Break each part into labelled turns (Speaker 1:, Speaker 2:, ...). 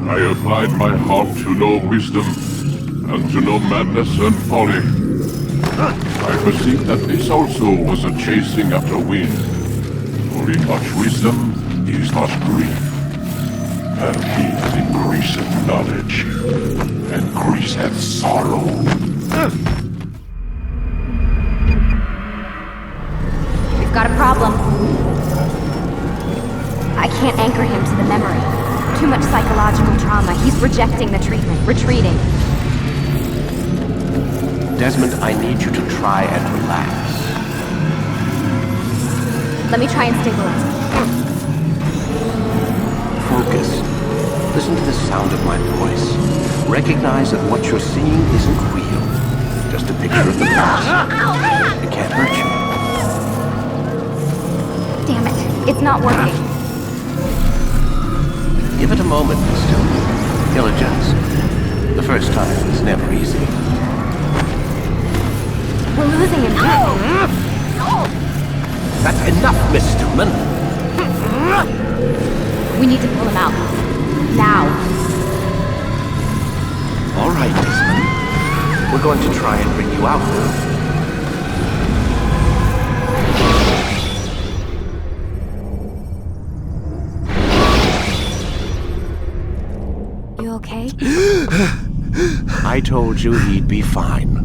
Speaker 1: I applied my heart to know wisdom, and to know madness and folly. I perceived that this also was a chasing after wind. For in much wisdom is much grief. And he that increaseth knowledge, increaseth sorrow.
Speaker 2: We've got a problem. I can't anchor him to the memory. Too much psychological trauma. He's rejecting the treatment, retreating.
Speaker 3: Desmond, I need you to try and relax.
Speaker 2: Let me try and stabilize him.
Speaker 3: Focus. Listen to the sound of my voice. Recognize that what you're seeing isn't real. Just a picture of the past. It can't hurt you.
Speaker 2: Damn it. It's not working.
Speaker 3: Give it a moment, Mr. He'll adjust. The first time is never easy.
Speaker 2: We're losing him.
Speaker 3: That's enough, Miss Stillman.
Speaker 2: We need to pull him out. Now.
Speaker 3: All right, Desmond. We're going to try and bring you out now.
Speaker 2: You okay?
Speaker 3: I told you he'd be fine.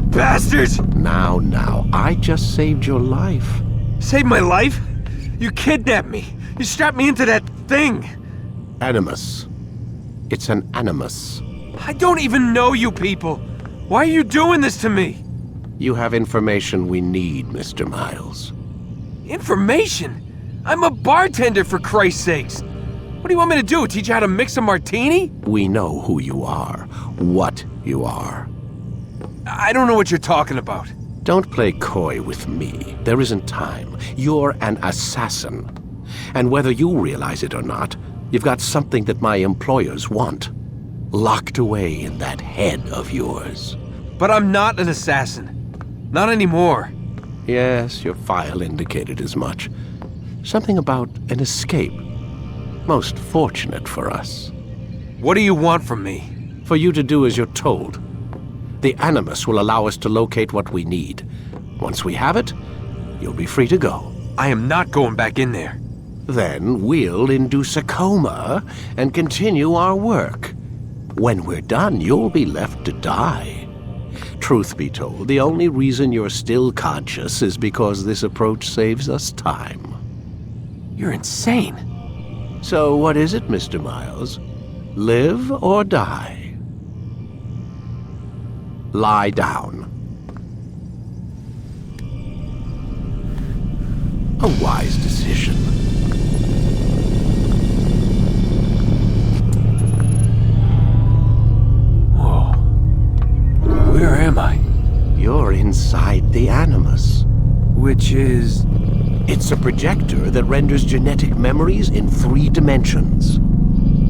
Speaker 4: Bastards!
Speaker 3: Now, I just saved your life.
Speaker 4: Saved my life? You kidnapped me. You strapped me into that thing.
Speaker 3: Animus. It's an animus.
Speaker 4: I don't even know you people. Why are you doing this to me?
Speaker 3: You have information we need, Mr. Miles.
Speaker 4: Information? I'm a bartender, for Christ's sakes. What do you want me to do? Teach you how to mix a martini?
Speaker 3: We know who you are, what you are.
Speaker 4: I don't know what you're talking about.
Speaker 3: Don't play coy with me. There isn't time. You're an assassin. And whether you realize it or not, you've got something that my employers want. Locked away in that head of yours.
Speaker 4: But I'm not an assassin. Not anymore.
Speaker 3: Yes, your file indicated as much. Something about an escape. Most fortunate for us.
Speaker 4: What do you want from me?
Speaker 3: For you to do as you're told. The Animus will allow us to locate what we need. Once we have it, you'll be free to go.
Speaker 4: I am not going back in there.
Speaker 3: Then we'll induce a coma and continue our work. When we're done, you'll be left to die. Truth be told, the only reason you're still conscious is because this approach saves us time.
Speaker 4: You're insane.
Speaker 3: So what is it, Mr. Miles? Live or die? Lie down. A wise decision.
Speaker 4: Whoa. Where am I?
Speaker 3: You're inside the Animus.
Speaker 4: Which is...
Speaker 3: It's a projector that renders genetic memories in 3 dimensions.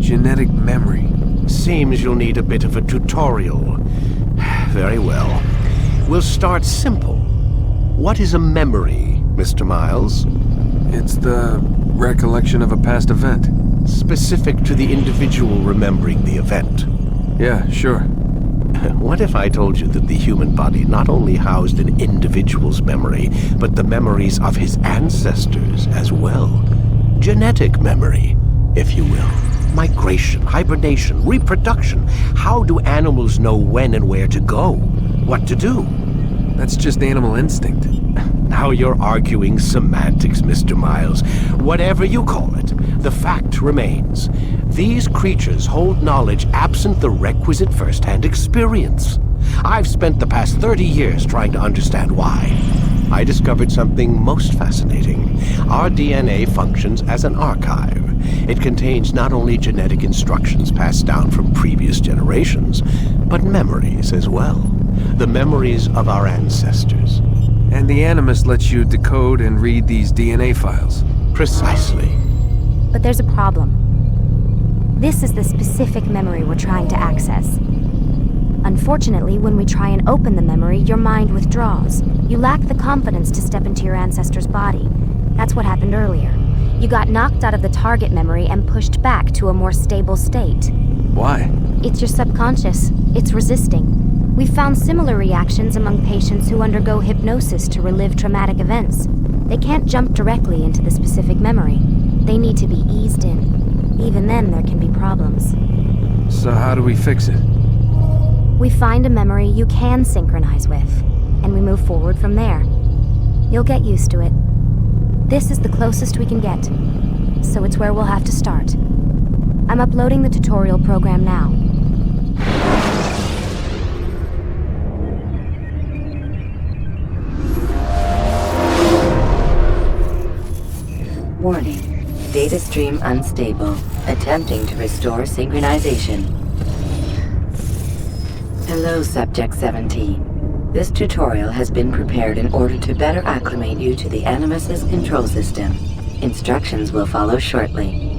Speaker 4: Genetic memory.
Speaker 3: Seems you'll need a bit of a tutorial. Very well. We'll start simple. What is a memory, Mr. Miles?
Speaker 4: It's the recollection of a past event.
Speaker 3: Specific to the individual remembering the event.
Speaker 4: Yeah, sure.
Speaker 3: What if I told you that the human body not only housed an individual's memory, but the memories of his ancestors as well? Genetic memory, if you will. Migration, hibernation, reproduction. How do animals know when and where to go? What to do?
Speaker 4: That's just animal instinct.
Speaker 3: Now you're arguing semantics, Mr. Miles. Whatever you call it, the fact remains. These creatures hold knowledge absent the requisite first-hand experience. I've spent the past 30 years trying to understand why. I discovered something most fascinating. Our DNA functions as an archive. It contains not only genetic instructions passed down from previous generations, but memories as well. The memories of our ancestors.
Speaker 4: And the Animus lets you decode and read these DNA files.
Speaker 3: Precisely.
Speaker 2: But there's a problem. This is the specific memory we're trying to access. Unfortunately, when we try and open the memory, your mind withdraws. You lack the confidence to step into your ancestor's body. That's what happened earlier. You got knocked out of the target memory and pushed back to a more stable state.
Speaker 4: Why?
Speaker 2: It's your subconscious. It's resisting. We've found similar reactions among patients who undergo hypnosis to relive traumatic events. They can't jump directly into the specific memory. They need to be eased in. Even then, there can be problems.
Speaker 4: So how do we fix it?
Speaker 2: We find a memory you can synchronize with, and we move forward from there. You'll get used to it. This is the closest we can get, so it's where we'll have to start. I'm uploading the tutorial program now.
Speaker 5: Warning. Data stream unstable. Attempting to restore synchronization. Hello, Subject 17. This tutorial has been prepared in order to better acclimate you to the Animus's control system. Instructions will follow shortly.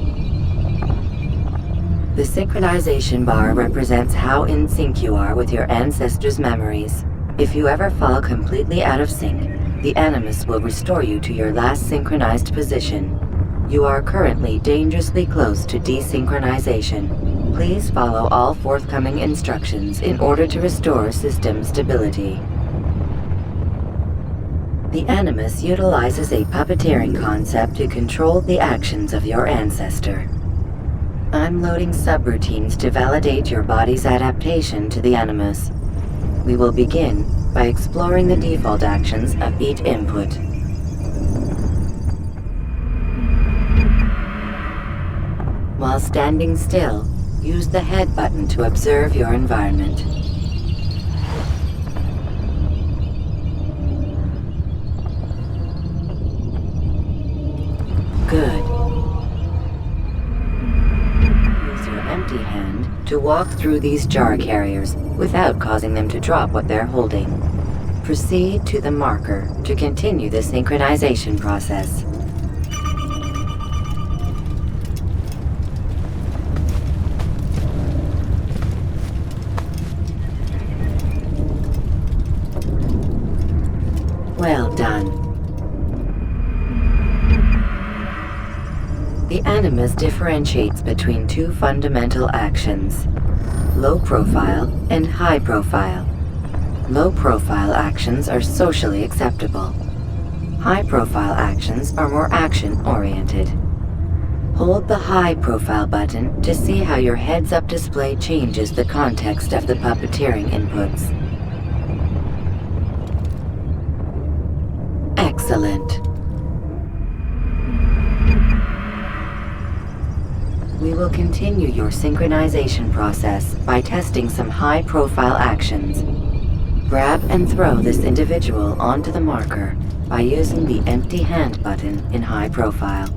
Speaker 5: The synchronization bar represents how in sync you are with your ancestors' memories. If you ever fall completely out of sync, the Animus will restore you to your last synchronized position. You are currently dangerously close to desynchronization. Please follow all forthcoming instructions in order to restore system stability. The Animus utilizes a puppeteering concept to control the actions of your ancestor. I'm loading subroutines to validate your body's adaptation to the Animus. We will begin by exploring the default actions of each input. While standing still, use the head button to observe your environment. Good. Use your empty hand to walk through these jar carriers without causing them to drop what they're holding. Proceed to the marker to continue the synchronization process. Well done. The Animus differentiates between two fundamental actions: low profile and high profile. Low profile actions are socially acceptable. High profile actions are more action-oriented. Hold the high profile button to see how your heads-up display changes the context of the puppeteering inputs. Excellent. We will continue your synchronization process by testing some high-profile actions. Grab and throw this individual onto the marker by using the empty hand button in high profile.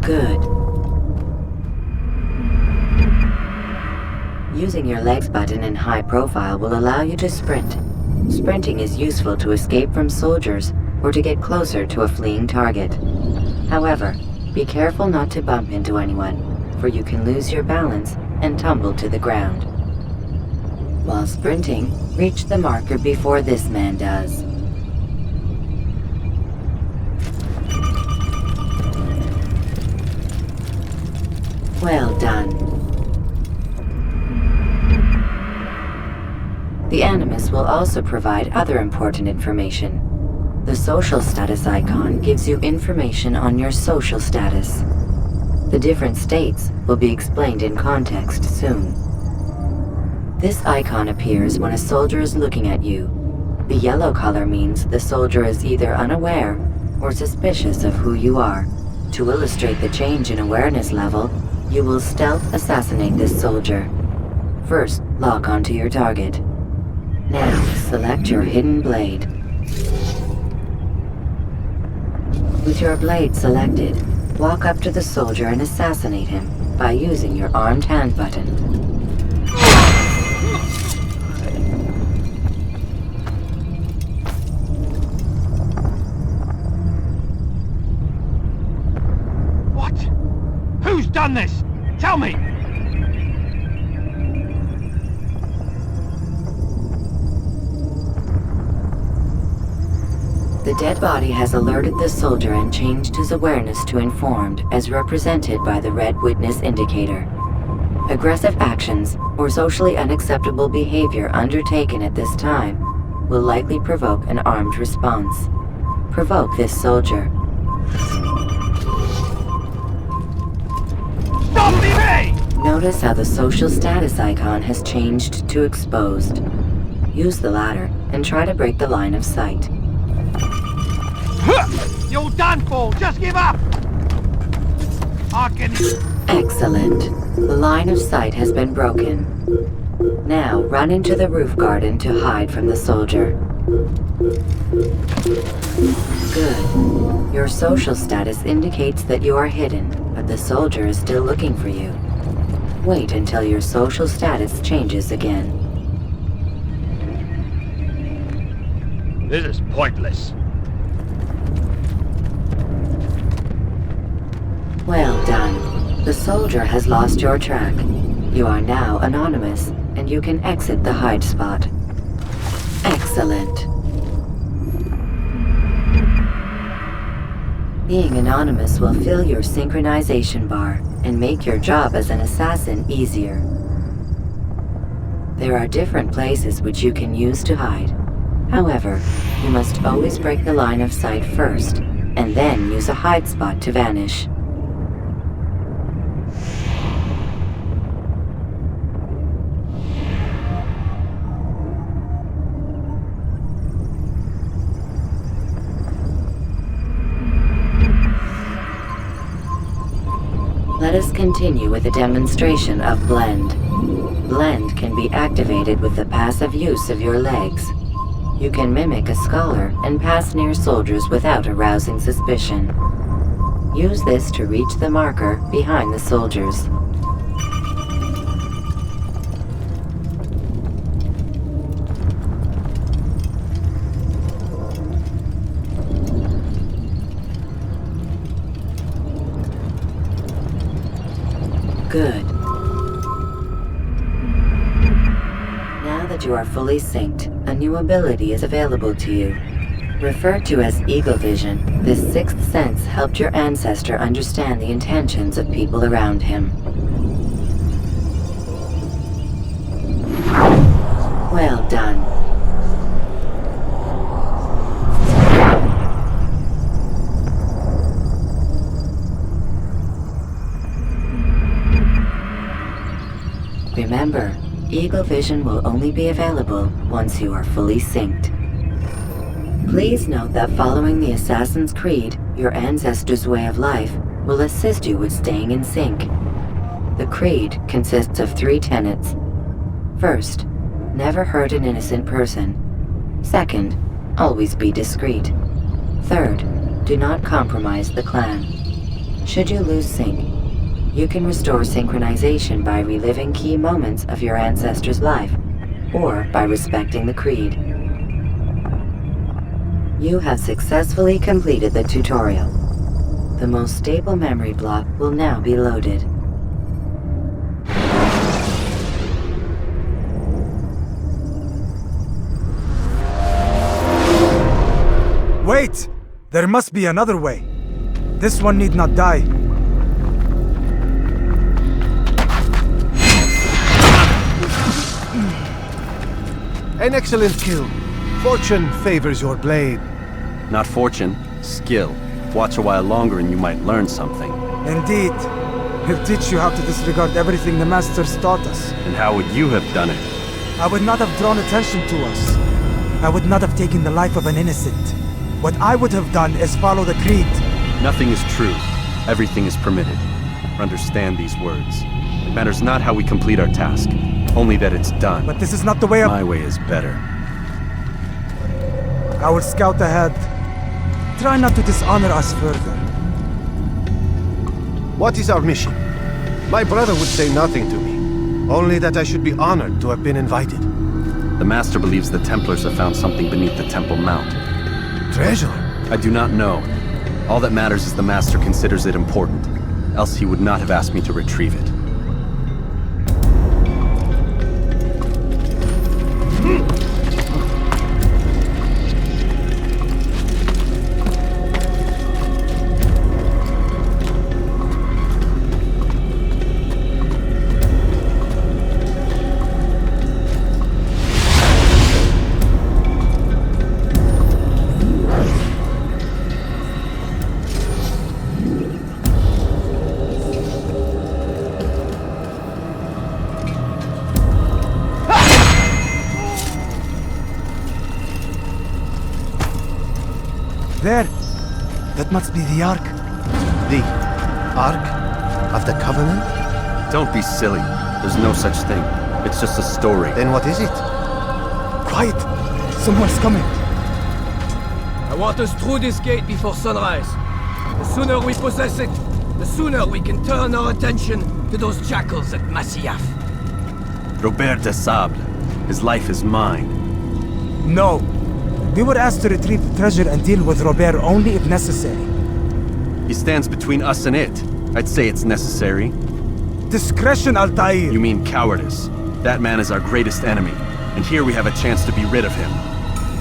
Speaker 5: Good. Using your legs button in high profile will allow you to sprint. Sprinting is useful to escape from soldiers or to get closer to a fleeing target. However, be careful not to bump into anyone, for you can lose your balance and tumble to the ground. While sprinting, reach the marker before this man does. Well done. The Animus will also provide other important information. The social status icon gives you information on your social status. The different states will be explained in context soon. This icon appears when a soldier is looking at you. The yellow color means the soldier is either unaware or suspicious of who you are. To illustrate the change in awareness level, you will stealth assassinate this soldier. First, lock onto your target. Now, select your hidden blade. With your blade selected, walk up to the soldier and assassinate him by using your armed hand button.
Speaker 6: What? Who's done this? Tell me!
Speaker 5: The dead body has alerted the soldier and changed his awareness to informed, as represented by the red witness indicator. Aggressive actions or socially unacceptable behavior undertaken at this time will likely provoke an armed response. Provoke this soldier.
Speaker 6: Stop me!
Speaker 5: Notice how the social status icon has changed to exposed. Use the ladder and try to break the line of sight.
Speaker 6: You're done for! Just give up! I can...
Speaker 5: Excellent. The line of sight has been broken. Now run into the roof garden to hide from the soldier. Good. Your social status indicates that you are hidden, but the soldier is still looking for you. Wait until your social status changes again.
Speaker 6: This is pointless.
Speaker 5: Well done. The soldier has lost your track. You are now anonymous, and you can exit the hide spot. Excellent. Being anonymous will fill your synchronization bar and make your job as an assassin easier. There are different places which you can use to hide. However, you must always break the line of sight first, and then use a hide spot to vanish. Let us continue with a demonstration of Blend. Blend can be activated with the passive use of your legs. You can mimic a scholar and pass near soldiers without arousing suspicion. Use this to reach the marker behind the soldiers. Good. Now that you are fully synced, a new ability is available to you. Referred to as Eagle Vision, this sixth sense helped your ancestor understand the intentions of people around him. Well done. Remember, Eagle Vision will only be available once you are fully synced. Please note that following the Assassin's Creed, your ancestor's way of life will assist you with staying in sync. The Creed consists of 3 tenets. First, never hurt an innocent person. Second, always be discreet. Third, do not compromise the clan. Should you lose sync, you can restore synchronization by reliving key moments of your ancestor's life, or by respecting the Creed. You have successfully completed the tutorial. The most stable memory block will now be loaded.
Speaker 7: Wait! There must be another way. This one need not die.
Speaker 3: An excellent kill. Fortune favors your blade.
Speaker 8: Not fortune, skill. Watch a while longer and you might learn something.
Speaker 7: Indeed. He'll teach you how to disregard everything the Masters taught us.
Speaker 8: And how would you have done it?
Speaker 7: I would not have drawn attention to us. I would not have taken the life of an innocent. What I would have done is follow the Creed.
Speaker 8: Nothing is true. Everything is permitted. Understand these words. It matters not how we complete our task, only that it's done.
Speaker 7: But this is not the way of...
Speaker 8: My way is better.
Speaker 7: I will scout ahead. Try not to dishonor us further.
Speaker 3: What is our mission? My brother would say nothing to me. Only that I should be honored to have been invited.
Speaker 8: The Master believes the Templars have found something beneath the Temple Mount.
Speaker 3: Treasure?
Speaker 8: I do not know. All that matters is the Master considers it important. Else he would not have asked me to retrieve it.
Speaker 7: There! That must be the Ark.
Speaker 9: The Ark of the Covenant?
Speaker 8: Don't be silly. There's no such thing. It's just a story.
Speaker 9: Then what is it?
Speaker 7: Quiet! Someone's coming.
Speaker 10: I want us through this gate before sunrise. The sooner we possess it, the sooner we can turn our attention to those jackals at Masyaf.
Speaker 8: Robert de Sable. His life is mine.
Speaker 7: No. We were asked to retrieve the treasure and deal with Robert only if necessary.
Speaker 8: He stands between us and it. I'd say it's necessary.
Speaker 7: Discretion, Altaïr!
Speaker 8: You mean cowardice. That man is our greatest enemy, and here we have a chance to be rid of him.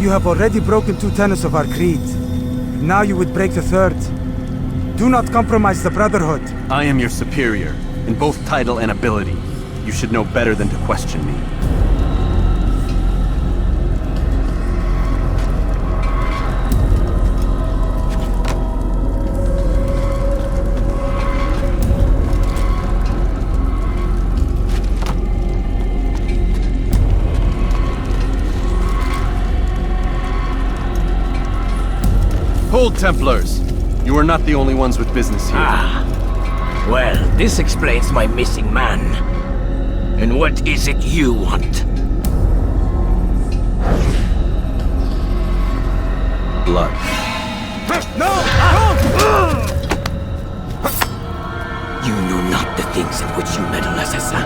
Speaker 7: You have already broken 2 tenets of our creed. Now you would break the 3rd. Do not compromise the Brotherhood.
Speaker 8: I am your superior, in both title and ability. You should know better than to question me. Hold, Templars! You are not the only ones with business here.
Speaker 10: Ah. Well, this explains my missing man. And what is it you want?
Speaker 8: Blood.
Speaker 10: No! You know not the things in which you meddle, Assassin.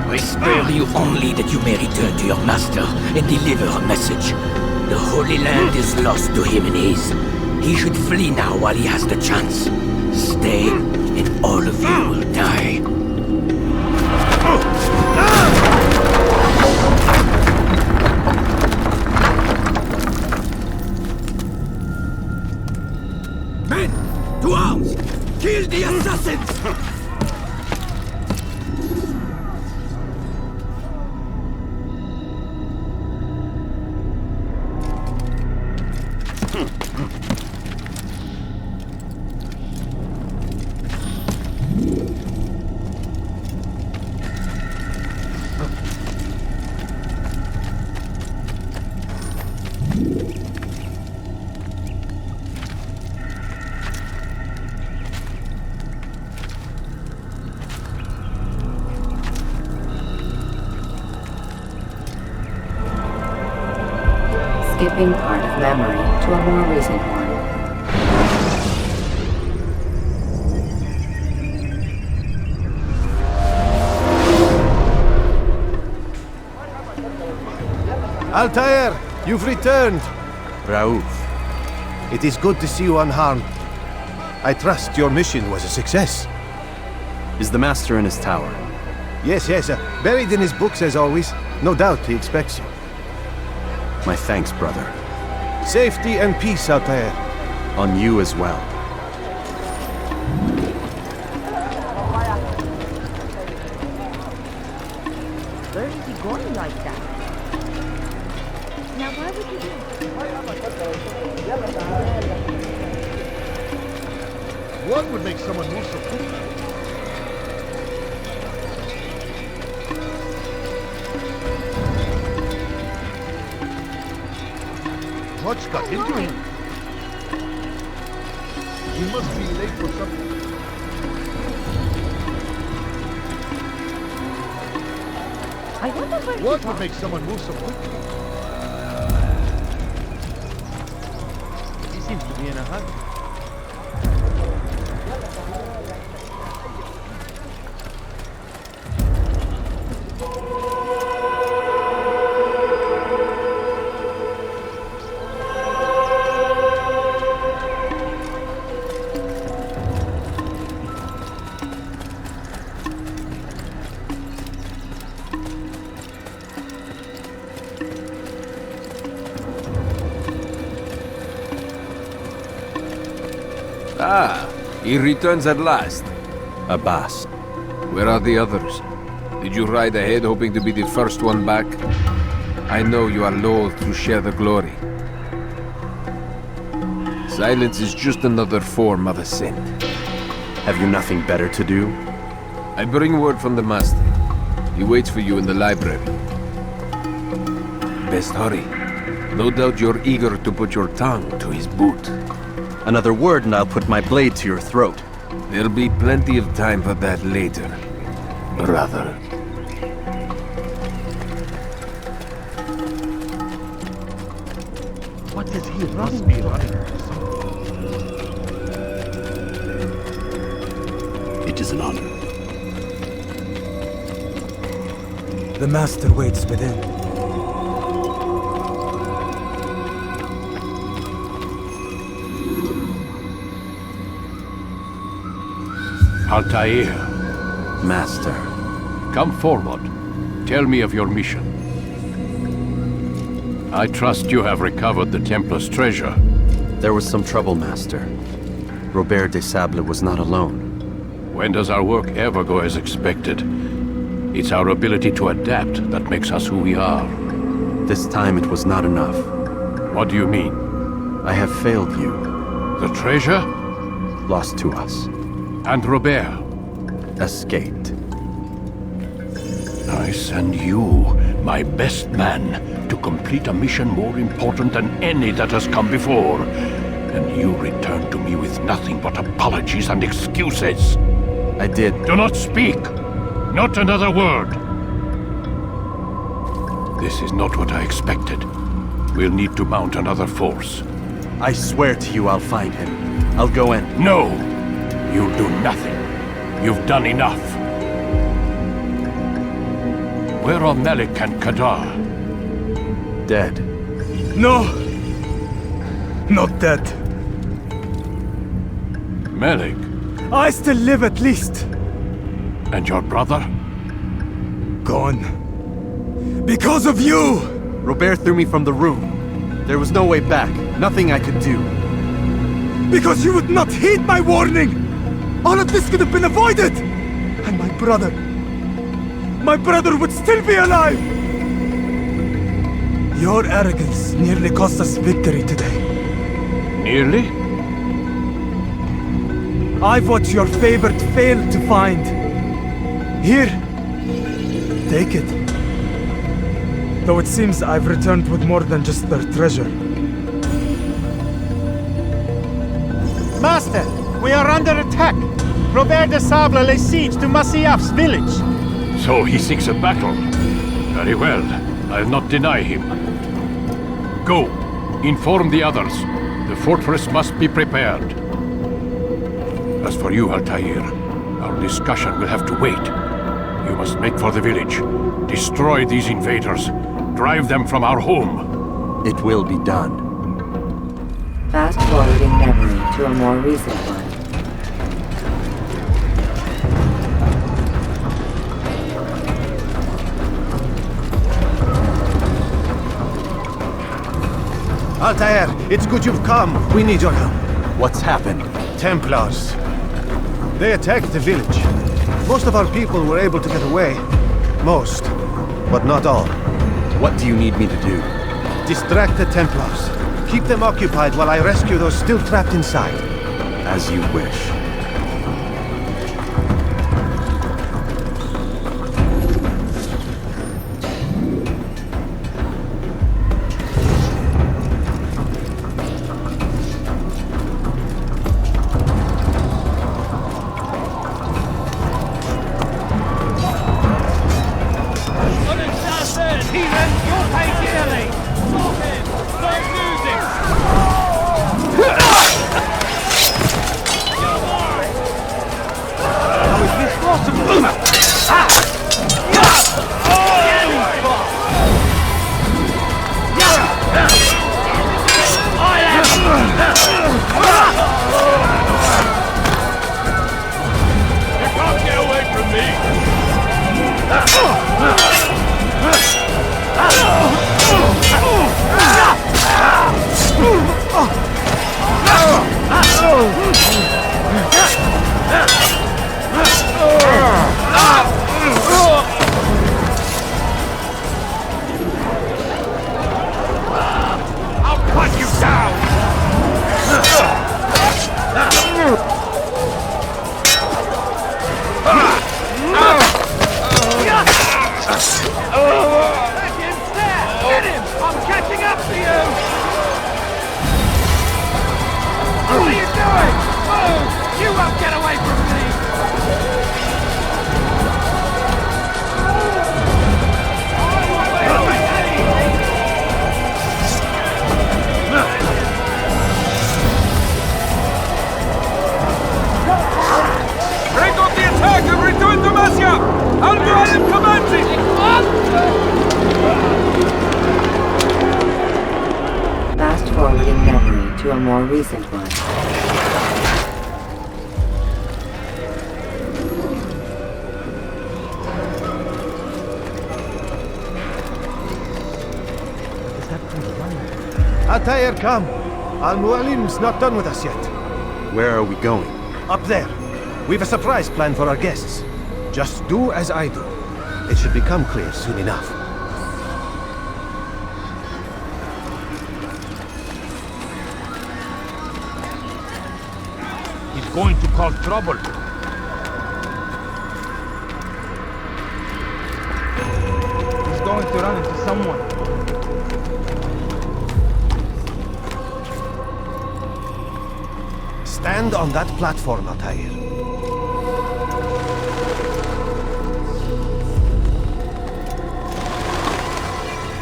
Speaker 10: I spare you only that you may return to your master and deliver a message. The Holy Land is lost to him and his. He should flee now while he has the chance. Stay, and all of you will die. Men, to arms! Kill the assassins!
Speaker 5: Skipping part of memory to a more recent one.
Speaker 9: Altaïr, you've returned.
Speaker 8: Raouf.
Speaker 9: It is good to see you unharmed. I trust your mission was a success.
Speaker 8: Is the Master in his tower?
Speaker 9: Yes, buried in his books as always. No doubt he expects you.
Speaker 8: My thanks, brother.
Speaker 9: Safety and peace, Altaïr.
Speaker 8: On you as well.
Speaker 11: Where is he going like that? Now why would he do
Speaker 6: What would make someone move so quickly? Much got into him. He must be late for something.
Speaker 11: I wonder where
Speaker 6: What would make someone move so quickly? He seems to be in a hurry.
Speaker 4: Ah, he returns at last.
Speaker 8: Abbas.
Speaker 4: Where are the others? Did you ride ahead hoping to be the first one back? I know you are loath to share the glory. Silence is just another form of a sin.
Speaker 8: Have you nothing better to do?
Speaker 4: I bring word from the Master. He waits for you in the library. Best hurry. No doubt you're eager to put your tongue to his boot.
Speaker 8: Another word and I'll put my blade to your throat.
Speaker 4: There'll be plenty of time for that later, brother.
Speaker 6: What is he running for?
Speaker 12: It is an honor.
Speaker 7: The Master waits within.
Speaker 13: Altaïr.
Speaker 8: Master.
Speaker 13: Come forward. Tell me of your mission. I trust you have recovered the Templar's treasure.
Speaker 8: There was some trouble, Master. Robert de Sable was not alone.
Speaker 13: When does our work ever go as expected? It's our ability to adapt that makes us who we are.
Speaker 8: This time it was not enough.
Speaker 13: What do you mean?
Speaker 8: I have failed you.
Speaker 13: The treasure?
Speaker 8: Lost to us.
Speaker 13: And Robert?
Speaker 8: Escaped.
Speaker 13: I send you, my best man, to complete a mission more important than any that has come before. And you return to me with nothing but apologies and excuses.
Speaker 8: I did.
Speaker 13: Do not speak! Not another word! This is not what I expected. We'll need to mount another force.
Speaker 8: I swear to you I'll find him. I'll go in.
Speaker 13: No! You'll do nothing. You've done enough. Where are Melik and Kadar?
Speaker 8: Dead.
Speaker 7: No! Not dead.
Speaker 13: Melik?
Speaker 7: I still live at least.
Speaker 13: And your brother?
Speaker 7: Gone. Because of you!
Speaker 8: Robert threw me from the room. There was no way back. Nothing I could do.
Speaker 7: Because you would not heed my warning! All of this could have been avoided! And my brother would still be alive! Your arrogance nearly cost us victory today.
Speaker 13: Nearly?
Speaker 7: I've what your favorite failed to find. Here, take it. Though it seems I've returned with more than just their treasure.
Speaker 6: Master, we are under attack. Robert de Sable lays siege to Masyaf's village.
Speaker 13: So he seeks a battle. Very well. I'll not deny him. Go. Inform the others. The fortress must be prepared. As for you, Altaïr, our discussion will have to wait. You must make for the village. Destroy these invaders. Drive them from our home.
Speaker 8: It will be done.
Speaker 5: Fast-forwarding memory to a more recent one.
Speaker 9: Altair, it's good you've come. We need your help.
Speaker 8: What's happened?
Speaker 9: Templars. They attacked the village. Most of our people were able to get away. Most, but not all.
Speaker 8: What do you need me to do?
Speaker 9: Distract the Templars. Keep them occupied while I rescue those still trapped inside.
Speaker 8: As you wish.
Speaker 6: What are you doing? Move! You won't get away from me!
Speaker 12: Break off the attack and return to Masya! Al-Mu'alim commanding!
Speaker 5: Fast forwarding memory to a more recent one.
Speaker 9: Altaïr, come. Al-Mu'alim's not done with us yet.
Speaker 8: Where are we going?
Speaker 9: Up there. We've a surprise plan for our guests. Just do as I do. It should become clear soon enough.
Speaker 6: He's going to cause trouble. He's going to run into someone.
Speaker 9: Stand on that platform, Altaïr.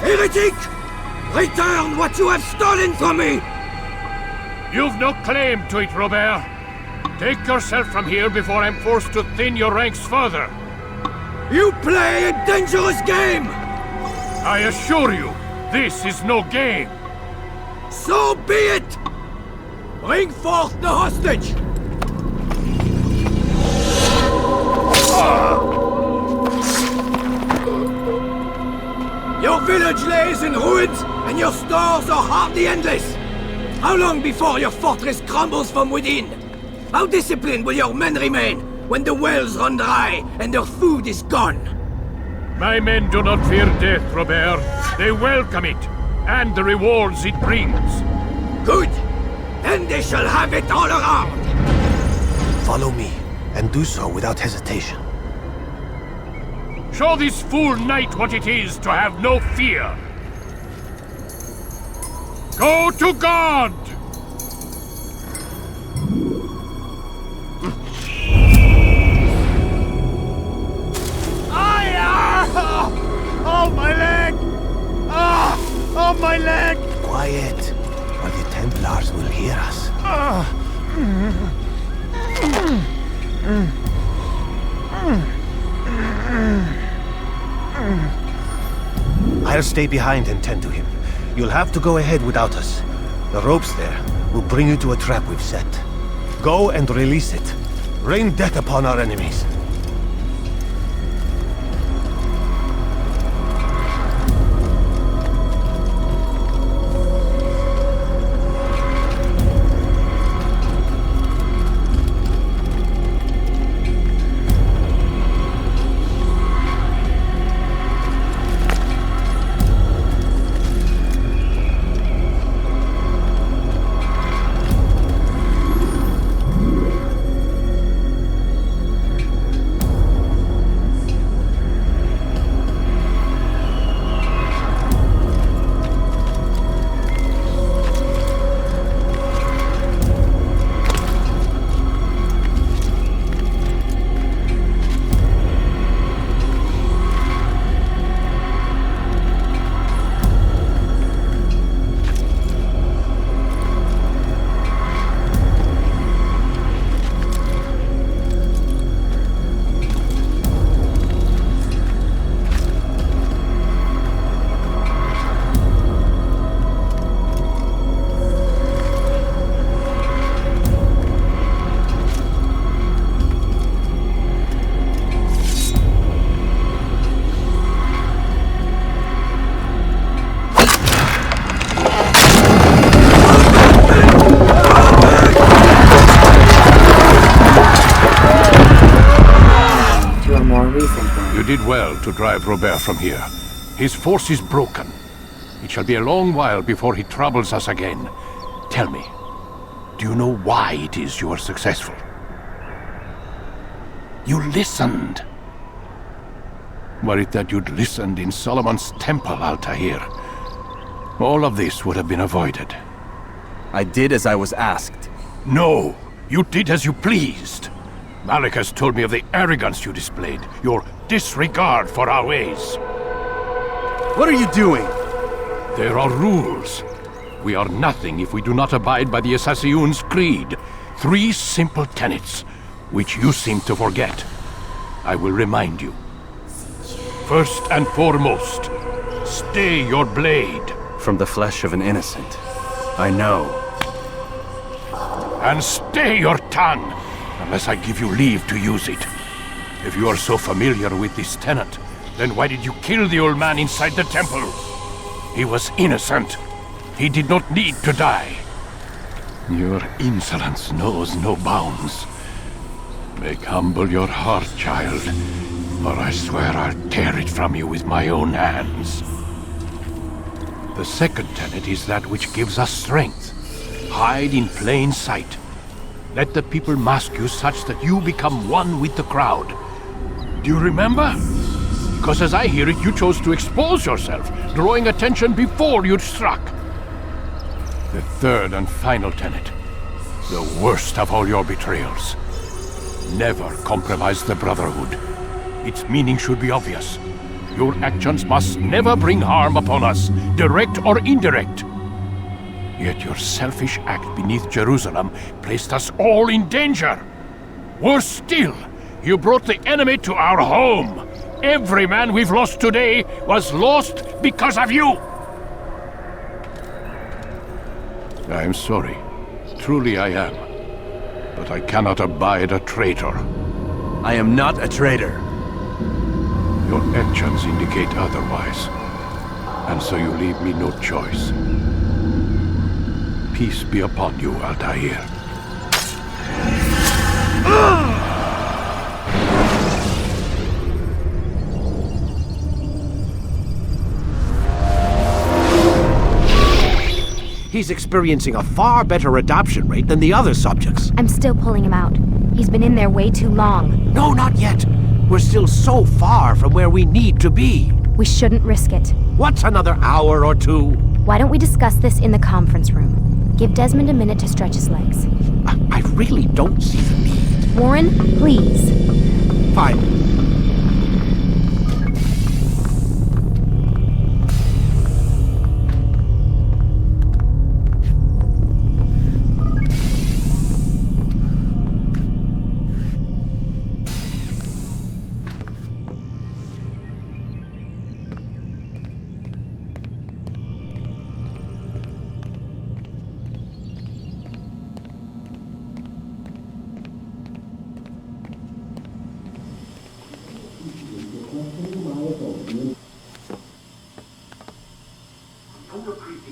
Speaker 10: Heretic! Return what you have stolen from me!
Speaker 13: You've no claim to it, Robert. Take yourself from here before I'm forced to thin your ranks further.
Speaker 10: You play a dangerous game!
Speaker 13: I assure you, this is no game.
Speaker 10: So be it! Bring forth the hostage! Your village lays in ruins, and your stores are hardly endless. How long before your fortress crumbles from within? How disciplined will your men remain when the wells run dry and their food is gone?
Speaker 13: My men do not fear death, Robert. They welcome it, and the rewards it brings.
Speaker 10: Good! Then they shall have it all around!
Speaker 9: Follow me, and do so without hesitation.
Speaker 13: Show this fool knight what it is to have no fear. Go to God!
Speaker 6: Oh, my leg! Oh, my leg!
Speaker 9: Quiet, or the Templars will hear us. I'll stay behind and tend to him. You'll have to go ahead without us. The ropes there will bring you to a trap we've set. Go and release it. Rain death upon our enemies.
Speaker 13: You did well to drive Robert from here. His force is broken. It shall be a long while before he troubles us again. Tell me, do you know why it is you are successful? You listened. Were it that you'd listened in Solomon's temple, Altaïr, all of this would have been avoided.
Speaker 8: I did as I was asked.
Speaker 13: No, you did as you pleased. Malik has told me of the arrogance you displayed, your disregard for our ways.
Speaker 8: What are you doing?
Speaker 13: There are rules. We are nothing if we do not abide by the Assassin's creed. 3 simple tenets, which you seem to forget. I will remind you. First and foremost, stay your blade.
Speaker 8: From the flesh of an innocent. I know.
Speaker 13: And stay your tongue, unless I give you leave to use it. If you are so familiar with this tenet, then why did you kill the old man inside the temple? He was innocent. He did not need to die. Your insolence knows no bounds. Make humble your heart, child, or I swear I'll tear it from you with my own hands. The second tenet is that which gives us strength. Hide in plain sight. Let the people mask you such that you become one with the crowd. Do you remember? Because as I hear it, you chose to expose yourself, drawing attention before you'd struck. The third and final tenet. The worst of all your betrayals. Never compromise the Brotherhood. Its meaning should be obvious. Your actions must never bring harm upon us, direct or indirect. Yet your selfish act beneath Jerusalem placed us all in danger. Worse still, you brought the enemy to our home. Every man we've lost today was lost because of you. I am sorry. Truly I am. But I cannot abide a traitor.
Speaker 8: I am not a traitor.
Speaker 13: Your actions indicate otherwise. And so you leave me no choice. Peace be upon you, Altaïr.
Speaker 3: He's experiencing a far better adoption rate than the other subjects.
Speaker 2: I'm still pulling him out. He's been in there way too long.
Speaker 3: No, not yet. We're still so far from where we need to be.
Speaker 2: We shouldn't risk it.
Speaker 3: What's another hour or 2?
Speaker 2: Why don't we discuss this in the conference room? Give Desmond a minute to stretch his legs.
Speaker 3: I really don't see the need.
Speaker 2: Warren, please.
Speaker 3: Fine.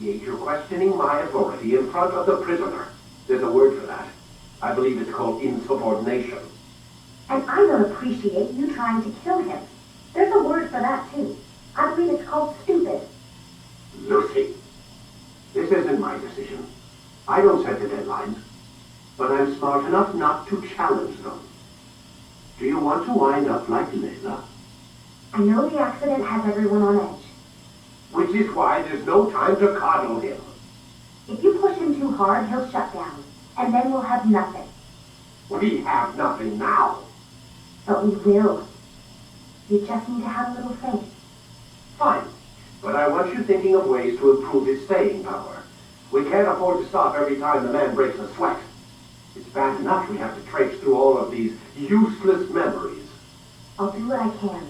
Speaker 14: You're questioning my authority in front of the prisoner. There's a word for that. I believe it's called insubordination.
Speaker 15: And I don't appreciate you trying to kill him. There's a word for that, too. I believe it's called stupid.
Speaker 14: Lucy, this isn't my decision. I don't set the deadlines. But I'm smart enough not to challenge them. Do you want to wind up like Layla?
Speaker 15: I know the accident has everyone on edge.
Speaker 14: Which is why there's no time to coddle him.
Speaker 15: If you push him too hard, he'll shut down. And then we'll have nothing.
Speaker 14: We have nothing now.
Speaker 15: But we will. You just need to have a little faith.
Speaker 14: Fine. But I want you thinking of ways to improve his staying power. We can't afford to stop every time the man breaks a sweat. It's bad enough we have to traipse through all of these useless memories.
Speaker 15: I'll do what I can.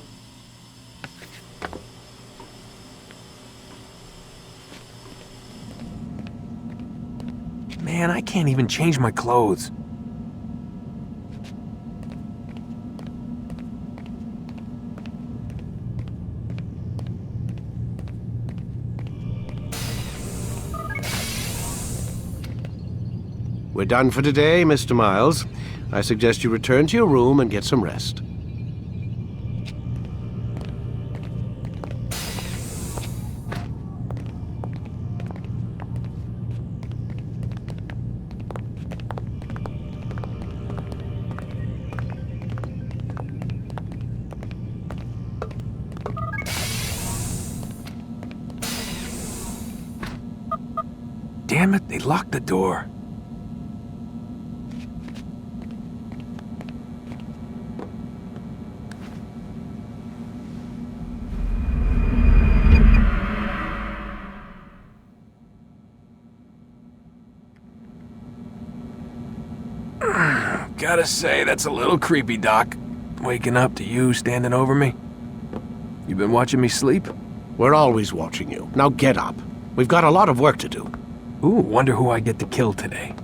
Speaker 16: Man, I can't even change my clothes.
Speaker 3: We're done for today, Mr. Miles. I suggest you return to your room and get some rest.
Speaker 16: Damn it, they locked the door. Gotta say, that's a little creepy, Doc. Waking up to you standing over me. You been watching me sleep?
Speaker 3: We're always watching you. Now get up. We've got a lot of work to do.
Speaker 16: Ooh, wonder who I get to kill today.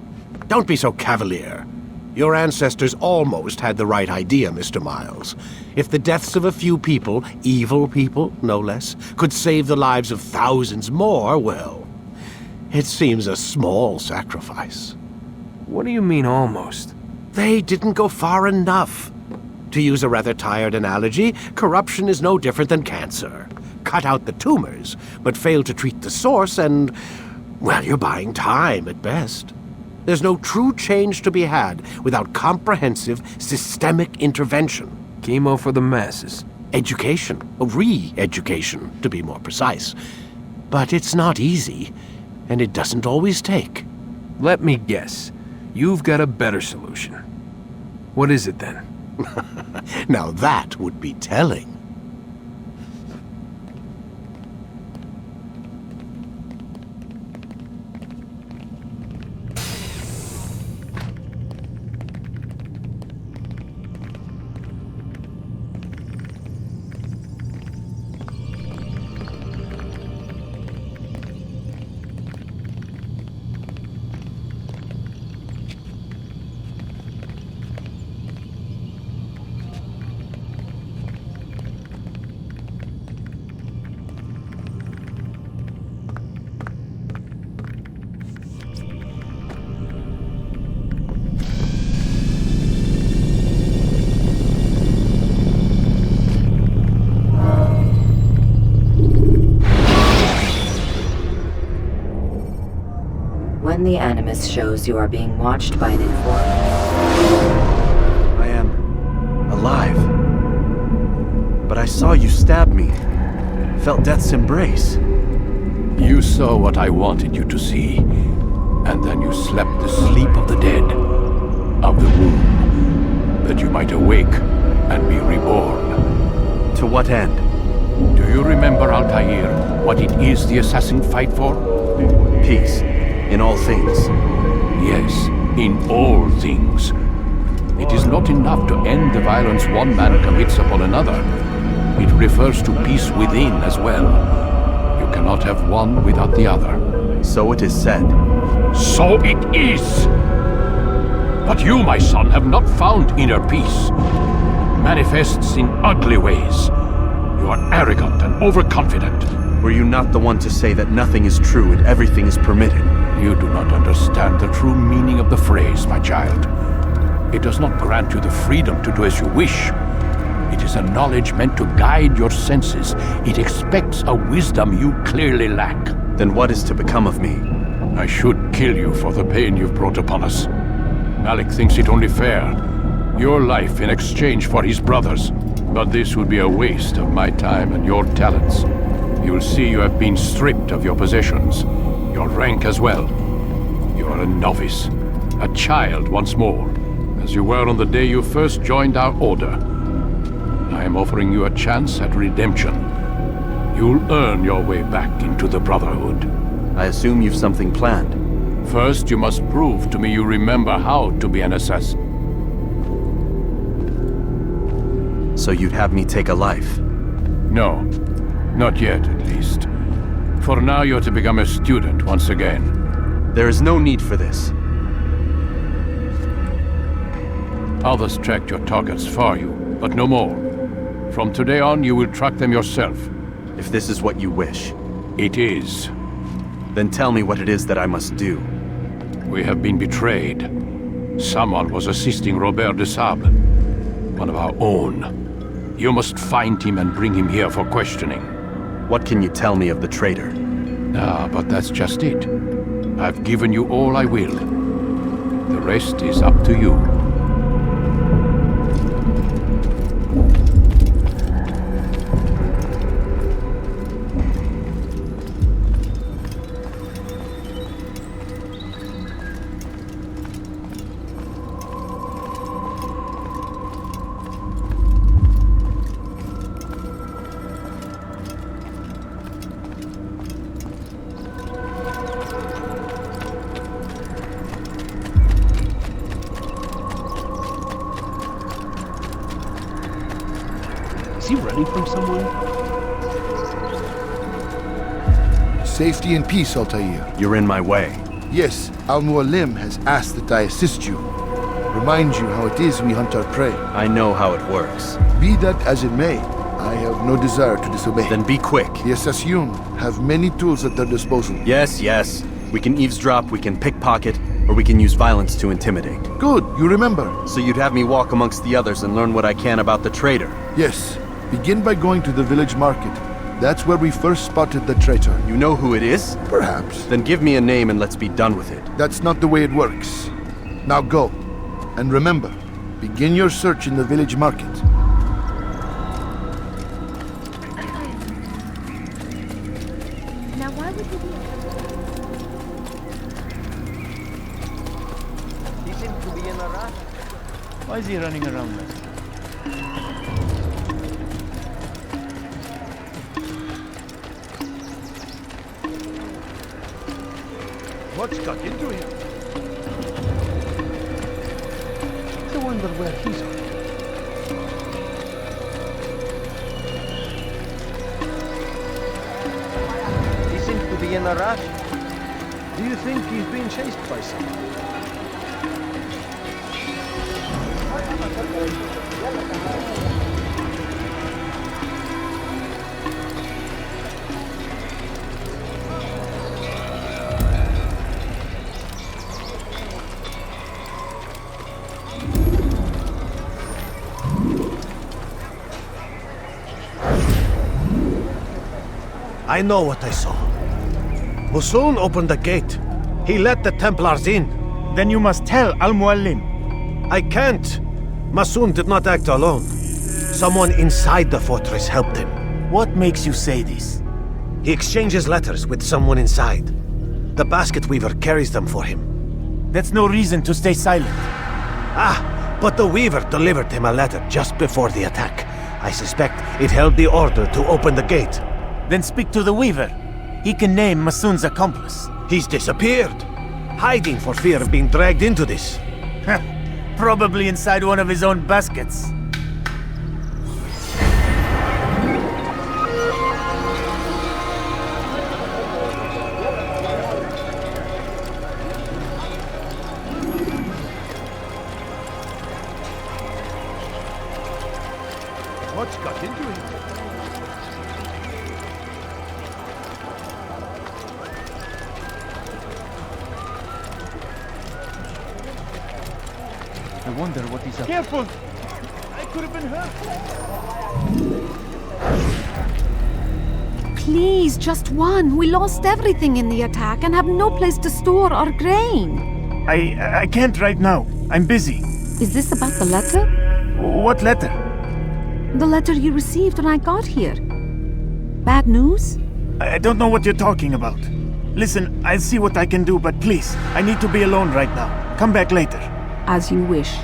Speaker 3: Don't be so cavalier. Your ancestors almost had the right idea, Mr. Miles. If the deaths of a few people, evil people, no less, could save the lives of thousands more, well, it seems a small sacrifice.
Speaker 16: What do you mean, almost?
Speaker 3: They didn't go far enough. To use a rather tired analogy, corruption is no different than cancer. Cut out the tumors, but fail to treat the source and, well, you're buying time at best. There's no true change to be had without comprehensive, systemic intervention.
Speaker 16: Chemo for the masses.
Speaker 3: Education. Re-education, to be more precise. But it's not easy, and it doesn't always take.
Speaker 16: Let me guess. You've got a better solution. What is it, then?
Speaker 3: Now that would be telling.
Speaker 5: When the Animus shows you are being watched by an informant.
Speaker 8: I am alive. But I saw you stab me. Felt death's embrace.
Speaker 13: You saw what I wanted you to see, and then you slept the sleep of the dead, of the womb, that you might awake and be reborn.
Speaker 8: To what end?
Speaker 13: Do you remember, Altaïr, what it is the assassin fight for?
Speaker 8: Peace. In all things.
Speaker 13: Yes, in all things. It is not enough to end the violence one man commits upon another. It refers to peace within as well. You cannot have one without the other.
Speaker 8: So it is said.
Speaker 13: So it is! But you, my son, have not found inner peace. It manifests in ugly ways. You are arrogant and overconfident.
Speaker 8: Were you not the one to say that nothing is true and everything is permitted?
Speaker 13: You do not understand the true meaning of the phrase, my child. It does not grant you the freedom to do as you wish. It is a knowledge meant to guide your senses. It expects a wisdom you clearly lack.
Speaker 8: Then what is to become of me?
Speaker 13: I should kill you for the pain you've brought upon us. Malik thinks it only fair. Your life in exchange for his brother's. But this would be a waste of my time and your talents. You will see you have been stripped of your possessions. Your rank as well. You are a novice. A child once more. As you were on the day you first joined our order. I am offering you a chance at redemption. You'll earn your way back into the Brotherhood.
Speaker 8: I assume you've something planned.
Speaker 13: First, you must prove to me you remember how to be an assassin.
Speaker 8: So you'd have me take a life?
Speaker 13: No. Not yet, at least. For now, you're to become a student once again.
Speaker 8: There is no need for this.
Speaker 13: Others tracked your targets for you, but no more. From today on, you will track them yourself.
Speaker 8: If this is what you wish.
Speaker 13: It is.
Speaker 8: Then tell me what it is that I must do.
Speaker 13: We have been betrayed. Someone was assisting Robert de Sable, one of our own. You must find him and bring him here for questioning.
Speaker 8: What can you tell me of the traitor?
Speaker 13: Ah, but that's just it. I've given you all I will. The rest is up to you.
Speaker 17: Is he running from someone?
Speaker 18: Safety and peace, Altaïr.
Speaker 8: You're in my way.
Speaker 18: Yes, Al-Mualim has asked that I assist you. Remind you how it is we hunt our prey.
Speaker 8: I know how it works.
Speaker 18: Be that as it may, I have no desire to disobey.
Speaker 8: Then be quick.
Speaker 18: The Assassin have many tools at their disposal.
Speaker 8: Yes, yes. We can eavesdrop, we can pickpocket, or we can use violence to intimidate.
Speaker 18: Good, you remember.
Speaker 8: So you'd have me walk amongst the others and learn what I can about the traitor?
Speaker 18: Yes. Begin by going to the village market. That's where we first spotted the traitor.
Speaker 8: You know who it is?
Speaker 18: Perhaps.
Speaker 8: Then give me a name and let's be done with it.
Speaker 18: That's not the way it works. Now go. And remember, begin your search in the village market.
Speaker 11: Now why would you be...
Speaker 6: He seems to be in a rush. Why is he running around like that?
Speaker 9: What's got into him?
Speaker 6: I wonder where he's at. He seems to be in a rush. Do you think he's being chased by someone?
Speaker 9: I know what I saw. Musun opened the gate. He let the Templars in.
Speaker 6: Then you must tell Al-Mualim.
Speaker 9: I can't. Musun did not act alone. Someone inside the fortress helped him.
Speaker 6: What makes you say this?
Speaker 9: He exchanges letters with someone inside. The basket weaver carries them for him.
Speaker 6: That's no reason to stay silent.
Speaker 9: Ah, but the weaver delivered him a letter just before the attack. I suspect it held the order to open the gate.
Speaker 6: Then speak to the weaver. He can name Masun's accomplice.
Speaker 9: He's disappeared. Hiding for fear of being dragged into this.
Speaker 6: Probably inside one of his own baskets.
Speaker 9: What's got into him?
Speaker 6: I wonder what he's up to. Careful! I could have been hurt.
Speaker 19: Please, just one. We lost everything in the attack and have no place to store our grain.
Speaker 6: I can't right now. I'm busy.
Speaker 19: Is this about the letter?
Speaker 6: What letter?
Speaker 19: The letter you received when I got here. Bad news?
Speaker 6: I don't know what you're talking about. Listen, I'll see what I can do, but please, I need to be alone right now. Come back later.
Speaker 19: As you wish.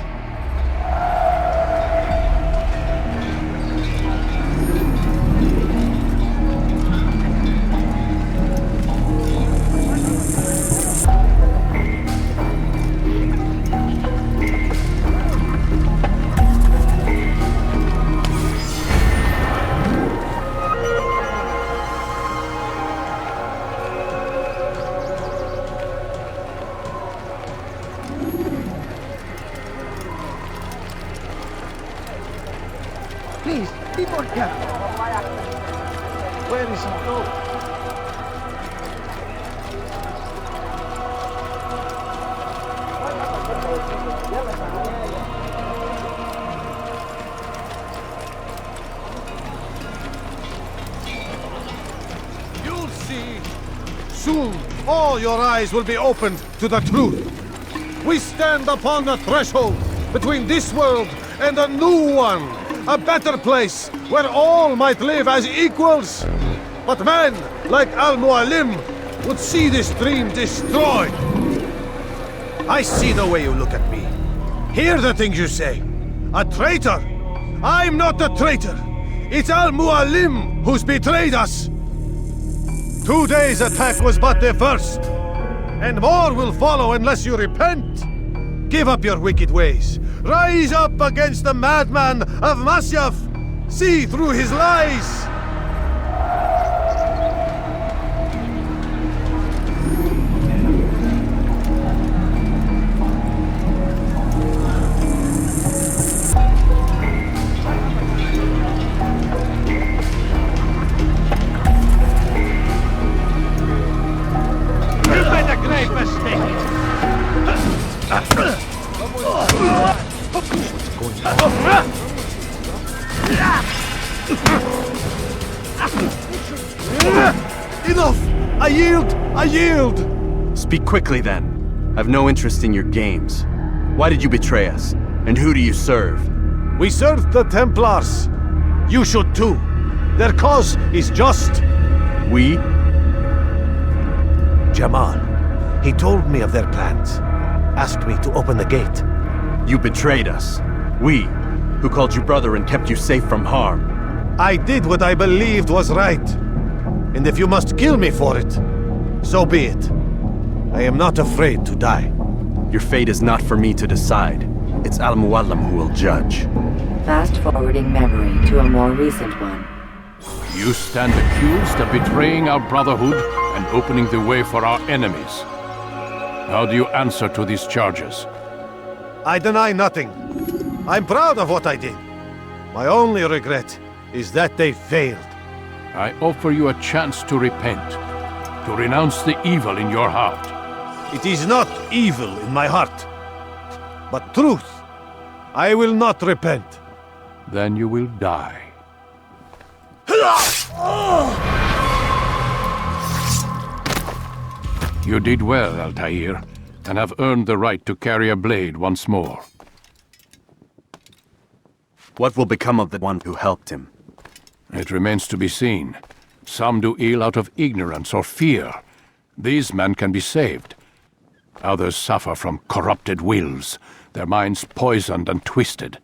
Speaker 6: Please, be more careful. Where is he going?
Speaker 9: You'll see. Soon, all your eyes will be opened to the truth. We stand upon the threshold between this world and a new one. A better place where all might live as equals. But men like Al-Mualim would see this dream destroyed. I see the way you look at me. Hear the things you say. A traitor? I'm not a traitor. It's Al-Mualim who's betrayed us. Today's attack was but the first. And more will follow unless you repent. Give up your wicked ways. Rise up against the madman of Masyaf See through his lies!
Speaker 12: You've made a great mistake!
Speaker 9: Enough! I yield! I yield!
Speaker 8: Speak quickly then. I've no interest in your games. Why did you betray us? And who do you serve?
Speaker 9: We serve the Templars. You should too. Their cause is just.
Speaker 8: We?
Speaker 9: Jamal. He told me of their plans. Asked me to open the gate.
Speaker 8: You betrayed us. We, who called you brother and kept you safe from harm.
Speaker 9: I did what I believed was right. And if you must kill me for it, so be it. I am not afraid to die.
Speaker 8: Your fate is not for me to decide. It's Al-Muallim who will judge.
Speaker 5: Fast-forwarding memory to a more recent one.
Speaker 13: You stand accused of betraying our Brotherhood and opening the way for our enemies. How do you answer to these charges?
Speaker 9: I deny nothing. I'm proud of what I did. My only regret is that they failed.
Speaker 13: I offer you a chance to repent, to renounce the evil in your heart.
Speaker 9: It is not evil in my heart, but truth. I will not repent.
Speaker 13: Then you will die. You did well, Altaïr, and have earned the right to carry a blade once more.
Speaker 8: What will become of the one who helped him?
Speaker 13: It remains to be seen. Some do ill out of ignorance or fear. These men can be saved. Others suffer from corrupted wills, their minds poisoned and twisted.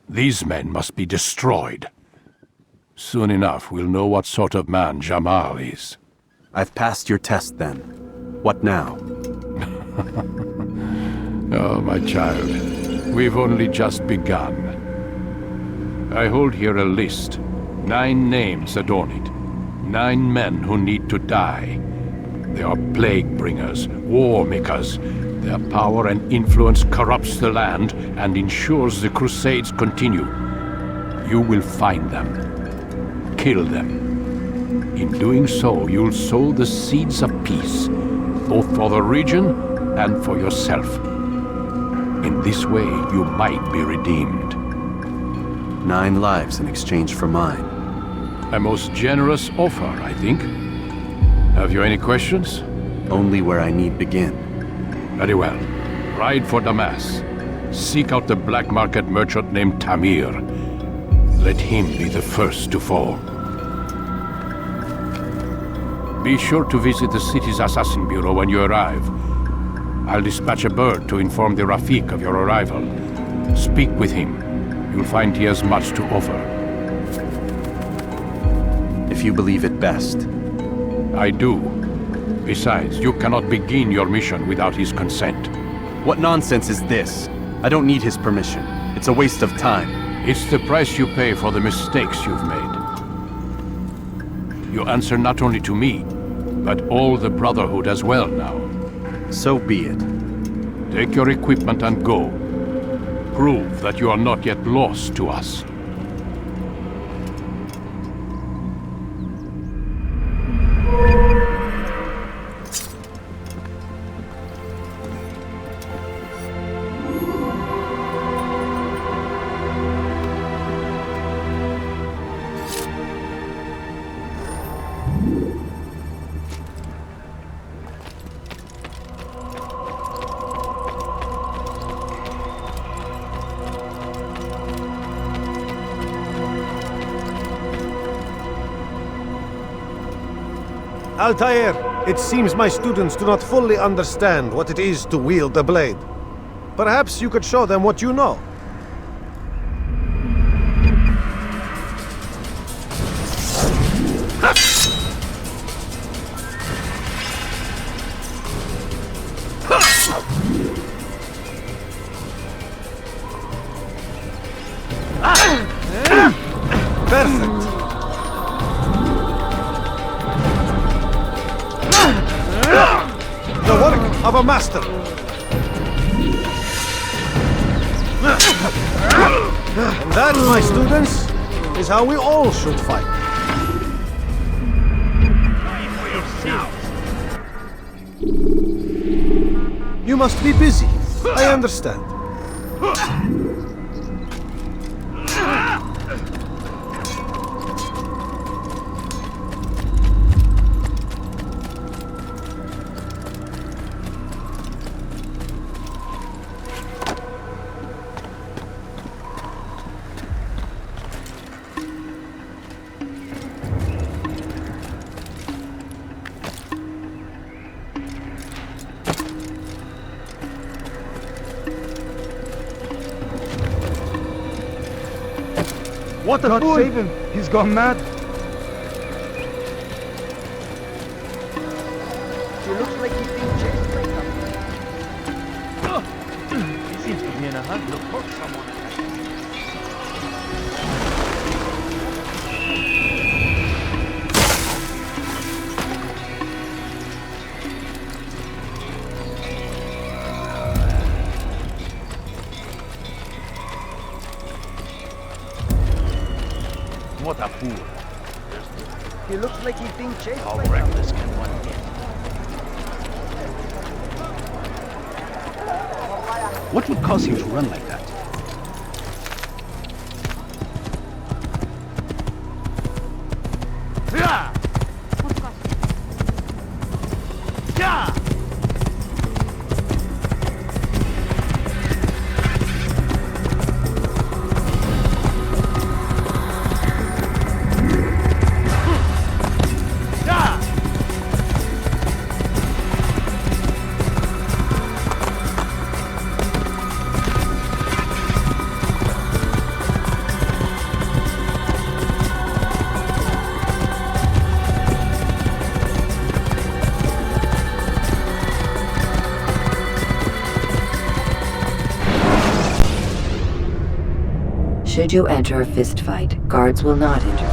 Speaker 13: These men must be destroyed. Soon enough, we'll know what sort of man Jamal is.
Speaker 8: I've passed your test then. What now?
Speaker 13: Oh, my child. We've only just begun. I hold here a list. 9 names adorn it. 9 men who need to die. They are plague bringers, war makers. Their power and influence corrupts the land and ensures the Crusades continue. You will find them. Kill them. In doing so, you'll sow the seeds of peace, both for the region and for yourself. In this way, you might be redeemed.
Speaker 8: 9 lives in exchange for mine.
Speaker 13: A most generous offer, I think. Have you any questions?
Speaker 8: Only where I need begin.
Speaker 13: Very well. Ride for Damas. Seek out the black market merchant named Tamir. Let him be the first to fall. Be sure to visit the city's assassin bureau when you arrive. I'll dispatch a bird to inform the Rafiq of your arrival. Speak with him. You'll find he has much to offer.
Speaker 8: If you believe it best.
Speaker 13: I do. Besides, you cannot begin your mission without his consent.
Speaker 8: What nonsense is this? I don't need his permission. It's a waste of time.
Speaker 13: It's the price you pay for the mistakes you've made. You answer not only to me, but all the Brotherhood as well now.
Speaker 8: So be it.
Speaker 13: Take your equipment and go. Prove that you are not yet lost to us.
Speaker 9: Altaïr, it seems my students do not fully understand what it is to wield the blade. Perhaps you could show them what you know. of a master. And that, my students, is how we all should fight. You must be busy. I understand.
Speaker 7: What a fool! Save him! He's gone mad!
Speaker 17: He looks like he's being chased by something. He seems to be in a hurry to poke someone.
Speaker 10: What a fool.
Speaker 17: He looks like he's being chased
Speaker 10: How
Speaker 17: by
Speaker 10: reckless can one get? What would cause him to run like that?
Speaker 5: Should you enter a fist fight, guards will not interfere.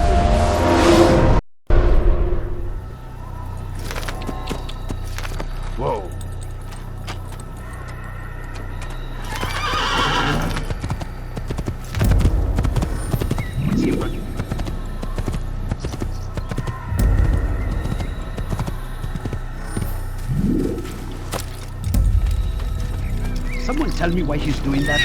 Speaker 10: Whoa. Is he working? Someone tell me why he's doing that?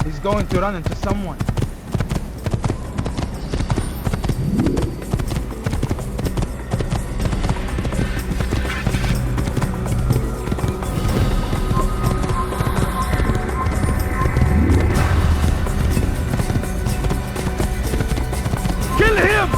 Speaker 7: He's going to run into someone.
Speaker 12: Kill him!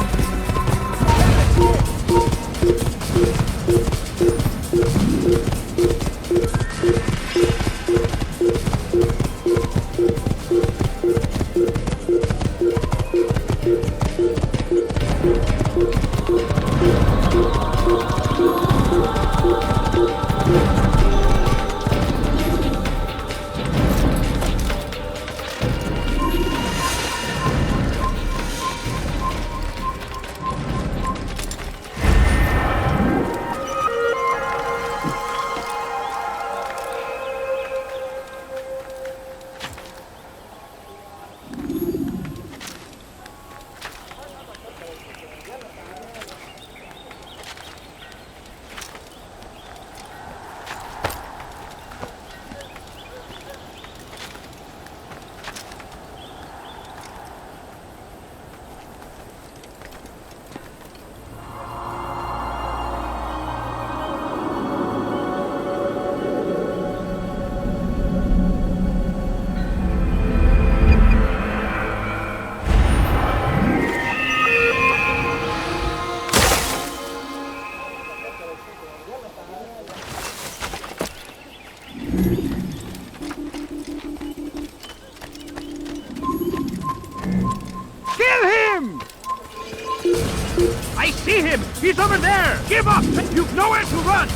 Speaker 12: I see him! He's over there! Give up! You've nowhere to run!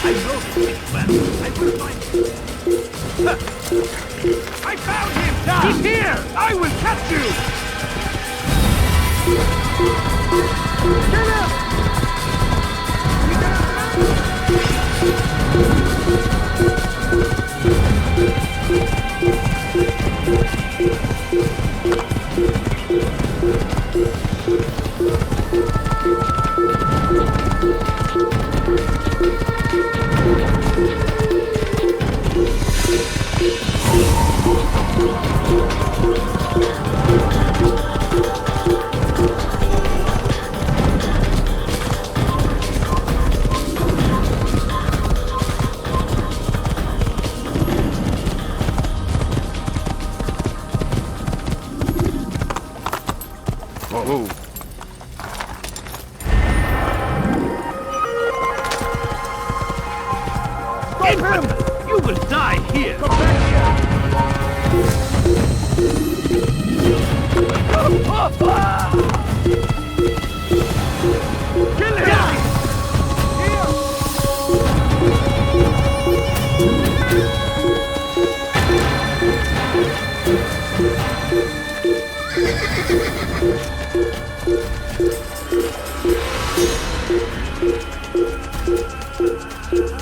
Speaker 12: I know this well. I will find him. I found him! He's here! I will catch you! Get him! You will die here! Come back here! Kill him!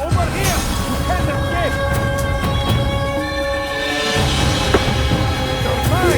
Speaker 12: Over here! You can't escape! You're mine!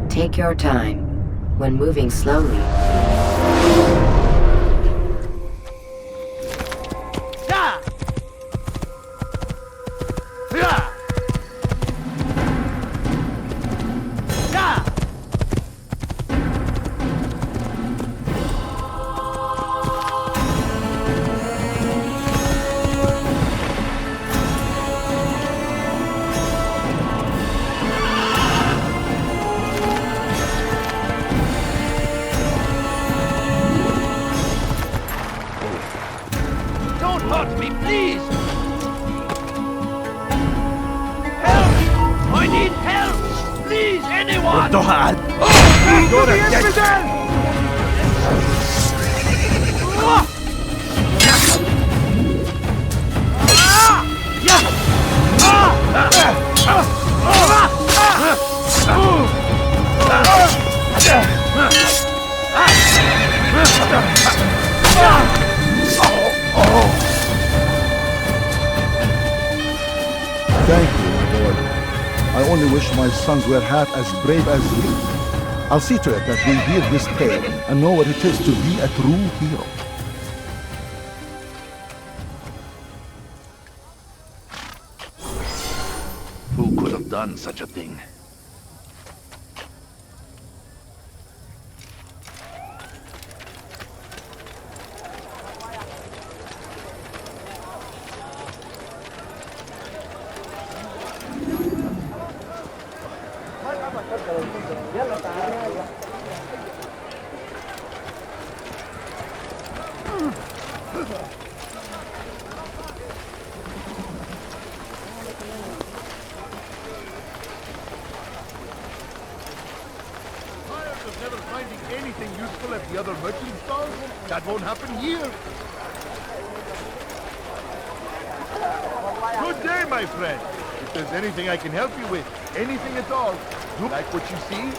Speaker 5: Take your time. When moving slowly,
Speaker 18: Thank you, my boy. I only wish my sons were half as brave as you. I'll see to it that we hear this tale and know what it is to be a true hero.
Speaker 20: Who could have done such a thing? Never finding anything useful at the other merchant stalls? That won't happen here. Good day, my friend. If there's anything I can help you with, anything at all, you like what you see?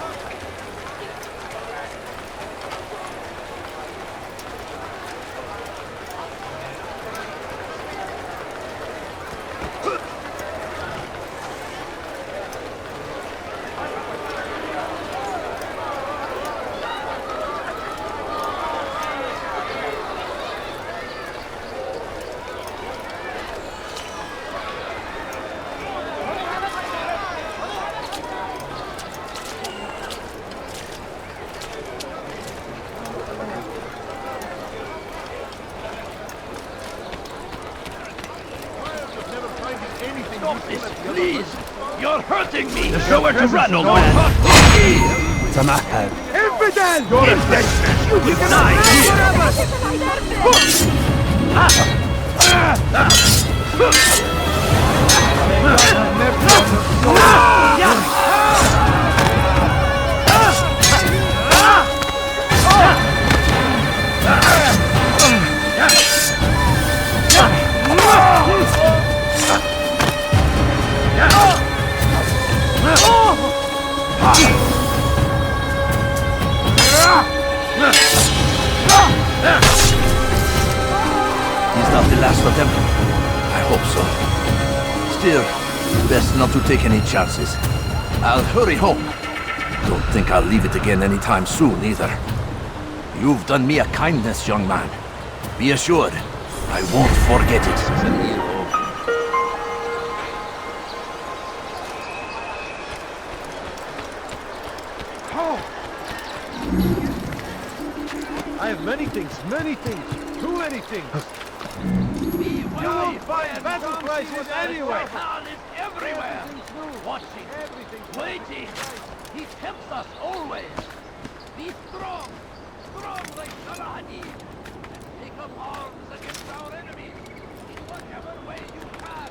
Speaker 10: Please! You're hurting me! There's nowhere to run, old man!
Speaker 9: Samahad.
Speaker 20: Infidel! You're a dead.
Speaker 10: You die
Speaker 20: He's not the last of them. I hope so. Still, best not to take any chances. I'll hurry home. Don't think I'll leave it again anytime soon, either. You've done me a kindness, young man. Be assured, I won't forget it.
Speaker 17: I have many things, too many things. You won't find battle prices anywhere.
Speaker 10: Khan is everywhere. Watching, waiting. He tempts us always. Be strong, strong like Saladin. And take up arms against our enemies in whatever way you can.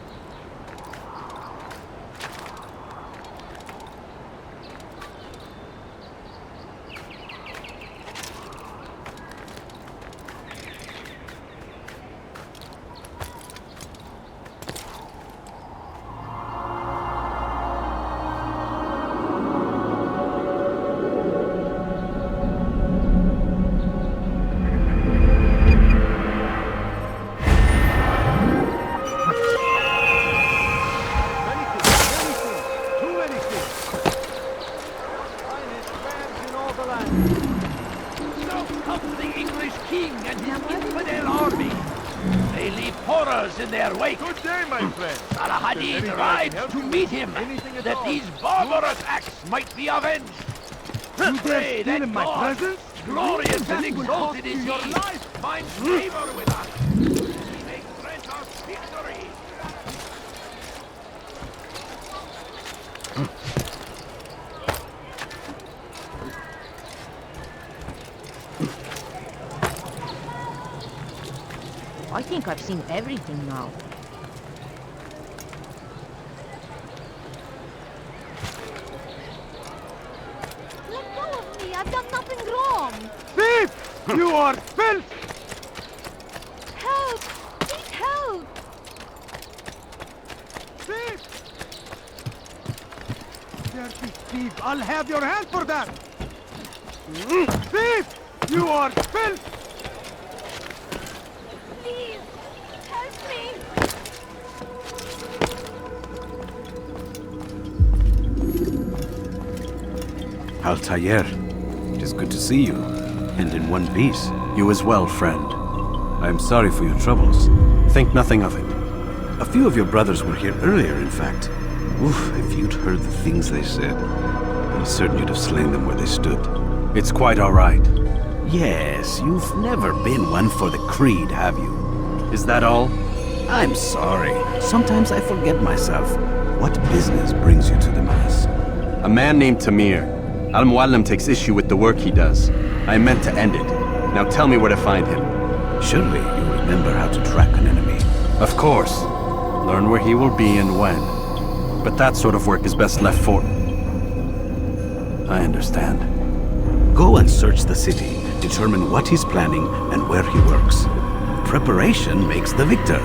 Speaker 10: In their wake.
Speaker 20: Good day, my friend.
Speaker 10: Saladin rides to meet him, that these barbarous acts might be avenged. Pray that God, glorious and exalted is He, finds favor with us. He may grant us victory.
Speaker 11: I think I've seen everything now.
Speaker 19: Let go of me! I've done nothing wrong!
Speaker 17: Thief! You are filth!
Speaker 19: Help! Please help!
Speaker 17: Thief! Dirty thief! I'll have your hand for that! Thief! You are filth!
Speaker 19: Please! Help me!
Speaker 3: Altaïr, it is good to see you, and in one piece. You as well, friend. I am sorry for your troubles. Think nothing of it. A few of your brothers were here earlier, in fact. Oof, if you'd heard the things they said, I'm certain you'd have slain them where they stood. It's quite all right. Yes, you've never been one for the creed, have you? Is that all? I'm sorry. Sometimes I forget myself. What business brings you to the Mass? A man named Tamir. Al-Muallim takes issue with the work he does. I meant to end it. Now tell me where to find him.
Speaker 8: Surely you remember how to track an enemy. Of course. Learn where he will be and when. But that sort of work is best left for... I understand. Go and search the city. Determine what he's planning and where he works. Preparation makes the victor.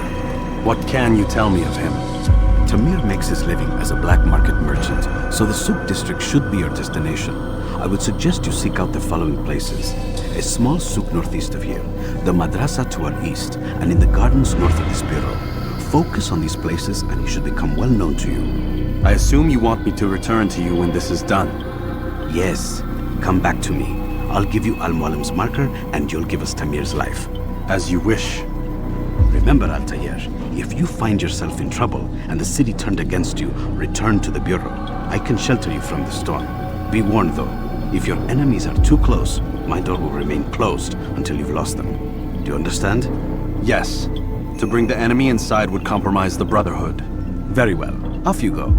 Speaker 8: What can you tell me of him? Tamir makes his living as a black market merchant, so the souk district should be your destination. I would suggest you seek out the following places. A small souk northeast of here, the madrasa to our east, and in the gardens north of this bureau. Focus on these places and he should become well known to you. I assume you want me to return to you when this is done? Yes. Come back to me. I'll give you Al-Mualim's marker and you'll give us Tamir's life. As you wish. Remember, Altaïr, if you find yourself in trouble and the city turned against you, return to the bureau. I can shelter you from the storm. Be warned though, if your enemies are too close, my door will remain closed until you've lost them. Do you understand? Yes. To bring the enemy inside would compromise the Brotherhood. Very well. Off you go.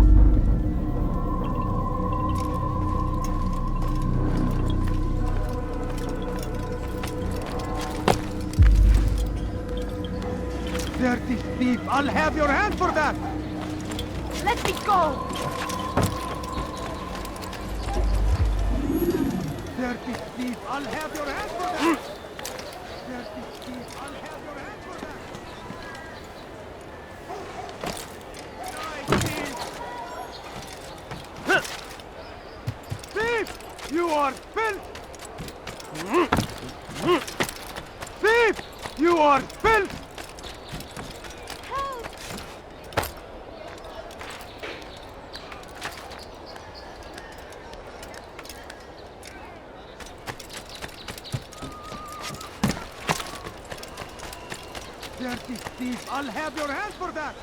Speaker 17: Dirty thief! I'll have your hand for that!
Speaker 11: Let me go!
Speaker 17: Dirty thief! I'll have your hand for that! Dirty thief! I'll have your hand for that! Thief! You are filth! Thief! You are filth! Dirty thief! I'll have your hand for that!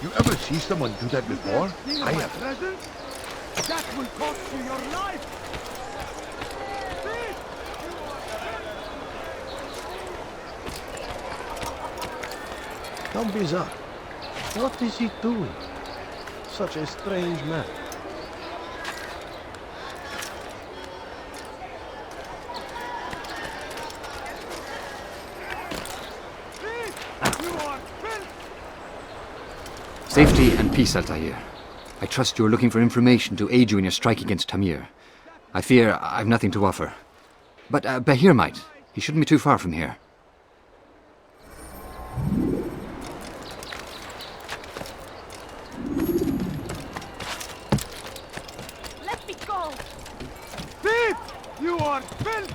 Speaker 9: You ever see someone do that before? I have.
Speaker 17: Presence? That will cost you your life!
Speaker 9: Don't bizarre. What is he doing? Such a strange man.
Speaker 21: Safety and peace, Altaïr. I trust you're looking for information to aid you in your strike against Tamir. I fear I've nothing to offer. But Bahir might. He shouldn't be too far from here.
Speaker 11: Let me go!
Speaker 17: Thief! You are filth!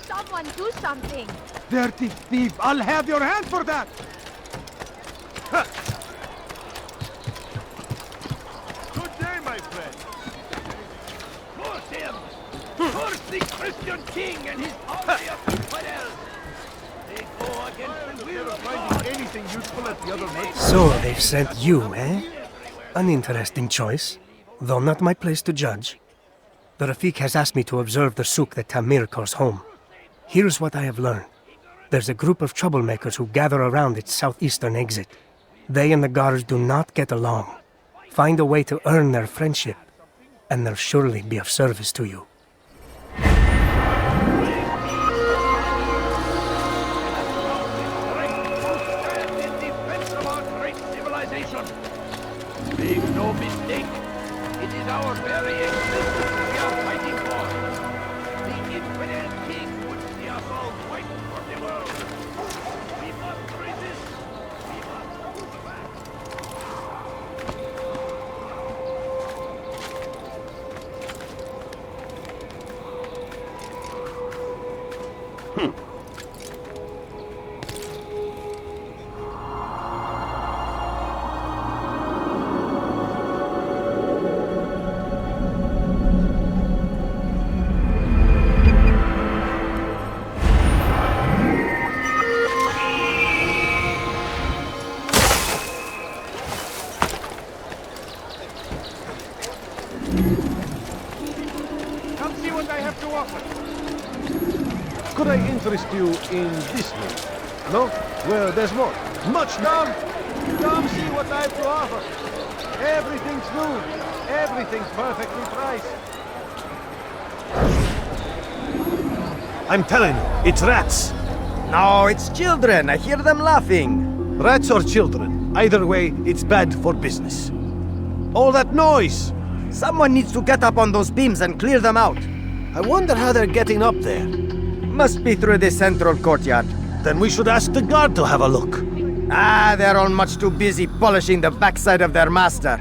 Speaker 11: Someone do something!
Speaker 17: Dirty thief! I'll have your hand for that! Good day, my friend!
Speaker 12: Force him! Force the Christian king and his army of infidels! They go against the will of God!
Speaker 9: Anything useful at the other merchant?
Speaker 22: So they've sent you, eh? An interesting choice, though not my place to judge. The Rafik has asked me to observe the souk that Tamir calls home. Here's what I have learned. There's a group of troublemakers who gather around its southeastern exit. They and the guards do not get along. Find a way to earn their friendship, and they'll surely be of service to you.
Speaker 12: Make no mistake, it is our very existence we are fighting for. The infidel king would see us all fight for the world. We must resist. We must move back.
Speaker 17: Come see what I have to offer. Could I interest you in this man? No? Well, there's more. Much come! Come see what I have to offer. Everything's new. Everything's perfectly priced.
Speaker 9: I'm telling you, it's rats.
Speaker 1: No, it's children. I hear them laughing.
Speaker 9: Rats or children. Either way, it's bad for business. All that noise!
Speaker 1: Someone needs to get up on those beams and clear them out.
Speaker 9: I wonder how they're getting up there.
Speaker 1: Must be through the central courtyard.
Speaker 9: Then we should ask the guard to have a look.
Speaker 1: Ah, they're all much too busy polishing the backside of their master.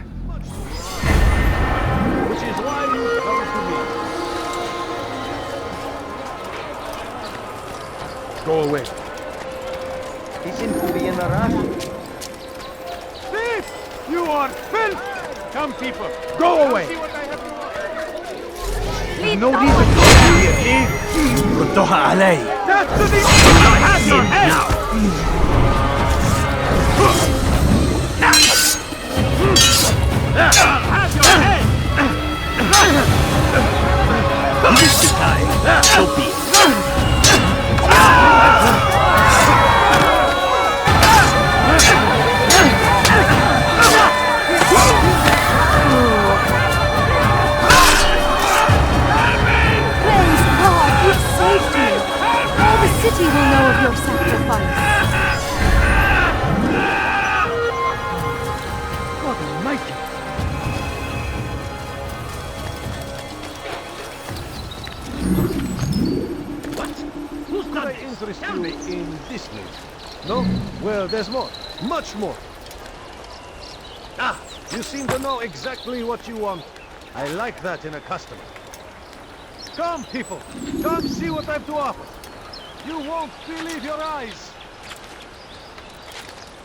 Speaker 17: Which is why you come to me. Go away.
Speaker 1: He seems to be in a rush.
Speaker 17: Thief! You are filth! Come, people, go away!
Speaker 1: No need to go here,
Speaker 9: ردوها علي.
Speaker 17: That's the thing! Have your head! Have your head!
Speaker 10: This is time. So be it.
Speaker 2: The city will know of your sacrifice.
Speaker 17: God almighty!
Speaker 10: What? Who's
Speaker 17: Could
Speaker 10: done
Speaker 17: I
Speaker 10: this?
Speaker 17: interest
Speaker 10: Tell
Speaker 17: you
Speaker 10: me.
Speaker 17: in this place? No? Well, there's more. Much more. Ah, you seem to know exactly what you want. I like that in a customer. Come, people. Come see what I have to offer. You won't believe your eyes.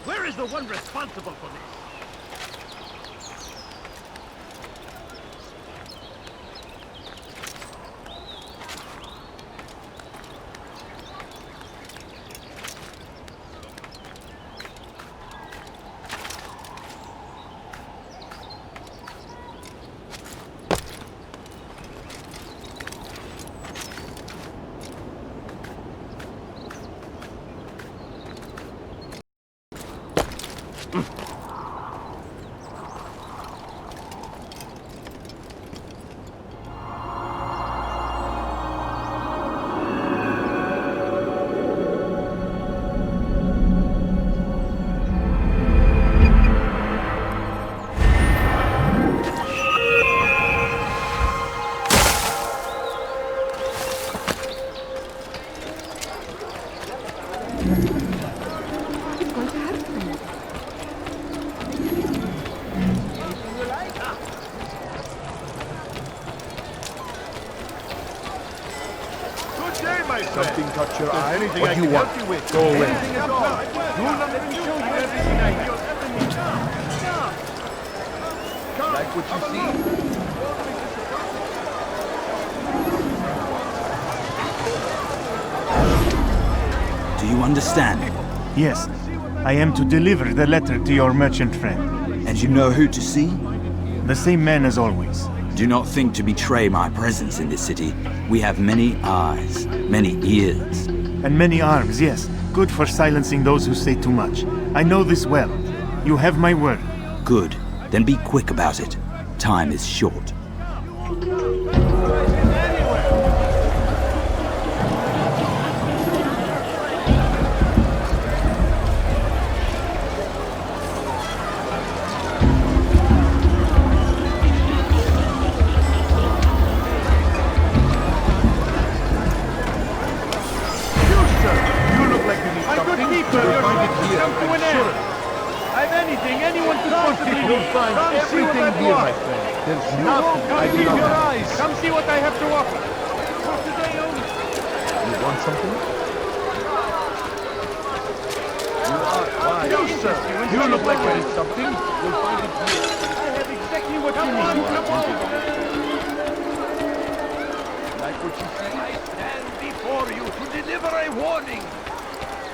Speaker 10: Where is the one responsible for this?
Speaker 17: Something caught your eye?
Speaker 6: anything
Speaker 17: What
Speaker 6: I
Speaker 17: do you
Speaker 6: can
Speaker 17: want?
Speaker 6: help you with?
Speaker 17: Go away.
Speaker 6: Anything at all. Do not let me show you everything I have.
Speaker 17: Like what you see?
Speaker 4: Do you understand?
Speaker 6: Yes, I am to deliver the letter to your merchant friend.
Speaker 4: And you know who to see?
Speaker 6: The same man as always.
Speaker 4: Do not think to betray my presence in this city. We have many eyes, many ears.
Speaker 6: And many arms, yes. Good for silencing those who say too much. I know this well. You have my word.
Speaker 4: Good. Then be quick about it. Time is short.
Speaker 17: Come see what I have to offer. For today only. You want something? You, sir. You look like you need something. You'll find it here. I have exactly what you need.
Speaker 12: Like what you see? I stand before you to deliver a warning.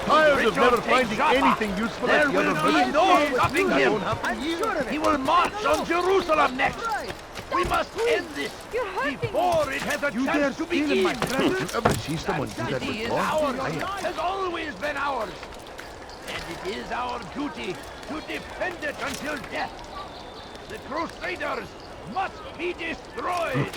Speaker 17: Tired of never finding anything useful
Speaker 12: There
Speaker 17: at the other
Speaker 12: will be
Speaker 17: merchants.
Speaker 12: no stopping
Speaker 17: I
Speaker 12: him.
Speaker 17: don't have to yield.
Speaker 12: He will march on Jerusalem next. We must end this before it has a chance to begin.
Speaker 17: Did you ever see someone do that
Speaker 12: City is
Speaker 17: before?
Speaker 12: ours. Has always been ours. It is our duty to defend it until death. The Crusaders must be destroyed!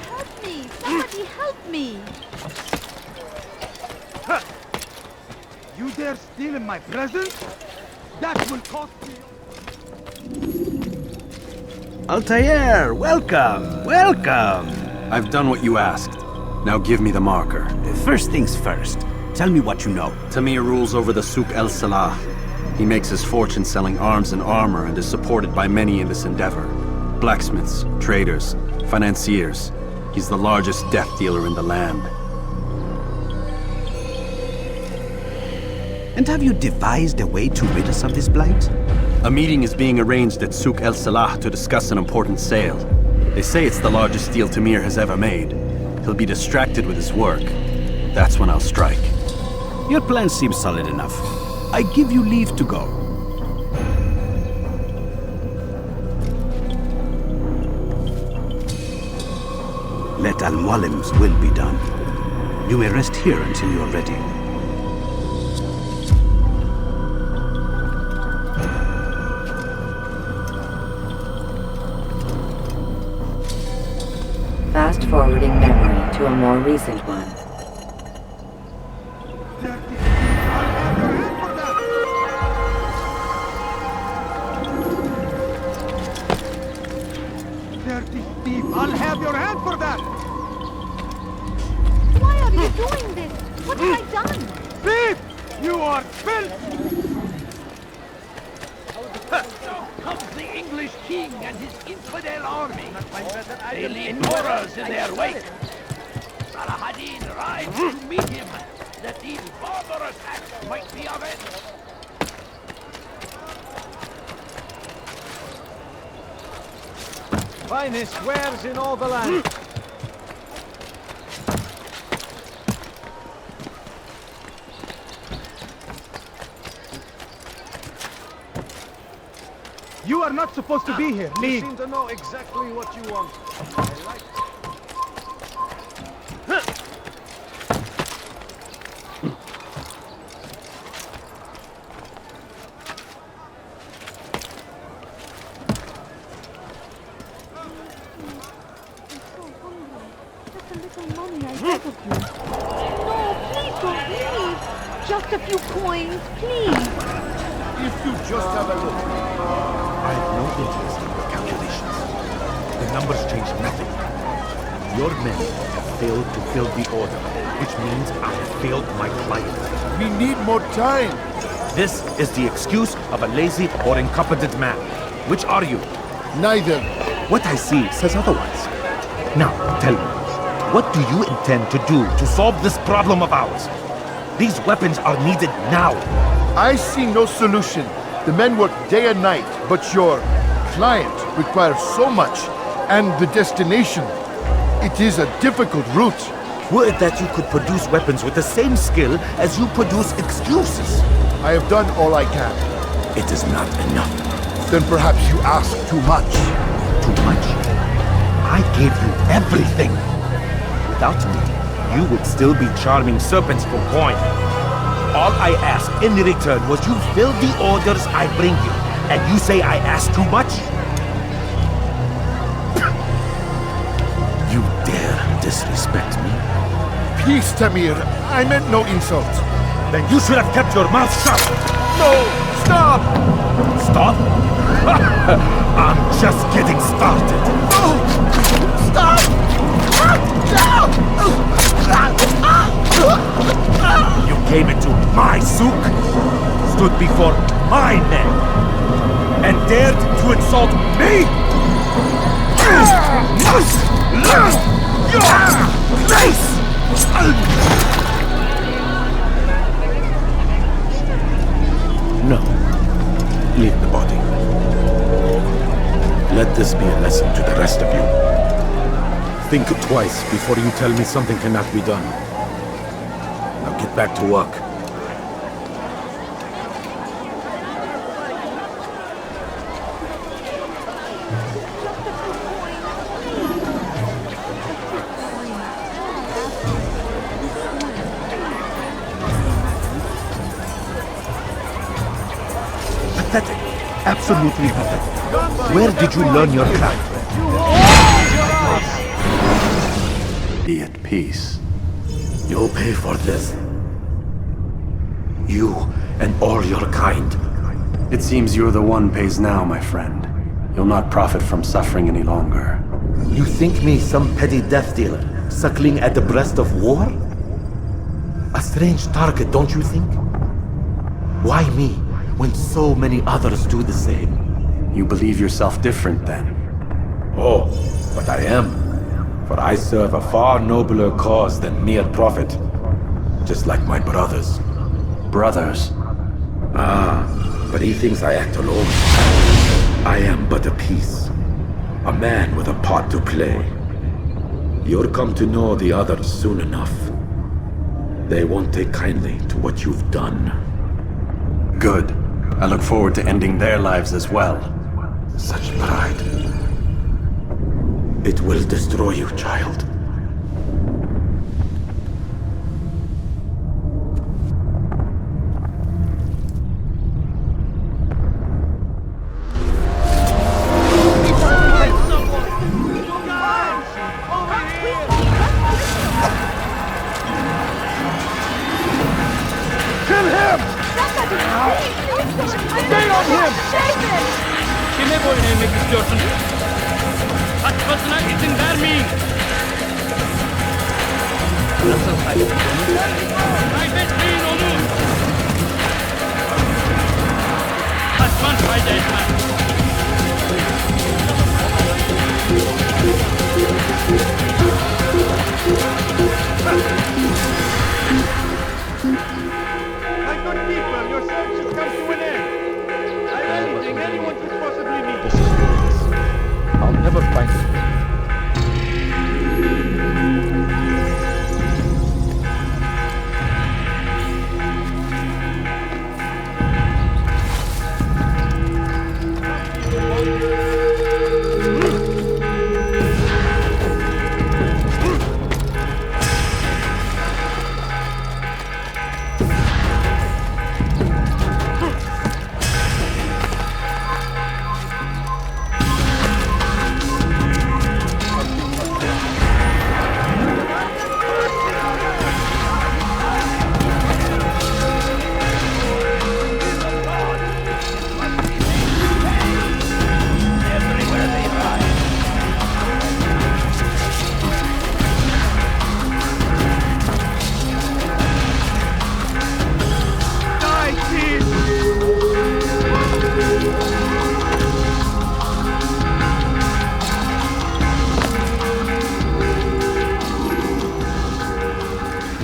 Speaker 11: Help me! Somebody help me!
Speaker 17: You dare steal in my presence? That will cost me.
Speaker 8: Altaïr, welcome! Welcome! I've done what you asked. Now give me the marker.
Speaker 14: First things first. Tell me what you know.
Speaker 8: Tamir rules over the Souk El Salah. He makes his fortune selling arms and armor and is supported by many in this endeavor. Blacksmiths, traders, financiers. He's the largest death dealer in the land.
Speaker 14: And have you devised a way to rid us of this blight?
Speaker 8: A meeting is being arranged at Souk El Salah to discuss an important sale. They say it's the largest deal Tamir has ever made. He'll be distracted with his work. That's when I'll strike.
Speaker 14: Your plan seems solid enough. I give you leave to go. Let Al-Mualim's will be done. You may rest here until you are ready.
Speaker 5: Fast-forwarding memory to a more recent one.
Speaker 17: Dirty thief! I'll have your hand for that!
Speaker 11: Why are you doing this? What have I done?
Speaker 17: Thief! You are filth!
Speaker 12: Now comes the English king and his infidel army. They leave horrors in their wake. Saladin rides to meet him, that these barbarous acts might be avenged.
Speaker 17: Finest wares in all the land. You are not supposed to be here. Leave.
Speaker 6: You seem to know exactly what you want. I like it.
Speaker 11: Just a few coins, please.
Speaker 18: If you just have a look. I have no interest in your calculations. The numbers change nothing. Your men have failed to fill the order, which means I have failed my client. We need more time. This is the excuse of a lazy or incompetent man. Which are you? Neither. What I see says otherwise. Now, tell me, what do you intend to do to solve this problem of ours? These weapons are needed now. I see no solution. The men work day and night, but your client requires so much, and the destination. It is a difficult route. Would that you could produce weapons with the same skill as you produce excuses. I have done all I can. It is not enough. Then perhaps you ask too much. Too much? I gave you everything. Without me, you would still be charming serpents for coin. All I ask in return was you fill the orders I bring you. And you say I ask too much? You dare disrespect me? Peace, Tamir. I meant no insult. Then you should have kept your mouth shut. No! Stop! Stop? I'm just getting started. Stop! You came into my souk, stood before my men, and dared to insult me? Place! No. Leave the body. Let this be a lesson to the rest of you. Think twice before you tell me something cannot be done. Now get back to work.
Speaker 14: Pathetic. Absolutely pathetic. Where did you learn your craft?
Speaker 8: Be at peace.
Speaker 18: You'll pay for this. You and all your kind.
Speaker 8: It seems you're the one pays now, my friend. You'll not profit from suffering any longer.
Speaker 18: You think me some petty death dealer, suckling at the breast of war? A strange target, don't you think? Why me, when so many others do the same?
Speaker 8: You believe yourself different, then?
Speaker 18: Oh, but I am. For I serve a far nobler cause than mere profit. Just like my brothers.
Speaker 8: Brothers?
Speaker 18: Ah, but he thinks I act alone. I am but a piece. A man with a part to play. You'll come to know the others soon enough. They won't take kindly to what you've done.
Speaker 8: Good. I look forward to ending their lives as well.
Speaker 18: Such pride. It will destroy you, child.
Speaker 12: Kime boyun eğmek istiyorsun? Kaçmasına izin vermeyin. Nasıl kaybettin? Kaybetmeyin onu. Kaçman fayda etmez.
Speaker 17: My good people, your search has come to an end. I have anything anyone could possibly need.
Speaker 18: I'll never find it.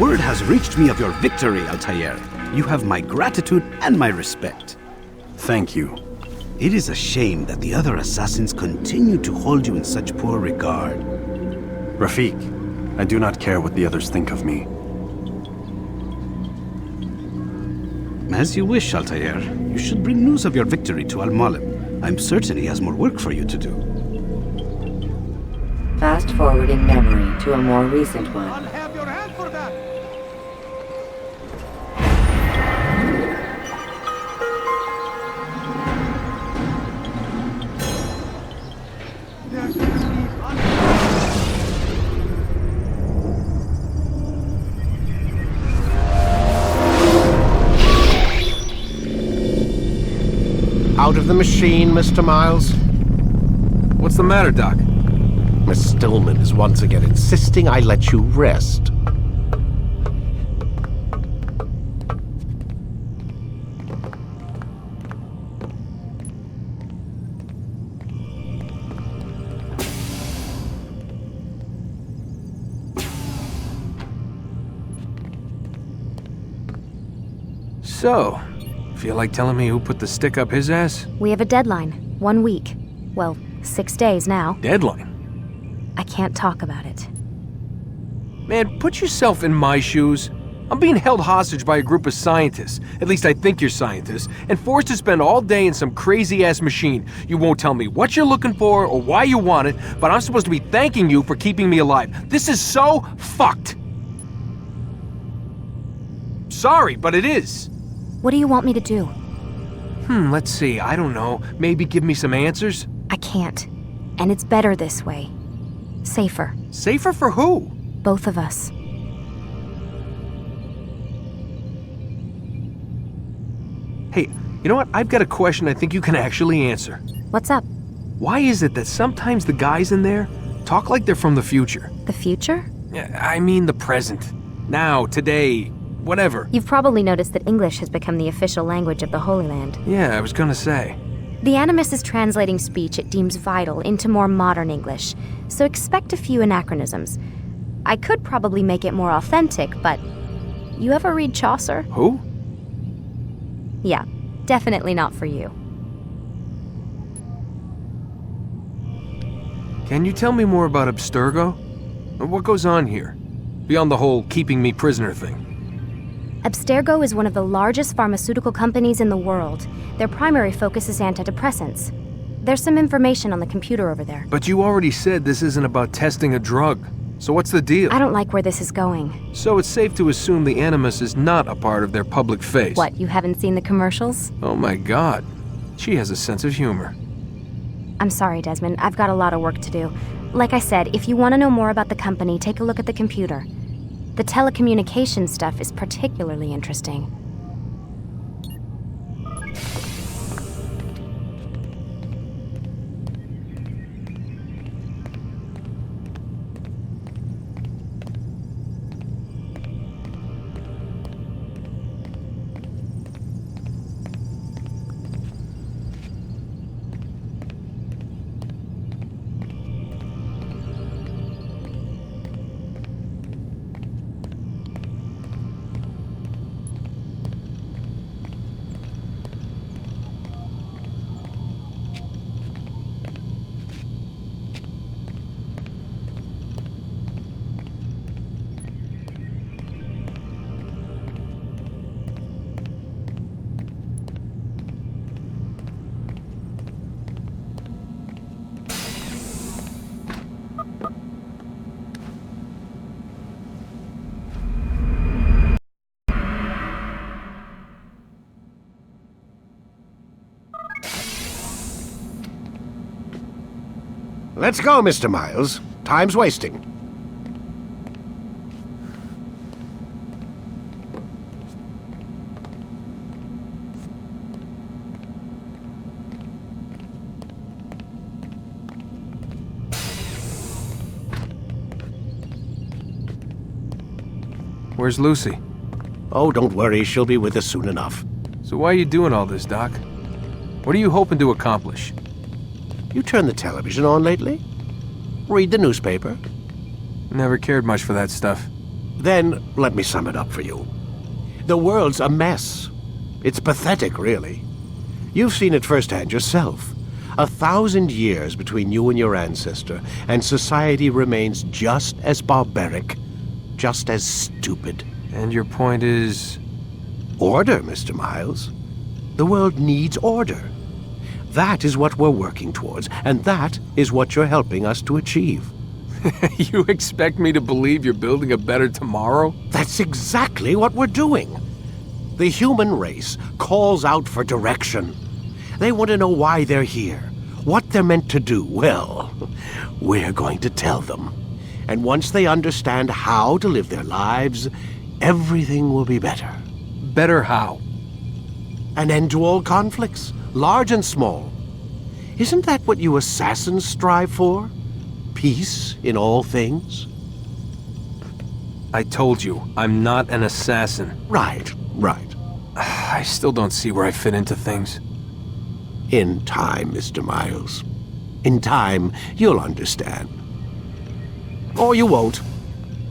Speaker 14: Word has reached me of your victory, Altaïr. You have my gratitude and my respect.
Speaker 8: Thank you.
Speaker 14: It is a shame that the other assassins continue to hold you in such poor regard.
Speaker 8: Rafik, I do not care what the others think of me.
Speaker 14: As you wish, Altaïr. You should bring news of your victory to Al-Mualim. I'm certain he has more work for you to do.
Speaker 5: Fast-forwarding memory to a more recent one.
Speaker 3: Out of the machine, Mr. Miles?
Speaker 15: What's the matter, Doc?
Speaker 3: Miss Stillman is once again insisting I let you rest.
Speaker 15: So, feel like telling me who put the stick up his ass?
Speaker 2: We have a deadline. 1 week. Well, 6 days now.
Speaker 15: Deadline?
Speaker 2: I can't talk about it.
Speaker 15: Man, put yourself in my shoes. I'm being held hostage by a group of scientists, at least I think you're scientists, and forced to spend all day in some crazy-ass machine. You won't tell me what you're looking for or why you want it, but I'm supposed to be thanking you for keeping me alive. This is so fucked! Sorry, but it is.
Speaker 2: What do you want me to do?
Speaker 15: Let's see, I don't know. Maybe give me some answers?
Speaker 2: I can't. And it's better this way. Safer.
Speaker 15: Safer for who?
Speaker 2: Both of us.
Speaker 15: Hey, you know what? I've got a question I think you can actually answer.
Speaker 2: What's up?
Speaker 15: Why is it that sometimes the guys in there talk like they're from the future?
Speaker 2: The future?
Speaker 15: I mean the present. Now, today, whatever.
Speaker 2: You've probably noticed that English has become the official language of the Holy Land.
Speaker 15: Yeah, I was gonna say.
Speaker 2: The Animus is translating speech it deems vital into more modern English, so expect a few anachronisms. I could probably make it more authentic, but... You ever read Chaucer?
Speaker 15: Who?
Speaker 2: Yeah, definitely not for you.
Speaker 15: Can you tell me more about Abstergo? What goes on here? Beyond the whole keeping me prisoner thing.
Speaker 2: Abstergo is one of the largest pharmaceutical companies in the world. Their primary focus is antidepressants. There's some information on the computer over there.
Speaker 15: But you already said this isn't about testing a drug. So what's the deal?
Speaker 2: I don't like where this is going.
Speaker 15: So it's safe to assume the Animus is not a part of their public face.
Speaker 2: What, you haven't seen the commercials?
Speaker 15: Oh my god. She has a sense of humor.
Speaker 2: I'm sorry, Desmond. I've got a lot of work to do. Like I said, if you want to know more about the company, take a look at the computer. The telecommunications stuff is particularly interesting.
Speaker 9: Let's go, Mr. Miles. Time's wasting.
Speaker 15: Where's Lucy?
Speaker 9: Oh, don't worry. She'll be with us soon enough.
Speaker 15: So why are you doing all this, Doc? What are you hoping to accomplish?
Speaker 9: You turn the television on lately? Read the newspaper?
Speaker 15: Never cared much for that stuff.
Speaker 9: Then, let me sum it up for you. The world's a mess. It's pathetic, really. You've seen it firsthand yourself. 1,000 years between you and your ancestor, and society remains just as barbaric, just as stupid.
Speaker 15: And your point is?
Speaker 9: Order, Mr. Miles. The world needs order. That is what we're working towards, and that is what you're helping us to achieve.
Speaker 15: You expect me to believe you're building a better tomorrow?
Speaker 9: That's exactly what we're doing. The human race calls out for direction. They want to know why they're here, what they're meant to do. Well, we're going to tell them. And once they understand how to live their lives, everything will be better.
Speaker 15: Better how?
Speaker 9: An end to all conflicts, large and small. Isn't that what you assassins strive for? Peace in all things?
Speaker 15: I told you, I'm not an assassin.
Speaker 9: Right.
Speaker 15: I still don't see where I fit into things.
Speaker 9: In time, Mr. Miles. In time, you'll understand. Or you won't.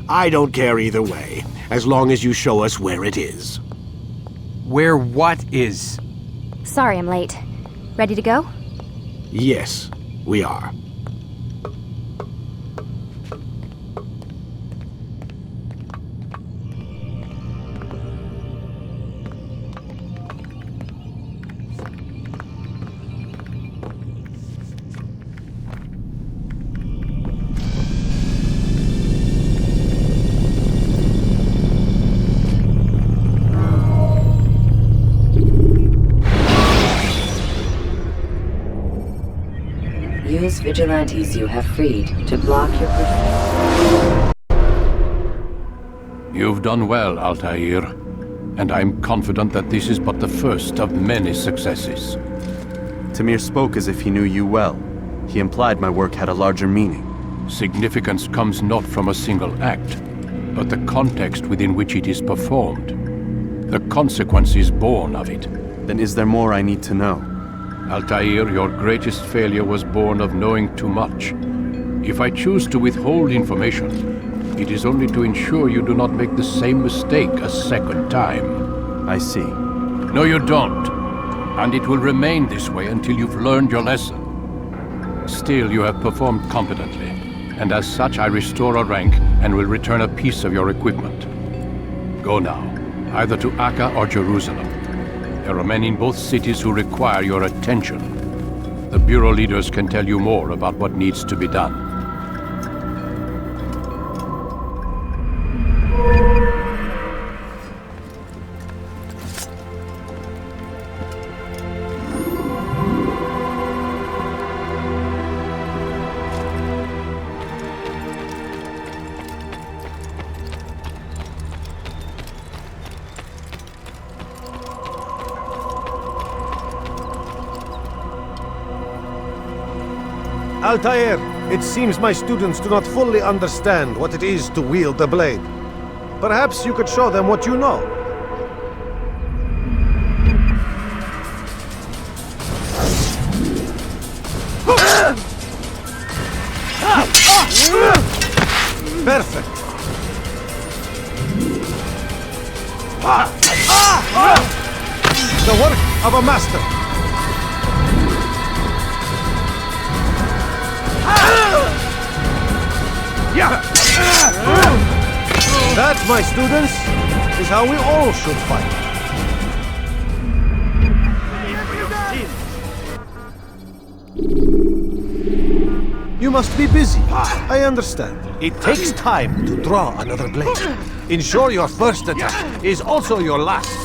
Speaker 9: I don't care either way, as long as you show us where it is.
Speaker 15: Where what is?
Speaker 2: Sorry I'm late. Ready to go?
Speaker 9: Yes.
Speaker 3: We are.
Speaker 5: Use vigilantes you have freed to block your pursuit.
Speaker 8: You've done well, Altaïr, and I'm confident that this is but the first of many successes.
Speaker 13: Tamir spoke as if he knew you well. He implied my work had a larger meaning.
Speaker 8: Significance comes not from a single act, but the context within which it is performed. The consequences born of it.
Speaker 13: Then is there more I need to know?
Speaker 8: Altaïr, your greatest failure was born of knowing too much. If I choose to withhold information, it is only to ensure you do not make the same mistake a second time.
Speaker 13: I see.
Speaker 8: No, you don't. And it will remain this way until you've learned your lesson. Still, you have performed competently, and as such I restore a rank and will return a piece of your equipment. Go now, either to Akka or Jerusalem. There are men in both cities who require your attention. The Bureau leaders can tell you more about what needs to be done.
Speaker 17: Altaïr, it seems my students do not fully understand what it is to wield the blade. Perhaps you could show them what you know. Perfect. The work of a master. That, my students, is how we all should fight. You must be busy. I understand. It takes time to draw another blade. Ensure your first attack is also your last.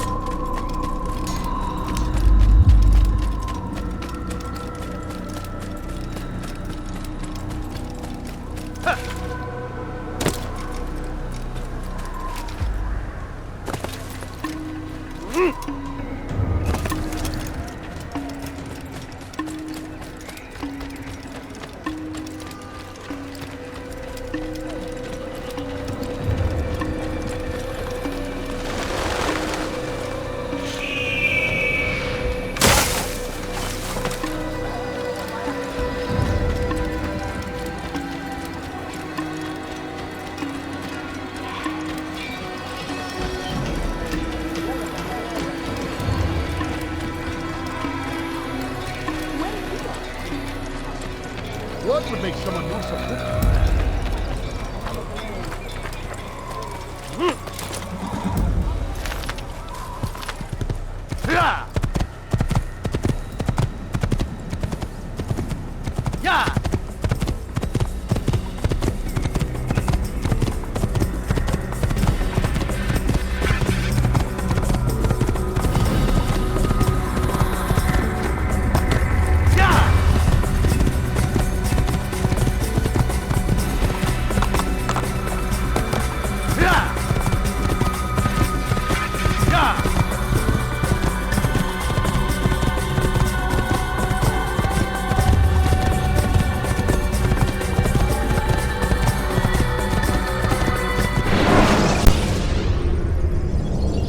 Speaker 18: What would make someone do something?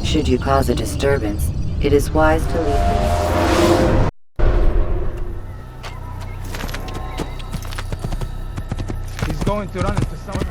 Speaker 5: Should you cause a disturbance, it is wise to leave.
Speaker 7: He's going to run into someone.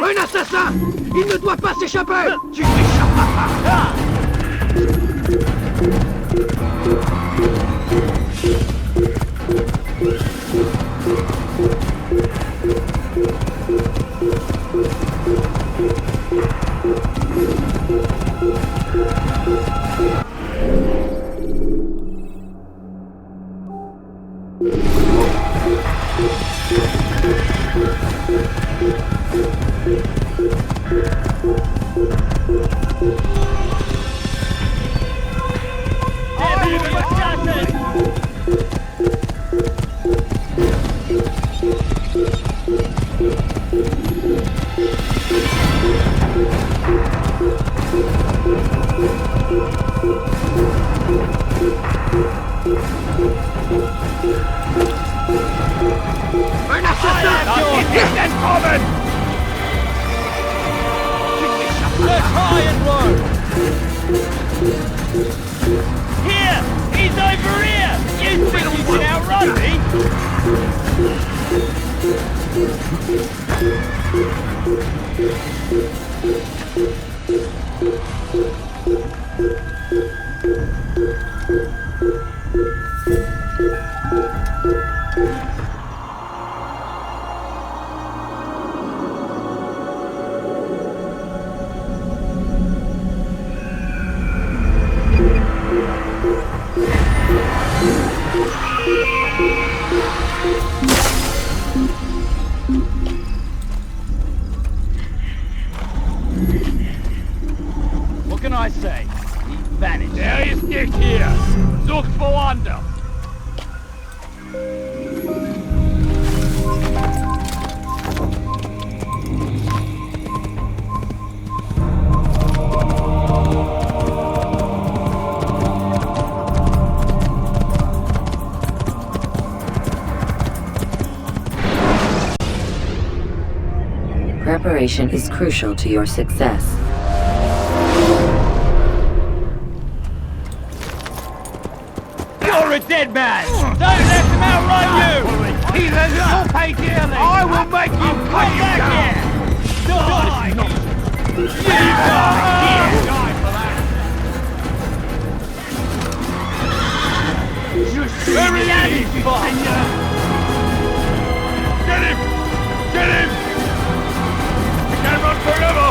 Speaker 10: Un assassin! Il ne doit pas s'échapper! Tu t'échapperas pas!
Speaker 12: Un assassin! Il est entkommen!
Speaker 10: Let's high and low! Here! He's over here! You think you can outrun me? What can I say? He vanished.
Speaker 12: Er ist nicht hier! Sucht woanders!
Speaker 5: Preparation is crucial to your success.
Speaker 10: You're a dead man! Don't let him outrun you!
Speaker 12: Heathens will pay dearly! I will make you pay
Speaker 10: back
Speaker 12: here!
Speaker 10: Die!
Speaker 12: You die for that!
Speaker 10: Very easy,
Speaker 12: Get him! Get him! He can run forever!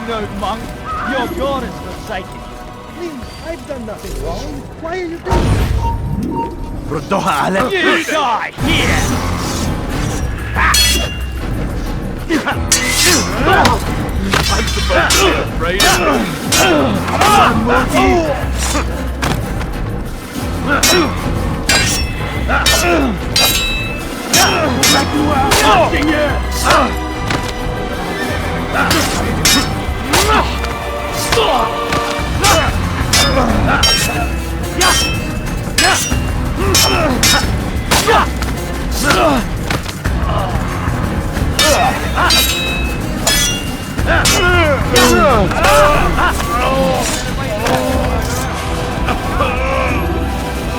Speaker 12: no monk. Your god has forsaken you. Please, I've done nothing wrong. Why are you doing this? You die here!
Speaker 10: I'm supposed to be afraid of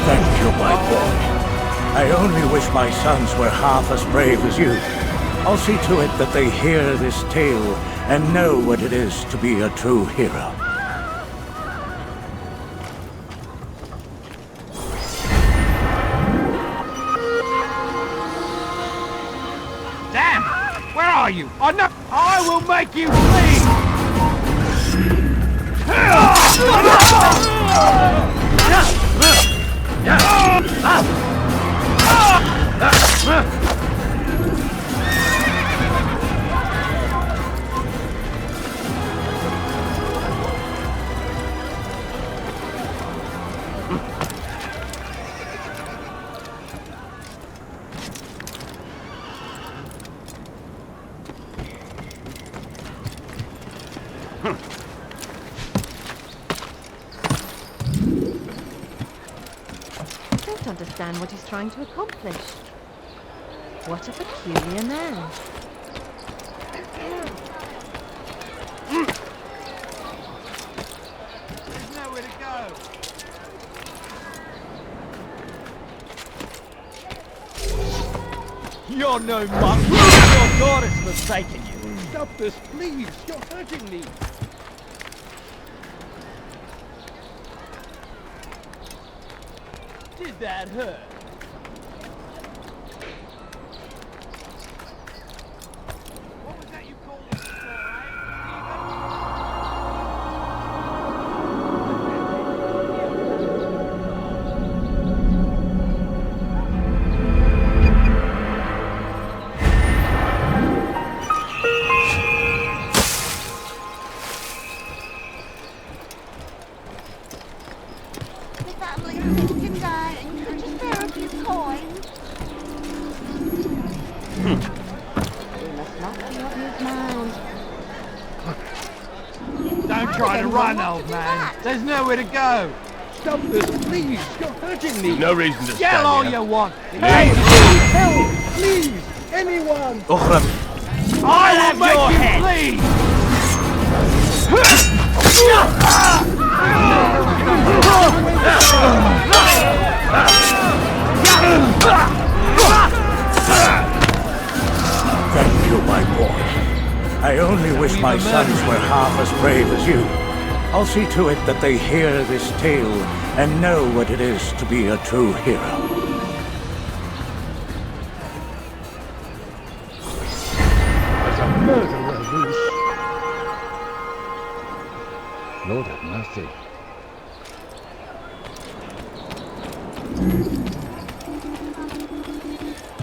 Speaker 16: Thank you, my boy. I only wish my sons were half as brave as you. I'll see to it that they hear this tale and know what it is to be a true hero.
Speaker 12: Damn! Where are you? Oh no! I will make you bleed!
Speaker 20: I don't understand what he's trying to accomplish. What a peculiar man.
Speaker 12: There's nowhere to go. You're no monk. Your god has forsaken you. Stop this, please. You're hurting me. Did that hurt? What was that you called it before,
Speaker 11: The family is sick and dying. Could you spare a few coins?
Speaker 2: We must not be of his mind.
Speaker 12: Don't try to run, old man. There's nowhere to go. Stop this, please. You're hurting me.
Speaker 10: No reason to stand
Speaker 12: Yell all
Speaker 10: here.
Speaker 12: you want.
Speaker 10: Hey.
Speaker 12: Help, please. Anyone.
Speaker 10: أخرى.
Speaker 12: I'll have your head. Please.
Speaker 16: Thank you, my boy. I only wish my sons were half as brave as you. I'll see to it that they hear this tale and know what it is to be a true hero.
Speaker 18: There's a murderer loose. Lord have mercy.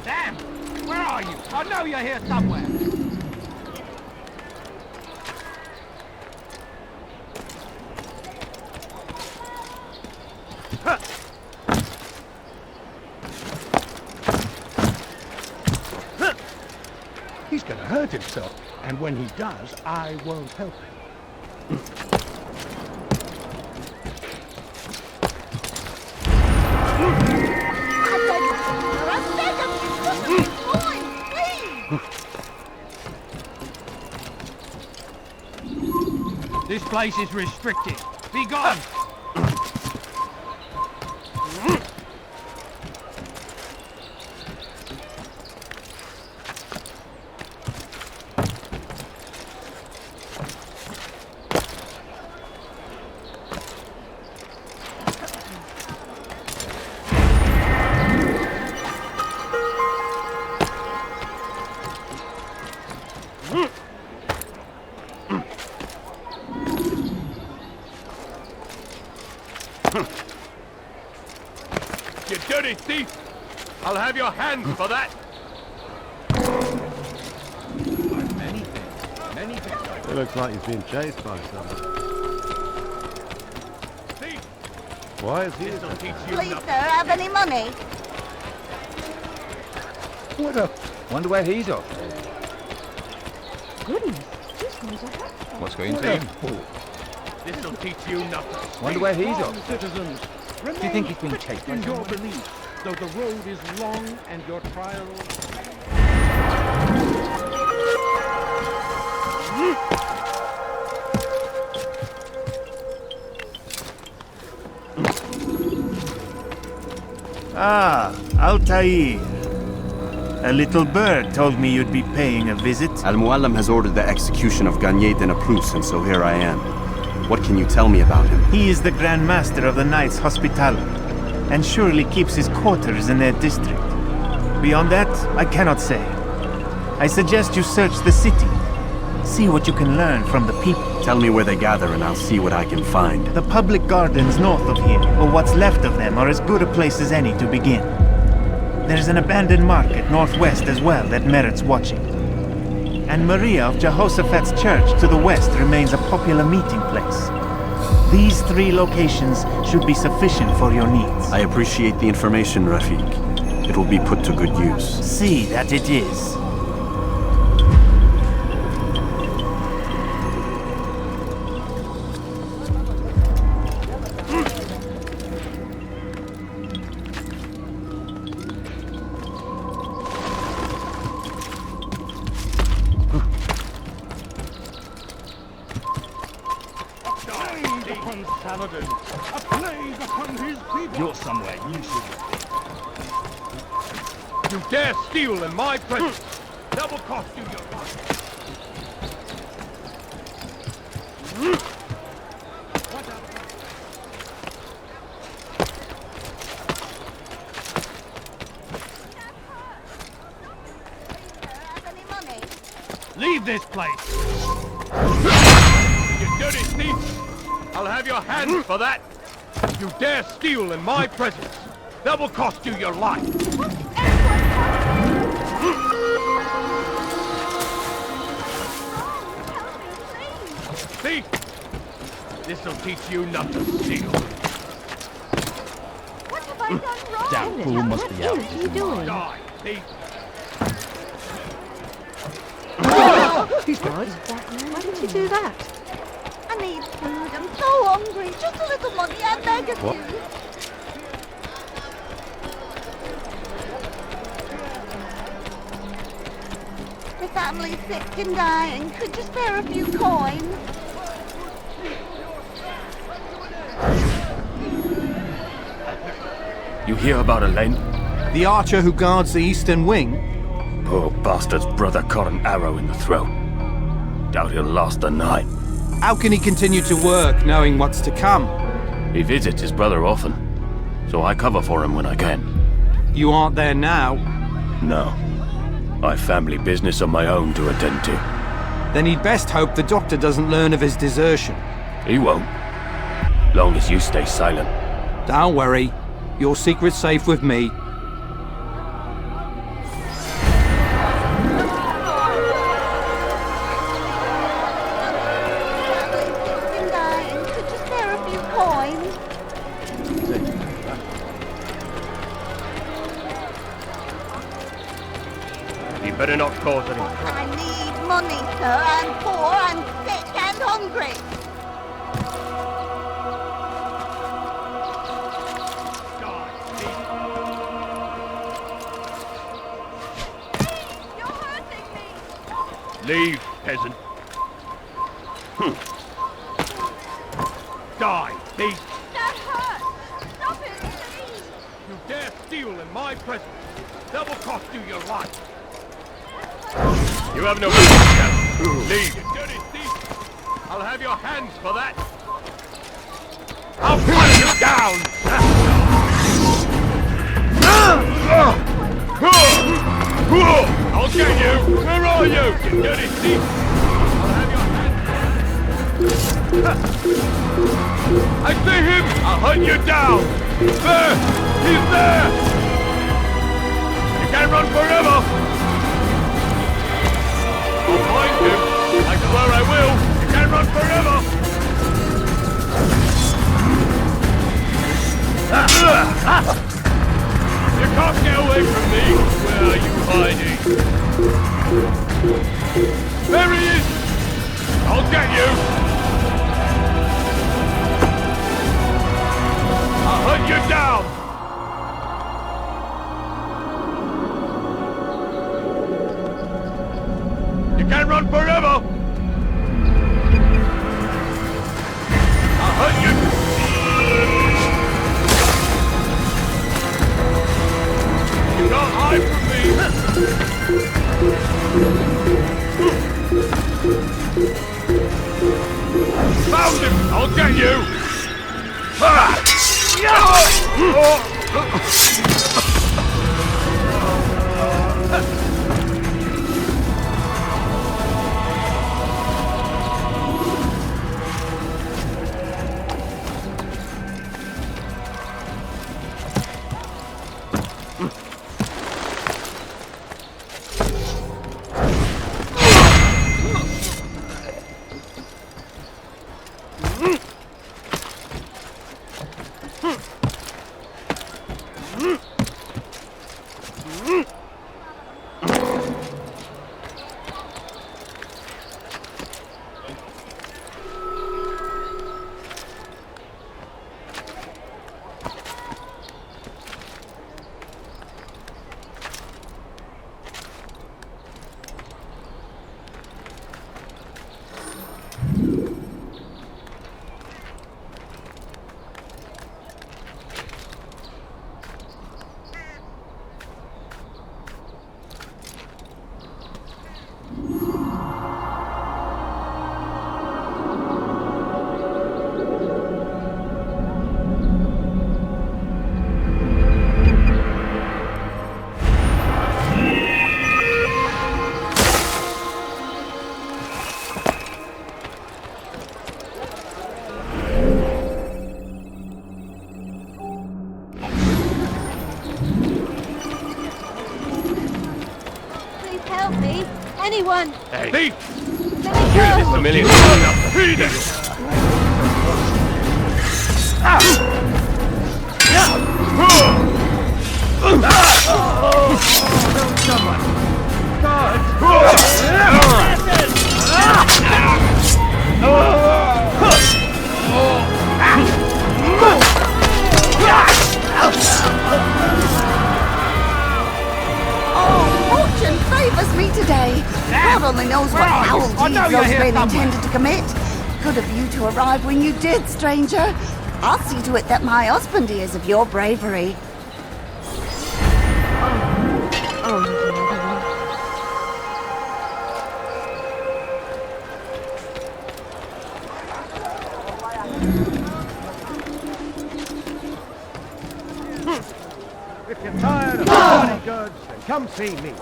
Speaker 12: Damn! Where are you? I know you're here somewhere.
Speaker 18: He's gonna hurt himself, and when he does, I won't help him.
Speaker 12: This place is restricted. Be gone! dirty thief! I'll have your hands for that! Many things.
Speaker 17: It looks like he's being chased by someone.
Speaker 12: Thief!
Speaker 17: Why is he?
Speaker 12: This'll teach you
Speaker 11: Please,
Speaker 12: nothing.
Speaker 11: sir, have any money?
Speaker 10: What up? Wonder where he's off.
Speaker 20: Goodness, this one's a hat.
Speaker 10: What's going
Speaker 12: Thief!
Speaker 10: on?
Speaker 12: This'll teach you nothing.
Speaker 10: Wonder where he's off.
Speaker 16: Citizens,
Speaker 10: Do you think he's been chased by
Speaker 16: in your
Speaker 10: someone?
Speaker 16: beliefs, though the road is long and your trial.
Speaker 6: Ah, Altaïr. A little bird told me you'd be paying a visit.
Speaker 13: Al-Muallim has ordered the execution of Gagné de Naplouse, and so here I am. What can you tell me about him?
Speaker 6: He is the Grand Master of the Knights Hospitaller, and surely keeps his quarters in their district. Beyond that, I cannot say. I suggest you search the city. See what you can learn from the people.
Speaker 13: Tell me where they gather and I'll see what I can find.
Speaker 6: The public gardens north of here, or what's left of them, are as good a place as any to begin. There's an abandoned market northwest as well that merits watching. And Maria of Jehoshaphat's church to the west remains a popular meeting place. These 3 locations should be sufficient for your needs.
Speaker 13: I appreciate the information, Rafiq. It will be put to good use.
Speaker 6: See that it is.
Speaker 16: You're somewhere you should
Speaker 12: You dare steal in my presence! Double cost you your life!
Speaker 16: leave this place.
Speaker 12: You dirty thief! I'll have your hands for that! You dare steal in my presence! That will cost you your life! Thief! This'll teach you not to steal.
Speaker 11: What have I done wrong?
Speaker 16: Damn fool must be out.
Speaker 20: What are you doing?
Speaker 12: Die, thief!
Speaker 20: He's dead. Why did you do that?
Speaker 11: I need food. I'm so hungry. Just a little money, I beg of
Speaker 17: What?
Speaker 11: you. The family's sick and dying. Could you spare a few coins?
Speaker 19: You hear about Elaine?
Speaker 21: The archer who guards the eastern wing?
Speaker 19: Poor bastard's brother caught an arrow in the throat. Doubt he'll last the night.
Speaker 21: How can he continue to work knowing what's to come?
Speaker 19: He visits his brother often, so I cover for him when I can.
Speaker 21: You aren't there now?
Speaker 19: No. I've family business of my own to attend to.
Speaker 21: Then he'd best hope the doctor doesn't learn of his desertion.
Speaker 19: He won't. Long as you stay silent.
Speaker 21: Don't worry. Your secret's safe with me.
Speaker 12: You better not cause any.
Speaker 11: I need money, sir. I'm poor, I'm sick and hungry. You're hurting me.
Speaker 12: Leave, peasant. Die, thief!
Speaker 11: That hurts. Stop it, please.
Speaker 12: You dare steal in my presence! That will cost you your life! You have no business. Leave, you dirty thief! I'll have your hands for that! I'll put you down! I'll get you! Where are you, you dirty thief? I'll have your hands. I see him! I'll hunt you down! There! He's there! You can't run forever! I'll find him. I swear I will. You can't run forever! You can't get away from me! Where are you hiding? There he is! I'll get you! I'll hunt you down! You can't run forever! I'll hunt you! You can't hide from me! Found him! I'll get you!
Speaker 11: Anyone!
Speaker 12: Hey! Thief!
Speaker 11: Let me go!
Speaker 12: Here, this familiar. Feed it!
Speaker 1: Fortune favors me today. God only knows what foul deeds those men intended to commit. Good of you to arrive when you did, stranger. I'll see to it that my husband hears of your bravery.
Speaker 17: If you're tired of body goods, then come see me.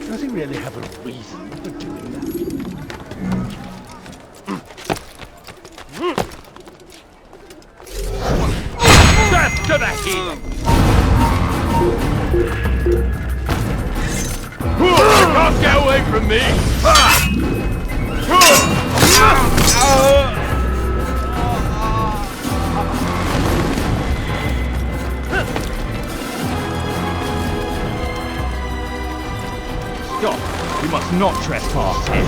Speaker 17: Does he really have a reason for doing that?
Speaker 12: Death to the heathen! You can't get away from me!
Speaker 22: Stop! You must not trespass here.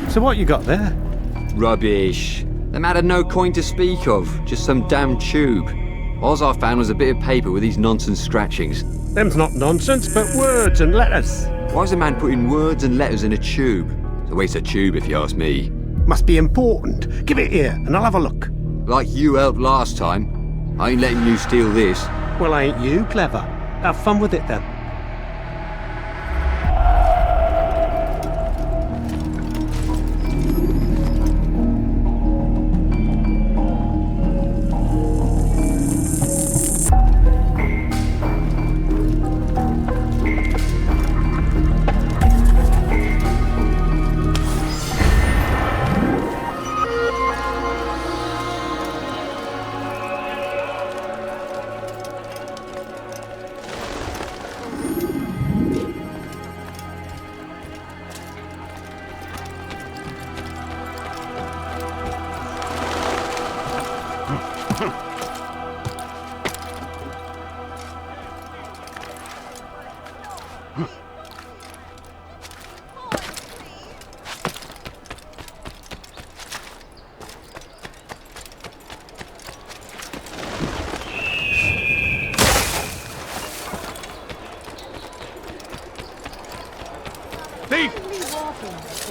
Speaker 9: So what you got there?
Speaker 4: Rubbish. The man had no coin to speak of, just some damn tube. All I found was a bit of paper with these nonsense scratchings.
Speaker 9: Them's not nonsense, but words and letters.
Speaker 4: Why's a man putting words and letters in a tube? It's a waste of tube, if you ask me.
Speaker 9: Must be important. Give it here, and I'll have a look.
Speaker 4: Like you helped last time. I ain't letting you steal this.
Speaker 9: Well, ain't you clever? Have fun with it, then.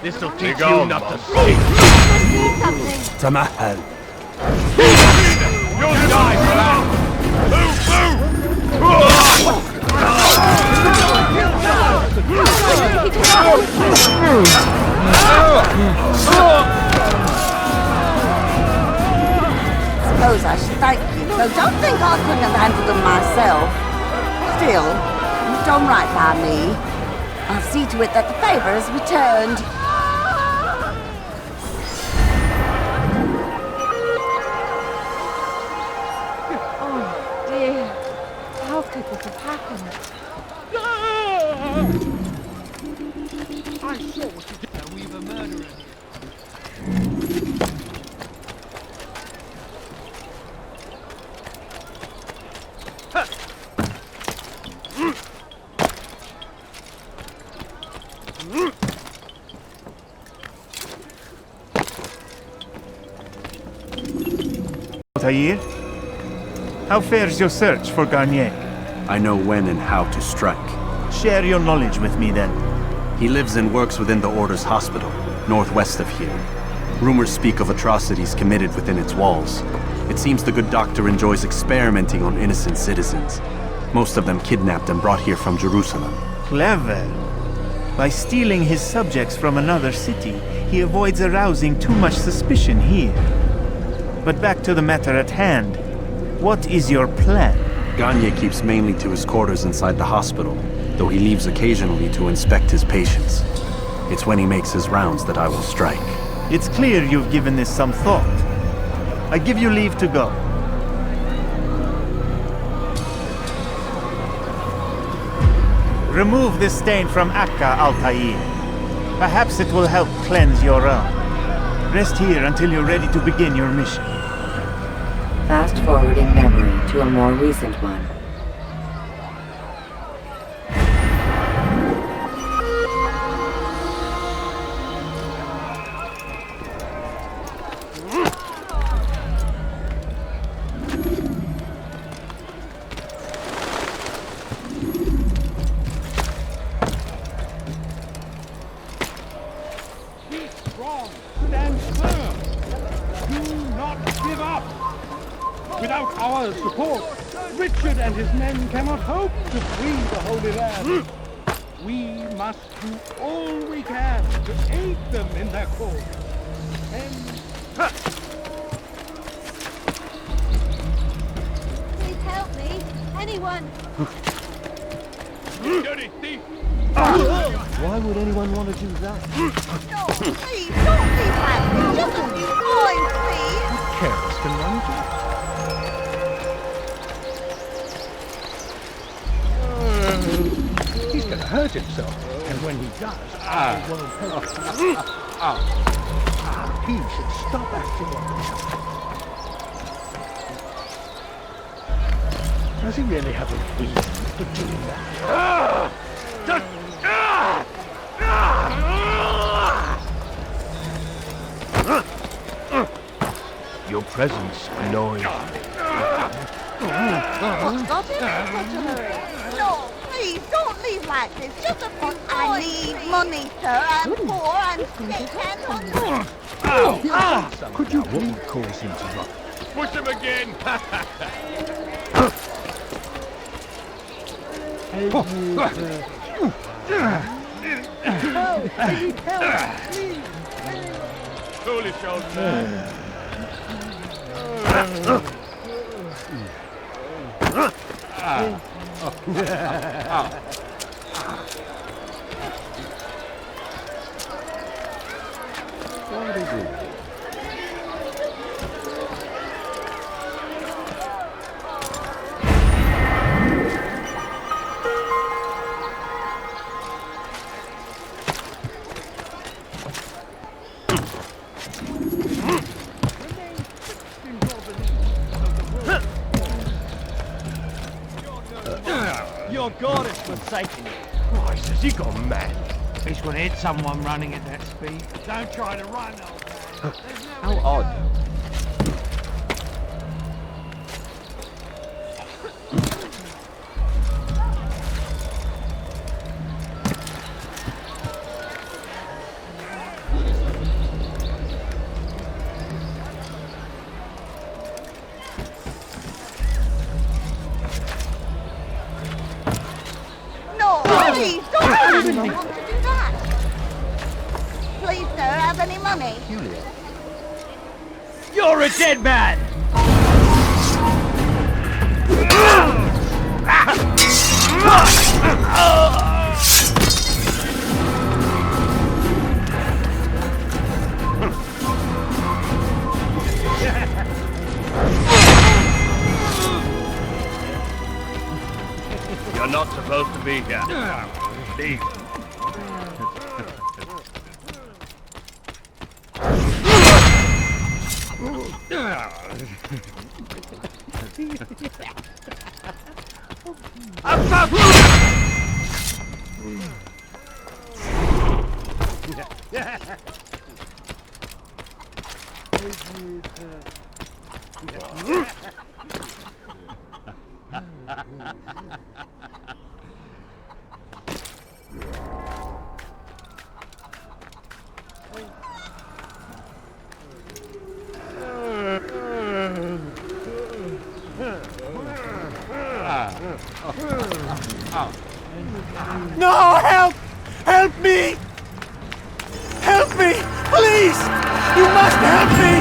Speaker 12: This'll teach you not to speak.
Speaker 16: Tamahal.
Speaker 12: You'll die for that!
Speaker 1: Suppose I should thank you, though don't think I couldn't have handled them myself. Still, you've done right by me. I'll see to it that the favor is returned.
Speaker 20: Oh, dear. How could this have happened?
Speaker 12: I saw what you did. Now we've a murderer here.
Speaker 6: Altaïr, how fares your search for Garnier?
Speaker 13: I know when and how to strike.
Speaker 6: Share your knowledge with me then.
Speaker 13: He lives and works within the Order's hospital, northwest of here. Rumors speak of atrocities committed within its walls. It seems the good doctor enjoys experimenting on innocent citizens. Most of them kidnapped and brought here from Jerusalem.
Speaker 6: Clever. By stealing his subjects from another city, he avoids arousing too much suspicion here. But back to the matter at hand. What is your plan?
Speaker 13: Garnier keeps mainly to his quarters inside the hospital, though he leaves occasionally to inspect his patients. It's when he makes his rounds that I will strike.
Speaker 6: It's clear you've given this some thought. I give you leave to go. Remove this stain from Akka, Altaïr. Perhaps it will help cleanse your own. Rest here until you're ready to begin your mission.
Speaker 5: Fast-forwarding memory to a more recent one.
Speaker 12: Stand firm. Do not give up. Without our support, Richard and his men cannot hope to free the Holy Land. We must do all we can to aid them in their cause.
Speaker 11: Please help me. Anyone.
Speaker 12: Dirty thief!
Speaker 17: Why would anyone want to do that?
Speaker 1: No, please, don't leave happening. Just a few coins, please.
Speaker 17: Careless can run to. He's gonna hurt himself, and when he does, I won't help him. He should stop acting like this. Does he really have a reason for doing that? presence annoys me.
Speaker 11: Stop it, no, please, don't leave like this. Just a few I need money, sir. I'm poor and sick and hungry.
Speaker 17: Could you please cause him to run?
Speaker 12: Push him again! Foolish old man.
Speaker 14: Your god is forsaken you.
Speaker 17: Christ, has he gone mad?
Speaker 14: He's gonna hit someone running at that speed. Don't try to run, old man.
Speaker 4: How odd.
Speaker 11: Please, don't I don't want to do that. Please, sir, have any money?
Speaker 14: You're a dead man!
Speaker 12: You're not supposed to be here. Leave.
Speaker 6: No, help! Help me! Help me! Please! You must help me!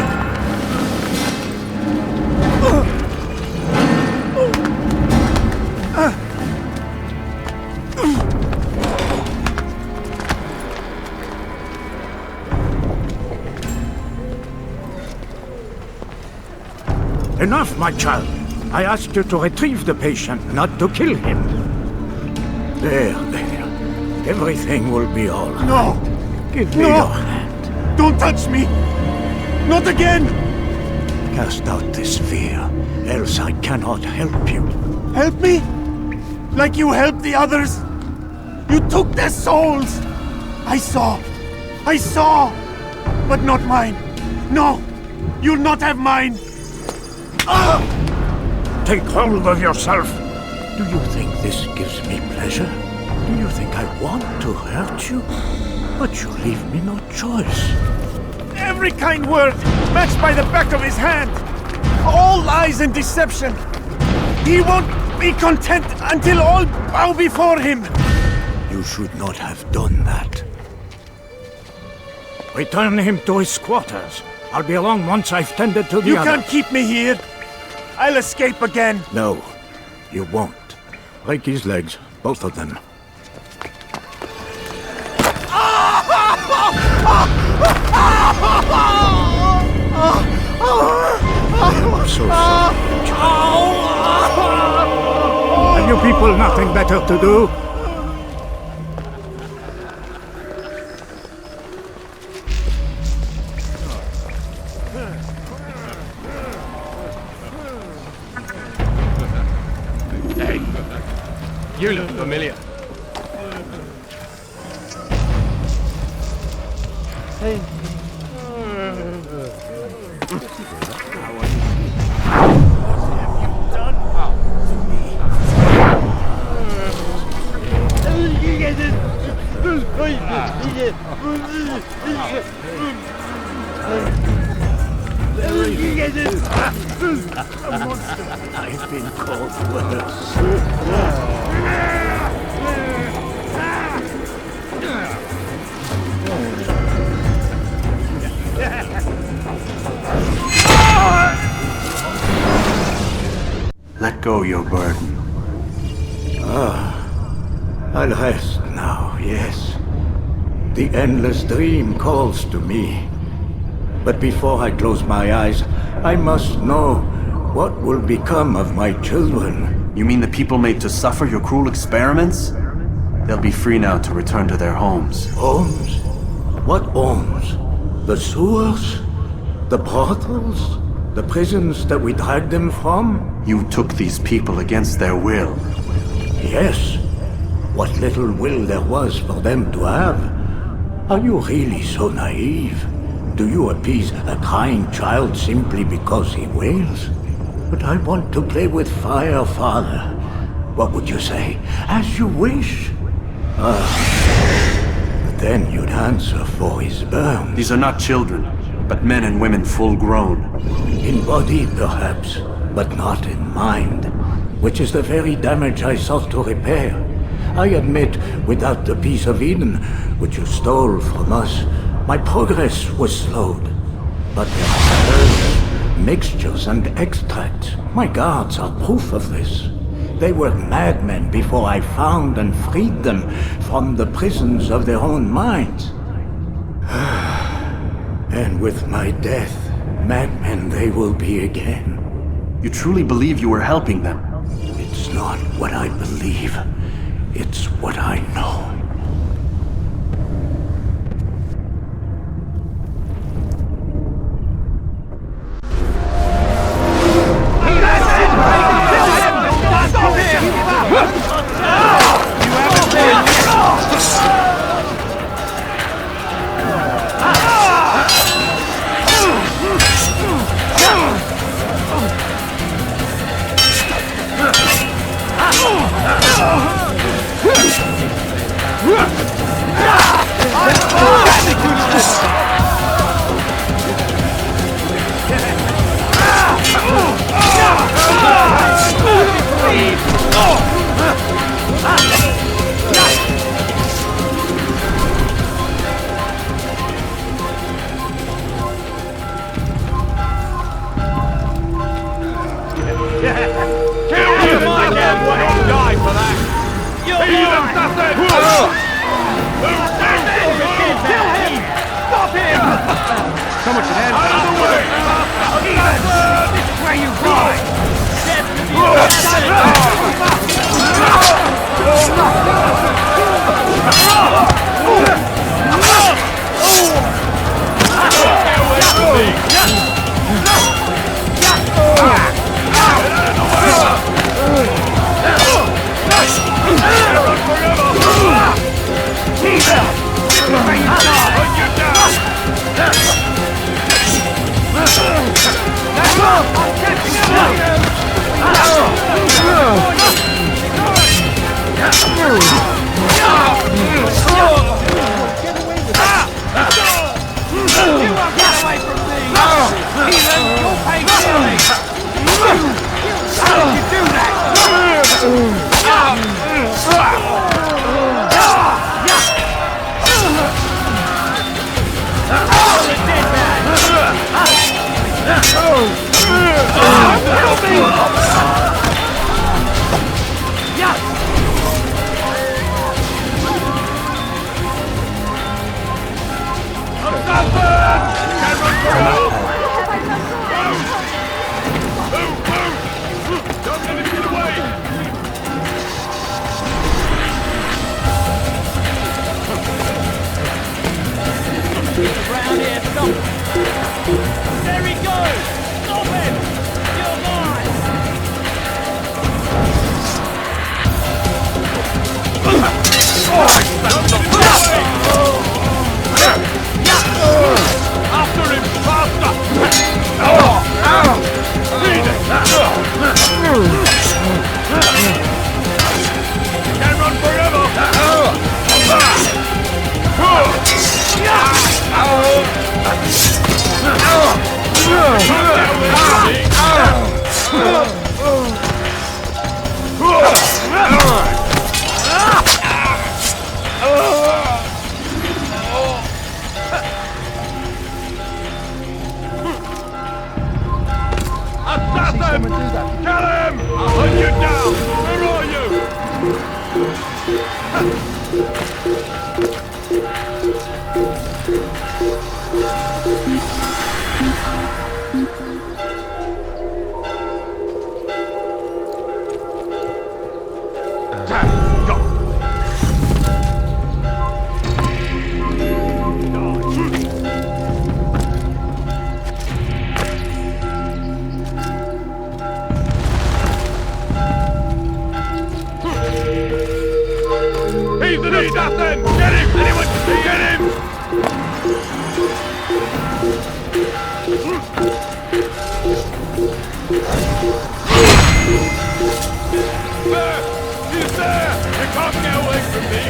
Speaker 16: Enough, my child. I asked you to retrieve the patient, not to kill him. There. Everything will be all right.
Speaker 6: No!
Speaker 16: Give me your hand.
Speaker 6: Don't touch me! Not again!
Speaker 16: Cast out this fear, else I cannot help you.
Speaker 6: Help me? Like you helped the others? You took their souls! I saw! But not mine! No! You'll not have mine!
Speaker 16: Take hold of yourself! Do you think this gives me pleasure? Do you think I want to hurt you? But you leave me no choice.
Speaker 6: Every kind word matched by the back of his hand! All lies and deception! He won't be content until all bow before him!
Speaker 16: You should not have done that. Return him to his quarters. I'll be along once I've tended to the
Speaker 6: You
Speaker 16: others.
Speaker 6: can't keep me here! I'll escape again!
Speaker 16: No, you won't. Break his legs, both of them. I'm so sorry. Have you people nothing better to do?
Speaker 12: Hey, you look familiar.
Speaker 14: Hey.
Speaker 16: I've been called worse.
Speaker 13: Let go your burden.
Speaker 16: I'll rest now, yes. The endless dream calls to me. But before I close my eyes, I must know what will become of my children.
Speaker 13: You mean the people made to suffer your cruel experiments? They'll be free now to return to their homes.
Speaker 16: Homes? What homes? The sewers? The brothels? The prisons that we dragged them from?
Speaker 13: You took these people against their will.
Speaker 16: Yes. What little will there was for them to have. Are you really so naive? Do you appease a crying child simply because he wails? But I want to play with fire, Father. What would you say? As you wish. But then you'd answer for his burn.
Speaker 13: These are not children, but men and women full grown.
Speaker 16: In body, perhaps, but not in mind. Which is the very damage I sought to repair. I admit, without the piece of Eden, which you stole from us, my progress was slowed. But there are herbs, mixtures, and extracts. My guards are proof of this. They were madmen before I found and freed them from the prisons of their own minds. And with my death, madmen they will be again.
Speaker 13: You truly believe you were helping them?
Speaker 16: It's not what I believe. It's what I know.
Speaker 12: Assassin! Kill him! I'll hunt you down! Where are He's an assassin! Get him! Anyone get him! There! He's there! You can't get away from me!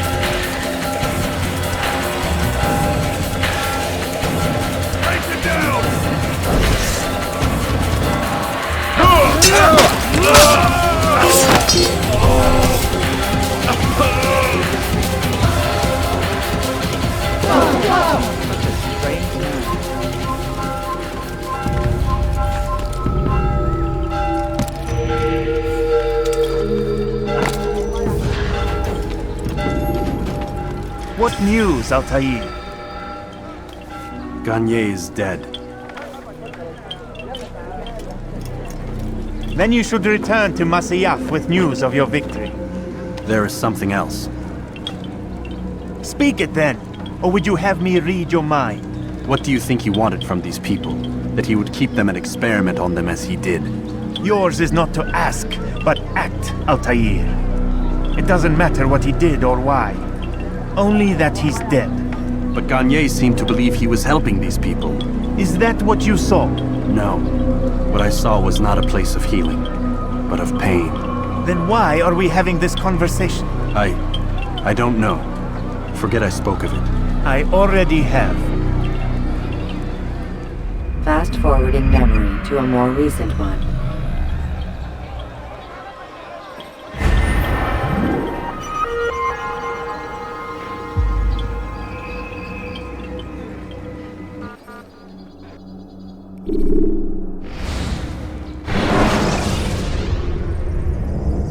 Speaker 12: Break him down!
Speaker 6: What news, Altaïr?
Speaker 13: Garnier is dead.
Speaker 6: Then you should return to Masyaf with news of your victory.
Speaker 13: There is something else.
Speaker 6: Speak it then, or would you have me read your mind?
Speaker 13: What do you think he wanted from these people? That he would keep them and experiment on them as he did?
Speaker 6: Yours is not to ask, but act, Altaïr. It doesn't matter what he did or why. Only that he's dead.
Speaker 13: But Garnier seemed to believe he was helping these people.
Speaker 6: Is that what you saw?
Speaker 13: No. What I saw was not a place of healing, but of pain.
Speaker 6: Then why are we having this conversation?
Speaker 13: I don't know. Forget I spoke of it.
Speaker 6: I already have.
Speaker 5: Fast-forwarding memory to a more recent one.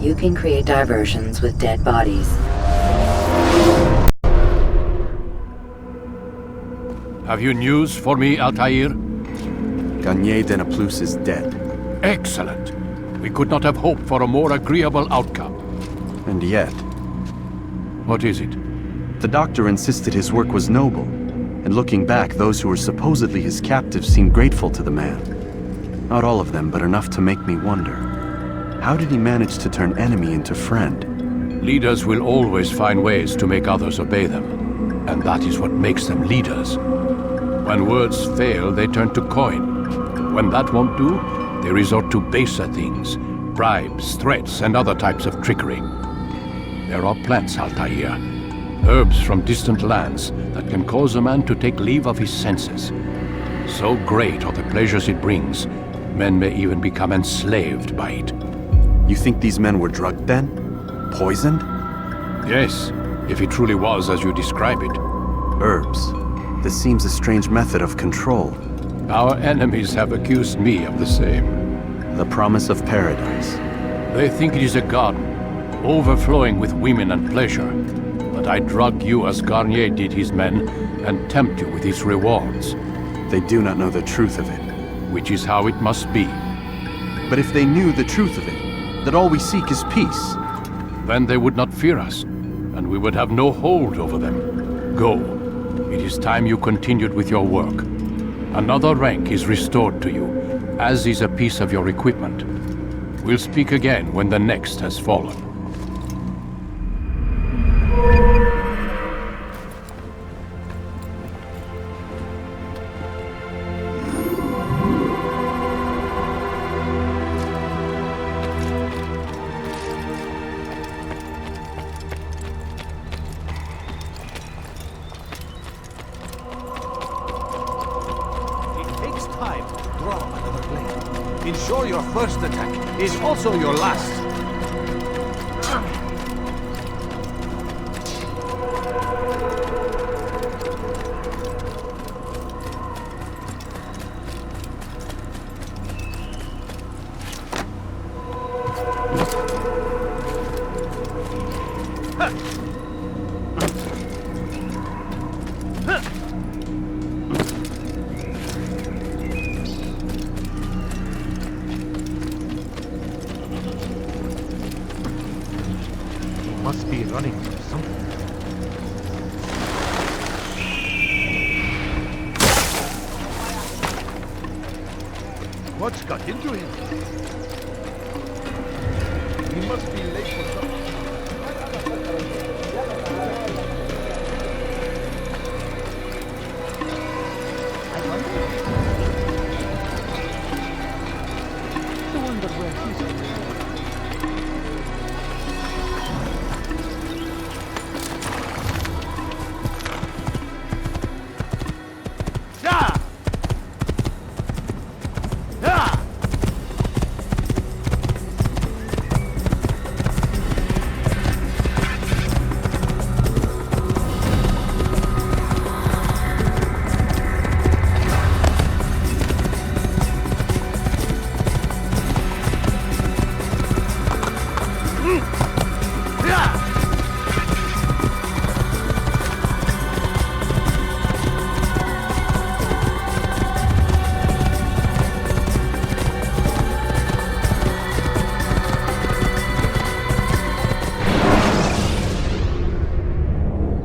Speaker 5: You can create diversions with dead bodies.
Speaker 19: Have you news for me, Altaïr?
Speaker 13: Garnier de Naplouse is dead.
Speaker 19: Excellent. We could not have hoped for a more agreeable outcome.
Speaker 13: And yet...
Speaker 19: What is it?
Speaker 13: The doctor insisted his work was noble, and looking back, those who were supposedly his captives seemed grateful to the man. Not all of them, but enough to make me wonder. How did he manage to turn enemy into friend?
Speaker 19: Leaders will always find ways to make others obey them, and that is what makes them leaders. When words fail, they turn to coin. When that won't do, they resort to baser things, bribes, threats, and other types of trickery. There are plants, Altaïr, herbs from distant lands that can cause a man to take leave of his senses. So great are the pleasures it brings, men may even become enslaved by it.
Speaker 13: You think these men were drugged then? Poisoned?
Speaker 19: Yes, if it truly was as you describe it.
Speaker 13: Herbs. This seems a strange method of control.
Speaker 19: Our enemies have accused me of the same.
Speaker 13: The promise of paradise.
Speaker 19: They think it is a garden, overflowing with women and pleasure. But I drug you as Garnier did his men, and tempt you with its rewards.
Speaker 13: They do not know the truth of it.
Speaker 19: Which is how it must be.
Speaker 13: But if they knew the truth of it, that all we seek is peace.
Speaker 19: Then they would not fear us, and we would have no hold over them. Go. It is time you continued with your work. Another rank is restored to you, as is a piece of your equipment. We'll speak again when the next has fallen.
Speaker 22: Ensure your first attack is also your last.
Speaker 17: Must be running from something. What's got into him? He must be late for something. I wonder where he's going.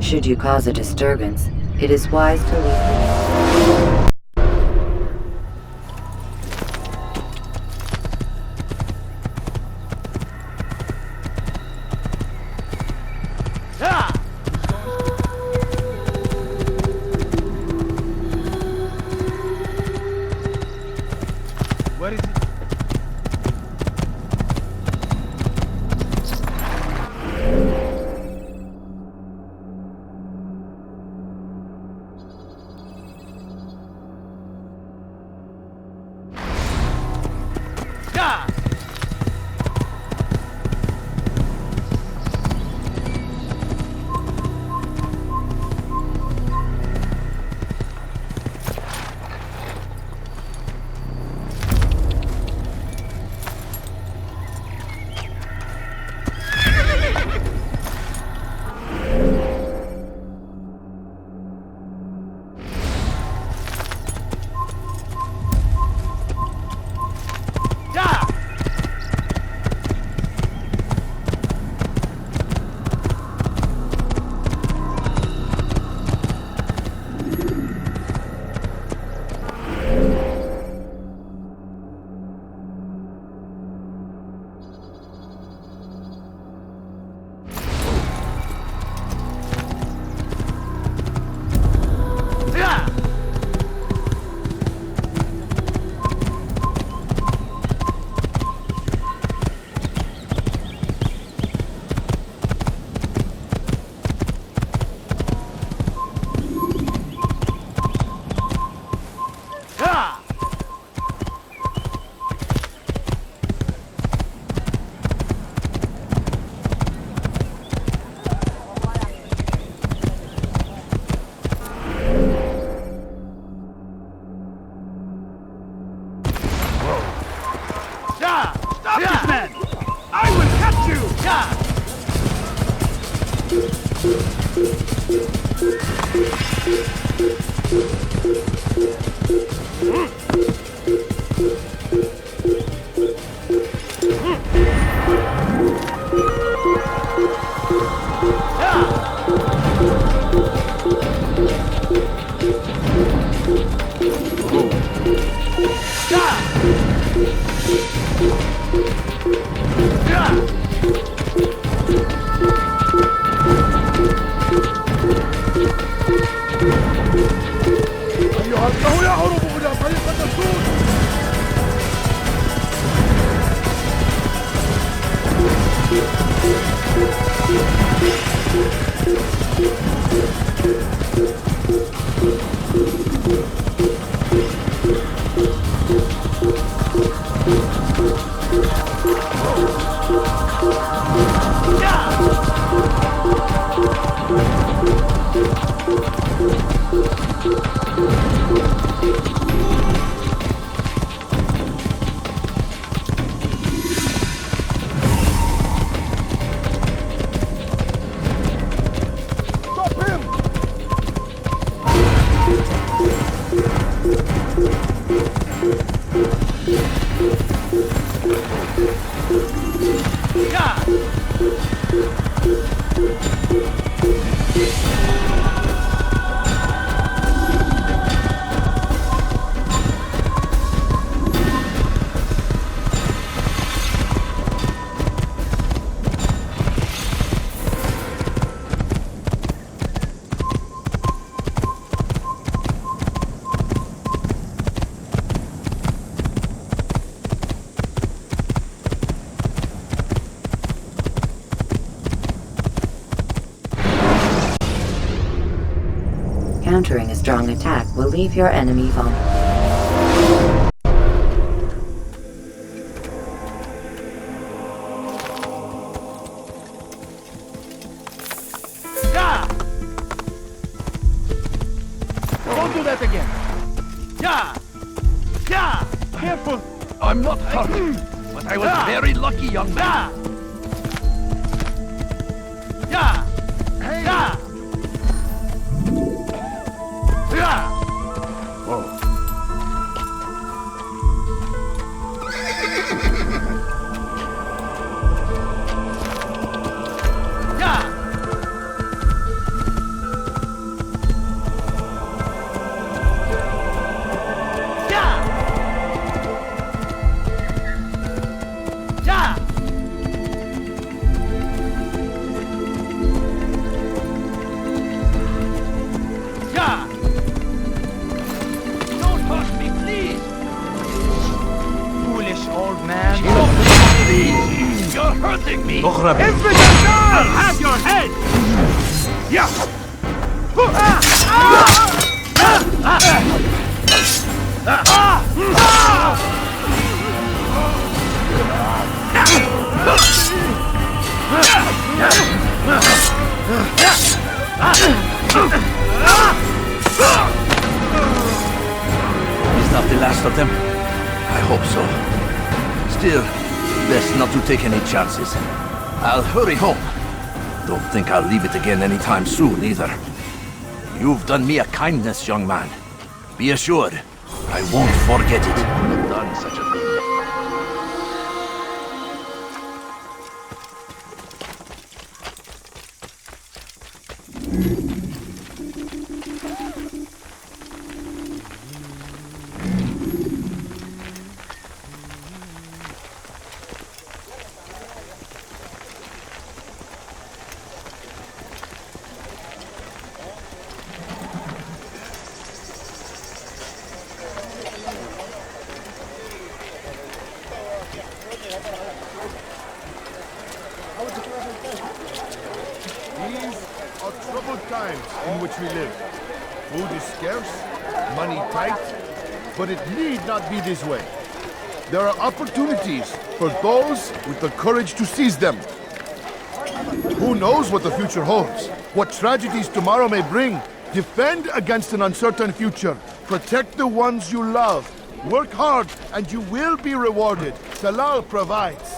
Speaker 5: Should you cause a disturbance, it is wise to leave.
Speaker 17: Where is it?
Speaker 12: Stop this man! I will catch you!
Speaker 5: Countering a strong attack will leave your enemy vulnerable.
Speaker 14: Don't do that again! Yeah! Yeah! Careful!
Speaker 10: I'm not hurt, but I was very lucky, young man.
Speaker 14: Yeah! Hey! Yeah! Yeah!
Speaker 10: Whoa.
Speaker 14: I'll have your head! Yeah!
Speaker 10: Is not the last of them? I hope so. Still, best not to take any chances. I'll hurry home. Don't think I'll leave it again anytime soon, either. You've done me a kindness, young man. Be assured, I won't forget it. I've done such a thing.
Speaker 18: In which we live. Food is scarce, money tight, but it need not be this way. There are opportunities for those with the courage to seize them. Who knows what the future holds? What tragedies tomorrow may bring? Defend against an uncertain future. Protect the ones you love. Work hard and you will be rewarded. Talal provides.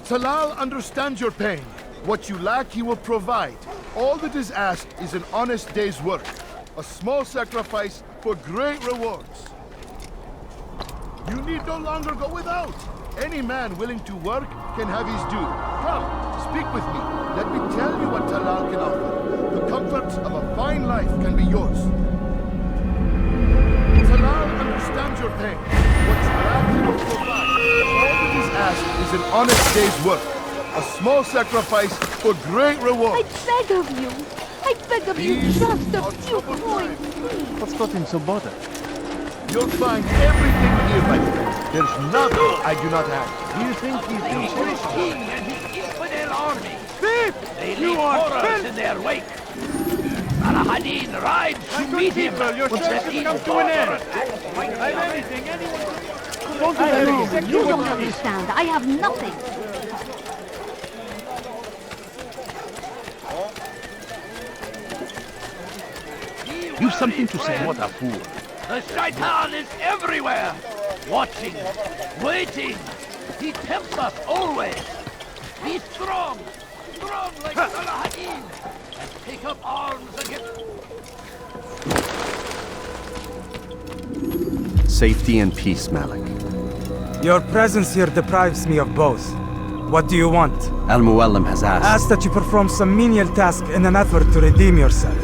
Speaker 18: Talal understands your pain. What you lack, he will provide. All that is asked is an honest day's work. A small sacrifice for great rewards. You need no longer go without. Any man willing to work can have his due. Come, speak with me. Let me tell you what Talal can offer. The comforts of a fine life can be yours. Talal understands your pain. What you lack, he will provide. All that is asked is an honest day's work. A small sacrifice for great reward.
Speaker 20: I beg of you. I beg of you, just a few coins, please.
Speaker 17: What's got him so bothered?
Speaker 18: You'll find everything here, my friend. There's nothing I do not have.
Speaker 17: Do you think he's
Speaker 12: The
Speaker 17: been
Speaker 12: English king and his infidel army.
Speaker 17: Thief!
Speaker 12: They
Speaker 17: You
Speaker 12: leave
Speaker 17: are
Speaker 12: horrors
Speaker 17: filth!
Speaker 12: in their wake. Al-Hadin rides to meet him.
Speaker 17: Your
Speaker 12: But
Speaker 17: service
Speaker 12: let
Speaker 17: has come
Speaker 12: his
Speaker 17: to an
Speaker 12: daughter
Speaker 17: end.
Speaker 12: attack.
Speaker 17: I'm anything, anyone.
Speaker 2: Don't do that. You don't understand. I have nothing.
Speaker 18: You've something to say? What a fool.
Speaker 12: The Shaitan is everywhere! Watching, waiting! He tempts us always! Be strong! Strong like Saladin! And take up arms against...
Speaker 13: Safety and peace, Malik.
Speaker 7: Your presence here deprives me of both. What do you want?
Speaker 13: Al-Muallim has asked...
Speaker 7: Asked that you perform some menial task in an effort to redeem yourself.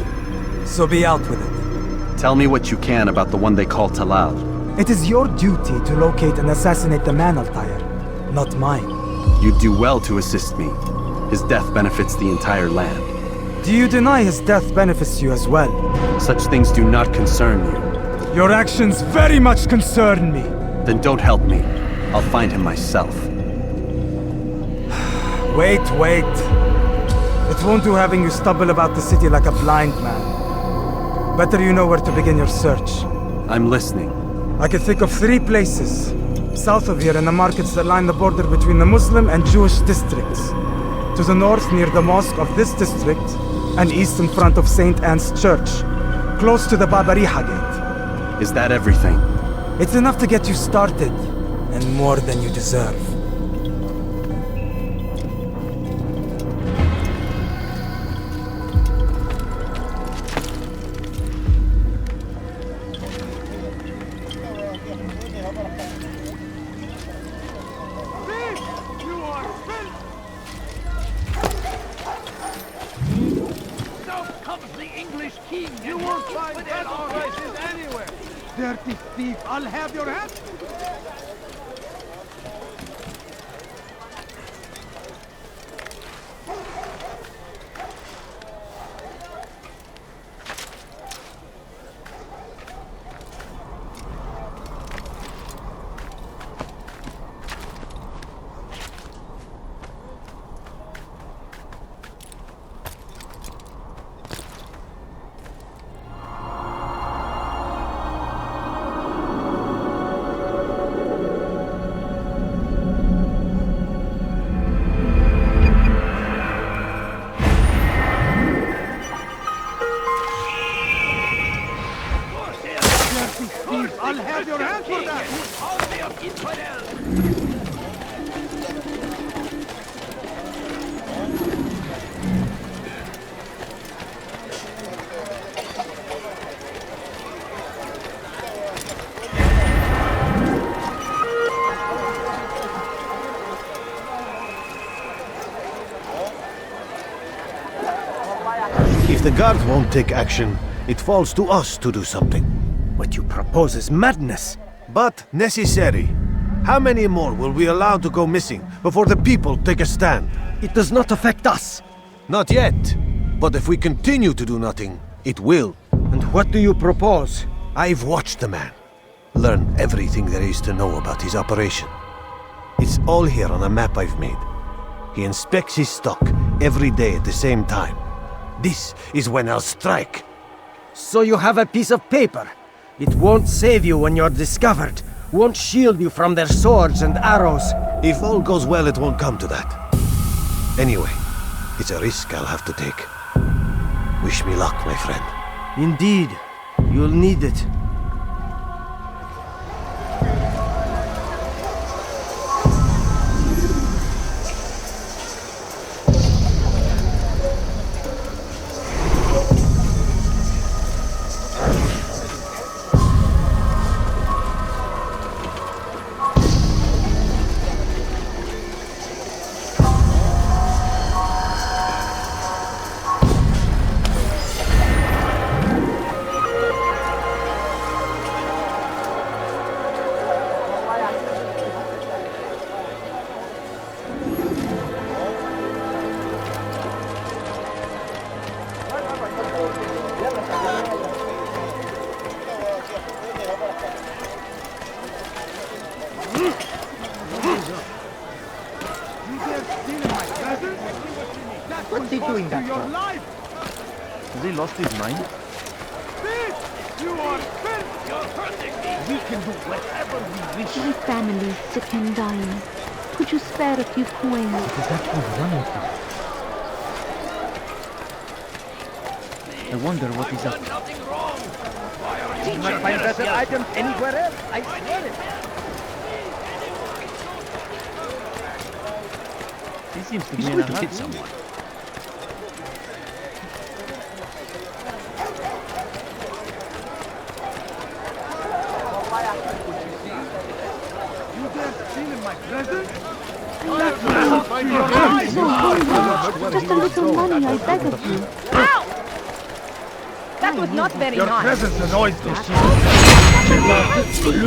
Speaker 7: So be out with it.
Speaker 13: Tell me what you can about the one they call Talal.
Speaker 7: It is your duty to locate and assassinate the man, Altaïr, not mine.
Speaker 13: You'd do well to assist me. His death benefits the entire land.
Speaker 7: Do you deny his death benefits you as well?
Speaker 13: Such things do not concern you.
Speaker 7: Your actions very much concern me.
Speaker 13: Then don't help me. I'll find him myself.
Speaker 7: Wait. It won't do having you stumble about the city like a blind man. Better you know where to begin your search.
Speaker 13: I'm listening.
Speaker 7: I can think of 3 places. South of here in the markets that line the border between the Muslim and Jewish districts. To the north near the mosque of this district, and east in front of St. Anne's Church, close to the Babariha Gate.
Speaker 13: Is that everything?
Speaker 7: It's enough to get you started, and more than you deserve.
Speaker 14: Dirty thief, I'll have your head! I'll have your hand for that! Army of infidels!
Speaker 9: If the guard won't take action, it falls to us to do something.
Speaker 3: What you propose is madness.
Speaker 9: But necessary. How many more will we allow to go missing before the people take a stand?
Speaker 3: It does not affect us.
Speaker 9: Not yet. But if we continue to do nothing, it will.
Speaker 3: And what do you propose?
Speaker 9: I've watched the man. Learn everything there is to know about his operation. It's all here on a map I've made. He inspects his stock every day at the same time. This is when I'll strike.
Speaker 3: So you have a piece of paper. It won't save you when you're discovered. Won't shield you from their swords and arrows.
Speaker 9: If all goes well, it won't come to that. Anyway, it's a risk I'll have to take. Wish me luck, my friend.
Speaker 3: Indeed. You'll need it. What's he doing that for?
Speaker 18: Has he lost his mind?
Speaker 14: You are filth! You're hurting me!
Speaker 18: We can do whatever we wish.
Speaker 15: My family is sick and dying. Could you spare a few coins?
Speaker 18: Is that who's running to?
Speaker 12: I wonder what he's up to.
Speaker 14: You might find better items anywhere else. I swear it. He seems to be in a hurry. Hit someone.
Speaker 12: You dare steal in my presence?
Speaker 15: Just a little money, I beg of you.
Speaker 20: Ow! That was not very
Speaker 12: Your
Speaker 20: nice.
Speaker 12: presence annoys me.
Speaker 14: Catch to the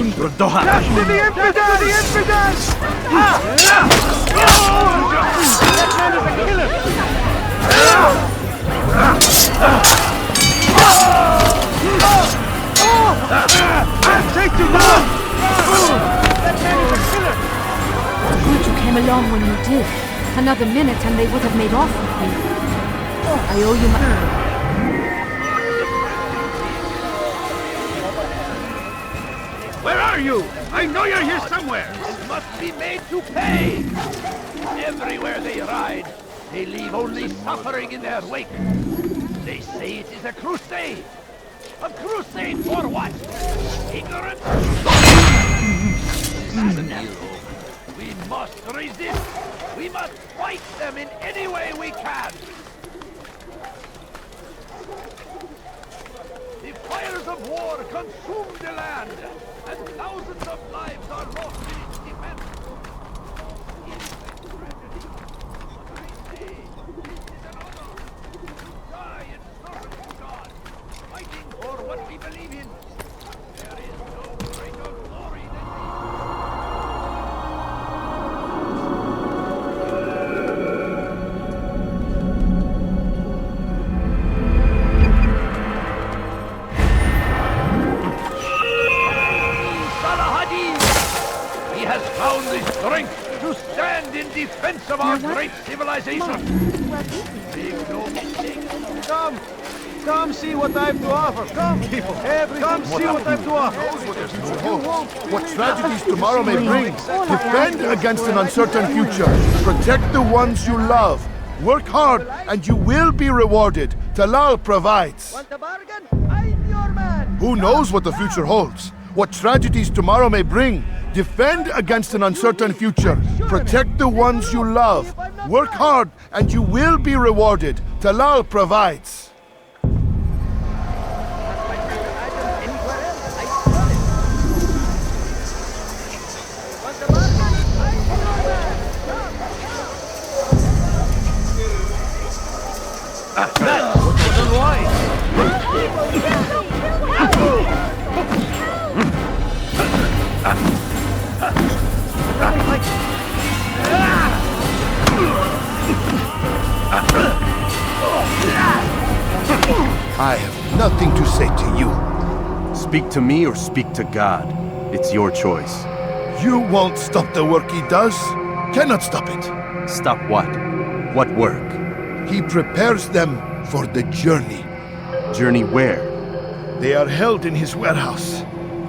Speaker 14: infidels!
Speaker 12: That man is a killer! Take you down! That man is a killer!
Speaker 2: Good you came along when you did. Another minute and they would have made off with me. I owe you my...
Speaker 12: Where are you? I know you're here somewhere! It must be made to pay! Everywhere they ride, they leave only suffering in their wake. They say it is a crusade. A crusade for what? Ignorance? We must resist! We must fight them in any way we can! The fires of war consume the land, and thousands of lives are lost in its defense. Die in service to God, fighting for what we believe in. There is no greater glory than He has found the strength to stand in defense of our great civilization. Make no mistake.
Speaker 17: Come see what I have to offer. Come, people. Come see what I have to offer.
Speaker 18: What tragedies tomorrow may bring. Defend against an uncertain future. Protect the ones you love. Work hard and you will be rewarded. Talal provides.
Speaker 14: Want a bargain? I'm your man.
Speaker 18: Who knows what the future holds? What tragedies tomorrow may bring. Defend against an uncertain future. Protect the ones you love. Work hard and you will be rewarded. Talal provides.
Speaker 12: That was unwise.
Speaker 18: I have nothing to say to you.
Speaker 13: Speak to me or speak to God. It's your choice.
Speaker 18: You won't stop the work he does. Cannot stop it.
Speaker 13: Stop what? What work?
Speaker 18: He prepares them for the journey.
Speaker 13: Journey where?
Speaker 18: They are held in his warehouse.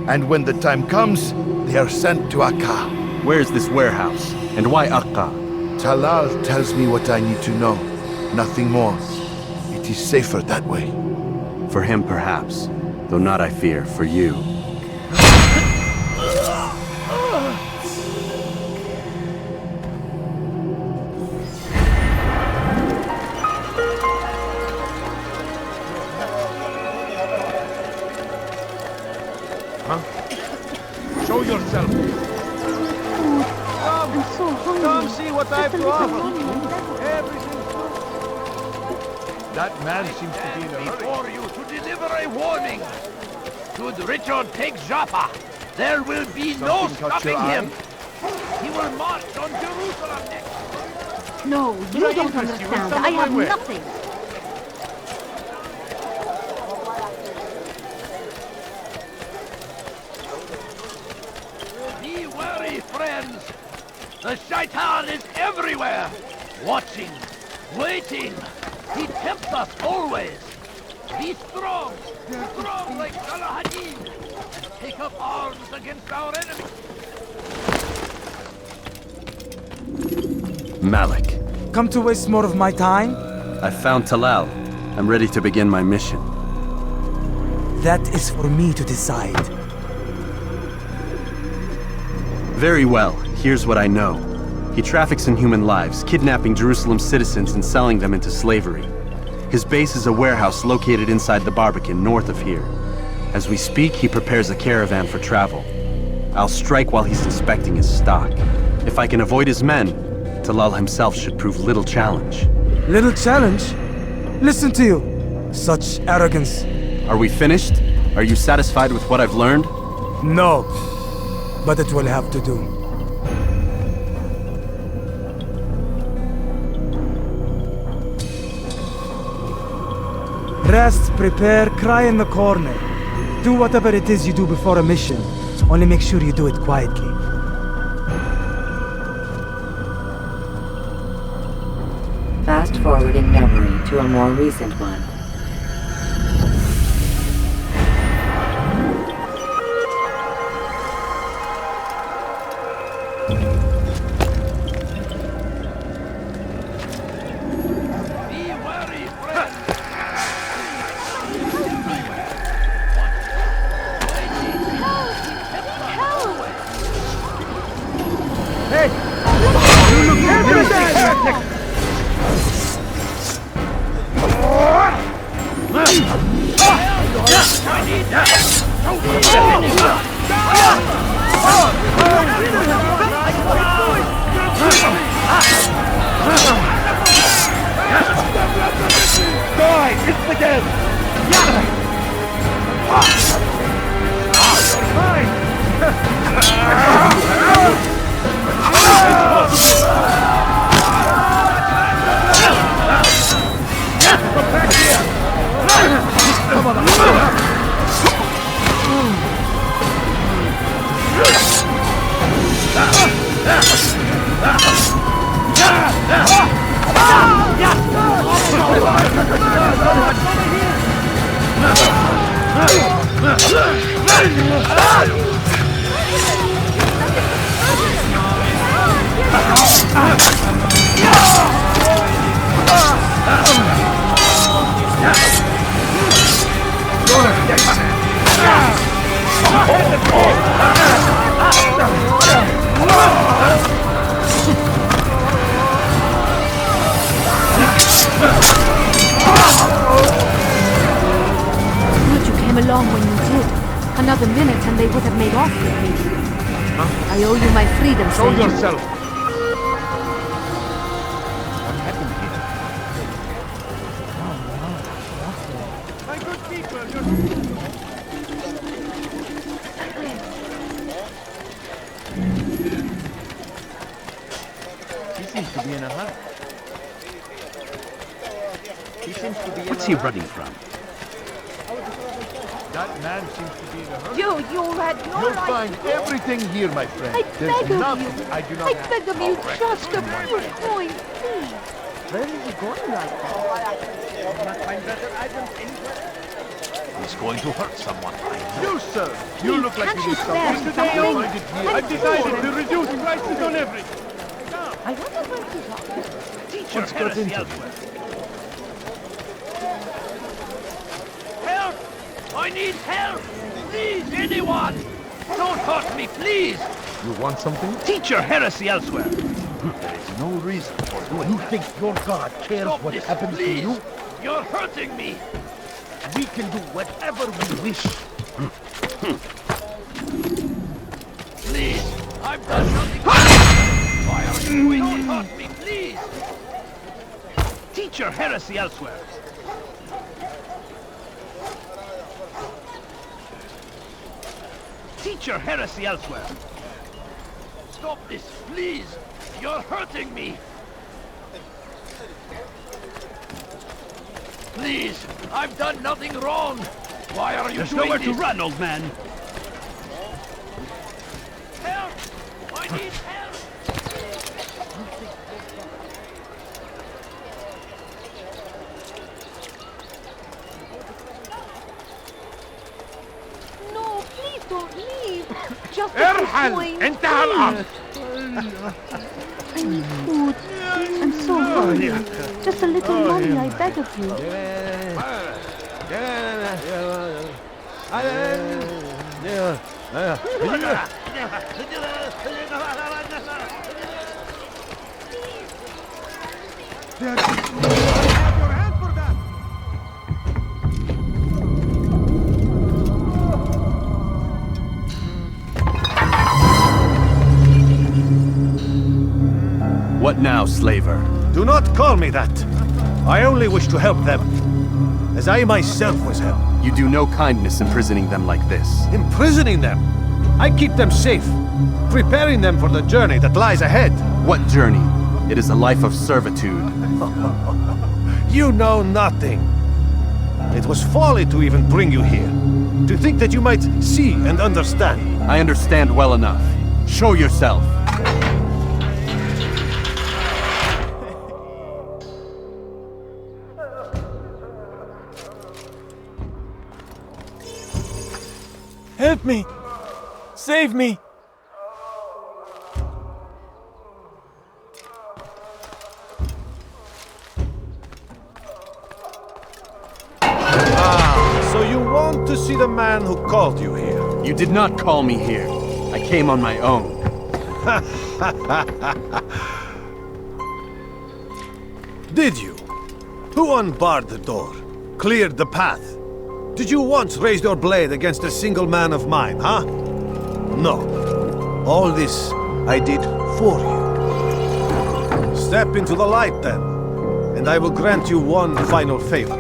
Speaker 18: And when the time comes, they are sent to Akka.
Speaker 13: Where's this warehouse? And why Akka?
Speaker 18: Talal tells me what I need to know. Nothing more. It is safer that way.
Speaker 13: For him, perhaps. Though not, I fear, for you.
Speaker 12: Show yourself.
Speaker 15: I'm so hungry.
Speaker 17: Come see what I have to offer. Everything.
Speaker 12: That man seems to be in a hurry. Before you to deliver a warning. Should Richard take Joppa, there will be no stopping him. He will march on Jerusalem next.
Speaker 15: No, you don't understand. I have nothing.
Speaker 12: Be wary, friends. The Shaitan is everywhere. Watching, waiting. He tempts us always. Be strong. Strong like Salahadin. And take up arms against our enemies.
Speaker 13: Malik.
Speaker 7: Come to waste more of my time?
Speaker 13: I found Talal. I'm ready to begin my mission.
Speaker 7: That is for me to decide.
Speaker 13: Very well. Here's what I know. He traffics in human lives, kidnapping Jerusalem citizens and selling them into slavery. His base is a warehouse located inside the Barbican, north of here. As we speak, he prepares a caravan for travel. I'll strike while he's inspecting his stock. If I can avoid his men, Talal himself should prove little challenge.
Speaker 7: Little challenge? Listen to you. Such arrogance.
Speaker 13: Are we finished? Are you satisfied with what I've learned?
Speaker 7: No. But it will have to do. Rest, prepare, cry in the corner. Do whatever it is you do before a mission. Only make sure you do it quietly.
Speaker 5: Fast forwarding memory to a more recent one.
Speaker 15: Another minute and they would have made off with me. Huh? I owe you my freedom,
Speaker 18: Show
Speaker 15: Saint.
Speaker 18: yourself! What happened here? My good people, He seems to be in a hurry.
Speaker 10: What's he running from?
Speaker 18: That man seems to be in a hurry.
Speaker 15: You had no
Speaker 18: You'll
Speaker 15: right.
Speaker 18: find everything here, my friend.
Speaker 15: I
Speaker 18: There's
Speaker 15: beg of
Speaker 18: nothing
Speaker 15: you.
Speaker 18: I do not
Speaker 15: I
Speaker 18: have.
Speaker 15: beg of you, just a pure coin, please.
Speaker 11: Where is he going like
Speaker 18: He's going to hurt someone. You, sir! You look like you need
Speaker 15: spare
Speaker 18: something.
Speaker 15: something?
Speaker 18: Today I find it here. I've decided to reduce prices on everything.
Speaker 15: I wonder where he's off.
Speaker 18: Teacher, let's get into
Speaker 12: elsewhere. Help! I need help! Please, anyone! Don't hurt me, please!
Speaker 18: You want something?
Speaker 12: Teach your heresy elsewhere!
Speaker 18: There is no reason for doing
Speaker 17: You
Speaker 18: that.
Speaker 17: think your God cares
Speaker 12: Stop
Speaker 17: what
Speaker 12: this,
Speaker 17: happens
Speaker 12: please.
Speaker 17: to you?
Speaker 12: You're hurting me!
Speaker 17: We can do whatever we wish.
Speaker 12: Please! I've done nothing. Why are you doing this? Don't hurt me, please! Teach your heresy elsewhere! Teach your heresy elsewhere! Stop this, please! You're hurting me! Please! I've done nothing wrong! Why are you
Speaker 10: There's
Speaker 12: doing
Speaker 10: nowhere
Speaker 12: this?
Speaker 10: to run, old man.
Speaker 12: Help! I need help!
Speaker 15: No, please don't leave. Just a
Speaker 18: ارحل!
Speaker 15: coin.
Speaker 18: انتهى الأمر!
Speaker 15: I need food. I'm so hungry. Just a little money, I beg of you.
Speaker 13: What now, slaver?
Speaker 9: Do not call me that. I only wish to help them, as I myself was helped.
Speaker 13: You do no kindness imprisoning them like this.
Speaker 9: Imprisoning them? I keep them safe, preparing them for the journey that lies ahead.
Speaker 13: What journey? It is a life of servitude.
Speaker 9: You know nothing. It was folly to even bring you here. To think that you might see and understand.
Speaker 13: I understand well enough. Show yourself.
Speaker 7: Help me! Save me!
Speaker 9: So you want to see the man who called you here?
Speaker 13: You did not call me here. I came on my own.
Speaker 9: Did you? Who unbarred the door? Cleared the path? Did you once raise your blade against a single man of mine, huh? No. All this I did for you. Step into the light then, and I will grant you one final favor.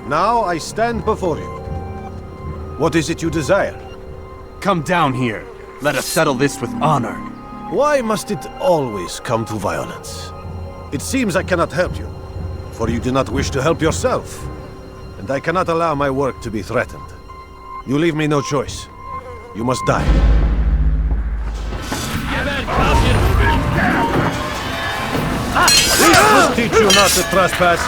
Speaker 9: Now I stand before you. What is it you desire?
Speaker 13: Come down here. Let us settle this with honor.
Speaker 9: Why must it always come to violence? It seems I cannot help you, for you do not wish to help yourself. And I cannot allow my work to be threatened. You leave me no choice. You must die. This will teach you not to trespass.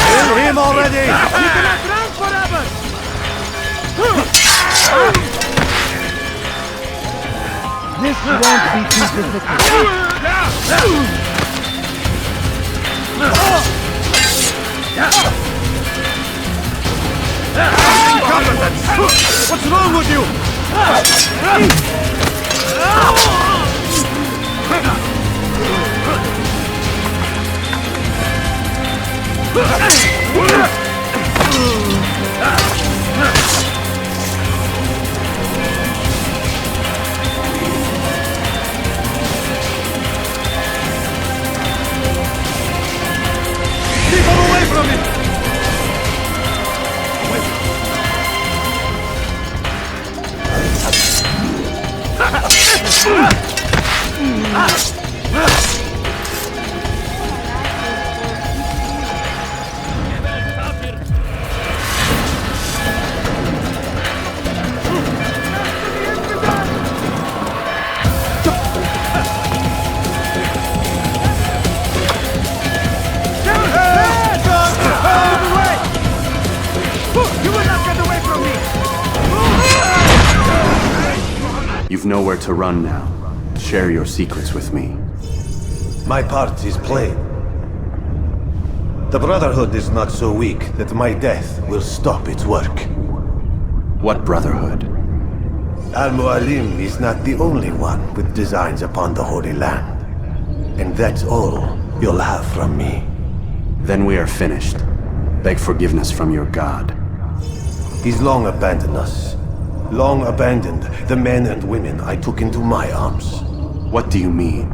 Speaker 9: Kill him already! You cannot run forever!
Speaker 14: This won't be too difficult.
Speaker 9: What's wrong with you? Keep him away from me!
Speaker 13: You've nowhere to run now. Share your secrets with me.
Speaker 9: My part is plain. The Brotherhood is not so weak that my death will stop its work.
Speaker 13: What Brotherhood?
Speaker 9: Al-Mu'alim is not the only one with designs upon the Holy Land. And that's all you'll have from me.
Speaker 13: Then we are finished. Beg forgiveness from your god.
Speaker 9: He's long abandoned us. Long abandoned the men and women I took into my arms.
Speaker 13: What do you mean?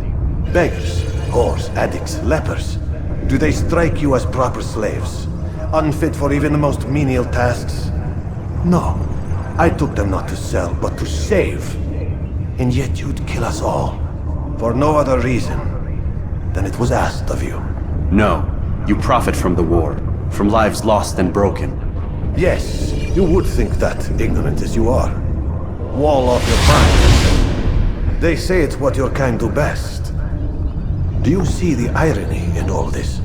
Speaker 9: Beggars, whores, addicts, lepers. Do they strike you as proper slaves? Unfit for even the most menial tasks? No. I took them not to sell, but to save. And yet you'd kill us all. For no other reason than it was asked of you.
Speaker 13: No. You profit from the war. From lives lost and broken.
Speaker 9: Yes, you would think that, ignorant as you are. Wall off your mind. They say it's what your kind do best. Do you see the irony in all this?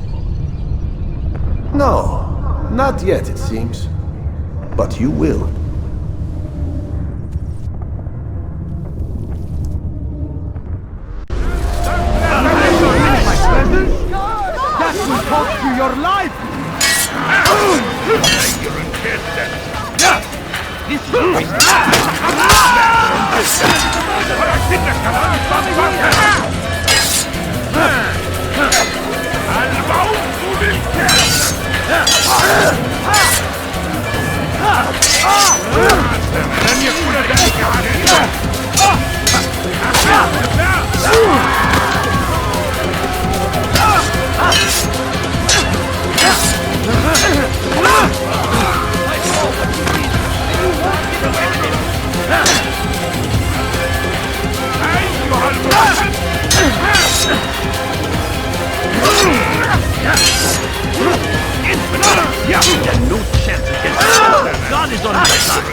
Speaker 9: No, not yet it seems. But you will.
Speaker 14: That will cost you your life! This no chance against God is on my side.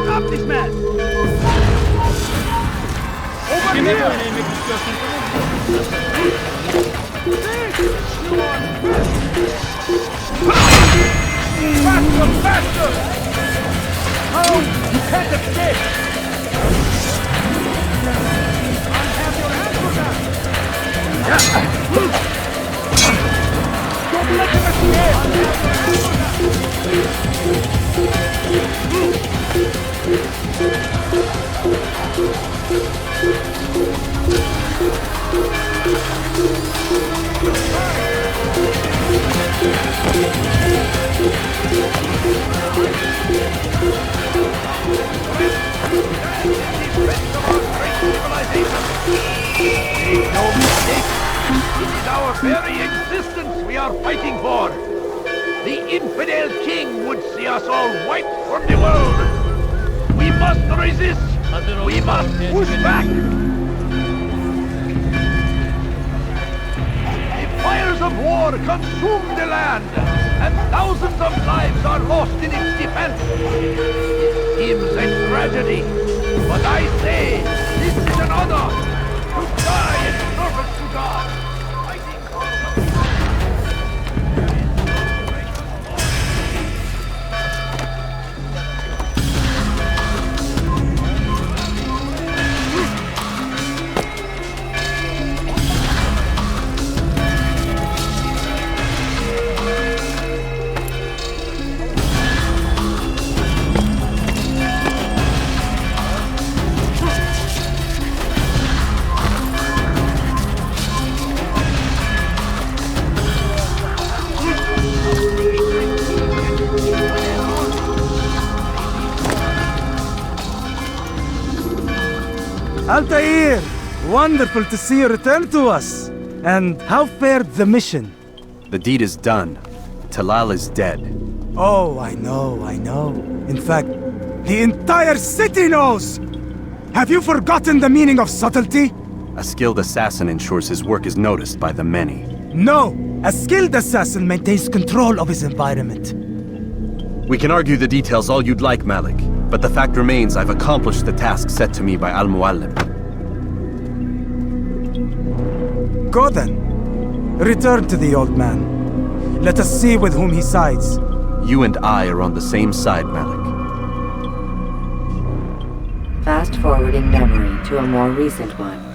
Speaker 14: Stop this man! Over here! Faster, faster! Oh, you can't escape! Unhand your hands for that! Don't let him
Speaker 12: Make no mistake, it is our very existence we are fighting for. The infidel king would see us all wiped from the world. We must resist. We must push back. The fires of war consume the land, and thousands of lives are lost in its defense. It seems a tragedy, but I say this is an honor to die in service to God. Fighting for
Speaker 7: Altaïr! Wonderful to see you return to us. And how fared the mission?
Speaker 13: The deed is done. Talal is dead.
Speaker 7: Oh, I know. In fact, the entire city knows! Have you forgotten the meaning of subtlety?
Speaker 13: A skilled assassin ensures his work is noticed by the many.
Speaker 7: No! A skilled assassin maintains control of his environment.
Speaker 13: We can argue the details all you'd like, Malik. But the fact remains I've accomplished the task set to me by Al-Muallim.
Speaker 7: Go then. Return to the old man. Let us see with whom he sides.
Speaker 13: You and I are on the same side, Malik.
Speaker 5: Fast-forwarding memory to a more recent one.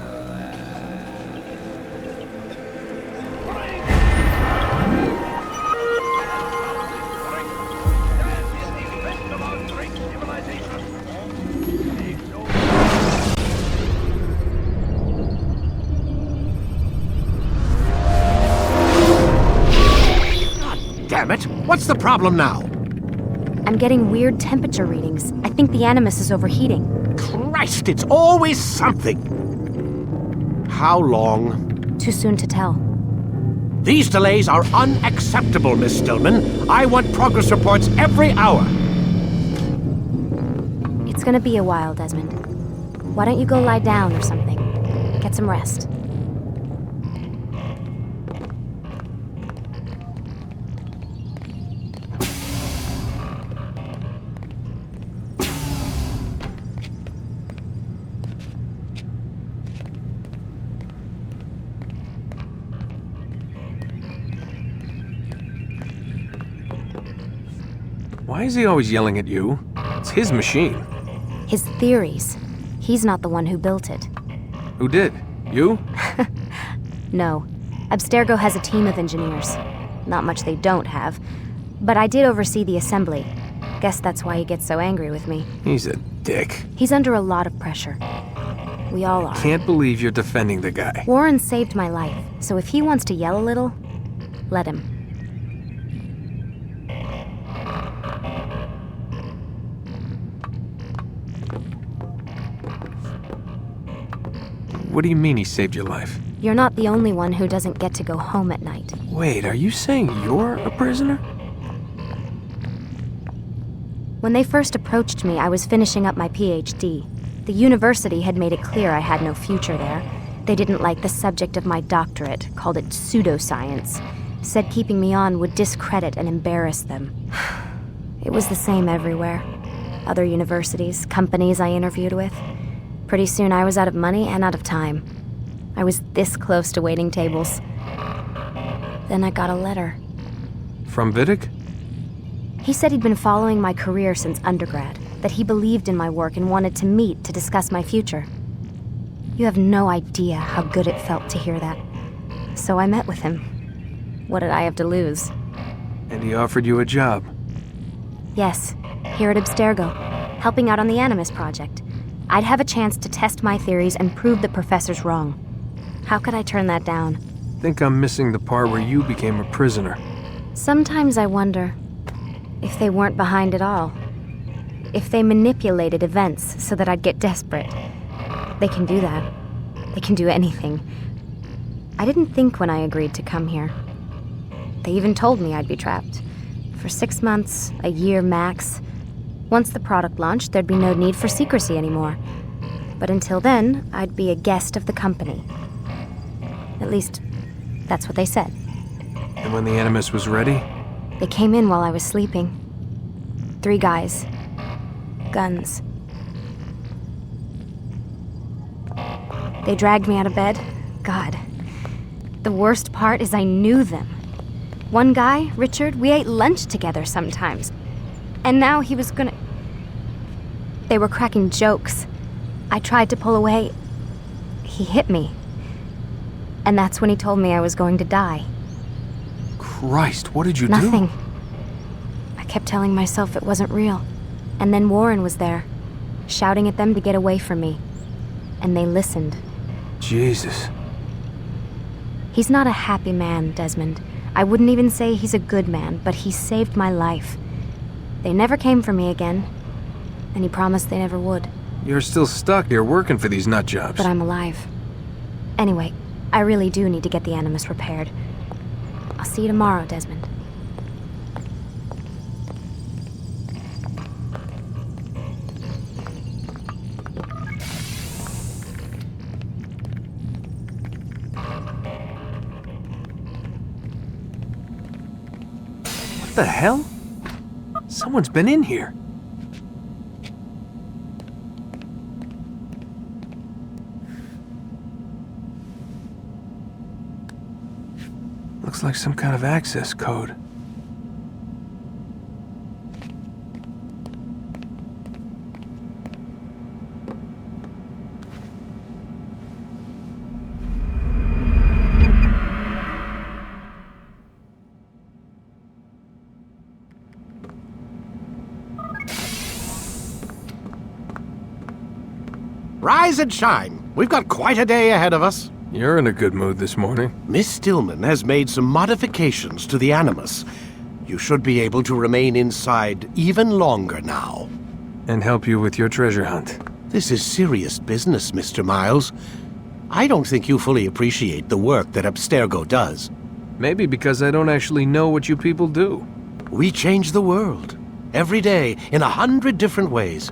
Speaker 9: Damn it! What's the problem now?
Speaker 2: I'm getting weird temperature readings. I think the Animus is overheating.
Speaker 9: Christ, it's always something! How long?
Speaker 2: Too soon to tell.
Speaker 9: These delays are unacceptable, Miss Stillman. I want progress reports every hour.
Speaker 2: It's gonna be a while, Desmond. Why don't you go lie down or something? Get some rest.
Speaker 8: Why is he always yelling at you? It's his machine.
Speaker 2: His theories. He's not the one who built it.
Speaker 8: Who did? You?
Speaker 2: No. Abstergo has a team of engineers. Not much they don't have. But I did oversee the assembly. Guess that's why he gets so angry with me.
Speaker 8: He's a dick.
Speaker 2: He's under a lot of pressure. We all are.
Speaker 8: Can't believe you're defending the guy.
Speaker 2: Warren saved my life, so if he wants to yell a little, let him.
Speaker 8: What do you mean he saved your life?
Speaker 2: You're not the only one who doesn't get to go home at night.
Speaker 8: Wait, are you saying you're a prisoner?
Speaker 2: When they first approached me, I was finishing up my PhD. The university had made it clear I had no future there. They didn't like the subject of my doctorate, called it pseudoscience. Said keeping me on would discredit and embarrass them. It was the same everywhere. Other universities, companies I interviewed with. Pretty soon I was out of money and out of time. I was this close to waiting tables. Then I got a letter.
Speaker 8: From Vidic?
Speaker 2: He said he'd been following my career since undergrad, that he believed in my work and wanted to meet to discuss my future. You have no idea how good it felt to hear that. So I met with him. What did I have to lose?
Speaker 8: And he offered you a job?
Speaker 2: Yes, here at Abstergo, helping out on the Animus project. I'd have a chance to test my theories and prove the professor's wrong. How could I turn that down?
Speaker 8: Think I'm missing the part where you became a prisoner.
Speaker 2: Sometimes I wonder if they weren't behind it all. If they manipulated events so that I'd get desperate. They can do that. They can do anything. I didn't think when I agreed to come here. They even told me I'd be trapped. For 6 months, a year max. Once the product launched, there'd be no need for secrecy anymore. But until then, I'd be a guest of the company. At least, that's what they said.
Speaker 8: And when the Animus was ready?
Speaker 2: They came in while I was sleeping. 3 guys. Guns. They dragged me out of bed. God. The worst part is I knew them. One guy, Richard, we ate lunch together sometimes. And now he was gonna... They were cracking jokes. I tried to pull away. He hit me. And that's when he told me I was going to die.
Speaker 8: Christ, what did you do?
Speaker 2: Nothing. I kept telling myself it wasn't real. And then Warren was there, shouting at them to get away from me. And they listened.
Speaker 8: Jesus.
Speaker 2: He's not a happy man, Desmond. I wouldn't even say he's a good man, but he saved my life. They never came for me again, and he promised they never would.
Speaker 8: You're still stuck here working for these nut jobs.
Speaker 2: But I'm alive. Anyway, I really do need to get the Animus repaired. I'll see you tomorrow, Desmond.
Speaker 8: What the hell? Someone's been in here. Looks like some kind of access code.
Speaker 18: Rise and shine. We've got quite a day ahead of us.
Speaker 8: You're in a good mood this morning.
Speaker 18: Miss Stillman has made some modifications to the Animus. You should be able to remain inside even longer now.
Speaker 8: And help you with your treasure hunt.
Speaker 18: This is serious business, Mr. Miles. I don't think you fully appreciate the work that Abstergo does.
Speaker 8: Maybe because I don't actually know what you people do.
Speaker 18: We change the world. Every day, in 100 different ways.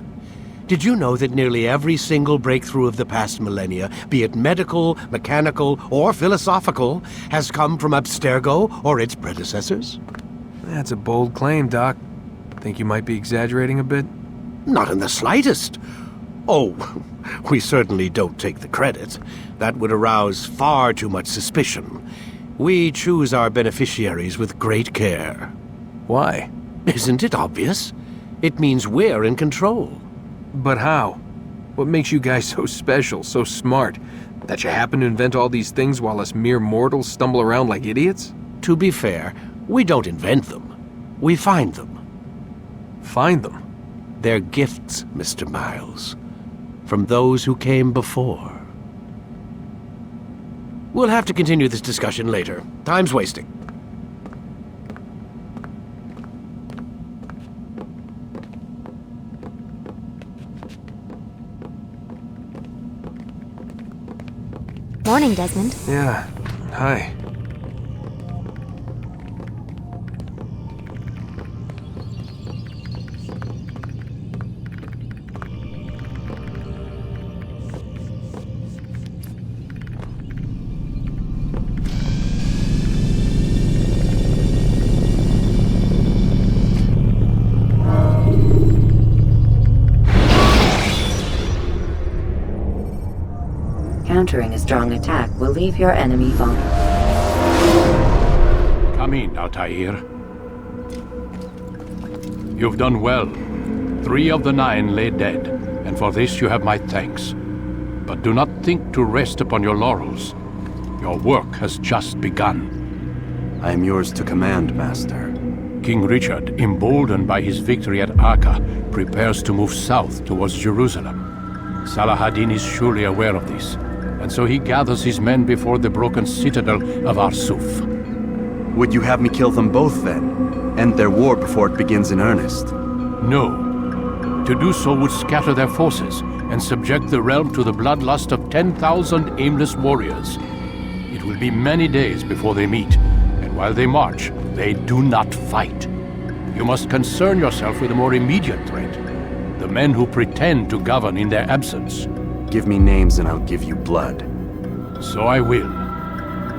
Speaker 18: Did you know that nearly every single breakthrough of the past millennia, be it medical, mechanical, or philosophical, has come from Abstergo or its predecessors?
Speaker 8: That's a bold claim, Doc. Think you might be exaggerating a bit?
Speaker 18: Not in the slightest. Oh, we certainly don't take the credit. That would arouse far too much suspicion. We choose our beneficiaries with great care.
Speaker 8: Why?
Speaker 18: Isn't it obvious? It means we're in control.
Speaker 8: But how? What makes you guys so special, so smart? That you happen to invent all these things while us mere mortals stumble around like idiots?
Speaker 18: To be fair, we don't invent them. We find them.
Speaker 8: Find them?
Speaker 18: They're gifts, Mr. Miles. From those who came before. We'll have to continue this discussion later. Time's wasting.
Speaker 2: Morning, Desmond.
Speaker 8: Yeah. Hi.
Speaker 5: Countering a strong attack will leave your enemy vulnerable.
Speaker 19: Come in, Altaïr. You've done well. 3 of the 9 lay dead, and for this you have my thanks. But do not think to rest upon your laurels. Your work has just begun.
Speaker 13: I am yours to command, Master.
Speaker 19: King Richard, emboldened by his victory at Acre, prepares to move south towards Jerusalem. Salah-ad-Din is surely aware of this, and so he gathers his men before the broken citadel of Arsuf.
Speaker 13: Would you have me kill them both then? End their war before it begins in earnest?
Speaker 19: No. To do so would scatter their forces and subject the realm to the bloodlust of 10,000 aimless warriors. It will be many days before they meet, and while they march, they do not fight. You must concern yourself with a more immediate threat. The men who pretend to govern in their absence.
Speaker 13: Give me names and I'll give you blood.
Speaker 19: So I will.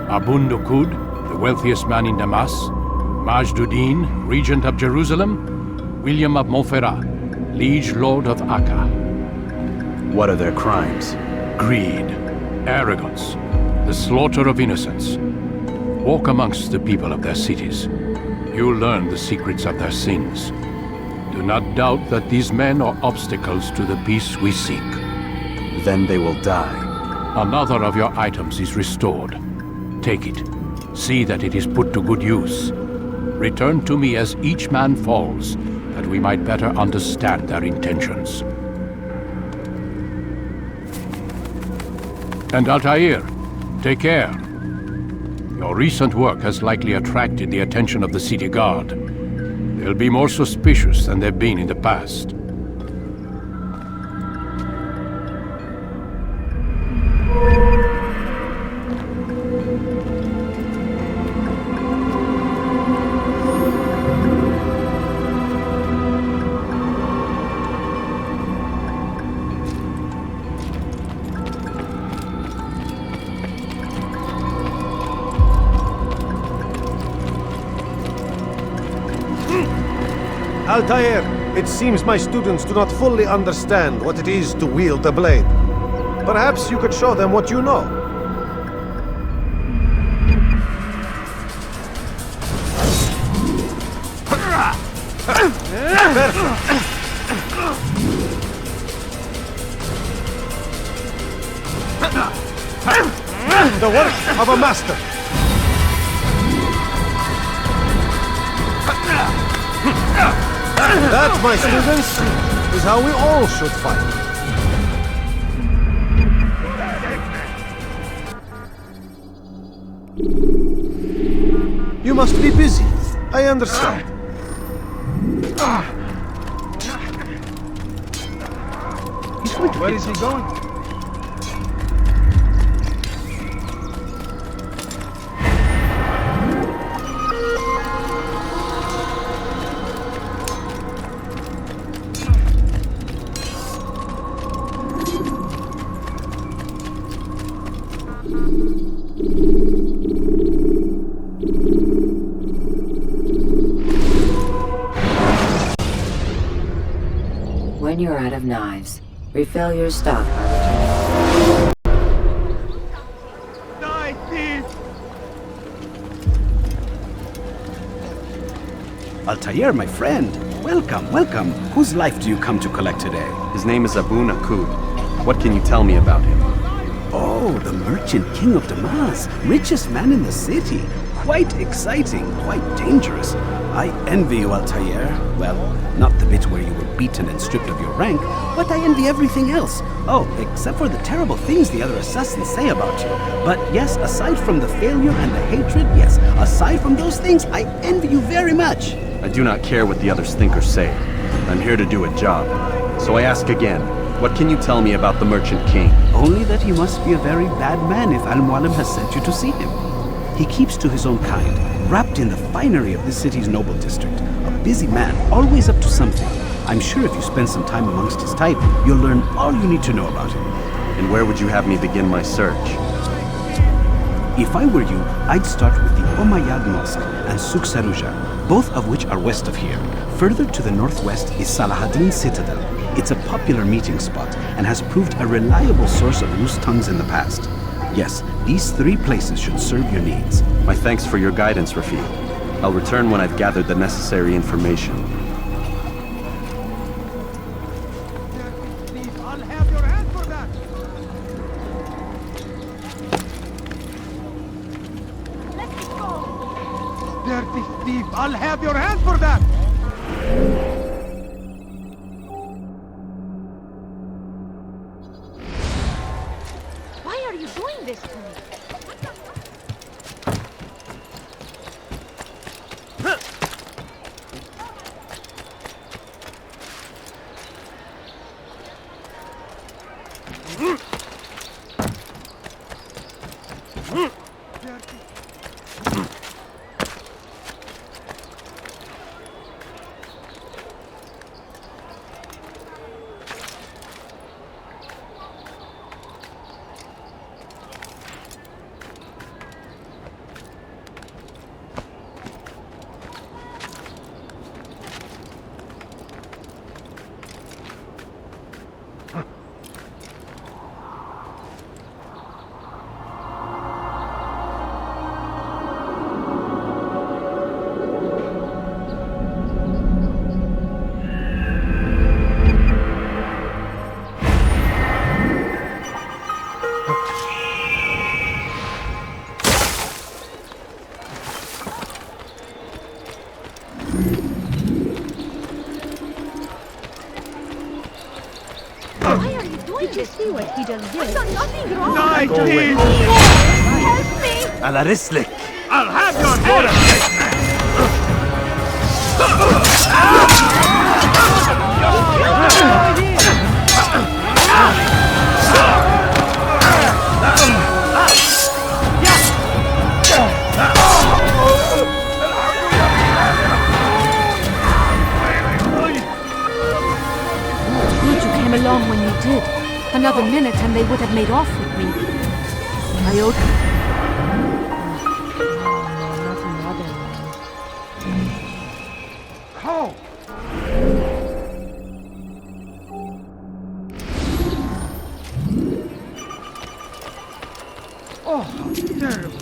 Speaker 19: Abun Nukud, the wealthiest man in Damas, Majduddin, regent of Jerusalem, William of Montferrat, liege lord of Acre.
Speaker 13: What are their crimes?
Speaker 19: Greed, arrogance, the slaughter of innocents. Walk amongst the people of their cities. You'll learn the secrets of their sins. Do not doubt that these men are obstacles to the peace we seek.
Speaker 13: Then they will die.
Speaker 19: Another of your items is restored. Take it. See that it is put to good use. Return to me as each man falls, that we might better understand their intentions. And Altaïr, take care. Your recent work has likely attracted the attention of the city guard. They'll be more suspicious than they've been in the past.
Speaker 17: Altaïr, it seems my students do not fully understand what it is to wield the blade. Perhaps you could show them what you know. The work of a master. That, my students, is how we all should fight. You must be busy. I understand.
Speaker 22: Where is he going?
Speaker 5: When you're out of knives, refill your stock.
Speaker 12: Die, thief!
Speaker 1: Altaïr, my friend. Welcome, welcome. Whose life do you come to collect today?
Speaker 13: His name is Abu Nakud. What can you tell me about him?
Speaker 1: Oh, the merchant king of Damas. Richest man in the city. Quite exciting, quite dangerous. I envy you, Altaïr. Well, not the bit where you were beaten and stripped of your rank, but I envy everything else. Oh, except for the terrible things the other assassins say about you. But yes, aside from the failure and the hatred, yes, aside from those things, I envy you very much.
Speaker 13: I do not care what the others think or say. I'm here to do a job. So I ask again, what can you tell me about the Merchant King?
Speaker 1: Only that he must be a very bad man if Al-Mualim has sent you to see him. He keeps to his own kind, wrapped in the finery of this city's noble district. A busy man, always up to something. I'm sure if you spend some time amongst his type, you'll learn all you need to know about him.
Speaker 13: And where would you have me begin my search?
Speaker 1: If I were you, I'd start with the Umayyad Mosque and Souk Saruja, both of which are west of here. Further to the northwest is Salahaddin Citadel. It's a popular meeting spot and has proved a reliable source of loose tongues in the past. Yes, these 3 places should serve your needs.
Speaker 13: My thanks for your guidance, Rafiq. I'll return when I've gathered the necessary information.
Speaker 12: I'll have your hand for that!
Speaker 11: Let's go!
Speaker 12: Dirty thief! I'll have your hand for that!
Speaker 20: Why are you doing this to me? Did you see what he done did?
Speaker 11: I've done nothing wrong!
Speaker 12: Die,
Speaker 11: Go away.
Speaker 12: thief!
Speaker 11: Help me!
Speaker 9: على رسلك.
Speaker 12: I'll have your head!
Speaker 15: Good you came along when you did. Another minute and they would have made off with me. I owed...
Speaker 12: How? Oh, how terrible.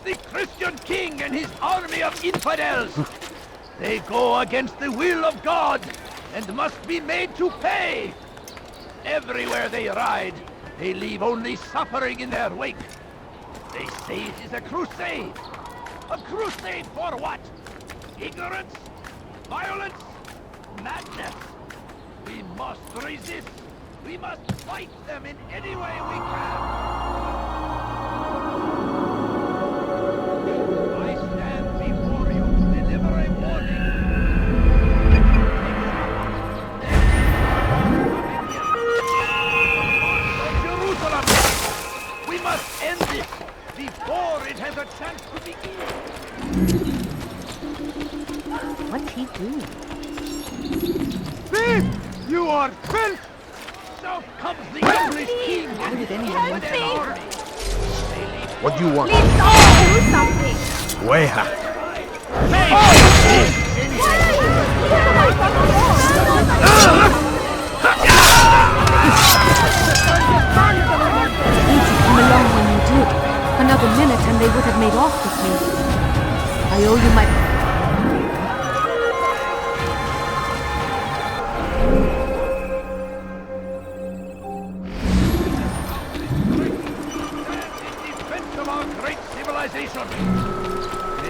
Speaker 12: against the Christian king and his army of infidels. They go against the will of God and must be made to pay. Everywhere they ride, they leave only suffering in their wake. They say it is a crusade. A crusade for what? Ignorance? Violence? Madness? We must resist. We must fight them in any way we can. I stand before you to deliver a warning. Jerusalem! We must end this before it has a chance to begin.
Speaker 15: What's he doing?
Speaker 12: Thief! You are filth! South comes the English king!
Speaker 15: Why would anyone want to
Speaker 12: army!
Speaker 18: What do you want?
Speaker 15: Please, do something!
Speaker 18: Weha!
Speaker 15: Come along when you did. Another minute and they would have made off with me. I owe you my...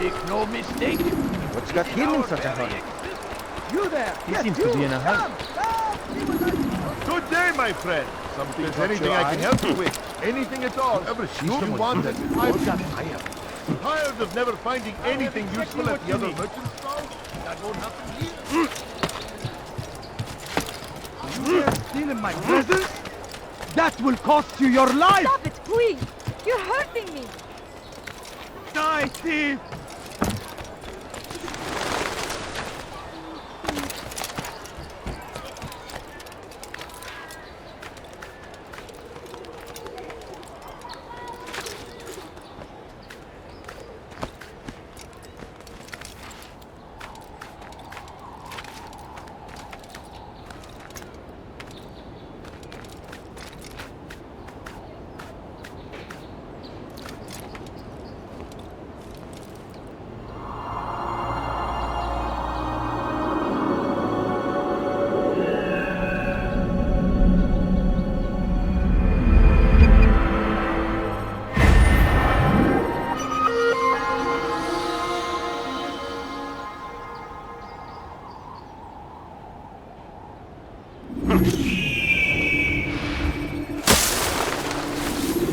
Speaker 12: Make no mistake.
Speaker 3: What's got him in such a hurry?
Speaker 12: You there!
Speaker 3: He seems to be in a hurry.
Speaker 18: Good day, my friend. If there's anything I can help you with, anything at all, ever you want it, I've got tired. Tired of never finding anything useful at the other merchant stall? That won't happen here.
Speaker 14: You dare steal in my presence? That will cost you your life!
Speaker 15: Stop it, please! You're hurting me!
Speaker 14: Die, thief!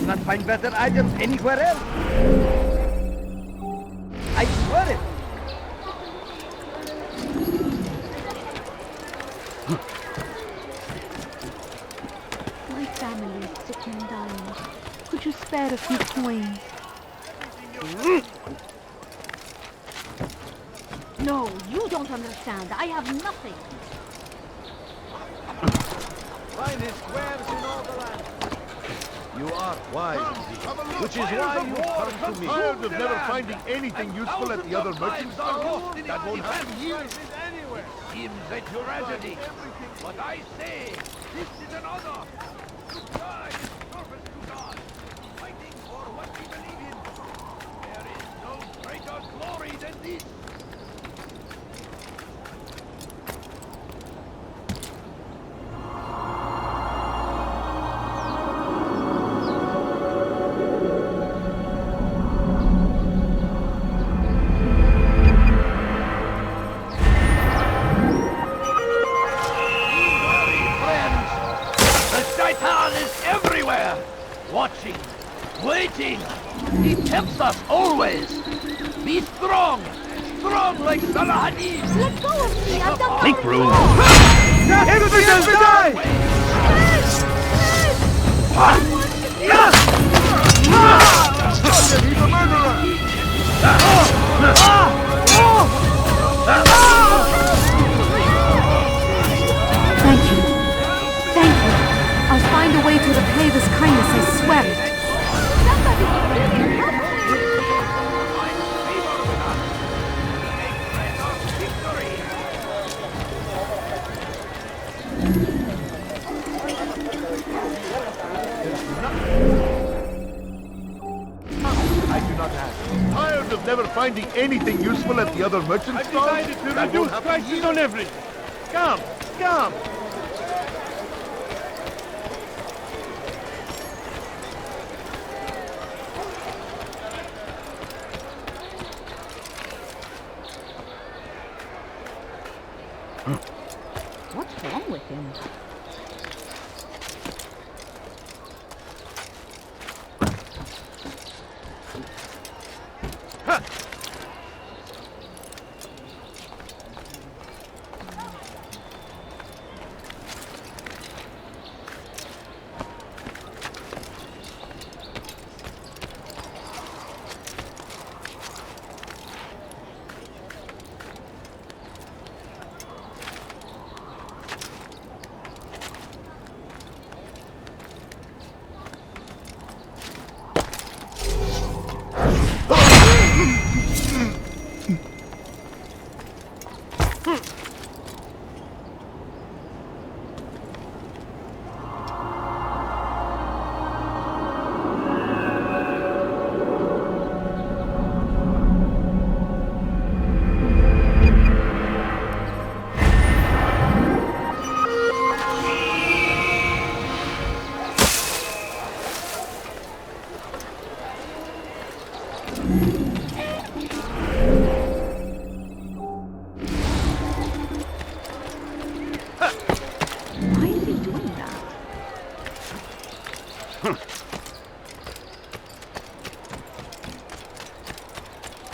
Speaker 3: Not find better items anywhere else. I swear it.
Speaker 15: My family is sick and dying. Could you spare a few coins? No, you don't understand. I have nothing.
Speaker 17: Finest wares in all the land. You are wise, which is why you come to me.
Speaker 18: Tired of never finding anything useful at the other merchant stall?
Speaker 12: That won't happen here. Seems a tragedy. But I say, this is an honor. To die in service to God. Fighting for what we believe in. There is no greater glory than this. Watching, waiting. He tempts us always. Be strong, strong like Salahadin.
Speaker 15: Let go of me. I've done
Speaker 12: Make room.
Speaker 14: Infidels die!
Speaker 18: He's a murderer!
Speaker 15: Thank you. Thank you. I'll find a way to repay this kindness, I swear it.
Speaker 18: I do not have. Tired of never finding anything useful at the other merchant stalls?
Speaker 14: I decided to reduce prices on everything. Come, come.
Speaker 15: What's wrong with him?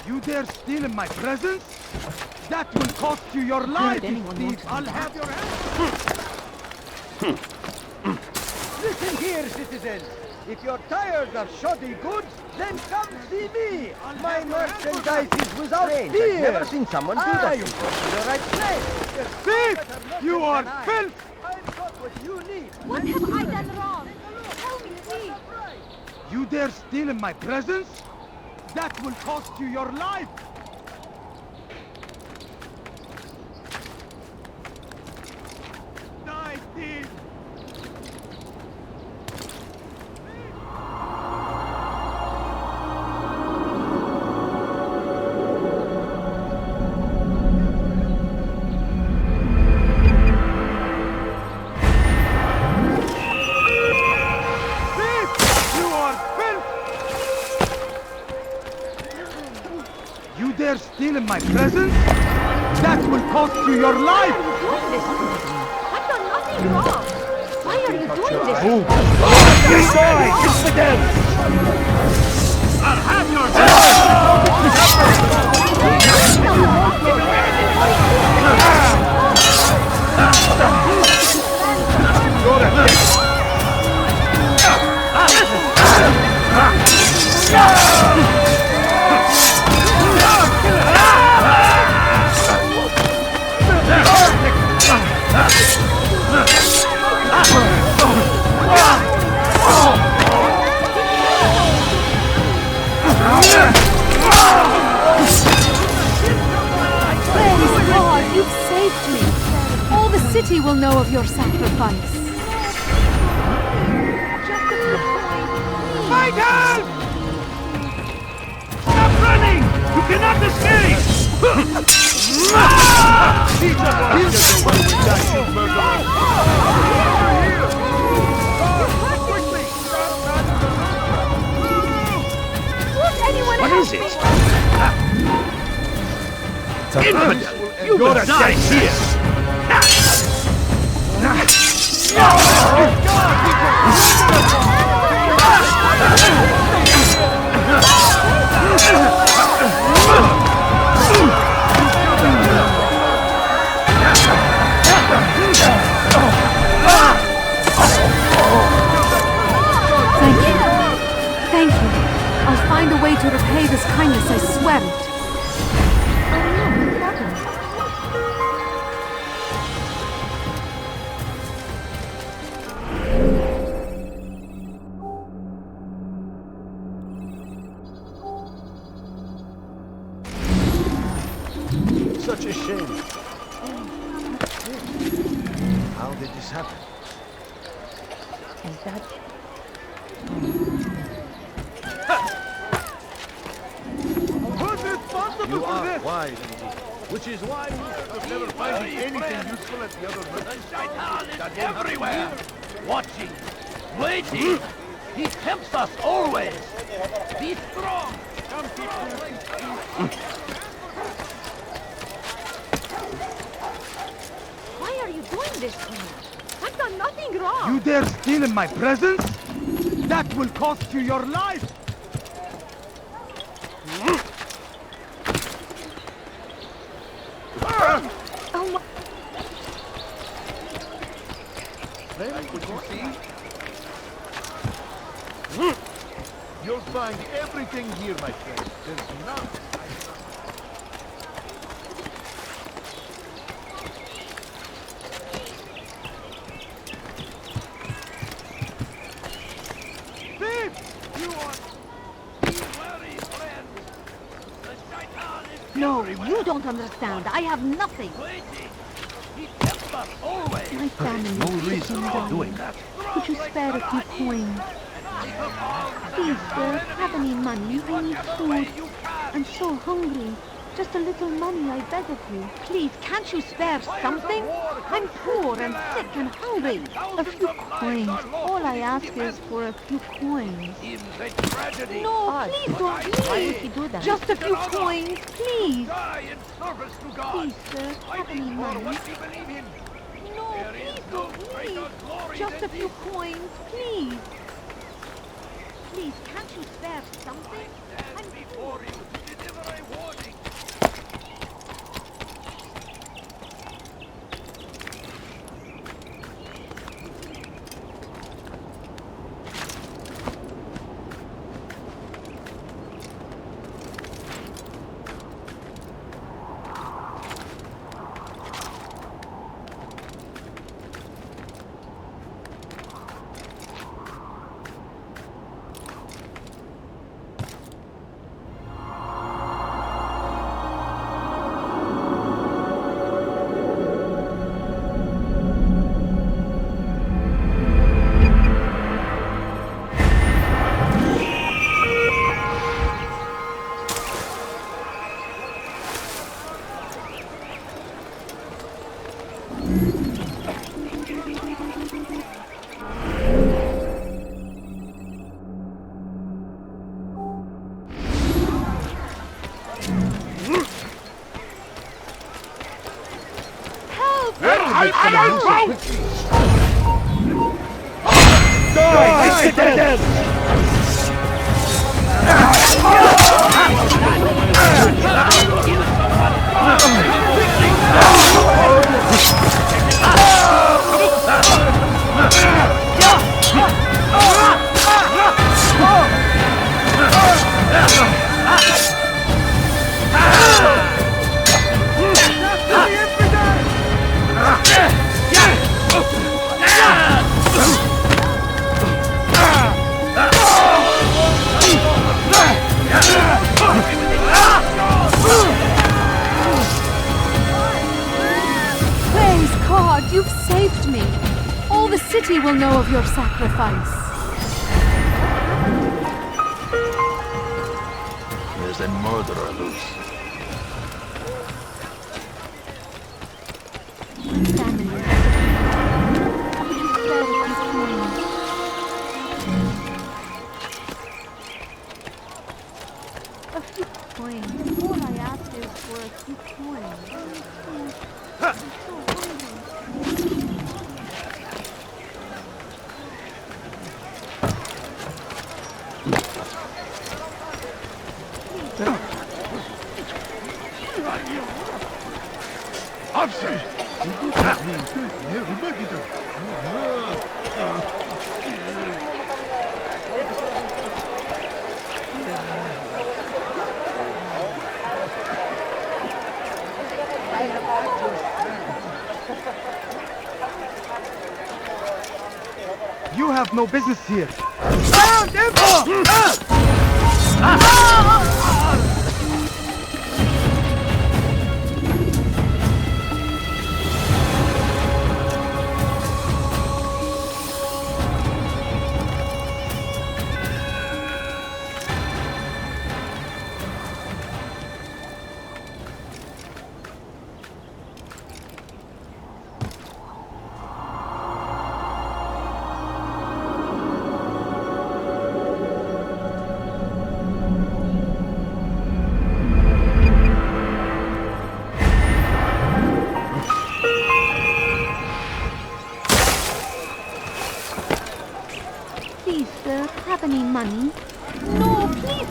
Speaker 7: You dare steal in my presence? That will cost you your life, thief! I'll have your head! Listen here, citizens! If you're tired of shoddy goods, then come see me! My merchandise is without fear!
Speaker 3: I've never seen someone do that.
Speaker 7: You go to the right place! Thief! You are filth! I've got what you need!
Speaker 15: What have I done wrong? Tell me, please!
Speaker 7: You dare steal in my presence? That will cost you your life! Die, thief! Steal in my presence? That will cost you your life!
Speaker 15: I've done nothing wrong! Why are you doing this?
Speaker 7: Move! It's the devil!
Speaker 14: I'll have your
Speaker 15: city will know of your sacrifice.
Speaker 14: Fight help! Stop running! You cannot escape!
Speaker 15: What
Speaker 14: is it? Infidel! You will die here!
Speaker 15: Thank you. I'll find a way to repay this kindness, I swear it.
Speaker 17: Such a shame. How did this happen?
Speaker 15: And that...
Speaker 17: You are wise indeed. Which is why you've never finding anything useful at the other merchants.
Speaker 12: Shaitan is everywhere! Watching, waiting! He tempts us always! Be strong! Come
Speaker 15: Why are you doing this to me? I've done nothing wrong.
Speaker 7: You dare steal in my presence? That will cost you your life!
Speaker 15: Oh my...
Speaker 17: Then, what you see? You'll find everything here, my friend. There's none.
Speaker 15: No, you don't understand. I have nothing. My family
Speaker 17: No
Speaker 15: is
Speaker 17: reason for
Speaker 15: dying.
Speaker 17: doing that.
Speaker 15: Could you spare a few coins? Please, sir, have any money? I need food. I'm so hungry. Just a little money, I beg of you. Please, can't you spare something? I'm poor and sick and hungry. A few coins. All I ask is for a few coins. No, please don't leave. Just a few coins, please. Please, sir, have any money? No, please don't leave. Just a few coins, please. Please, can't you spare something? I'm poor. You've saved me. All the city will know of your sacrifice.
Speaker 12: There's a murderer loose.
Speaker 15: Family. Could you spare a few coins? A few coins. All I ask is for a few coins. I'm so hungry.
Speaker 7: You have no business here.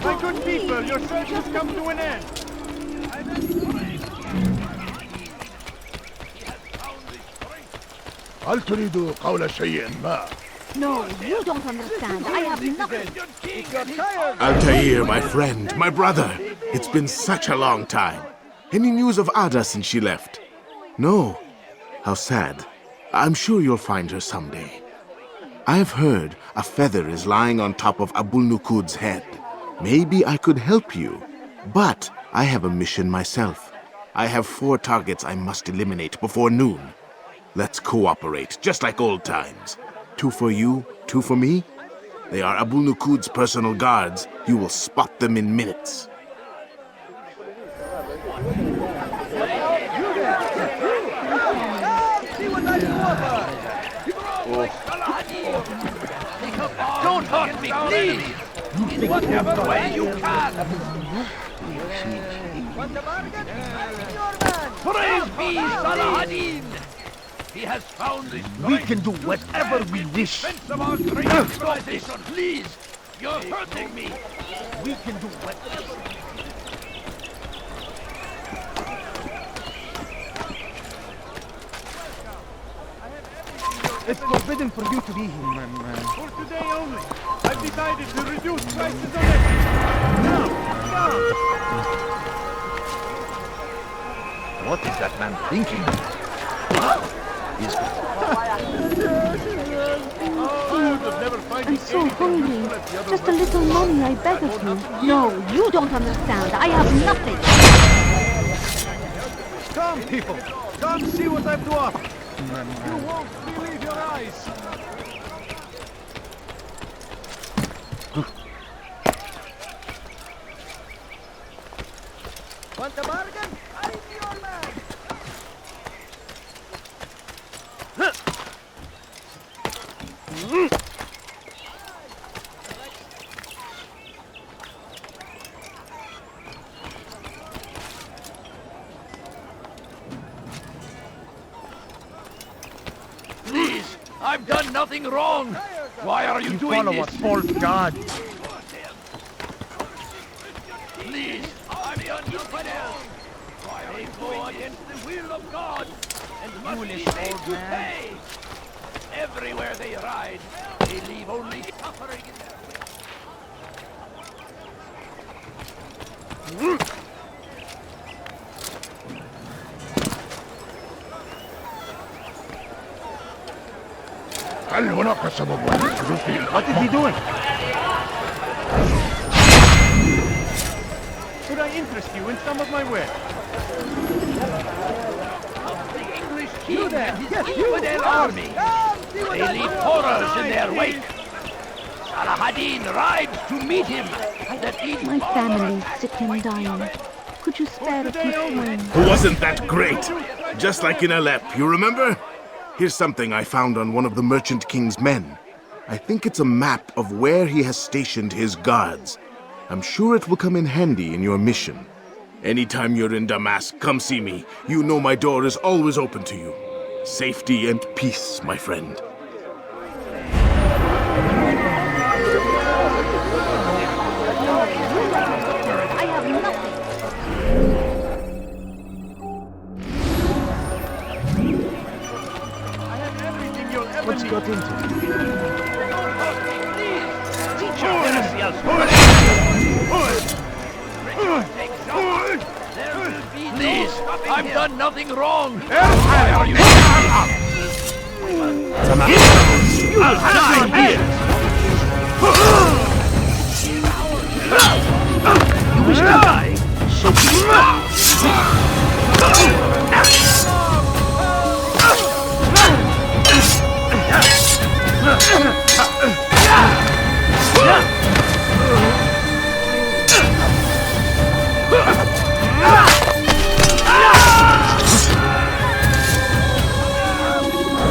Speaker 6: My good people, your search has come to an end.
Speaker 18: هل تريد قول شيء ما؟
Speaker 15: No, you don't understand. I have nothing.
Speaker 4: Altaïr, my friend, my brother. It's been such a long time. Any news of Ada since she left? No. How sad. I'm sure you'll find her someday. I've heard a feather is lying on top of Abul-Nukud's head. Maybe I could help you. But I have a mission myself. I have 4 targets I must eliminate before noon. Let's cooperate, just like old times. 2 for you, 2 for me. They are Abul-Nukud's personal guards. You will spot them in minutes.
Speaker 12: Don't hurt me, please! In whatever way you can! Praise be Salahadin! He has found this
Speaker 18: We can do whatever we wish.
Speaker 12: of our great civilization. Please! You're hurting me!
Speaker 18: We can do whatever. It's forbidden for you to be here.
Speaker 6: For today only, I've decided to reduce prices on everything. Now!
Speaker 18: What is that man thinking?
Speaker 15: I'm so hungry. Just a little money, I beg of you. No, you don't understand. I have nothing.
Speaker 17: Come, people! Come see what I've to offer! You won't believe your eyes! Want a bargain? I'm your man!
Speaker 12: Please! I've done nothing wrong! Why are you doing
Speaker 18: follow
Speaker 12: this?
Speaker 18: a false god.
Speaker 12: Please! I've done nothing else! Why are they go against the will of God? And must be made to pay! Everywhere they ride, they leave only suffering in their wake.
Speaker 18: هل هناك سبب للجلوس؟ What is he doing?
Speaker 6: Could I interest you in some of my wares?
Speaker 12: The English king and his infidel army. They leave horrors in their wake. Salahadin rides to meet him.
Speaker 15: My family's sick and dying. Could you spare a few coins?
Speaker 4: Wasn't that great? Just like in Alep, you remember? Here's something I found on one of the Merchant King's men. I think it's a map of where he has stationed his guards. I'm sure it will come in handy in your mission. Anytime you're in Damascus, come see me. You know my door is always open to you. Safety and peace, my friend.
Speaker 15: I have nothing.
Speaker 17: What's got into?
Speaker 12: Please, I've done nothing wrong. Why are you? I'll die here. You wish to die? So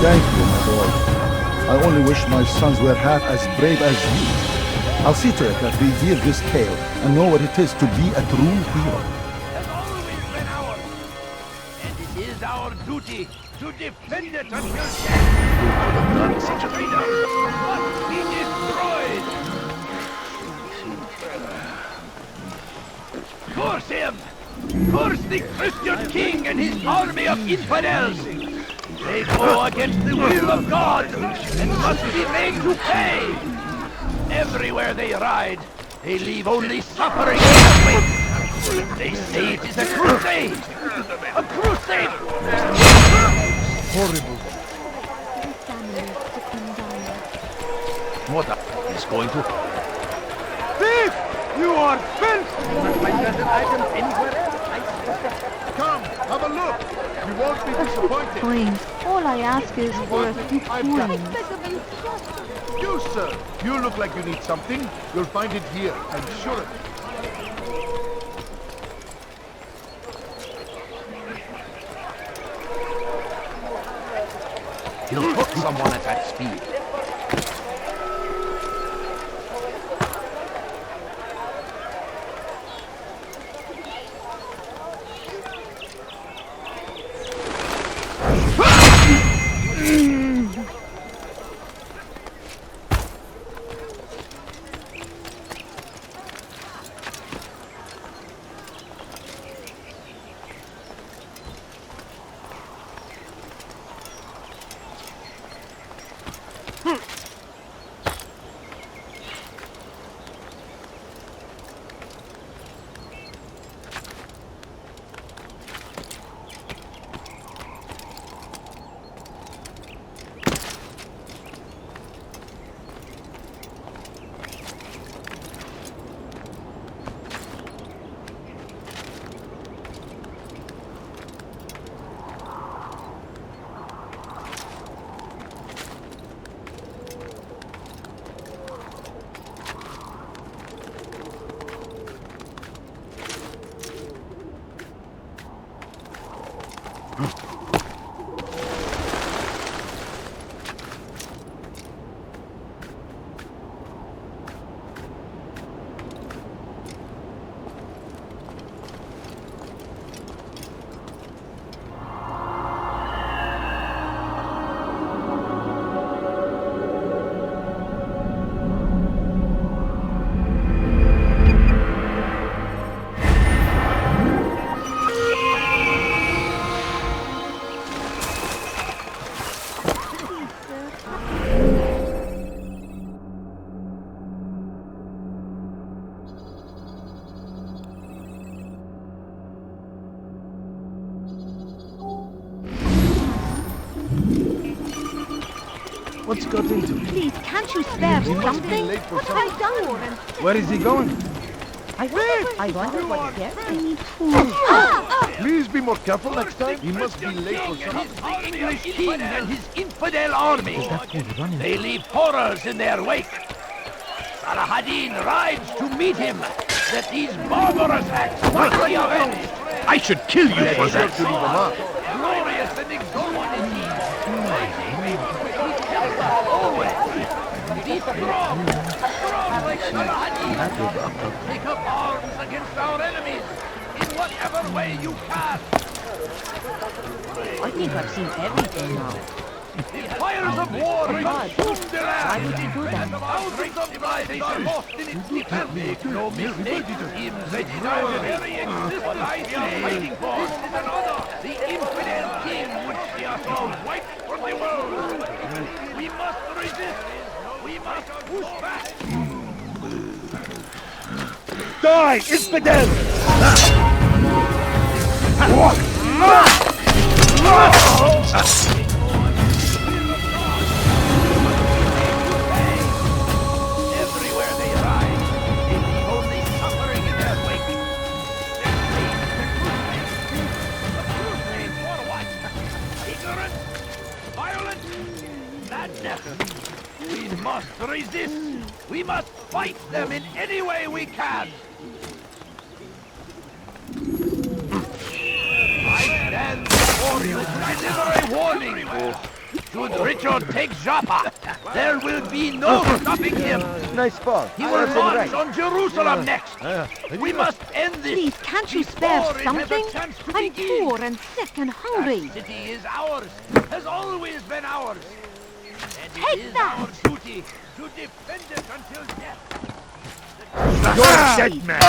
Speaker 18: Thank you, my boy. I only wish my sons were half as brave as you. I'll see to it that they hear this tale and know what it is to be a true hero.
Speaker 12: Has always been ours, and it is our duty to defend it until death. None such a traitor must be destroyed. Curse him! Curse the Christian king and his army of infidels! They go against the will of God and must be made to pay! Everywhere they ride, they leave only suffering in their wake! They say it is a crusade! A crusade!
Speaker 17: Horrible. What is going to... Thief! You are filth! You must find certain items anywhere else. Come, have a look. You won't be disappointed.
Speaker 15: Fine. All I ask is for a few coins.
Speaker 18: You, sir. You look like you need something. You'll find it here, I'm sure of it.
Speaker 17: He'll hook someone at that speed.
Speaker 7: What's got into him?
Speaker 15: Please, can't you spare something? Put her down and...
Speaker 7: Where is he going?
Speaker 15: I wonder what he gets. I need food.
Speaker 18: Please be more careful next time. He must be late for something.
Speaker 12: The English king and his infidel army. They leave horrors in their wake. Saladin rides to meet him, that these barbarous acts might be avenged.
Speaker 18: I should kill you for that.
Speaker 12: Glorious and exalted is he. Always. Be strong. Strong like Saladin. Take up arms against our enemies in whatever way you can.
Speaker 20: I think I've seen everything now.
Speaker 12: The fires of war consume the land.
Speaker 20: Why would you do that?
Speaker 12: And thousands of lives are lost in its defense. Make no mistake, in the very existence I am fighting for. This is an honor. The infidel king would see us all white from the world. We must resist. We must push back.
Speaker 17: Die, infidel!
Speaker 12: Everywhere they ride, they leave only suffering in their wake. For what? Ignorance? Violence? Madness? We must resist. We must fight them in any way we can. I stand before you to deliver a warning. Should Richard take Joppa, there will be no stopping him.
Speaker 17: Nice fall.
Speaker 12: He will march on Jerusalem next. We must end this.
Speaker 15: Please, can't you spare
Speaker 12: before it has a
Speaker 15: something?
Speaker 12: chance to
Speaker 15: I'm
Speaker 12: begin.
Speaker 15: poor and sick and hungry.
Speaker 12: That city is ours, has always been ours. And it
Speaker 15: Take
Speaker 12: is
Speaker 15: that.
Speaker 12: our duty to defend it until death.
Speaker 17: You're dead, man!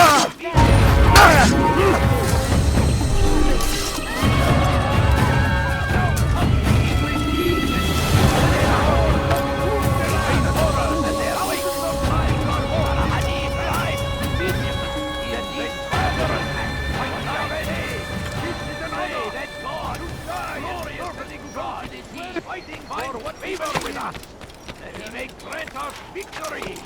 Speaker 12: Fighting for what favor with us, that he may grant us victory.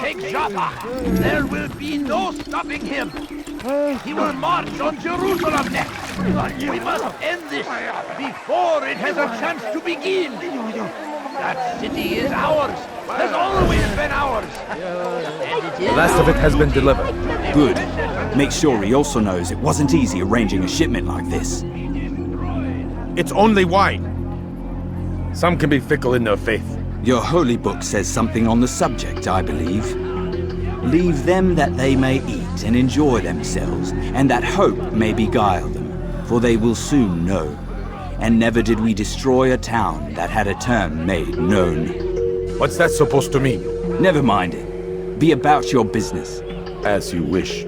Speaker 12: Take Jaffa. There will be no stopping him. He will march on Jerusalem next. We must end this before it has a chance to begin. That city is ours. Has always been ours.
Speaker 16: The last of it has been delivered.
Speaker 21: Good. Make sure he also knows it wasn't easy arranging a shipment like this.
Speaker 18: It's only wine. Some can be fickle in their faith.
Speaker 21: Your holy book says something on the subject, I believe. Leave them that they may eat and enjoy themselves, and that hope may beguile them, for they will soon know. And never did we destroy a town that had a term made known.
Speaker 18: What's that supposed to mean?
Speaker 21: Never mind it. Be about your business.
Speaker 18: As you wish.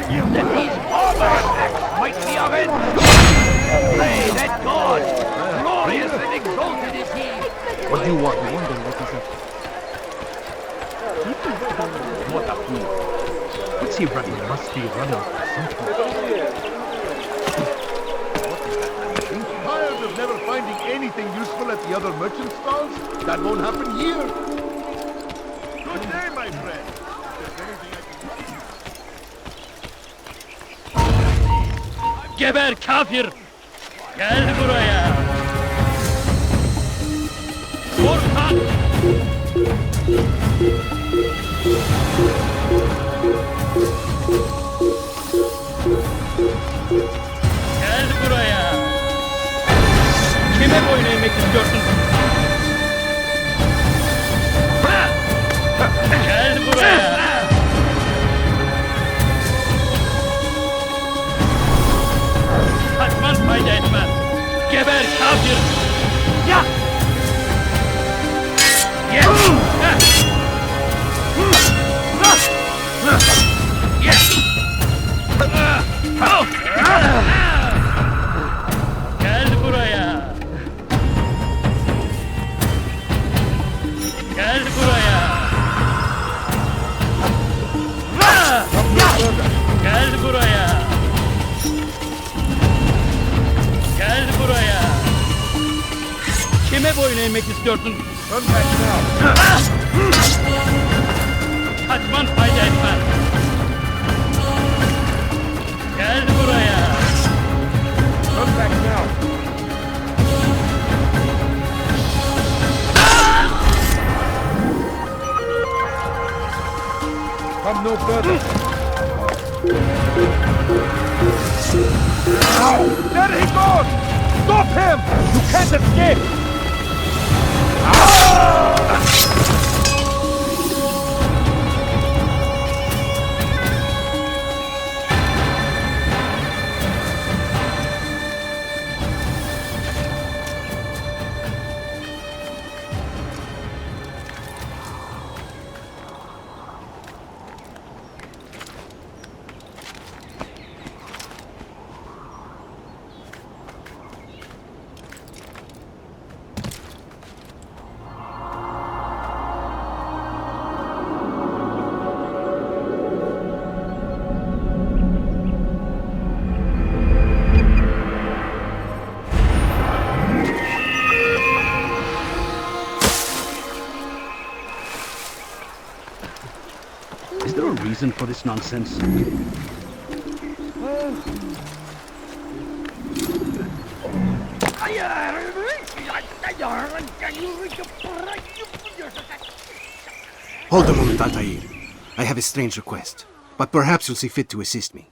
Speaker 12: That these barbarous acts might be avenged. Pray that God, glorious and exalted is he.
Speaker 18: What do you want? I wonder what is up. What a fool. What's he running? Must be running for something.
Speaker 4: Tired of never finding anything useful at the other merchant stalls? That won't happen here. Good day, my friend.
Speaker 23: Geber kafir! Gel buraya! Korkak! Gel buraya! Kime boyun eğmek istiyorsun? Gel buraya! Kaçman fayda etmez. Geber kafir! Ya! Yes! Yes! Gel buraya! Gel buraya! Gel buraya! Gel buraya! Kime boyun eğmek istiyorsun? Kaçman fayda etmez. Gel buraya!
Speaker 18: Come back now! Come no further! There he goes! Stop him! You can't escape!
Speaker 1: Is there a reason for this nonsense?
Speaker 2: Hold a moment, Altaïr. I have a strange request, but perhaps you'll see fit to assist me.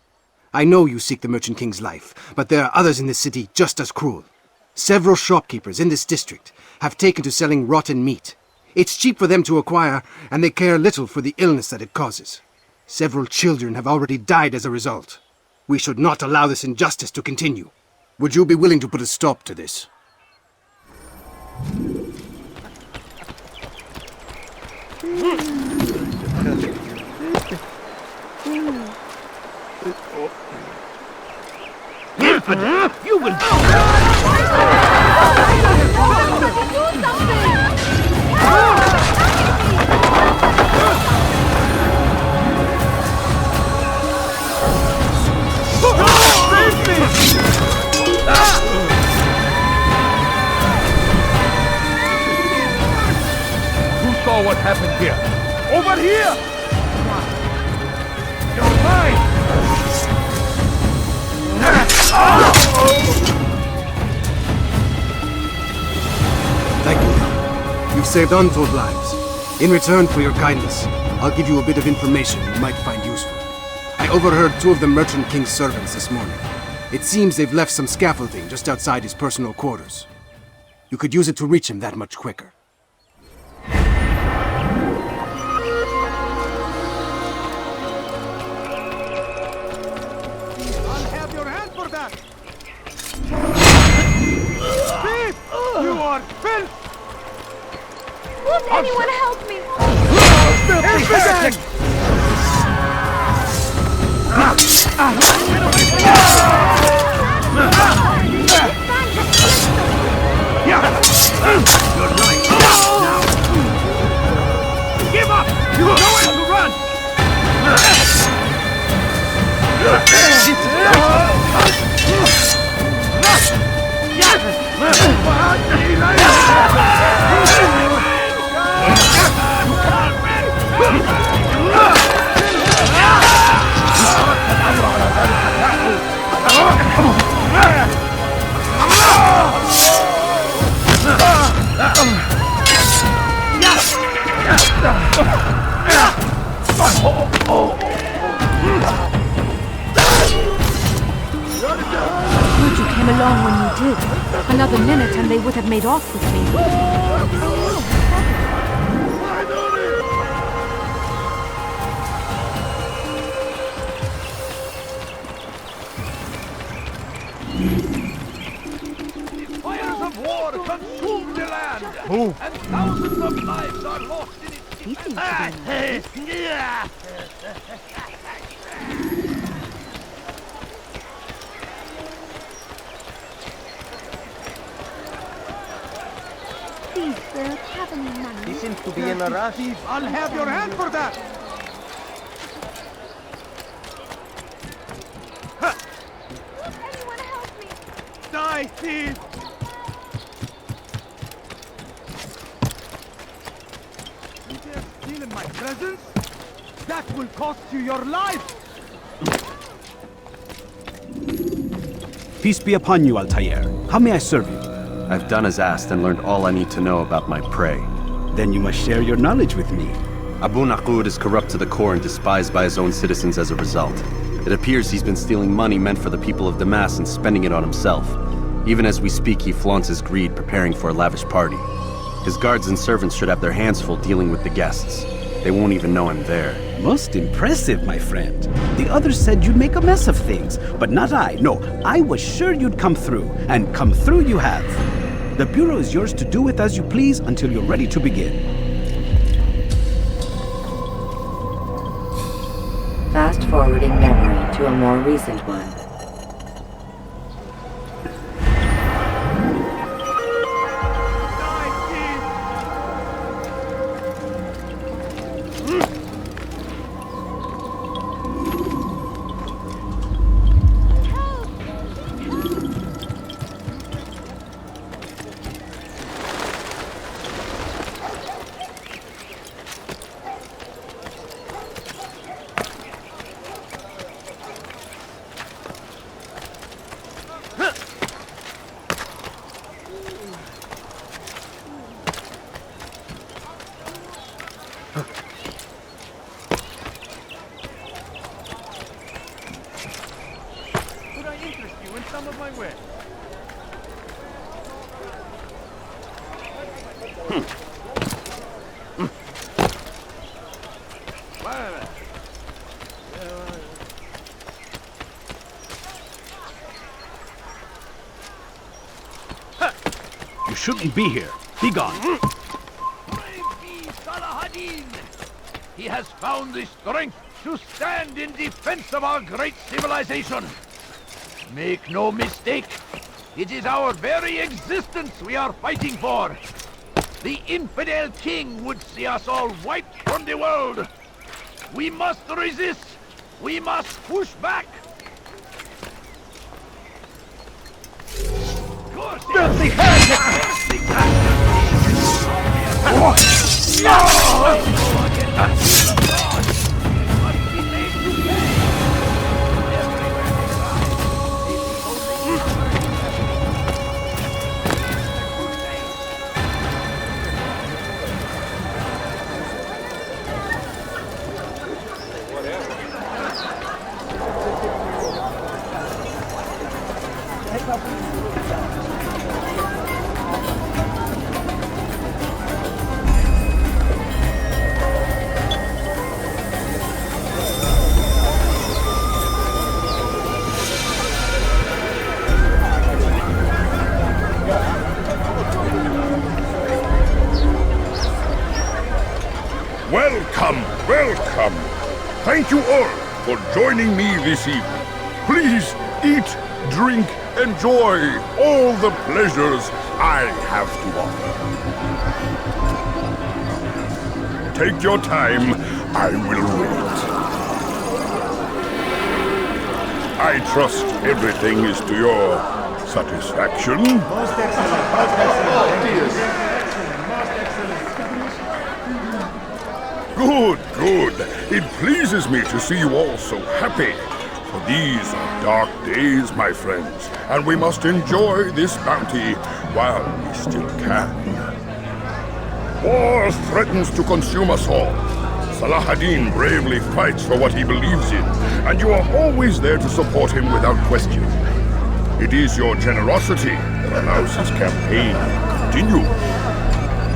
Speaker 2: I know you seek the Merchant King's life, but there are others in this city just as cruel. Several shopkeepers in this district have taken to selling rotten meat. It's cheap for them to acquire, and they care little for the illness that it causes. Several children have already died as a result. We should not allow this injustice to continue. Would you be willing to put a stop to this?
Speaker 12: You will... Who saw what happened here? Over here! You're mine!
Speaker 2: Thank you. You've saved untold lives. In return for your kindness, I'll give you a bit of information you might find useful. I overheard two of the Merchant King's servants this morning. It seems they've left some scaffolding just outside his personal quarters. You could use it to reach him that much quicker.
Speaker 17: I'll have your hand for that! Thief! You are filth!
Speaker 15: Won't anyone help me?
Speaker 12: Give up! You have nowhere to run!
Speaker 20: Good you came along when you did. Another minute and they would have made off with me.
Speaker 12: Fires of war consume the land!
Speaker 17: Move!
Speaker 12: And thousands of lives are lost in its...
Speaker 20: He seems to be
Speaker 15: Please, sir, have any money?
Speaker 17: He seems to be in a rush. I'll have your hand for that!
Speaker 15: Anyone help me?
Speaker 17: Die, thief! You dare steal in my presence? That will cost you your life!
Speaker 1: Peace be upon you, Altaïr. How may I serve you?
Speaker 13: I've done as asked and learned all I need to know about my prey.
Speaker 1: Then you must share your knowledge with me.
Speaker 13: Abu Naqud is corrupt to the core and despised by his own citizens as a result. It appears he's been stealing money meant for the people of Damas and spending it on himself. Even as we speak, he flaunts his greed, preparing for a lavish party. His guards and servants should have their hands full dealing with the guests. They won't even know I'm there.
Speaker 1: Most impressive, my friend. The others said you'd make a mess of things, but not I. No, I was sure you'd come through, and come through you have. The Bureau is yours to do with as you please until you're ready to begin.
Speaker 5: Fast-forwarding memory to a more recent one.
Speaker 6: Could I interest you in some of my wares?
Speaker 18: You shouldn't be here. Be gone.
Speaker 12: He has found the strength to stand in defense of our great civilization. Make no mistake, it is our very existence we are fighting for. The infidel king would see us all wiped from the world. We must resist. We must push back.
Speaker 18: Filthy heretic!
Speaker 8: Welcome, welcome. Thank you all for joining me this evening. Please eat, drink, enjoy all the pleasures I have to offer. Take your time, I will wait. I trust everything is to your satisfaction.
Speaker 6: Most excellent, most excellent.
Speaker 8: Good, good. It pleases me to see you all so happy. For these are dark days, my friends, and we must enjoy this bounty while we still can. War threatens to consume us all. Saladin bravely fights for what he believes in, and you are always there to support him without question. It is your generosity that allows his campaign to continue.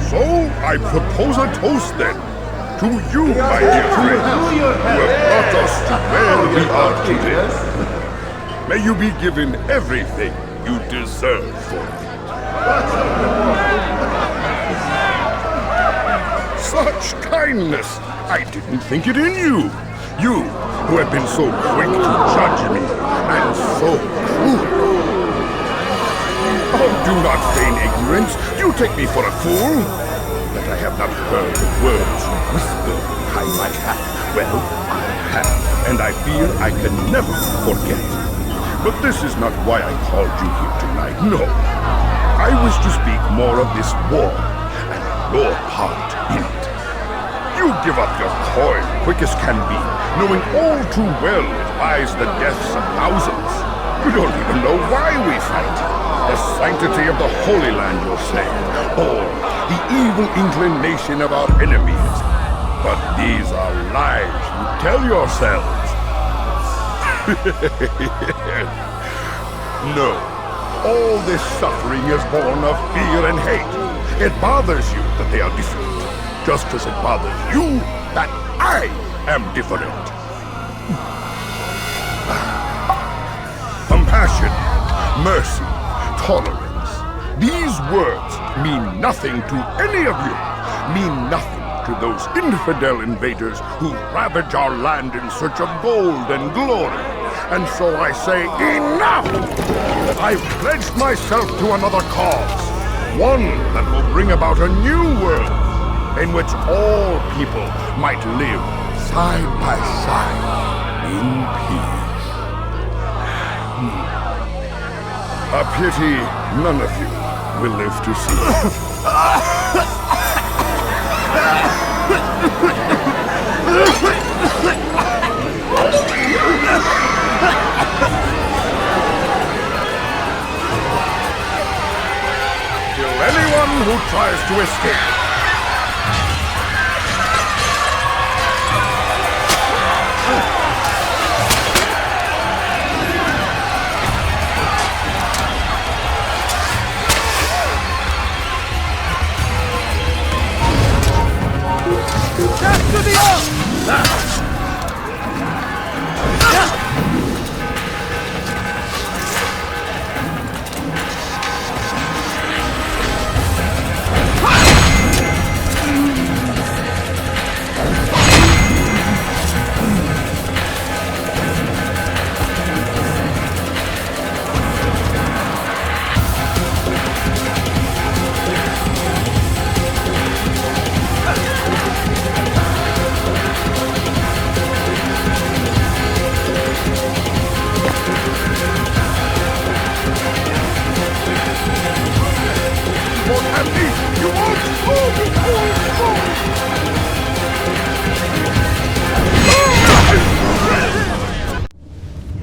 Speaker 8: So, I propose a toast then. To you, my dear friends, who have brought us to where we are today. May you be given everything you deserve for it. Such kindness! I didn't think it in you. You, who have been so quick to judge me, and so cruel. Oh, do not feign ignorance. You take me for a fool. That I have not heard the words you whisper behind my hat. Well, I have, and I fear I can never forget. But this is not why I called you here tonight, no. I wish to speak more of this war, and your part in it. You give up your coin quick as can be, knowing all too well it lies the deaths of thousands. You don't even know why we fight. The sanctity of the Holy Land, you'll say, or the evil inclination of our enemies. But these are lies you tell yourselves. No, all this suffering is born of fear and hate. It bothers you that they are different, just as it bothers you that I am different. Compassion, mercy, tolerance. These words mean nothing to any of you. Mean nothing to those infidel invaders who ravage our land in search of gold and glory. And so I say, enough! I've pledged myself to another cause. One that will bring about a new world in which all people might live side by side in peace. A pity none of you will live to see it. Kill anyone who tries to escape.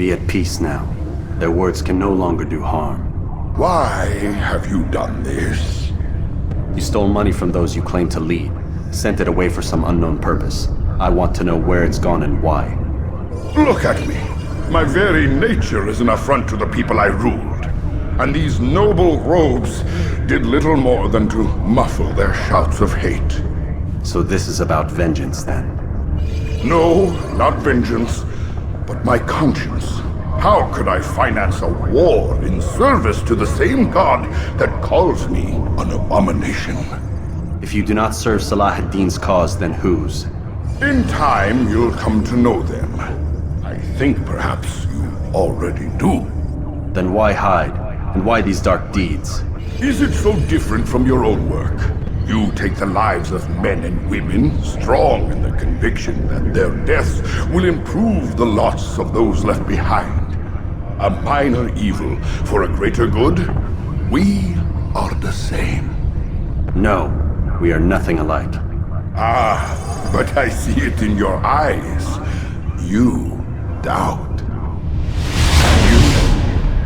Speaker 13: Be at peace now. Their words can no longer do harm.
Speaker 8: Why have you done this?
Speaker 13: You stole money from those you claim to lead, sent it away for some unknown purpose. I want to know where it's gone and why.
Speaker 8: Look at me. My very nature is an affront to the people I ruled. And these noble robes did little more than to muffle their shouts of hate.
Speaker 13: So this is about vengeance, then?
Speaker 8: No, not vengeance, but my conscience. How could I finance a war in service to the same god that calls me an abomination?
Speaker 13: If you do not serve Salah ad-Din's cause, then whose?
Speaker 8: In time, you'll come to know them. I think perhaps you already do.
Speaker 13: Then why hide? And why these dark deeds?
Speaker 8: Is it so different from your own work? You take the lives of men and women, strong in the conviction that their deaths will improve the lots of those left behind. A minor evil for a greater good? We are the same.
Speaker 13: No, we are nothing alike.
Speaker 8: Ah, but I see it in your eyes. You doubt. You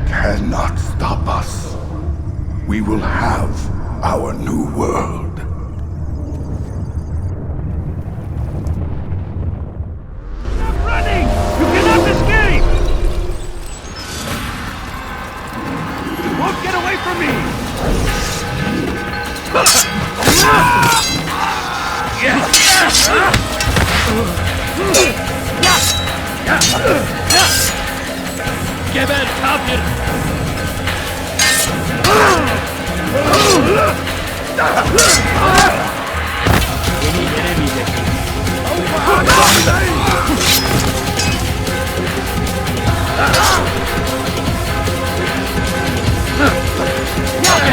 Speaker 8: cannot stop us. We will have our new world.
Speaker 14: Running! You cannot escape! You won't get away from me!
Speaker 23: جبل كافر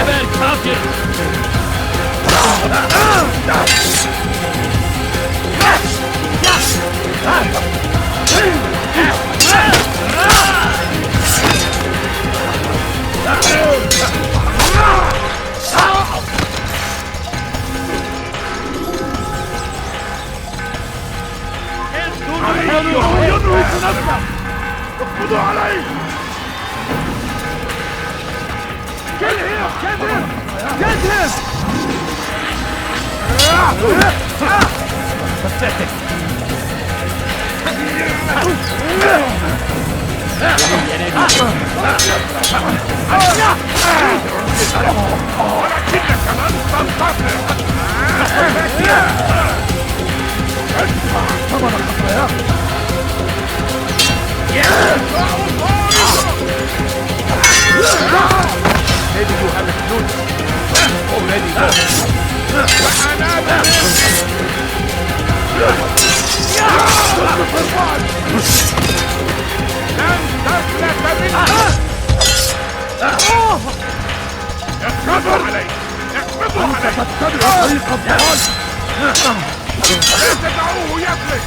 Speaker 23: جبل كافر
Speaker 8: اقبضوا عليه!
Speaker 14: Get him! Get him! Get him!
Speaker 18: Pathetic!
Speaker 14: Maybe you haven't noticed. Already
Speaker 8: تدعوه يفلت!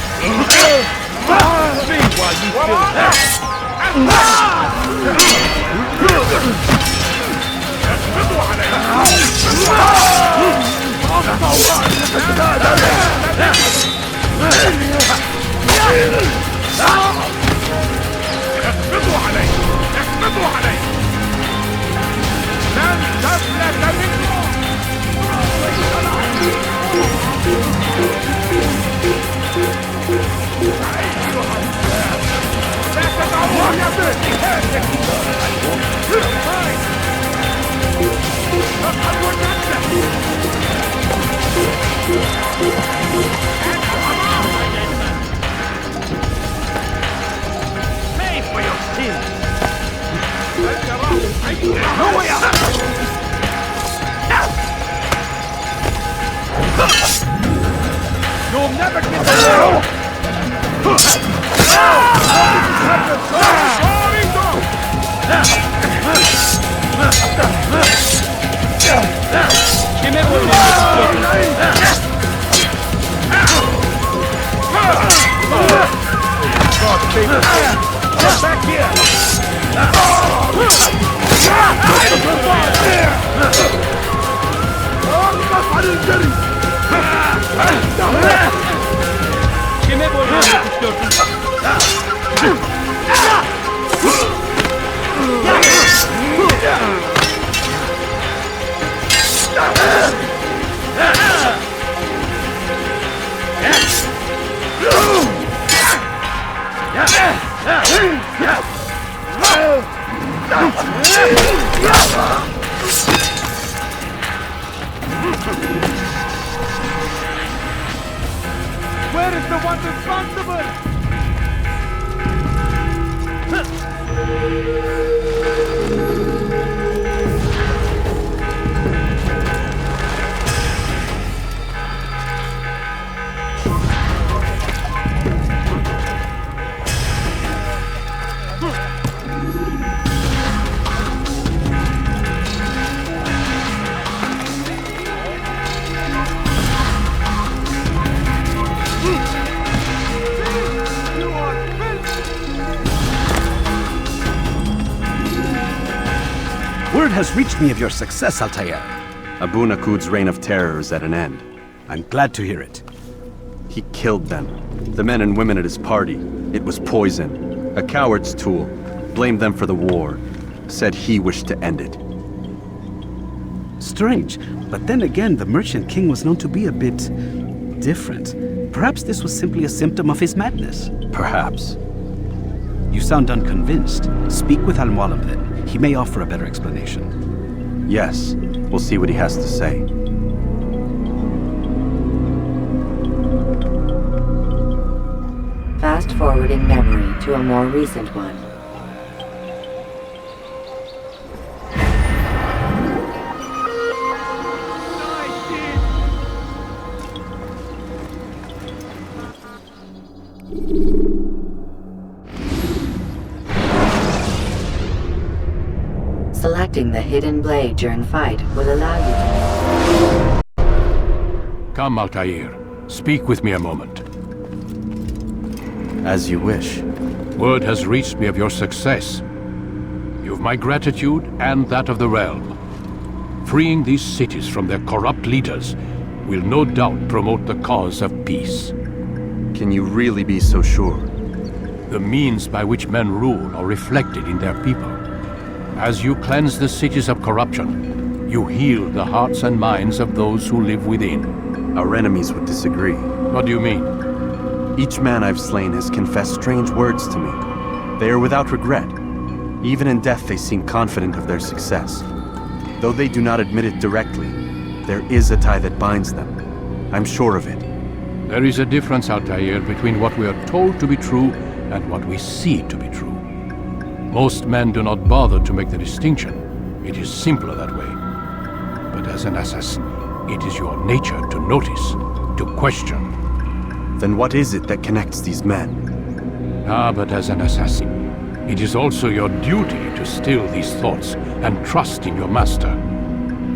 Speaker 8: اقبضوا عليه! اقبضوا عليه! لن تفلت منكم! لا تدعوه يفلت!
Speaker 14: Pay for your sins! No way out! You'll never get the Get back here! Kime boynuyorsun? Where is the one responsible?
Speaker 1: Word has reached me of your success, Altaïr.
Speaker 13: Abu Nakud's reign of terror is at an end.
Speaker 1: I'm glad to hear it.
Speaker 13: He killed them. The men and women at his party. It was poison. A coward's tool. Blamed them for the war. Said he wished to end it.
Speaker 1: Strange, but then again, the Merchant King was known to be a bit different. Perhaps this was simply a symptom of his madness.
Speaker 13: Perhaps.
Speaker 1: You sound unconvinced. Speak with Al-Mualim then. He may offer a better explanation.
Speaker 13: Yes, we'll see what he has to say.
Speaker 5: Fast-forwarding memory to a more recent one. Selecting the hidden blade during fight will allow you to...
Speaker 23: Come, Altaïr. Speak with me a moment.
Speaker 13: As you wish.
Speaker 23: Word has reached me of your success. You've my gratitude and that of the realm. Freeing these cities from their corrupt leaders will no doubt promote the cause of peace.
Speaker 13: Can you really be so sure?
Speaker 23: The means by which men rule are reflected in their people. As you cleanse the cities of corruption, you heal the hearts and minds of those who live within.
Speaker 13: Our enemies would disagree.
Speaker 23: What do you mean?
Speaker 13: Each man I've slain has confessed strange words to me. They are without regret. Even in death they seem confident of their success. Though they do not admit it directly, there is a tie that binds them. I'm sure of it.
Speaker 23: There is a difference, Altaïr, between what we are told to be true and what we see to be true. Most men do not bother to make the distinction. It is simpler that way. But as an assassin, it is your nature to notice, to question.
Speaker 13: Then what is it that connects these men?
Speaker 23: But as an assassin, it is also your duty to still these thoughts and trust in your master.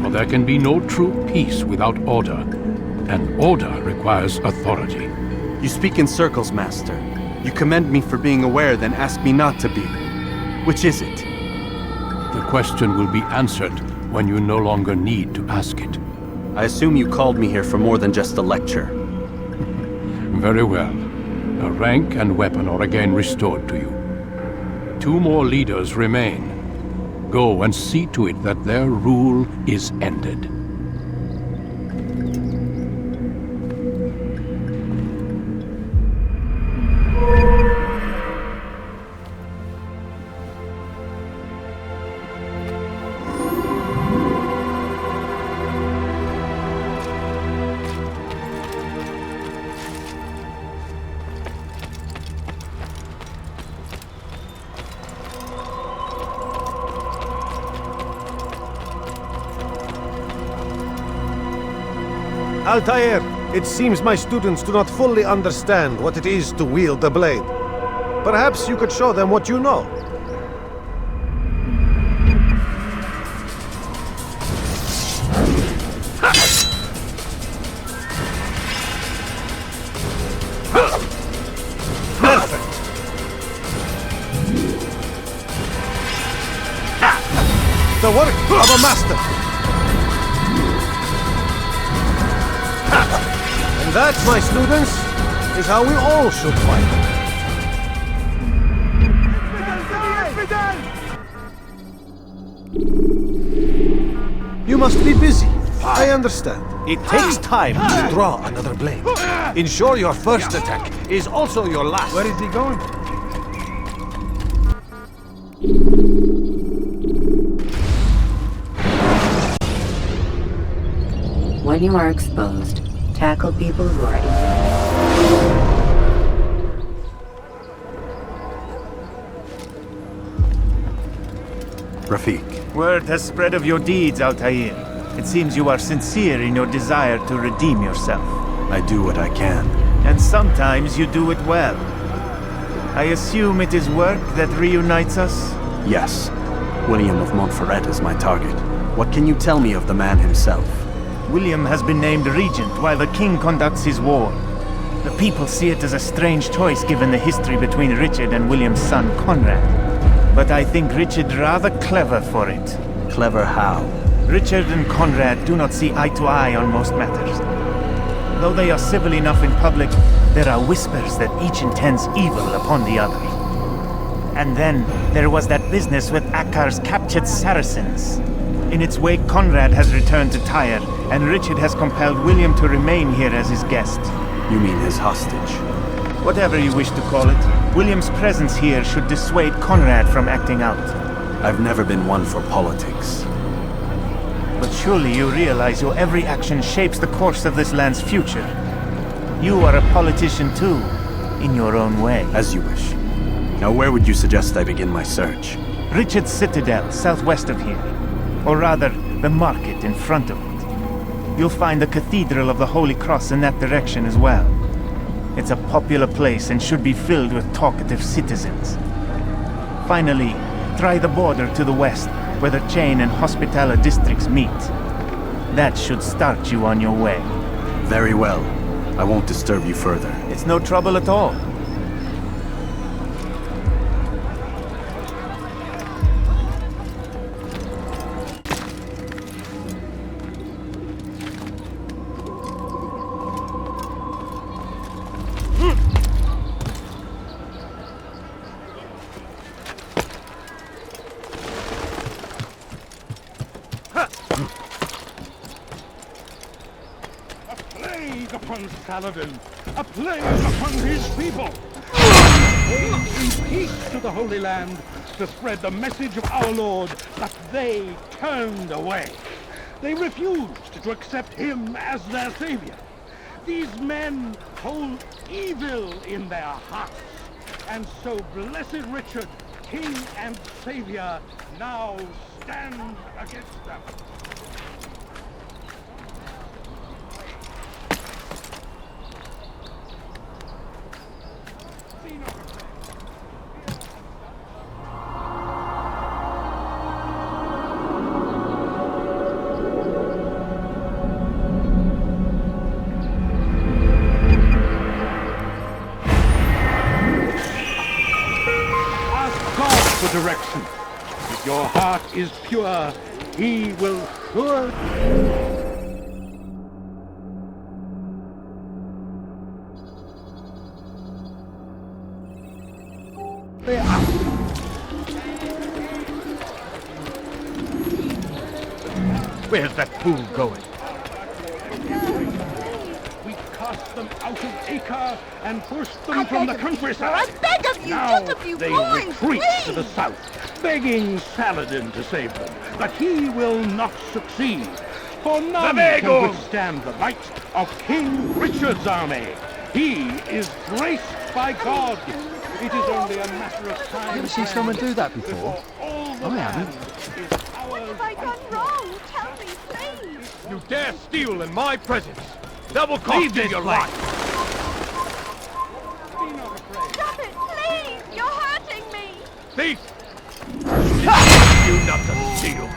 Speaker 23: For there can be no true peace without order, and order requires authority.
Speaker 13: You speak in circles, master. You commend me for being aware, then ask me not to be. Which is it?
Speaker 23: The question will be answered when you no longer need to ask it.
Speaker 13: I assume you called me here for more than just a lecture.
Speaker 23: Very well. A rank and weapon are again restored to you. 2 more leaders remain. Go and see to it that their rule is ended.
Speaker 17: Altaïr, it seems my students do not fully understand what it is to wield the blade. Perhaps you could show them what you know. Perfect! The work of a master! And that, my students, is how we all should fight. You must be busy. I understand. It takes time to draw another blade. Ensure your first attack is also your last.
Speaker 7: Where is he going?
Speaker 5: When you are exposed, tackle people who are
Speaker 13: Rafik.
Speaker 6: Word has spread of your deeds, Altaïr. It seems you are sincere in your desire to redeem yourself.
Speaker 13: I do what I can.
Speaker 6: And sometimes you do it well. I assume it is work that reunites us?
Speaker 13: Yes. William of Montferrat is my target. What can you tell me of the man himself?
Speaker 6: William has been named regent while the king conducts his war. The people see it as a strange choice given the history between Richard and William's son Conrad. But I think Richard rather clever for it.
Speaker 13: Clever how?
Speaker 6: Richard and Conrad do not see eye to eye on most matters. Though they are civil enough in public, there are whispers that each intends evil upon the other. And then there was that business with Akkar's captured Saracens. In its wake, Conrad has returned to Tyre, and Richard has compelled William to remain here as his guest.
Speaker 13: You mean his hostage?
Speaker 6: Whatever you wish to call it, William's presence here should dissuade Conrad from acting out.
Speaker 13: I've never been one for politics.
Speaker 6: But surely you realize your every action shapes the course of this land's future. You are a politician too, in your own way.
Speaker 13: As you wish. Now where would you suggest I begin my search?
Speaker 6: Richard's Citadel, southwest of here. Or rather, the market in front of it. You'll find the Cathedral of the Holy Cross in that direction as well. It's a popular place and should be filled with talkative citizens. Finally, try the border to the west, where the Chain and Hospitaller districts meet. That should start you on your way.
Speaker 13: Very well. I won't disturb you further.
Speaker 6: It's no trouble at all.
Speaker 8: Saladin, a plague upon his people! Came in peace to the Holy Land to spread the message of our Lord, but they turned away. They refused to accept him as their savior. These men hold evil in their hearts, and so blessed Richard, king and savior, now stands against them. Direction. If your heart is pure, he will surely...
Speaker 18: Where's that fool going?
Speaker 8: We cast them out of Acre and pushed them from the countryside.
Speaker 11: I beg of you,
Speaker 8: Now
Speaker 11: just a few
Speaker 8: they
Speaker 11: coins,
Speaker 8: retreat
Speaker 11: please.
Speaker 8: to the south, begging Saladin to save them. But he will not succeed, for none can withstand the might of King Richard's army. He is graced by God. It is only a matter of time.
Speaker 16: You ever seen someone do that before? I haven't.
Speaker 11: What have I done wrong? Tell me, please.
Speaker 18: You dare steal in my presence! Double cost in your life!
Speaker 11: Stop it, please! You're hurting me!
Speaker 18: Thief! You not to steal!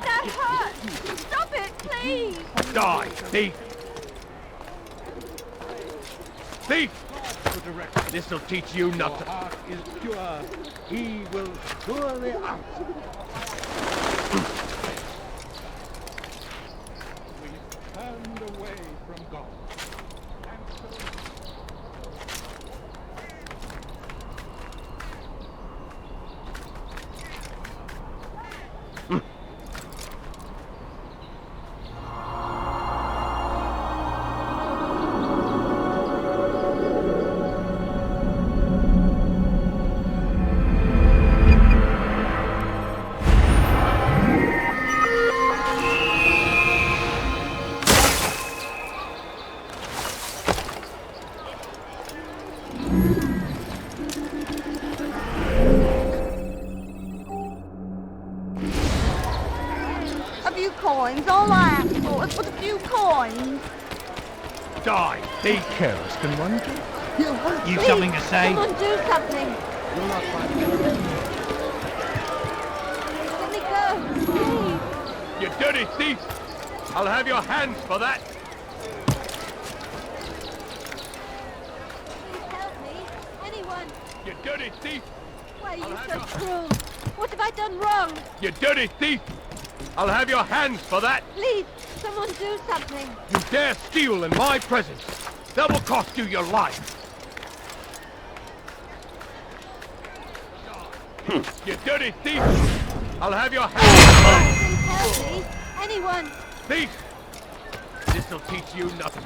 Speaker 11: That hurts! Stop it, please!
Speaker 18: Die, thief! Thief! This'll teach you not to...
Speaker 8: Your heart is pure. He will surely answer. We turned away from God.
Speaker 11: coins.
Speaker 14: Die!
Speaker 18: Be careless, can one do?
Speaker 14: You something to say?
Speaker 15: Someone do something. Let me go, please.
Speaker 12: You dirty thief! I'll have your hands for that!
Speaker 15: Please help me. Anyone.
Speaker 12: You dirty thief!
Speaker 15: Why are you so cruel? What have I done wrong?
Speaker 12: You dirty thief! I'll have your hands for that!
Speaker 15: Please, someone do something.
Speaker 12: You dare steal in my presence! That will cost you your life! You dirty thief! I'll have your hands for that!
Speaker 15: Please help me. Anyone.
Speaker 12: Thief! This'll teach you nothing.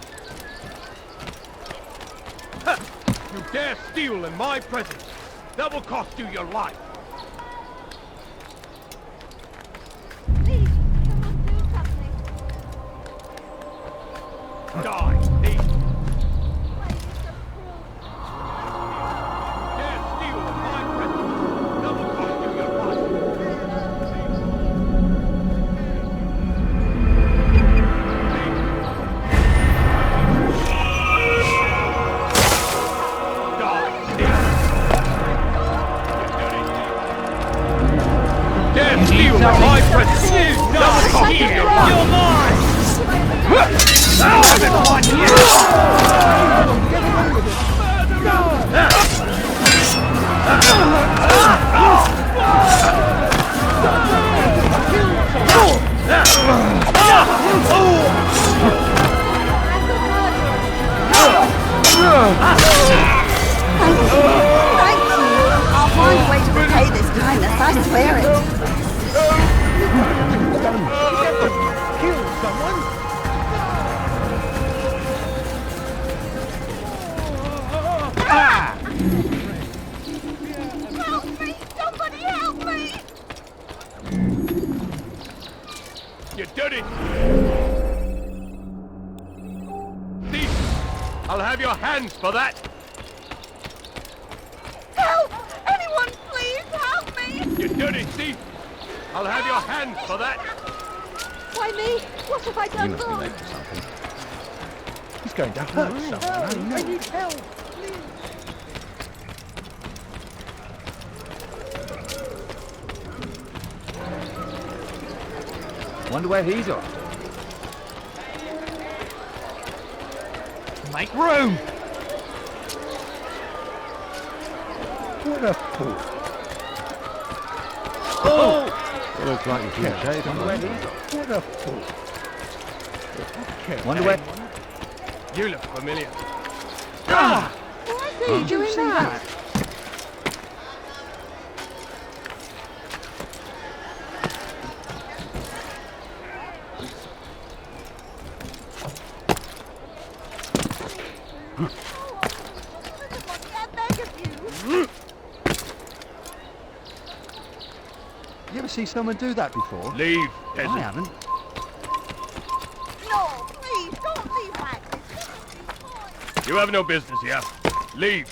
Speaker 12: Ha! You dare steal in my presence! That will cost you your life!
Speaker 15: Please, someone do something.
Speaker 12: Die, thief!
Speaker 15: Why are you so cruel?
Speaker 12: You dare steal in my presence! That will cost you your life! Dare steal in my presence! That will cost you your life! You're mine!
Speaker 11: Thank you. I'll find a way to repay this kindness, I swear it.
Speaker 18: Kill someone?
Speaker 11: Help me! Somebody help me!
Speaker 12: You dirty thief! I'll have your hands for that!
Speaker 11: Help! Anyone, please help me!
Speaker 12: You dirty thief! I'll have your hands for that!
Speaker 15: Why me? What have I done wrong?
Speaker 18: late for something. He's going to hurt someone, I know. I need help,
Speaker 16: Wonder where he's off.
Speaker 14: Make room!
Speaker 18: What a fool.
Speaker 14: Oh!
Speaker 18: It looks like he's here.
Speaker 16: Wonder where he's off.
Speaker 18: What a fool.
Speaker 16: Wonder where...
Speaker 12: You look familiar.
Speaker 14: Ah!
Speaker 15: Why are you doing that?
Speaker 16: You ever see someone do that before?
Speaker 12: Leave, peasant.
Speaker 16: I haven't.
Speaker 11: No, please, don't leave like this.
Speaker 12: You have no business here. Leave.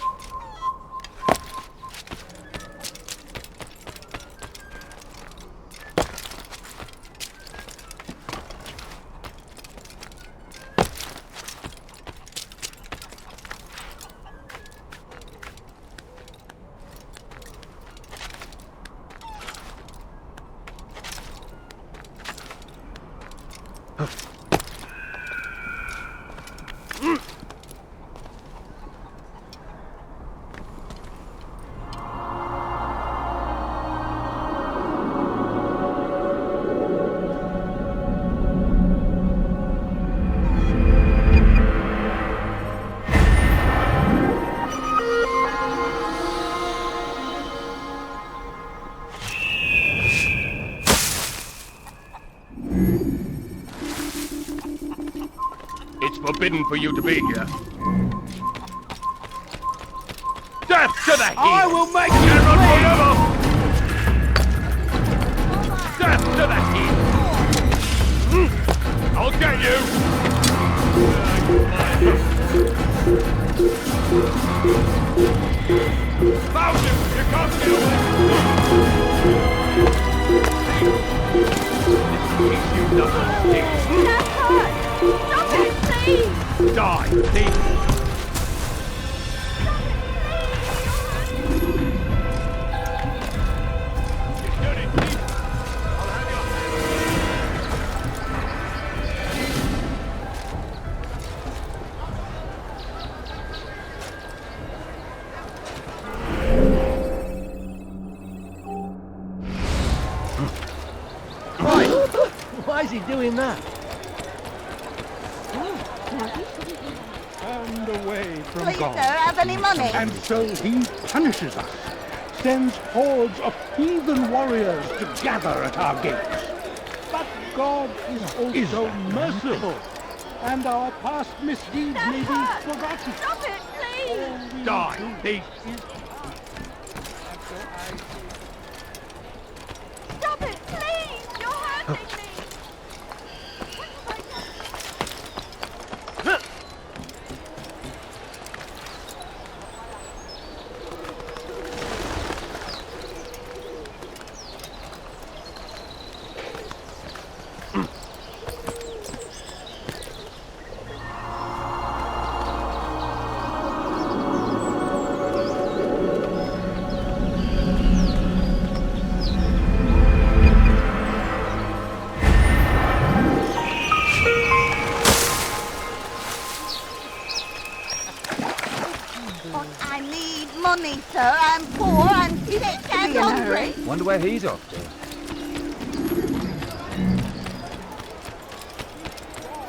Speaker 12: It's forbidden for you to be here. Death to the heat!
Speaker 14: I will make you
Speaker 12: General
Speaker 14: bleed!
Speaker 12: forever! Death to the heat! I'll get you! Found you! You can't get away! This teach you nothing.
Speaker 11: That's hurt! Stop it!
Speaker 16: Why is he doing that?
Speaker 10: And away from
Speaker 11: Please,
Speaker 10: God.
Speaker 11: sir, have any money?
Speaker 10: And so he punishes us, sends hordes of heathen warriors to gather at our gates. But God is also merciful, and our past misdeeds may be forgotten.
Speaker 11: Stop it, please!
Speaker 10: Die, thief!
Speaker 11: Stop it, please! You're hurting me! Money, sir. I'm poor and sick and hungry.
Speaker 16: Wonder where he's off to.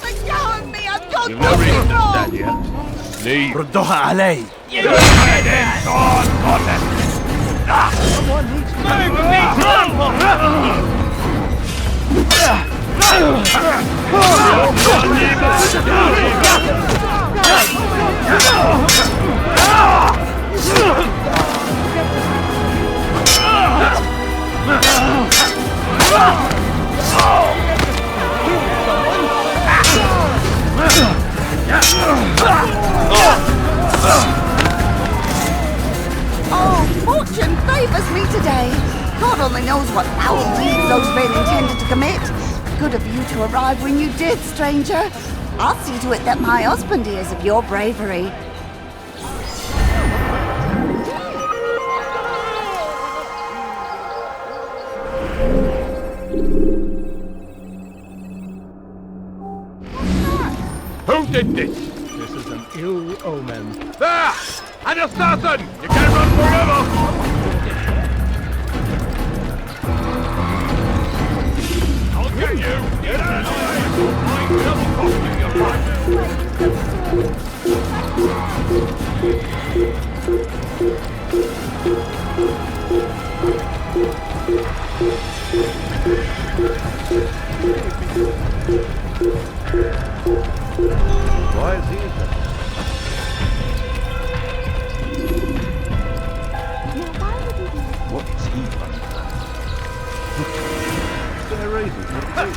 Speaker 11: Let go of me! I've done
Speaker 18: You've never
Speaker 11: nothing
Speaker 18: eaten
Speaker 11: wrong!
Speaker 18: that yet. Leave.
Speaker 9: ردوها علي.
Speaker 16: Someone needs to
Speaker 11: Oh, fortune favours me today. God only knows what foul deeds those men intended to commit. Good of you to arrive when you did, stranger. I'll see to it that my husband hears of your bravery.
Speaker 18: Who did this?
Speaker 10: This is an ill omen.
Speaker 18: There! An assassin! You can't run forever! I'll get you! Get out of the way! I'm double costing your life!
Speaker 16: Why is he there?
Speaker 10: What is he running from? Is there a reason for it?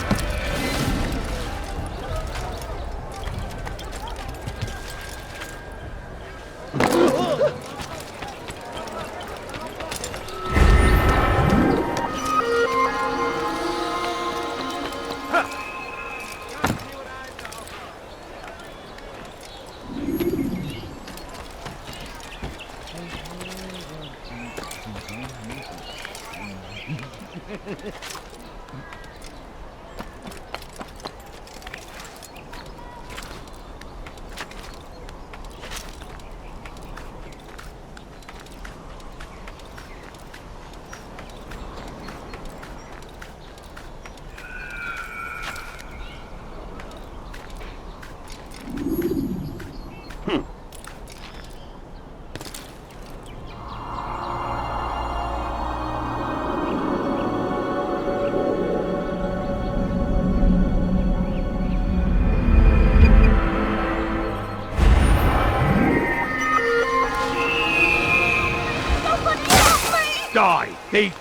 Speaker 18: Die, thief!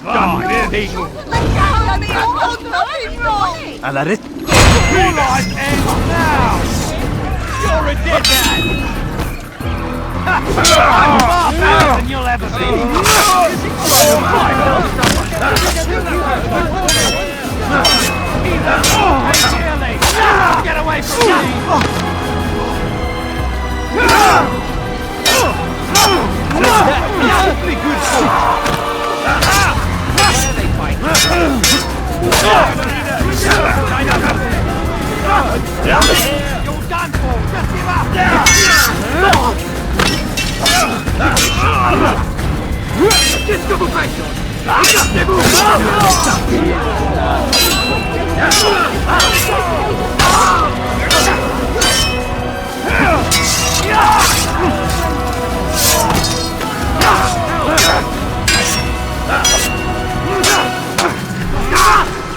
Speaker 18: Die, thief!
Speaker 11: Let go of me! I've done nothing wrong!
Speaker 9: على رت.
Speaker 14: Your life ends now! You're a dead man! I'm far better than you'll ever be! Hey, Shirley! Be good there they fight. You're done for. Just give up. Just double pressure.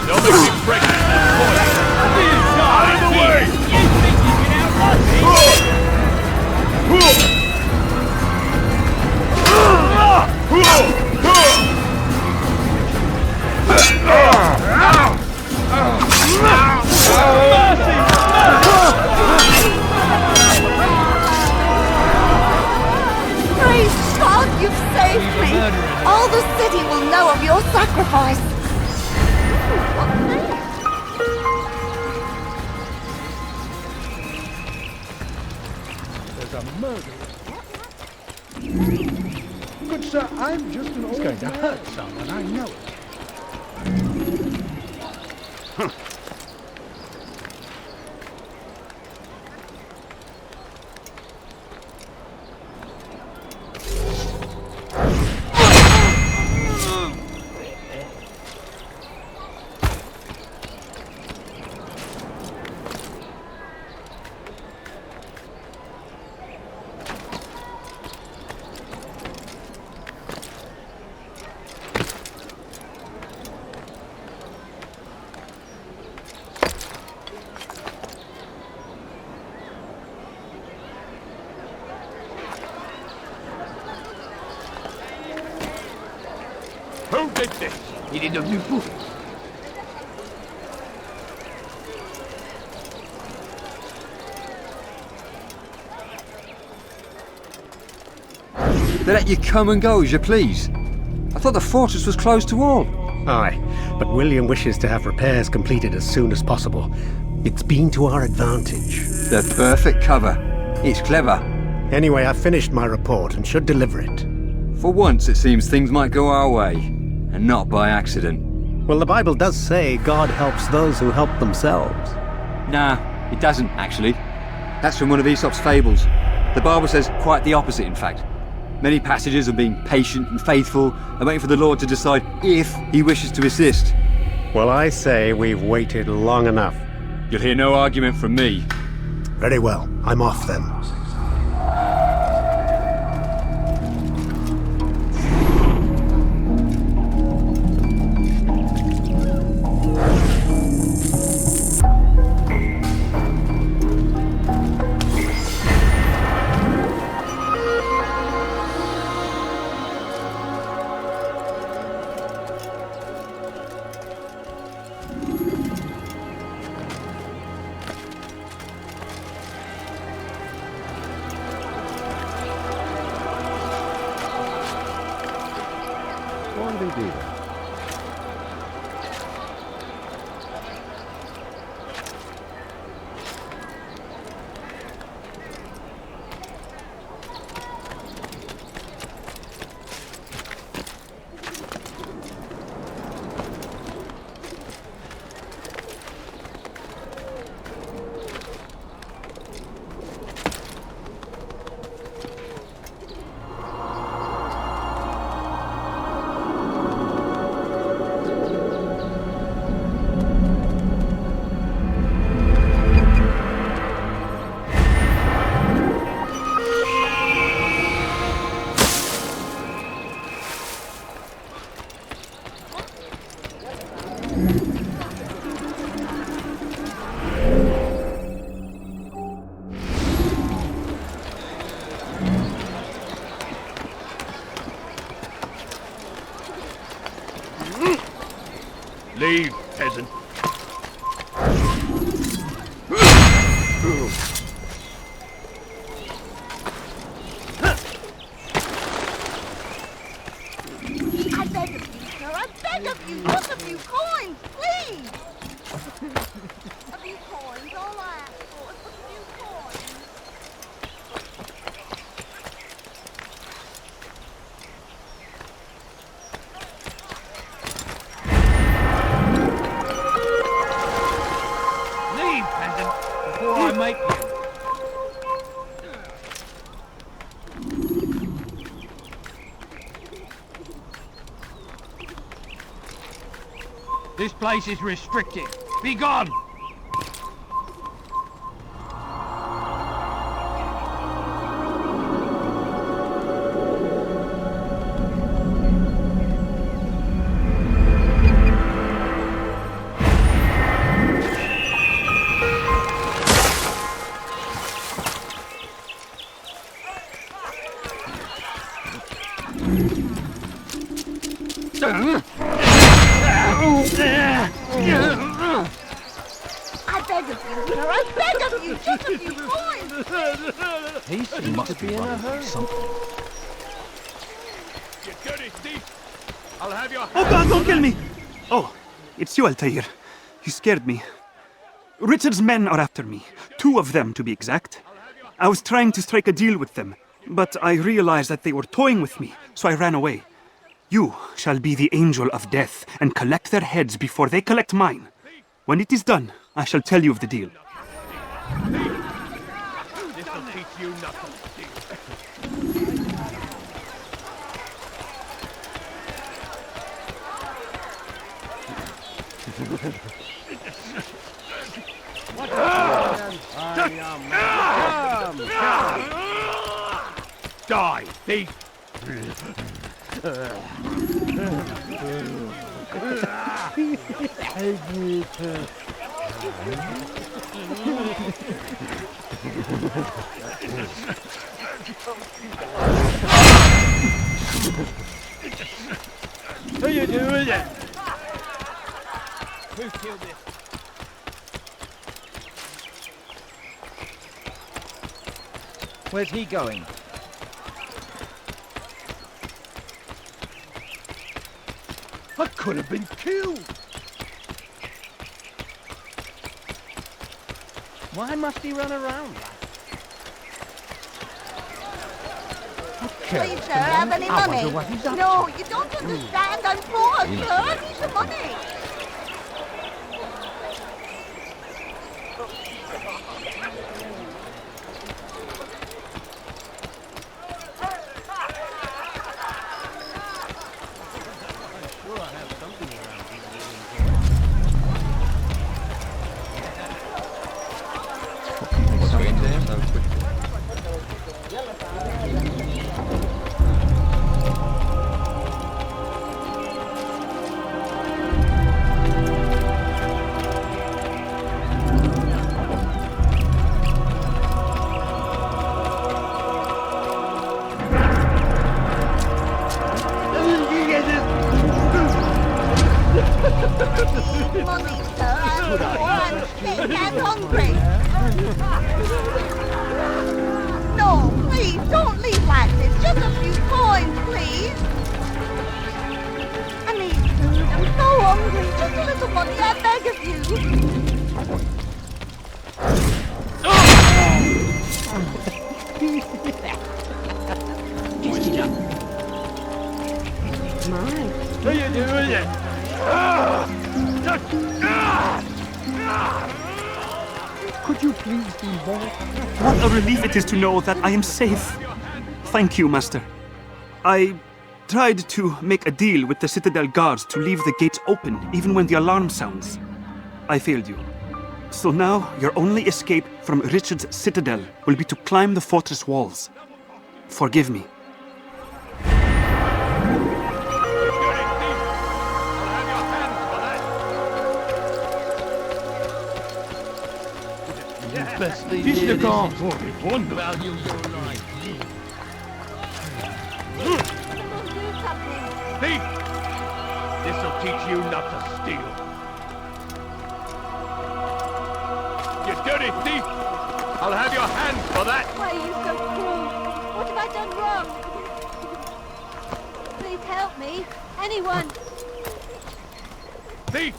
Speaker 12: Don't make me pregnant. Out of the way! You think you can outrun me?
Speaker 11: Praise God, you've saved me! All the city will know of your sacrifice!
Speaker 10: There's a murderer. Good sir, I'm just an old... He's going to hurt someone, I know it.
Speaker 12: Who did this? Il est devenu fou.
Speaker 3: They let you come and go as you please. I thought the fortress was closed to all.
Speaker 19: Aye, but William wishes to have repairs completed as soon as possible. It's been to our advantage.
Speaker 3: The perfect cover. It's clever.
Speaker 19: Anyway, I've finished my report and should deliver it.
Speaker 3: For once, it seems things might go our way, and not by accident.
Speaker 19: Well, the Bible does say God helps those who help themselves.
Speaker 3: Nah, it doesn't, actually. That's from one of Aesop's fables. The Bible says quite the opposite, in fact. Many passages of being patient and faithful and waiting for the Lord to decide if he wishes to assist.
Speaker 19: Well, I say we've waited long enough.
Speaker 3: You'll hear no argument from me.
Speaker 19: Very well. I'm off then.
Speaker 16: Why do they do that?
Speaker 14: make you. This place is restricted. Be gone!
Speaker 11: I beg of you, sir. I beg of you. Just a few coins.
Speaker 14: He seems to be in a hurry.
Speaker 12: You dirty thief! I'll have your
Speaker 4: Oh God, don't kill me! Oh, it's you, Altaïr. You scared me. Richard's men are after me. 2 of them, to be exact. I was trying to strike a deal with them, but I realized that they were toying with me, so I ran away. You shall be the angel of death and collect their heads before they collect mine. When it is done, I shall tell you of the deal.
Speaker 12: This'll teach you nothing. Die, thief!
Speaker 14: Who you doing it? Who killed this? Where's he going?
Speaker 12: I could have been killed!
Speaker 14: Why must he run around like
Speaker 11: Please, sir, have any
Speaker 14: I
Speaker 11: money?
Speaker 14: wonder what he's up
Speaker 11: No, you don't understand. I'm poor, sir. I need some money. Money, sir. I'm poor. I'm sick and hungry. No, please, don't leave like this. Just a few coins, please. I need food. I'm so hungry. Just a little money, I beg of you.
Speaker 14: Just it up.
Speaker 15: My.
Speaker 14: Who you doing it?
Speaker 4: Could you please be more? What a relief it is to know that I am safe. Thank you, Master. I tried to make a deal with the Citadel guards to leave the gates open even when the alarm sounds. I failed you. So now your only escape from Richard's Citadel will be to climb the fortress walls. Forgive me.
Speaker 14: Best leave here. This value your life.
Speaker 12: Thief! This'll teach you not to steal. You dirty thief! I'll have your hands for that!
Speaker 15: Why are you so cruel? What have I done wrong? Please help me. Anyone.
Speaker 12: Thief!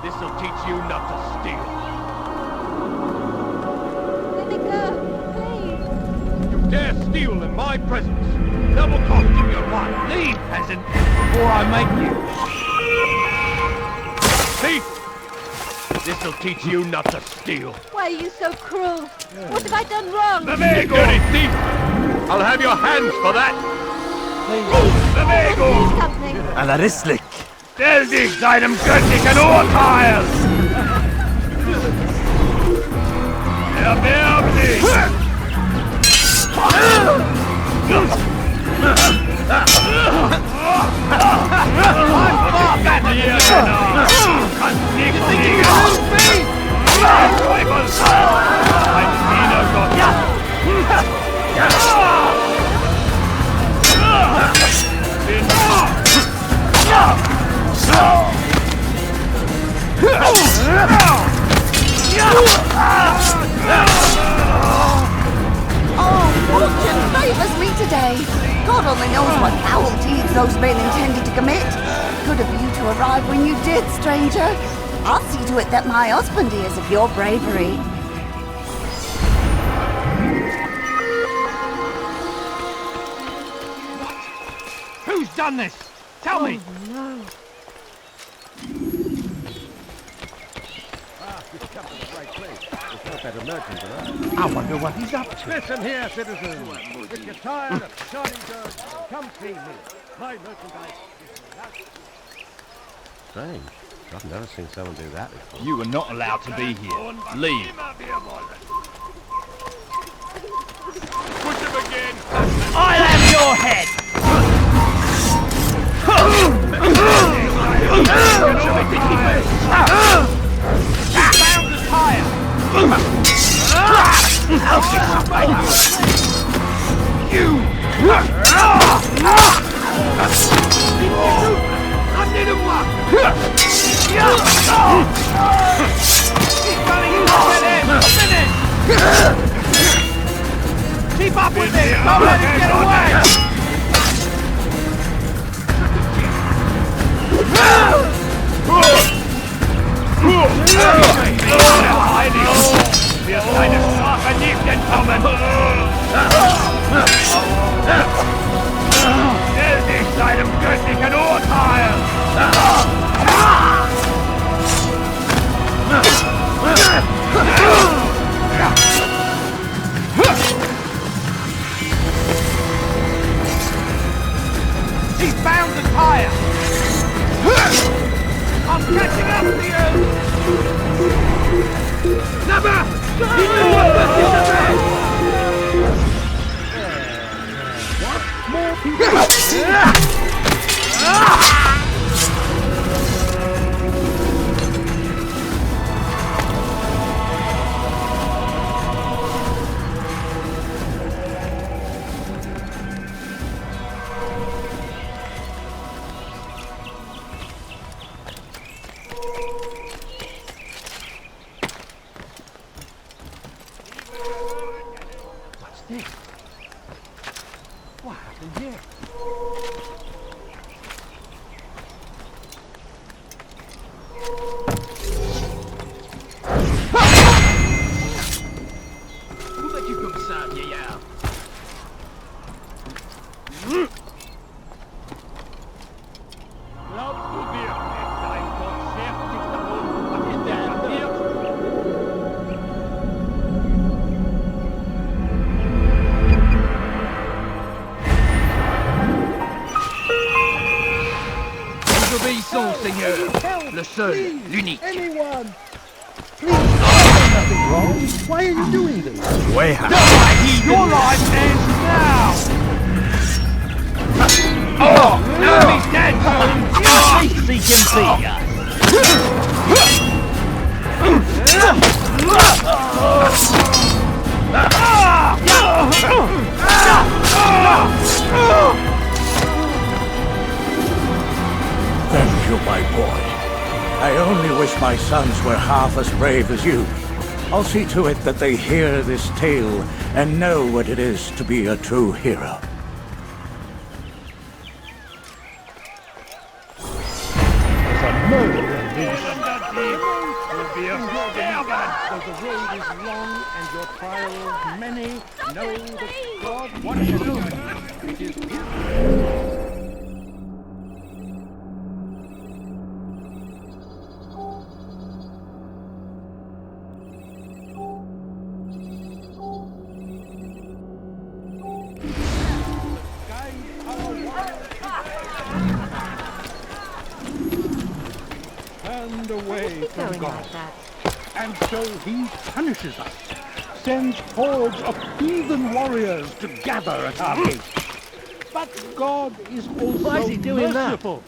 Speaker 12: This'll teach you not to steal.
Speaker 15: Let me go. Please.
Speaker 12: You dare steal in my presence! Double cost you your life!
Speaker 14: Leave, peasant, before I make you.
Speaker 12: Thief! This'll teach you not to steal.
Speaker 15: Why are you so cruel? What have I done wrong?
Speaker 12: The dirty thief! I'll have your hands for that!
Speaker 15: Please, something.
Speaker 12: Alla Rislik! Stell dich deinem göttlichen Urteil! Erwerb dich!
Speaker 11: Fortune favors me today. God only knows what foul deeds those men intended to commit. Good of you to arrive when you did, stranger. I'll see to it that my husband hears of your bravery.
Speaker 14: Who's done this? Tell me!
Speaker 15: No.
Speaker 16: You've come to the right place. There's no better merchant than I.
Speaker 14: I wonder what he's up to.
Speaker 17: Listen here, citizens. If you're tired of shoddy goods, come see me. My merchandise is
Speaker 16: Strange. I've never seen someone do that before.
Speaker 14: You are not allowed to be here. Leave.
Speaker 12: Push him again!
Speaker 14: I'll have your head! Found the tire! You!
Speaker 12: I need him one!
Speaker 14: He's running into dead end! Finish! Keep up with this! Don't let him get away!
Speaker 12: Wir sind eine Sache nicht entkommen! Stell dich seinem göttlichen Urteil!
Speaker 14: He's found the tire! I'm catching up to you!
Speaker 12: Never!
Speaker 10: More people!
Speaker 14: What's this? What happened here?
Speaker 12: Hoe let je komt staan, ja. Glaubst du wirklich, dein Gott schert sich darum, was in der passiert?
Speaker 14: Désobéissons, Seigneur! Le seul, l'unique!
Speaker 10: Anyone! Please, there's nothing wrong. Why are you doing this?
Speaker 14: Way out! Die! Your life ends now! Oh! No! He's dead! Seek him, see ya!
Speaker 2: Thank you, my boy. I only wish my sons were half as brave as you. I'll see to it that they hear this tale and know what it is to be a true hero.
Speaker 10: There's a murder in this.
Speaker 12: Though
Speaker 10: the road is long and your trials many, know that God watches over you. It is His. away from
Speaker 15: going
Speaker 10: God.
Speaker 15: like that?
Speaker 10: And so he punishes us, sends hordes of heathen warriors to gather at our gates. But God is also
Speaker 14: Why is he doing that?
Speaker 10: merciful,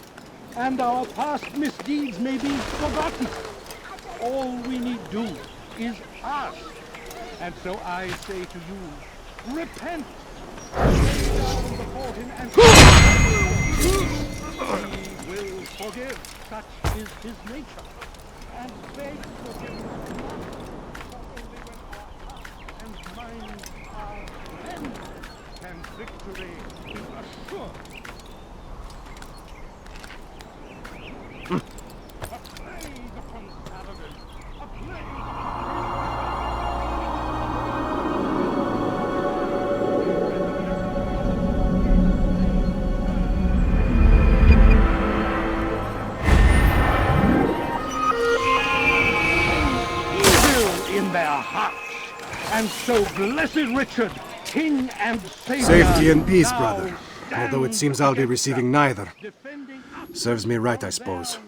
Speaker 10: and our past misdeeds may be forgotten. All we need do is ask. And so I say to you, repent. Lay down before him and he will forgive. Such is his nature. And beg forgiveness and minds are cleansed, and victory is assured. A plague upon Saladin! A plague! In their hearts, and so blessed Richard, King and Savior.
Speaker 20: Safety and peace,
Speaker 10: now
Speaker 20: brother. Although it seems I'll be receiving neither. Serves me right, I suppose.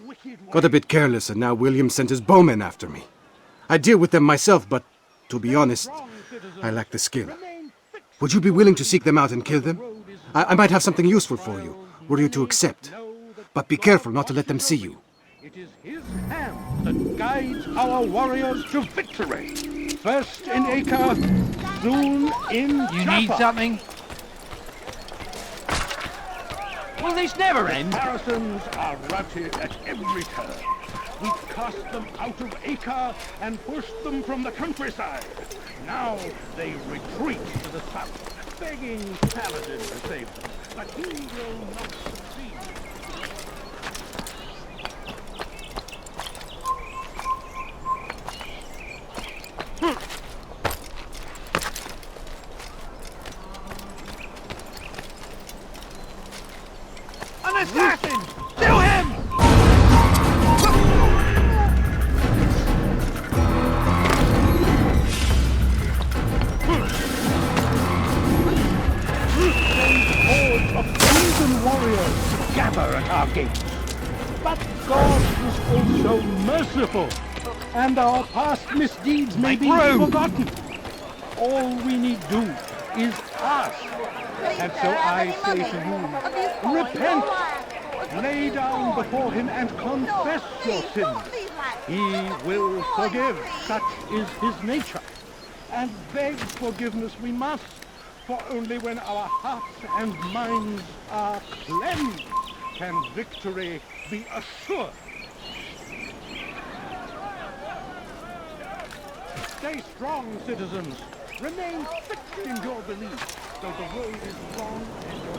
Speaker 20: Got a bit careless, and now William sent his bowmen after me. I deal with them myself, but to be honest, I lack the skill. Would you be willing to seek them out and kill them? I might have something useful for you, were you to accept. But be careful not to let them see you.
Speaker 10: It is his hand that guides our warriors to victory. First in Acre, soon in
Speaker 14: You
Speaker 10: Jaffa.
Speaker 14: need something? Will this never end?
Speaker 10: Comparisons are routed at every turn. We cast them out of Acre and pushed them from the countryside. Now they retreat to the south, begging Saladin to save them. But he will not succeed.
Speaker 14: An assassin! Kill him!
Speaker 10: Hordes of heathen warriors to gather at our gates. But God is also merciful, and our past misdeeds may be forgotten. All we need do is ask. And so I say to you, repent, lay down before him and confess your sins. He will forgive, such is his nature. And beg forgiveness we must, for only when our hearts and minds are cleansed can victory be assured. Stay strong, citizens. Remain fixed in your belief, though the road is long and your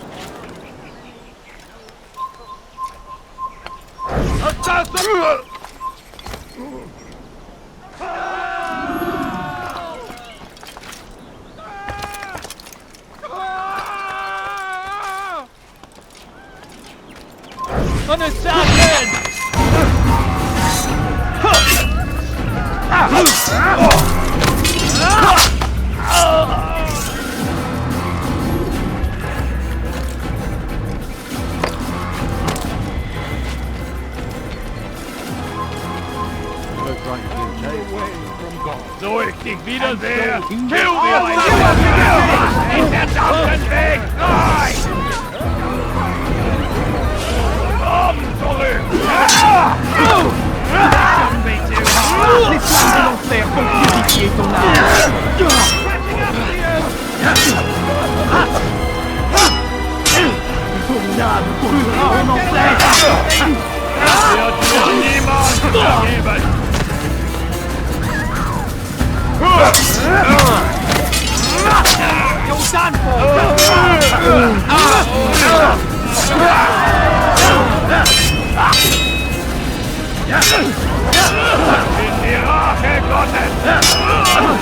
Speaker 14: An assassin!
Speaker 12: So ich dich wiedersehe, kill the in der Weg! Nein! Komm zurück!
Speaker 14: Les flammes de l'enfer vont purifier ton âme! Ton âme brûlera en enfer!
Speaker 12: Wird dir niemand vergeben!
Speaker 14: You're done for!
Speaker 12: In die Rache Gottes! Ein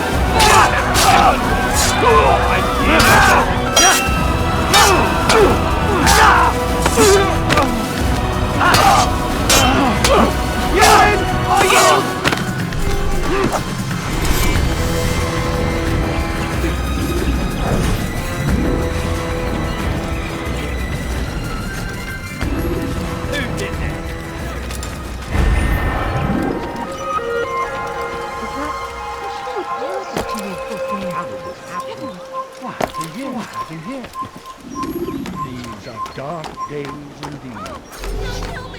Speaker 10: days indeed.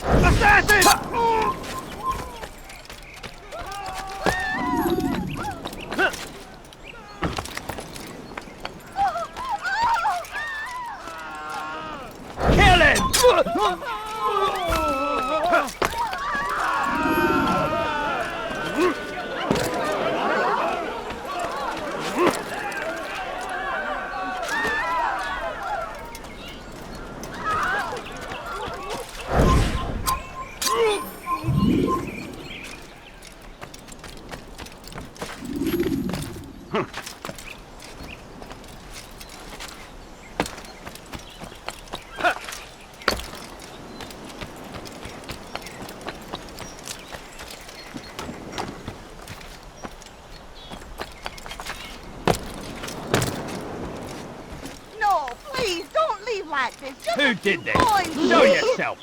Speaker 14: Assassin! Kill him!
Speaker 11: No, please, don't leave like this. Just
Speaker 14: Who
Speaker 11: a few
Speaker 14: did this?
Speaker 11: coins.
Speaker 14: Show yourself!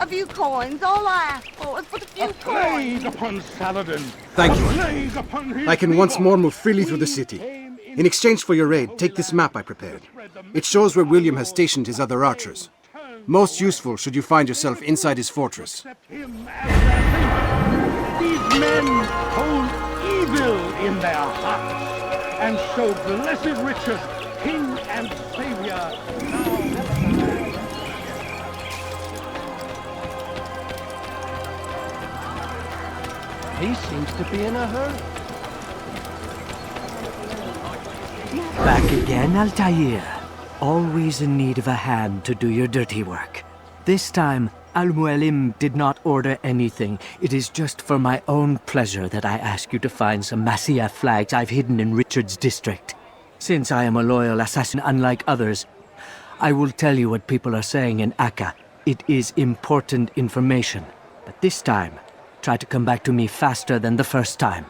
Speaker 11: A few coins. All I asked for was but a few
Speaker 10: Plague
Speaker 11: coins.
Speaker 10: upon Saladin.
Speaker 20: Thank you.
Speaker 10: Plague upon his
Speaker 20: I can once
Speaker 10: people.
Speaker 20: more move freely through the city. In exchange for your aid, take this map I prepared. It shows where William has stationed his other archers. Most useful should you find yourself inside his fortress.
Speaker 10: Him as their leader. These men hold evil in their hearts, and so blessed Richard, King and Savior,
Speaker 14: He seems to be in a hurry.
Speaker 1: Back again, Altaïr. Always in need of a hand to do your dirty work. This time, Al-Mualim did not order anything. It is just for my own pleasure that I ask you to find some Masyaf flags I've hidden in Richard's district. Since I am a loyal assassin unlike others, I will tell you what people are saying in Akka. It is important information. But this time, try to come back to me faster than the first time.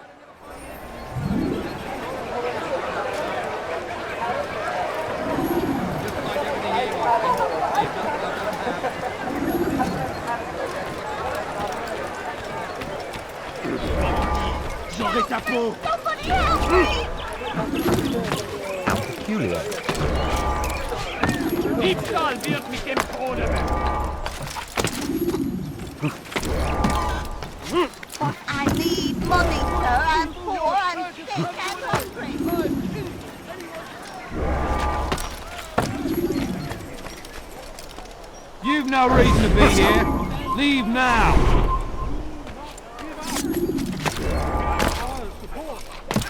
Speaker 14: J'aurai ta peau!
Speaker 13: How peculiar.
Speaker 14: Diebstahl wird mit dem Tode
Speaker 11: I need money, sir. I'm poor, I'm sick, I'm hungry.
Speaker 14: You've no reason to be here. Leave now!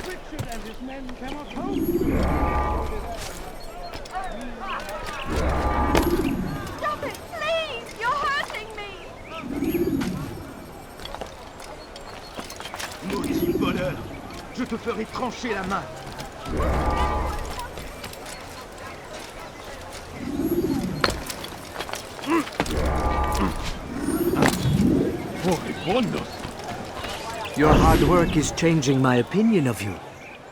Speaker 10: Richard and his men cannot hold.
Speaker 11: Stop it, please! You're hurting me!
Speaker 14: Maudit voleur! Je te ferai trancher la main!
Speaker 1: Your hard work is changing my opinion of you.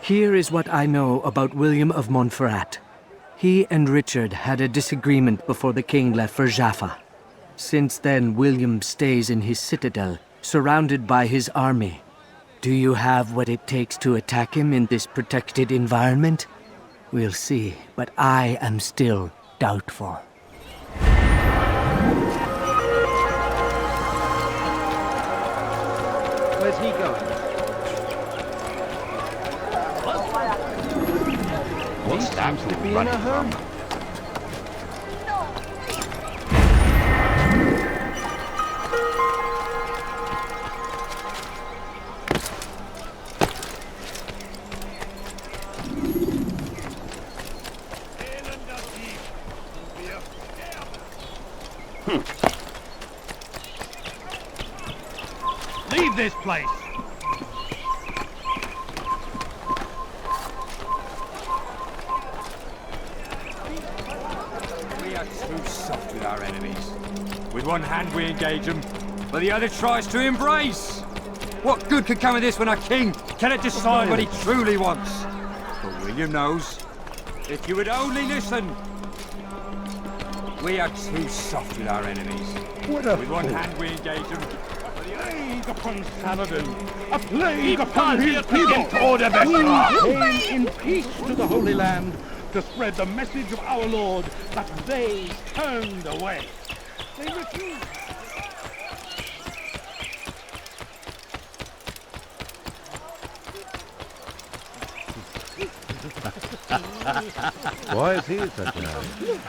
Speaker 1: Here is what I know about William of Montferrat. He and Richard had a disagreement before the king left for Jaffa. Since then, William stays in his citadel, surrounded by his army. Do you have what it takes to attack him in this protected environment? We'll see, but I am still doubtful.
Speaker 14: Where's he going? He seems to be in a hurry.
Speaker 10: Leave this place!
Speaker 3: We are too soft with our enemies. With one hand we engage them, but the other tries to embrace. What good could come of this when our king cannot decide what he truly wants? But William knows. If you would only listen. We are too soft with our enemies.
Speaker 10: What a
Speaker 3: With one
Speaker 10: fool.
Speaker 3: hand we engage them, but
Speaker 10: plague upon Saladin! A plague upon his people! We came in peace to the Holy Land to spread the message of our Lord, but they turned away. They refused.
Speaker 8: Why is he such an arrogant?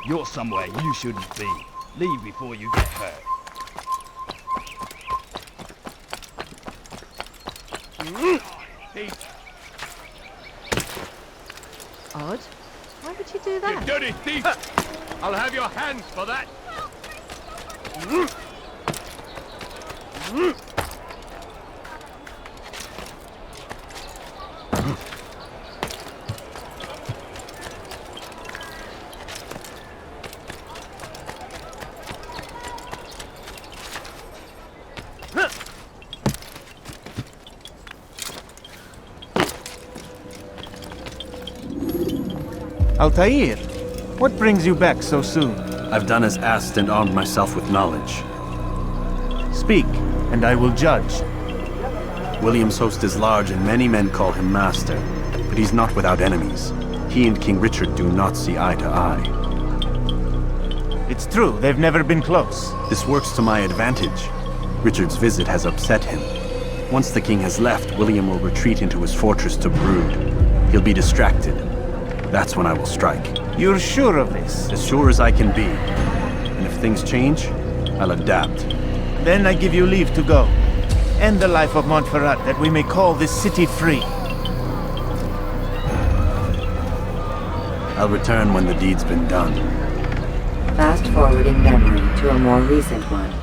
Speaker 14: You're somewhere you shouldn't be. Leave before you get hurt.
Speaker 15: Odd. Why would you do that?
Speaker 14: You dirty thief! I'll have your hands for that!
Speaker 6: Altaïr, what brings you back so soon?
Speaker 13: I've done as asked and armed myself with knowledge.
Speaker 6: Speak, and I will judge.
Speaker 13: William's host is large and many men call him master, but he's not without enemies. He and King Richard do not see eye to eye.
Speaker 6: It's true, they've never been close.
Speaker 13: This works to my advantage. Richard's visit has upset him. Once the king has left, William will retreat into his fortress to brood. He'll be distracted. That's when I will strike.
Speaker 6: You're sure of this?
Speaker 13: As sure as I can be. And if things change, I'll adapt.
Speaker 6: Then I give you leave to go. End the life of Montferrat, that we may call this city free.
Speaker 13: I'll return when the deed's been done.
Speaker 5: Fast-forwarding memory to a more recent one.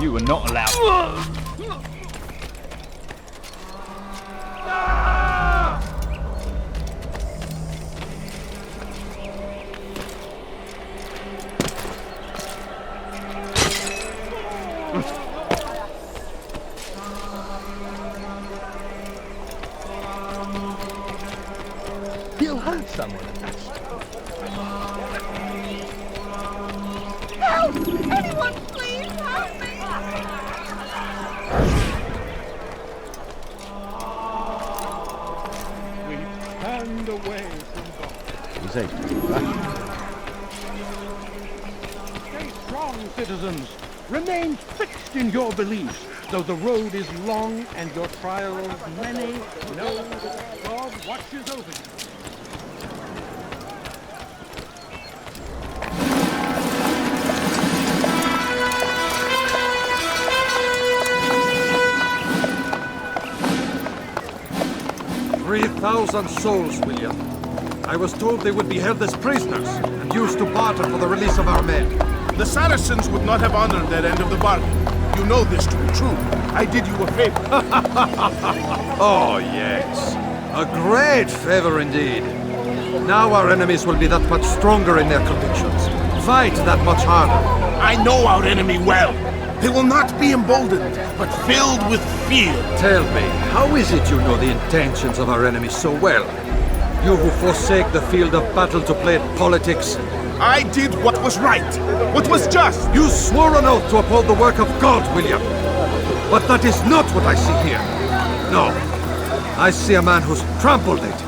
Speaker 14: You were not allowed.
Speaker 10: He'll hurt someone.
Speaker 11: Help! Anyone, please help me!
Speaker 10: We've turned away from God.
Speaker 8: He's a
Speaker 10: Stay strong, citizens. Remain fixed in your beliefs. Though the road is long and your trials many, know that God watches over you.
Speaker 20: "3,000 souls, William. I was told they would be held as prisoners and used to barter for the release of our men.
Speaker 8: The Saracens would not have honored their end of the bargain. You know this to be true. I did you a favor.
Speaker 20: Oh, yes. A great favor indeed. Now our enemies will be that much stronger in their convictions.
Speaker 18: fight that much harder.
Speaker 8: I know our enemy well. They will not be emboldened, but filled with fear.
Speaker 18: Tell me, how is it you know the intentions of our enemy so well? You who forsake the field of battle to play at politics.
Speaker 8: I did what was right, what was just.
Speaker 18: You swore an oath to uphold the work of God, William. But that is not what I see here. No. I see a man who's trampled it.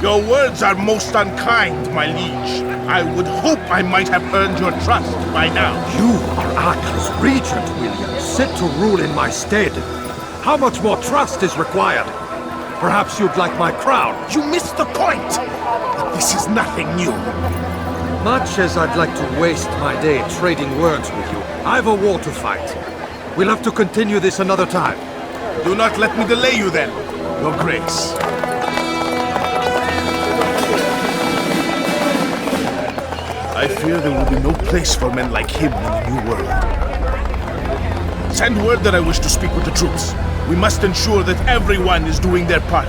Speaker 8: Your words are most unkind, my liege. I would hope I might have earned your trust by now.
Speaker 18: You are Atla's regent, William, set to rule in my stead. How much more trust is required? Perhaps you'd like my crown.
Speaker 8: You missed the point! But this is nothing new.
Speaker 18: Much as I'd like to waste my day trading words with you, I've a war to fight. We'll have to continue this another time.
Speaker 8: Do not let me delay you then, Your Grace. I fear there will be no place for men like him in the New World. Send word that I wish to speak with the troops. We must ensure that everyone is doing their part.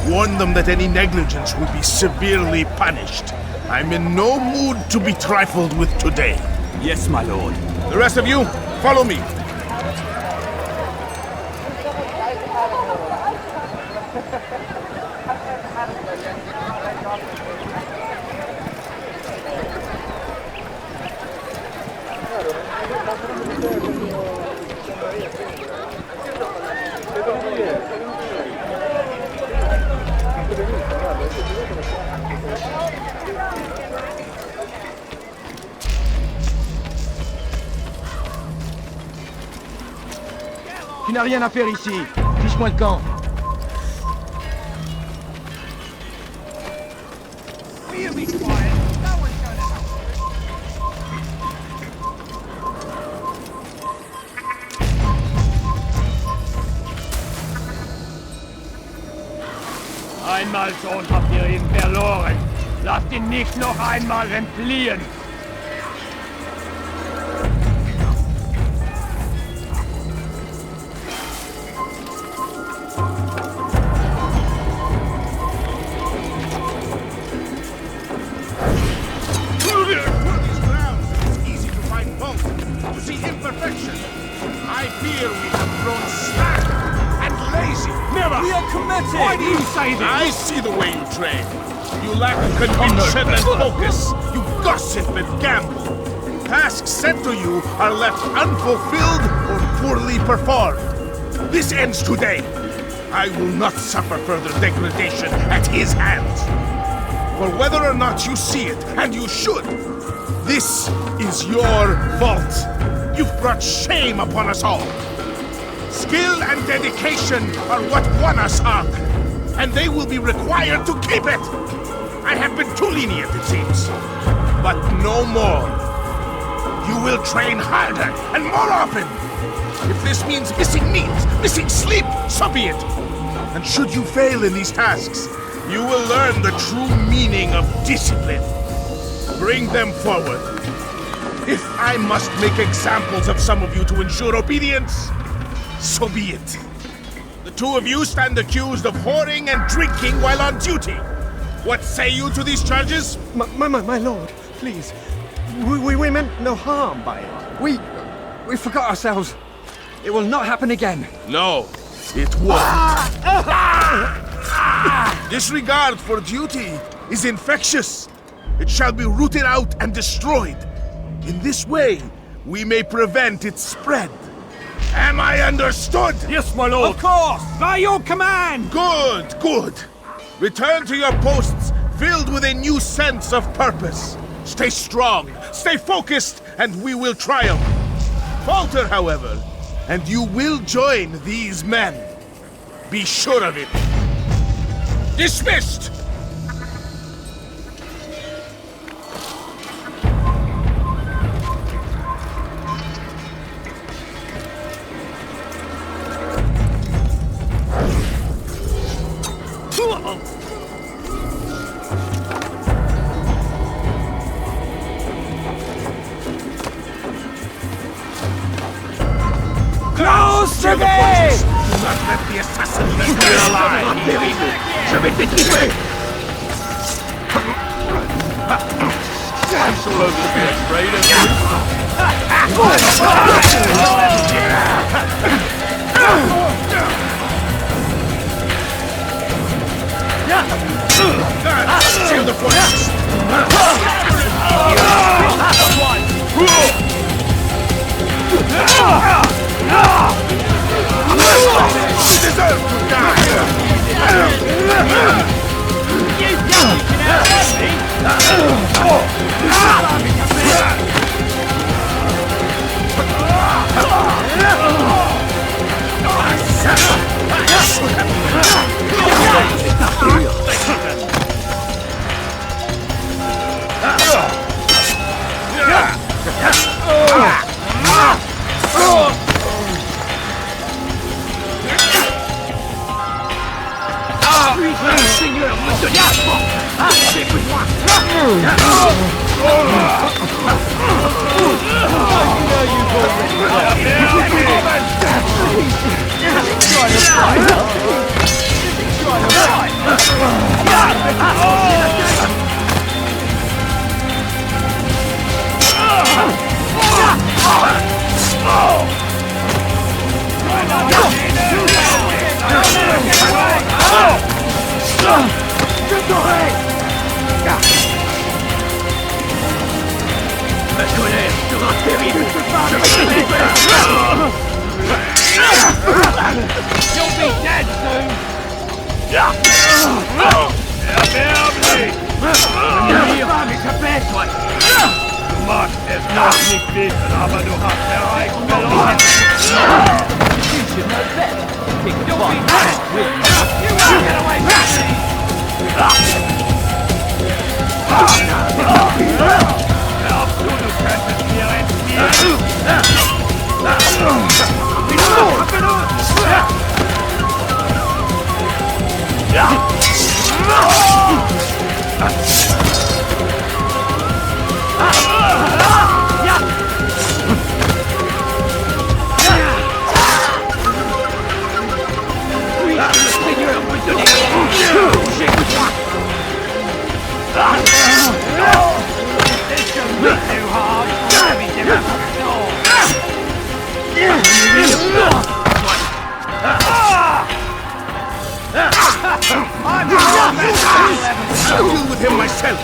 Speaker 8: Warn them that any negligence will be severely punished. I'm in no mood to be trifled with today.
Speaker 4: Yes, my lord.
Speaker 8: The rest of you, follow me.
Speaker 14: Tu n'as rien à faire ici. Fiche-moi le camp.
Speaker 12: Einmal schon habt ihr ihn verloren. Lasst ihn nicht noch einmal entfliehen. I see the way you train. You lack conviction and focus. You gossip and gamble. Tasks sent to you are left unfulfilled or poorly performed. This ends today. I will not suffer further degradation at his hands. For whether or not you see it, and you should, this is your fault. You've brought shame upon us all. Skill and dedication are what won us Ark, and they will be required to keep it! I have been too lenient, it seems. But no more. You will train harder and more often. If this means missing meals, missing sleep, so be it. And should you fail in these tasks, you will learn the true meaning of discipline. Bring them forward. If I must make examples of some of you to ensure obedience, so be it. The two of you stand accused of whoring and drinking while on duty. What say you to these charges?
Speaker 18: My lord, please. We meant no harm by it. We forgot ourselves. It will not happen again.
Speaker 8: No, it won't. Disregard for duty is infectious. It shall be rooted out and destroyed. In this way, we may prevent its spread. Am I understood?
Speaker 12: Yes, my lord.
Speaker 8: Of course! By your command! Good, good. Return to your posts, filled with a new sense of purpose. Stay strong, stay focused, and we will triumph. Falter, however, and you will join these men. Be sure of it. Dismissed!
Speaker 14: Close to me!
Speaker 8: Do not let the assassin leave me alive! Je vais t'étriper!
Speaker 12: supposed to be afraid of you?
Speaker 8: Shield the fortress! You deserve to die!
Speaker 12: You'll be dead soon!
Speaker 8: I'll deal with him myself!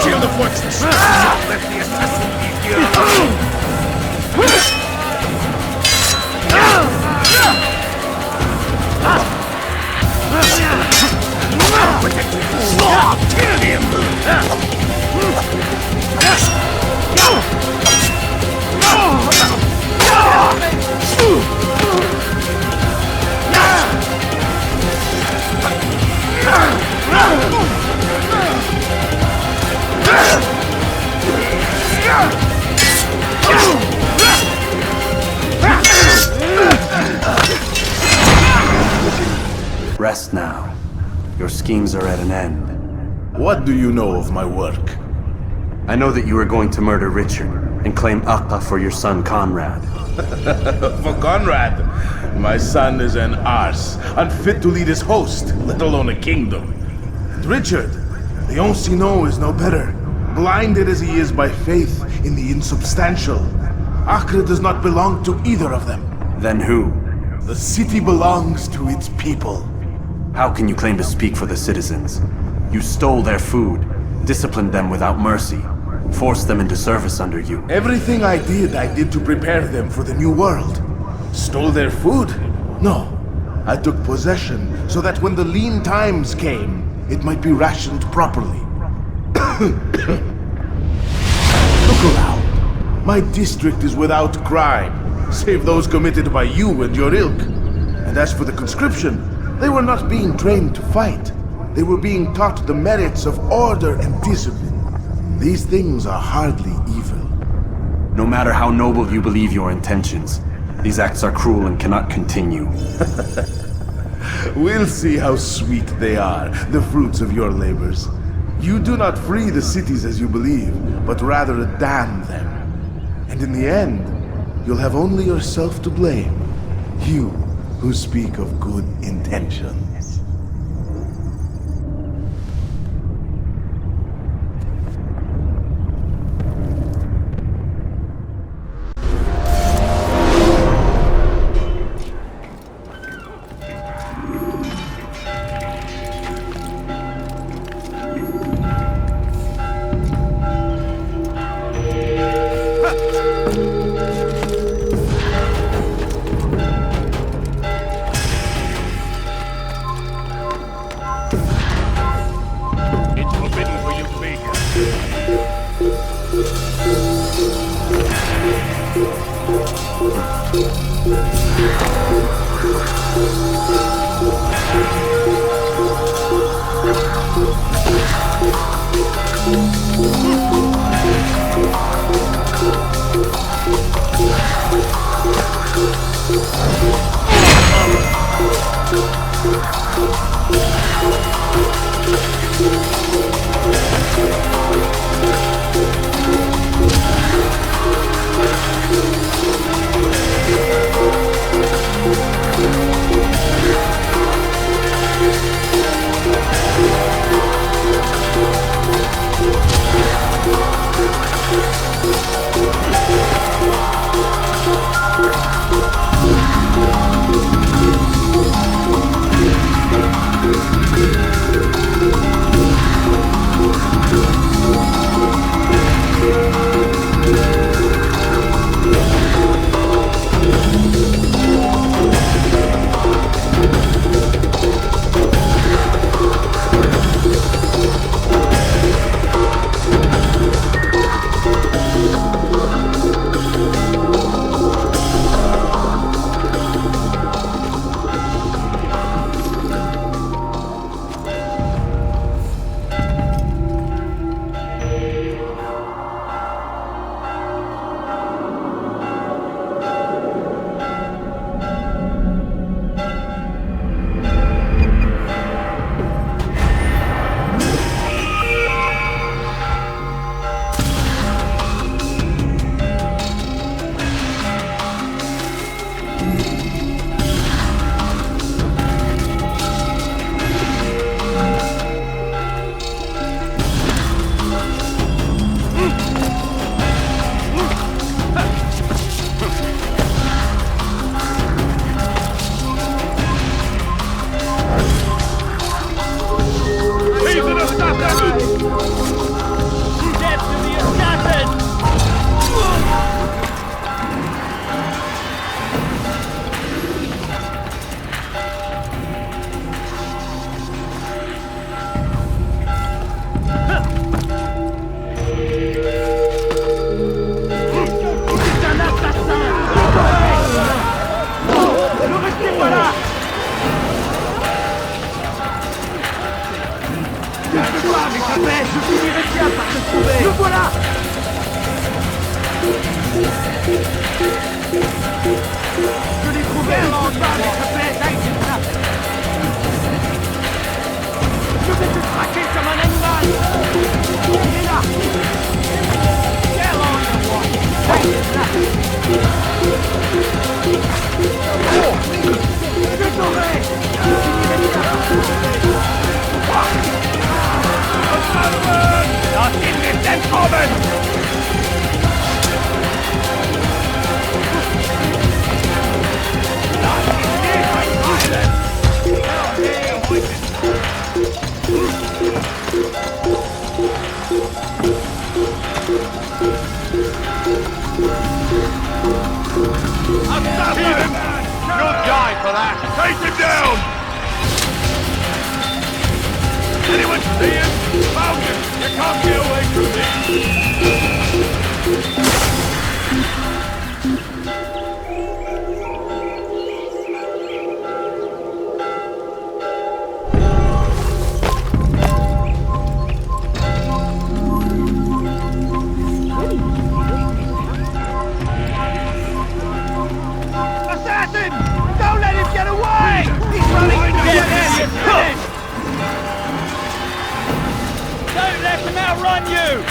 Speaker 8: Shield the fortress! Let the assassin be here! Protect him! Kill him!
Speaker 13: Rest now. Your schemes are at an end.
Speaker 8: What do you know of my work?
Speaker 13: I know that you are going to murder Richard and claim Akka for your son Conrad.
Speaker 8: For Conrad? My son is an arse, unfit to lead his host, let alone a kingdom. And Richard, the Oncino is no better. Blinded as he is by faith in the insubstantial. Acre does not belong to either of them.
Speaker 13: Then who?
Speaker 8: The city belongs to its people.
Speaker 13: How can you claim to speak for the citizens? You stole their food, disciplined them without mercy, forced them into service under you.
Speaker 8: Everything I did to prepare them for the new world. Stole their food? No. I took possession so that when the lean times came, it might be rationed properly. Look around. My district is without crime, save those committed by you and your ilk. And as for the conscription, they were not being trained to fight. They were being taught the merits of order and discipline. These things are hardly evil.
Speaker 13: No matter how noble you believe your intentions, these acts are cruel and cannot continue.
Speaker 8: We'll see how sweet they are, the fruits of your labors. You do not free the cities as you believe, but rather damn them. And in the end, you'll have only yourself to blame. You who speak of good intentions.
Speaker 12: You'll die for that! Take him down! Anyone see him? Found him! You can't get away from
Speaker 14: Assassin! Don't let him get away! He's running to get in! Don't let him outrun you!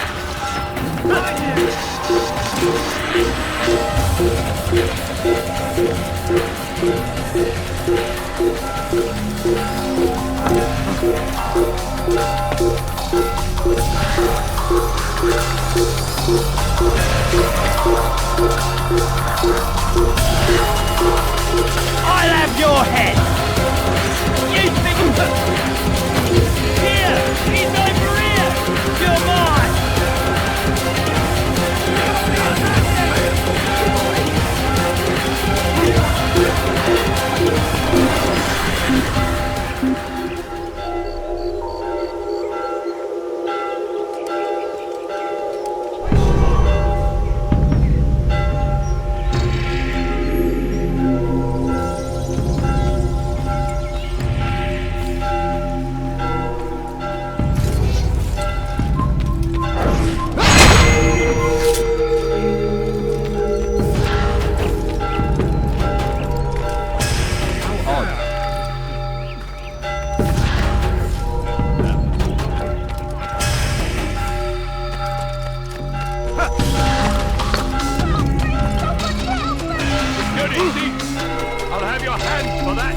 Speaker 14: have your hands for that.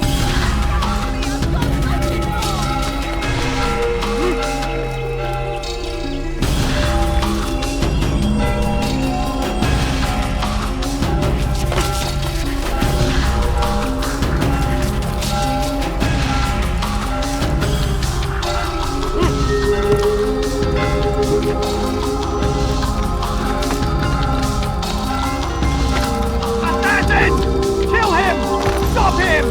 Speaker 12: Kill him! Stop him!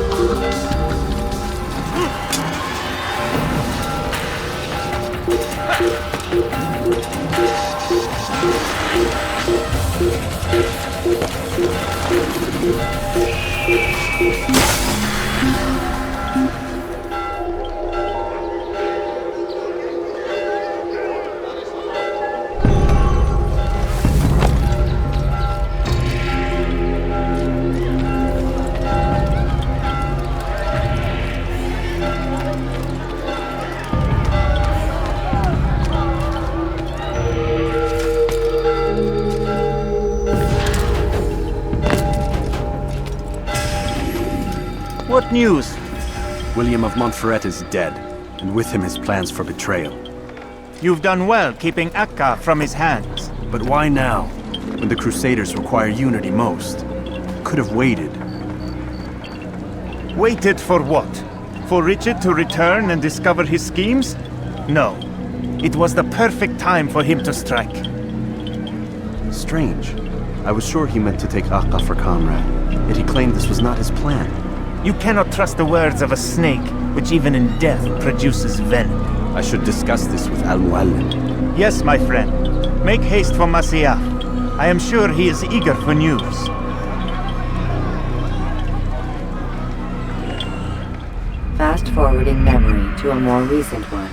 Speaker 6: What news?
Speaker 13: William of Montferrat is dead, and with him his plans for betrayal.
Speaker 6: You've done well keeping Akka from his hands.
Speaker 13: But why now, when the Crusaders require unity most? Could have waited.
Speaker 6: Waited for what? For Richard to return and discover his schemes? No. It was the perfect time for him to strike.
Speaker 13: Strange. I was sure he meant to take Akka for Conrad, yet he claimed this was not his plan.
Speaker 6: You cannot trust the words of a snake, which even in death produces venom.
Speaker 13: I should discuss this with Al-Mu'allim.
Speaker 6: Yes, my friend. Make haste for Masyaf. I am sure he is eager for news.
Speaker 5: Fast-forwarding memory to a more recent one.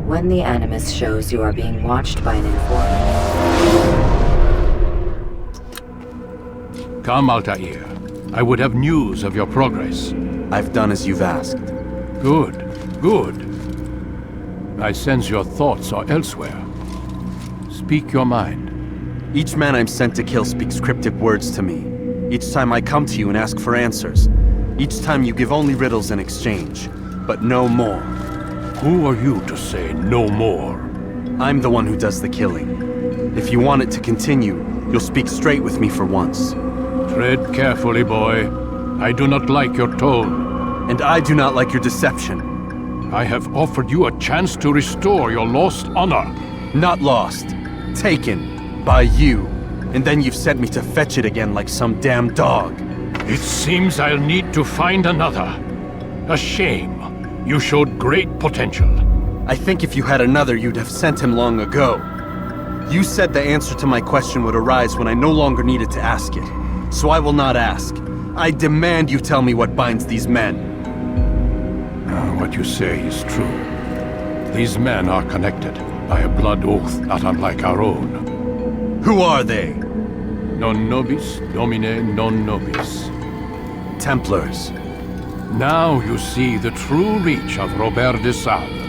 Speaker 5: When the Animus shows you are being watched by an informant.
Speaker 14: Come, Altaïr. I would have news of your progress.
Speaker 13: I've done as you've asked.
Speaker 14: Good, good. I sense your thoughts are elsewhere. Speak your mind.
Speaker 13: Each man I'm sent to kill speaks cryptic words to me. Each time I come to you and ask for answers. Each time you give only riddles in exchange, but no more.
Speaker 14: Who are you to say no more?
Speaker 13: I'm the one who does the killing. If you want it to continue, you'll speak straight with me for once.
Speaker 14: Tread carefully, boy. I do not like your tone.
Speaker 13: And I do not like your deception.
Speaker 14: I have offered you a chance to restore your lost honor.
Speaker 13: Not lost. Taken. By you. And then you've sent me to fetch it again like some damn dog.
Speaker 14: It seems I'll need to find another. A shame. You showed great potential.
Speaker 13: I think if you had another, you'd have sent him long ago. You said the answer to my question would arise when I no longer needed to ask it. So I will not ask. I demand you tell me what binds these men.
Speaker 14: What you say is true. These men are connected by a blood oath not unlike our own.
Speaker 13: Who are they?
Speaker 14: Non nobis, domine non nobis.
Speaker 13: Templars.
Speaker 14: Now you see the true reach of Robert de Sade.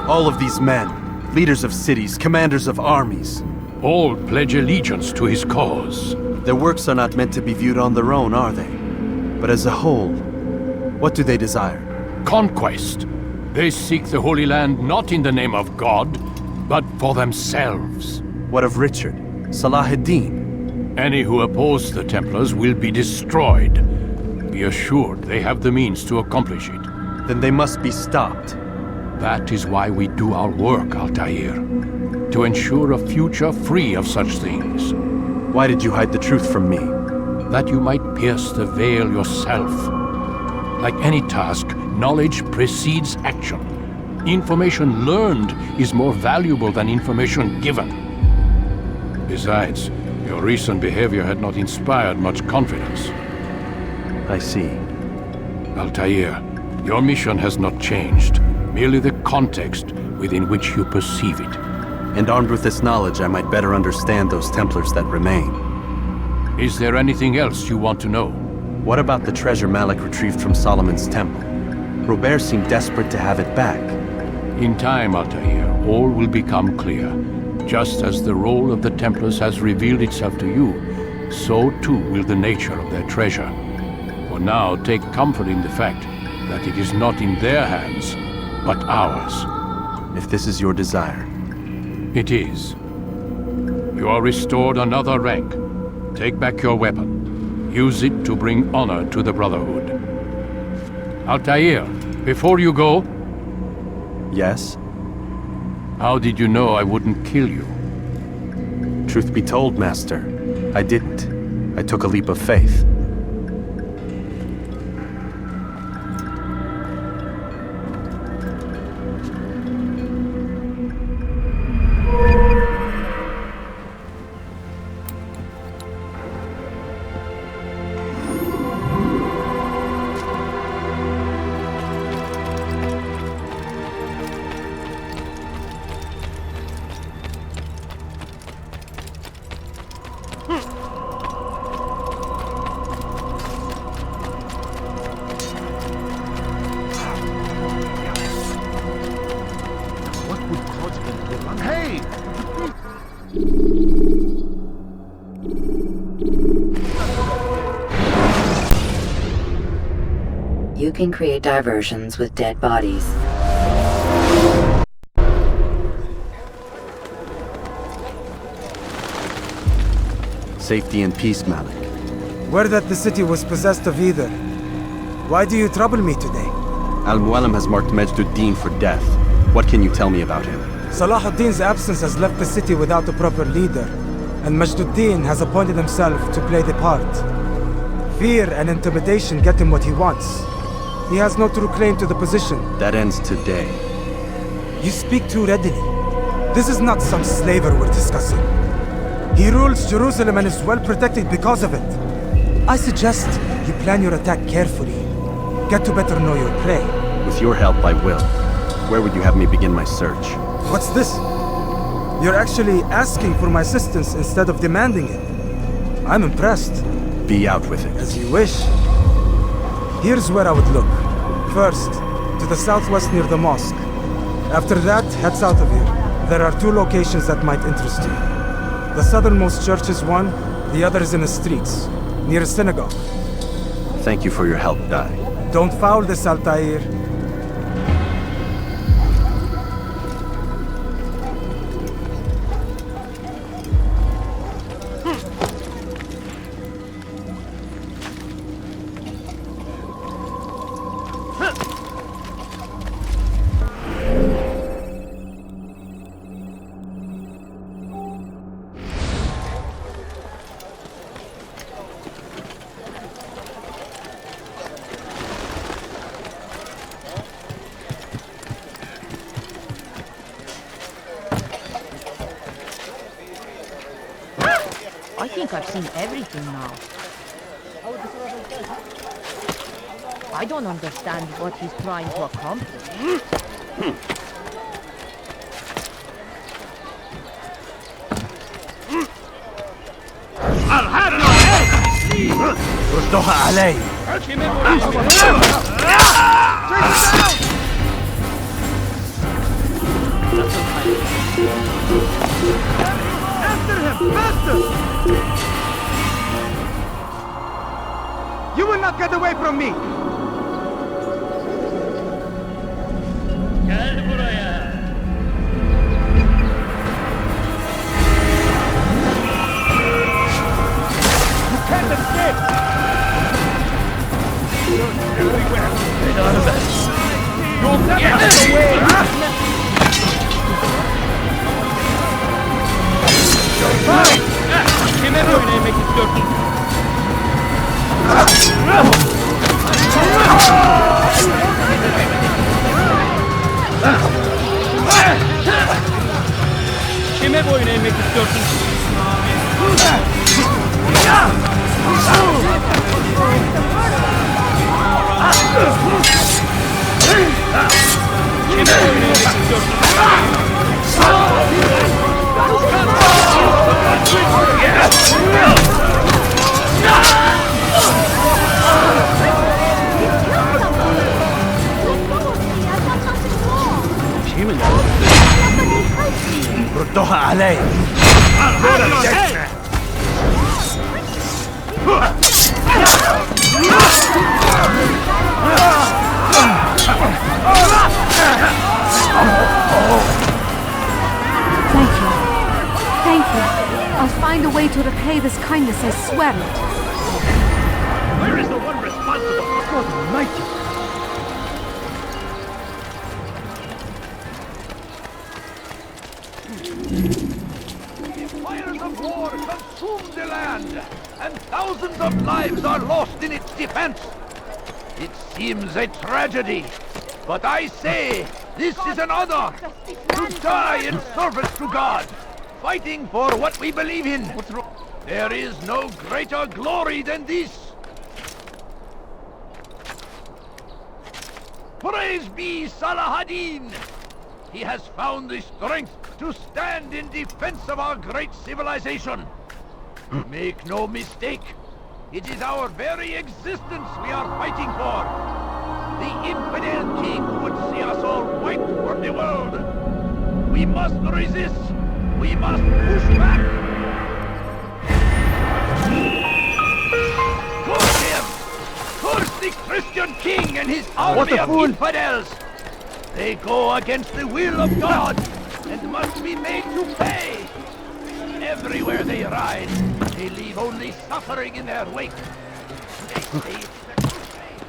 Speaker 13: All of these men, leaders of cities, commanders of armies.
Speaker 14: All pledge allegiance to his cause.
Speaker 13: Their works are not meant to be viewed on their own, are they? But as a whole, what do they desire?
Speaker 14: Conquest. They seek the Holy Land not in the name of God, but for themselves.
Speaker 13: What of Richard? Salah ad-Din?
Speaker 14: Any who oppose the Templars will be destroyed. Be assured they have the means to accomplish it.
Speaker 13: Then they must be stopped.
Speaker 14: That is why we do our work, Altaïr. To ensure a future free of such things.
Speaker 13: Why did you hide the truth from me?
Speaker 14: That you might pierce the veil yourself. Like any task, knowledge precedes action. Information learned is more valuable than information given. Besides, your recent behavior had not inspired much confidence.
Speaker 13: I see.
Speaker 14: Altaïr, your mission has not changed. Merely the context within which you perceive it.
Speaker 13: And armed with this knowledge, I might better understand those Templars that remain.
Speaker 14: Is there anything else you want to know?
Speaker 13: What about the treasure Malik retrieved from Solomon's temple? Robert seemed desperate to have it back.
Speaker 14: In time, Altaïr, all will become clear. Just as the role of the Templars has revealed itself to you, so too will the nature of their treasure. For now, take comfort in the fact that it is not in their hands, but ours.
Speaker 13: If this is your desire.
Speaker 14: It is. You are restored another rank. Take back your weapon. Use it to bring honor to the Brotherhood. Altaïr, before you go...
Speaker 13: Yes?
Speaker 14: How did you know I wouldn't kill you?
Speaker 13: Truth be told, Master, I didn't. I took a leap of faith.
Speaker 5: You can create diversions with dead bodies.
Speaker 13: Safety and peace, Malik.
Speaker 7: Word that the city was possessed of either. Why do you trouble me today?
Speaker 13: Al-Mualim has marked Majd-ud-Din for death. What can you tell me about him?
Speaker 7: Salah ad-Din's absence has left the city without a proper leader, and Majd-ud-Din has appointed himself to play the part. Fear and intimidation get him what he wants. He has no true claim to the position.
Speaker 13: That ends today.
Speaker 7: You speak too readily. This is not some slaver we're discussing. He rules Jerusalem and is well protected because of it. I suggest you plan your attack carefully. Get to better know your prey.
Speaker 13: With your help, I will. Where would you have me begin my search?
Speaker 7: What's this? You're actually asking for my assistance instead of demanding it. I'm impressed.
Speaker 13: Be out with it.
Speaker 7: As you wish. Here's where I would look. First, to the southwest near the mosque. After that, head south of here. There are two locations that might interest you. The southernmost church is one, the other is in the streets, near a synagogue.
Speaker 13: Thank you for your help, Dai.
Speaker 7: Don't foul this, Altaïr.
Speaker 21: I think I've seen everything now. I don't understand what he's trying to accomplish.
Speaker 12: I'll have your head!
Speaker 2: ردوها علي!
Speaker 7: After him! Faster! You will not get away from me!
Speaker 12: Can't escape! You're everywhere! Get out of it! You'll never get away! You're fine! Remember when I make it dirty? Remember when I make it dirty?
Speaker 9: Thank you. Thank you. I'll find a way to repay this kindness, I swear it.
Speaker 10: Where is the one responsible? God almighty!
Speaker 12: The fires of war consume the land, and thousands of lives are lost in its defense. It seems a tragedy, but I say this is an honor to die in service to God, fighting for what we believe in. There is no greater glory than this. Praise be Salahadin! He has found the strength to stand in defense of our great civilization. Make no mistake, it is our very existence we are fighting for. The infidel king would see us all wiped from the world. We must resist. We must push back. Curse him! Curse the Christian king and his army of infidels! They go against the will of God and must be made to pay. Everywhere they ride, they leave only suffering in their wake. They say it's the crusade.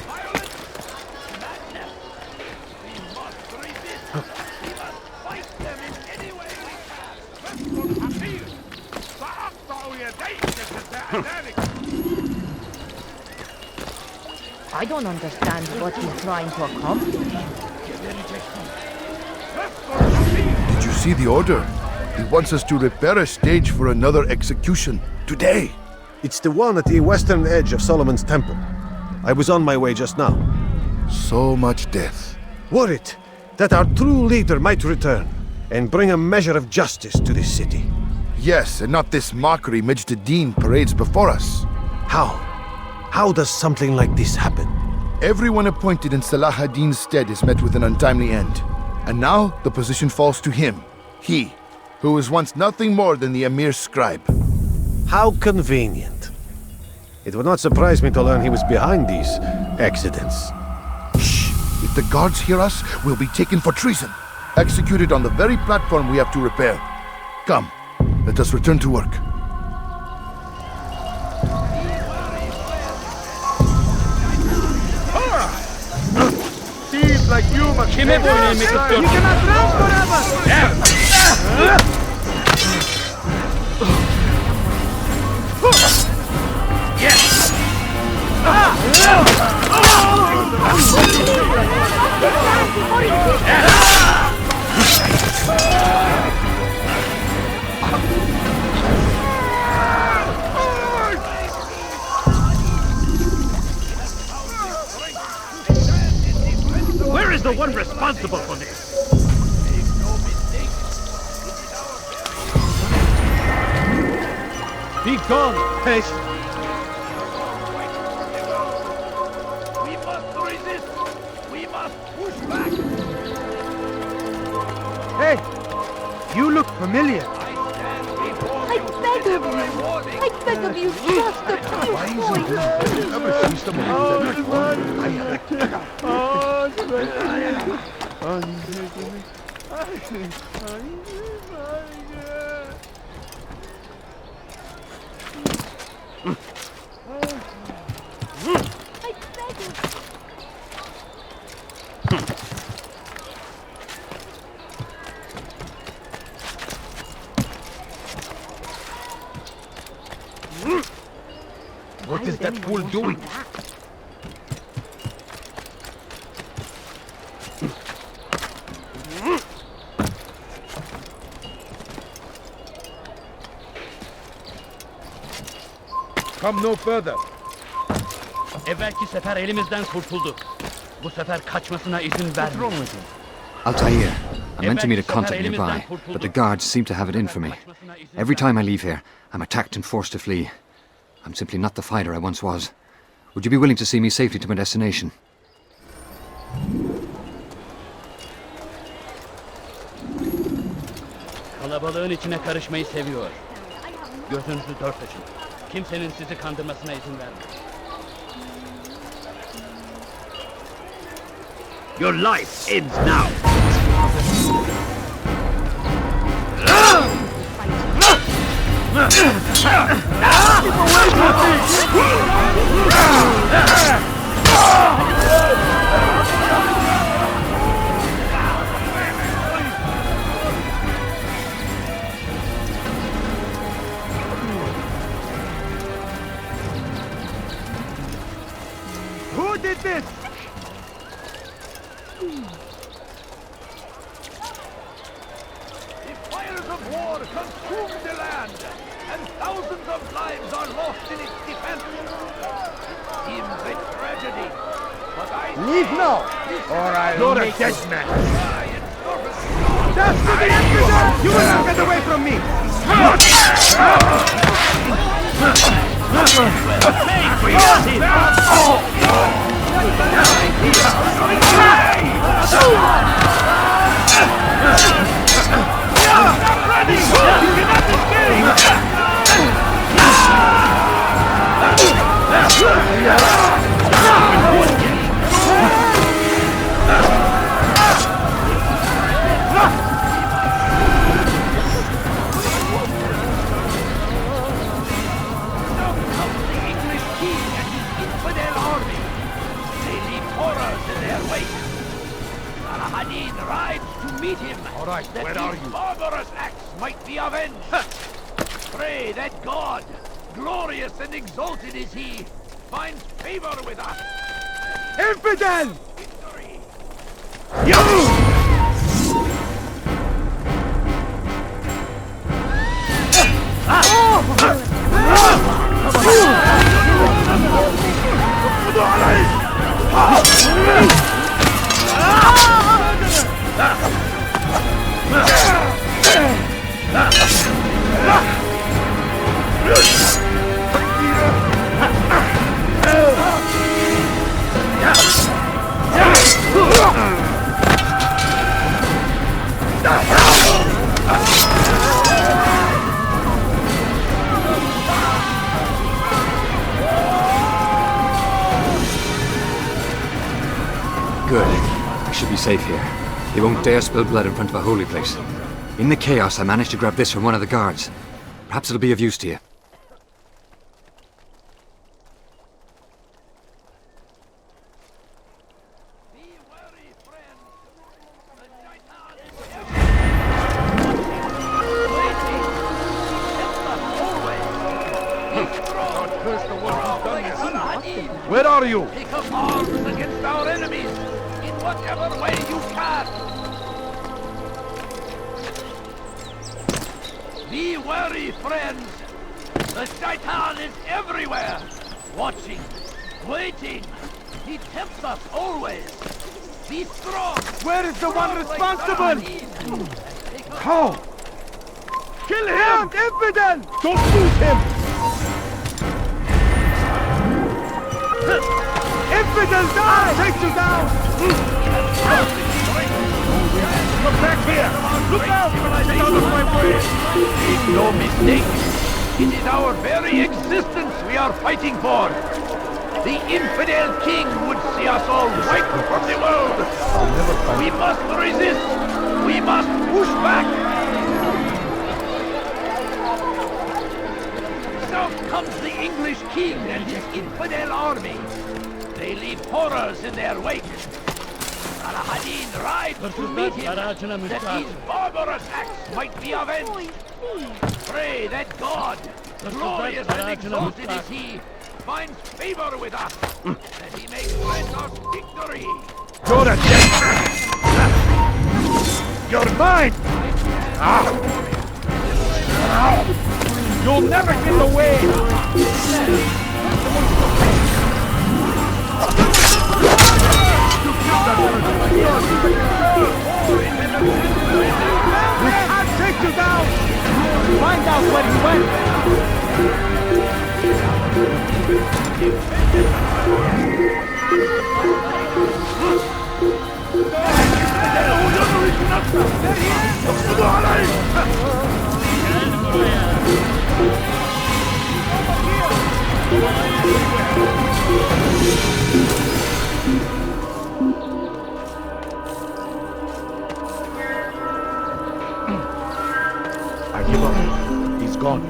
Speaker 12: Violence, madness. We must resist. We must fight them in any way we
Speaker 21: I don't understand what he's trying to accomplish.
Speaker 8: Did you see the order? He wants us to repair a stage for another execution. Today.
Speaker 17: It's the one at the western edge of Solomon's Temple. I was on my way just now.
Speaker 8: So much death.
Speaker 17: Worried that our true leader might return and bring a measure of justice to this city.
Speaker 8: Yes, and not this mockery Majd-Dean parades before us.
Speaker 17: How? How does something like this happen?
Speaker 8: Everyone appointed in Salah ad-Din's stead is met with an untimely end. And now the position falls to him. He, who was once nothing more than the Emir's scribe.
Speaker 17: How convenient. It would not surprise me to learn he was behind these accidents.
Speaker 8: Shh! If the guards hear us, we'll be taken for treason. Executed on the very platform we have to repair. Come, let us return to work.
Speaker 10: Seems like you must be able to make a
Speaker 7: You cannot drown forever!
Speaker 10: Where is the one responsible for this? Be gone, pest!
Speaker 12: We must resist. We must push back.
Speaker 7: Hey! You look familiar.
Speaker 15: I beg of you! I beg of you, just a few
Speaker 10: What is that fool doing?
Speaker 18: Come no further.
Speaker 10: Evvelki sefer elimizden kurtuldu. Bu sefer kaçmasına izin vermeyin.
Speaker 3: Altaïr, I meant to meet a contact nearby, but the guards seem to have it in for me. Every time I leave here, I'm attacked and forced to flee. I'm simply not the fighter I once was. Would you be willing to see me safely to my destination?
Speaker 19: Kalabalığın içine karışmayı seviyor. Gözünüzü dört açın. Kimsenin sizi kandırmasına izin vermeyin.
Speaker 12: Your life ends now!
Speaker 17: Who did this?
Speaker 12: The fires of war consume the land, and thousands of lives are lost in its defense. It seems a tragedy, but I
Speaker 17: Leave now, or I'll make
Speaker 12: dead
Speaker 17: you-
Speaker 12: man.
Speaker 17: That's to the Inquisitor! You will not get away from me!
Speaker 12: Pay for your meet him.
Speaker 8: All right,
Speaker 12: that
Speaker 8: where are
Speaker 12: his
Speaker 8: you?
Speaker 12: barbarous acts might be avenged. Pray that God, glorious and exalted is he, finds favor with us.
Speaker 17: Infidel!
Speaker 3: Good. I should be safe here. They won't dare spill blood in front of a holy place. In the chaos, I managed to grab this from one of the guards. Perhaps it'll be of use to you.
Speaker 12: Where are you? Take up arms against our enemies in whatever way you can. Be wary, friends. The Shaitan is everywhere, watching, waiting. He tempts us always. Be strong.
Speaker 17: Where is the one responsible? How? Kill him, infidel! Don't lose him! Infidel, die! Take you down!
Speaker 12: Look back here! Look out! Get out of my way! Make no mistake. It is our very existence we are fighting for. The infidel king would see us all wiped from the world. We must resist. We must push back. South comes the English king and his infidel army. They leave horrors in their wake. Al-Hadin rides to meet him, that his barbarous acts might be avenged. Pray that God, glorious and exalted is he, finds favor with us, that he may grant us victory.
Speaker 8: You're a dead man! You're mine!
Speaker 12: You'll never get away!
Speaker 17: I'll take you down! Find out where he went!
Speaker 18: I give up. He's gone.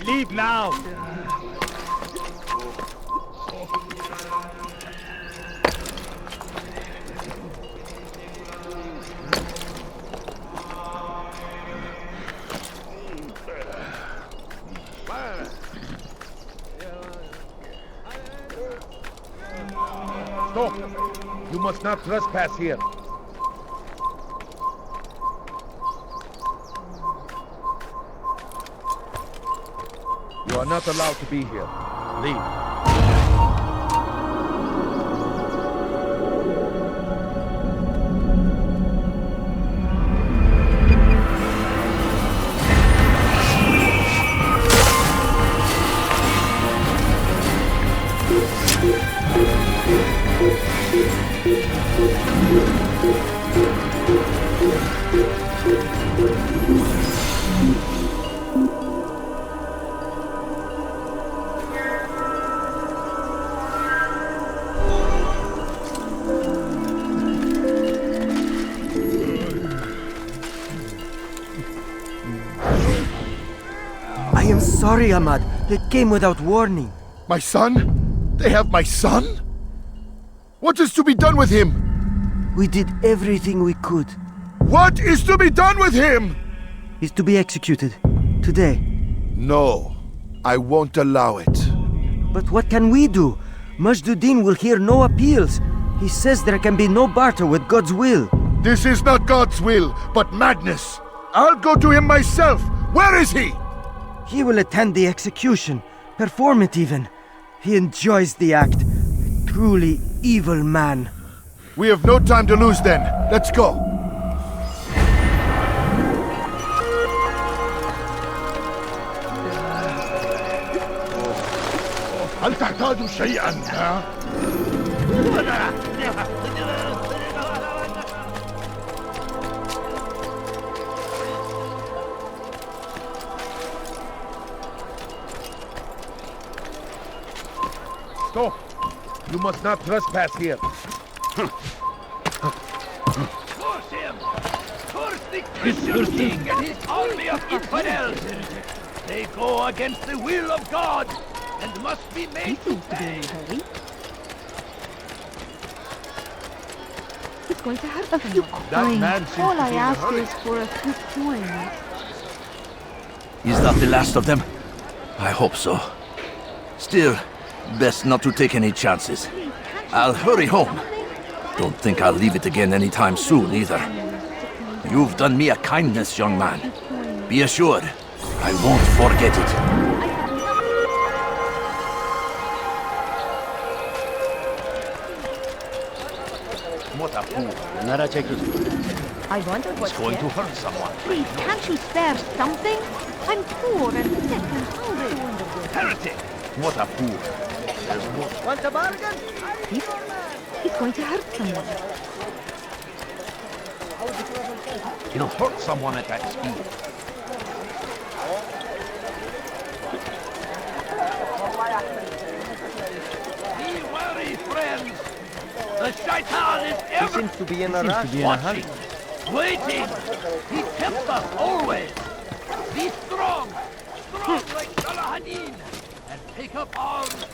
Speaker 10: Leave now!
Speaker 18: Stop! You must not trespass here. You are not allowed to be here. Leave.
Speaker 16: I am sorry, Ahmad. It came without warning.
Speaker 8: My son? They have my son? What is to be done with him?
Speaker 16: We did everything we could.
Speaker 8: What is to be done with him?
Speaker 16: He's to be executed. Today.
Speaker 8: No. I won't allow it.
Speaker 16: But what can we do? Majduddin will hear no appeals. He says there can be no barter with God's will.
Speaker 8: This is not God's will, but madness. I'll go to him myself. Where is he?
Speaker 16: He will attend the execution. Perform it even. He enjoys the act. A truly evil man.
Speaker 8: We have no time to lose then. Let's go.
Speaker 18: هل تحتاج شيئا؟ Stop! You must not trespass here.
Speaker 12: Force him! Force the Christian king and his army of infidels! They go against the will of God and must be made to pay!
Speaker 15: It's going to hurt a few coins. All I ask is for a few coins.
Speaker 22: Is that the last of them? I hope so. Still, best not to take any chances. I'll hurry home. Don't think I'll leave it again anytime soon, either. You've done me a kindness, young man. Be assured, I won't forget it.
Speaker 18: What a fool.
Speaker 21: I wonder what's
Speaker 18: He's going to
Speaker 21: there.
Speaker 18: hurt someone.
Speaker 15: Please, can't you spare something? I'm poor and sick and hungry.
Speaker 18: Heretic! What a fool. There's more.
Speaker 21: Want a bargain?
Speaker 15: He's going to hurt someone.
Speaker 18: He'll hurt someone at that speed.
Speaker 12: Be wary, friends! The shaitan is ever...
Speaker 21: He seems to be in a rush.
Speaker 12: Watching, waiting! He tempts us always! Be strong! Strong like Salahadin! And take up arms!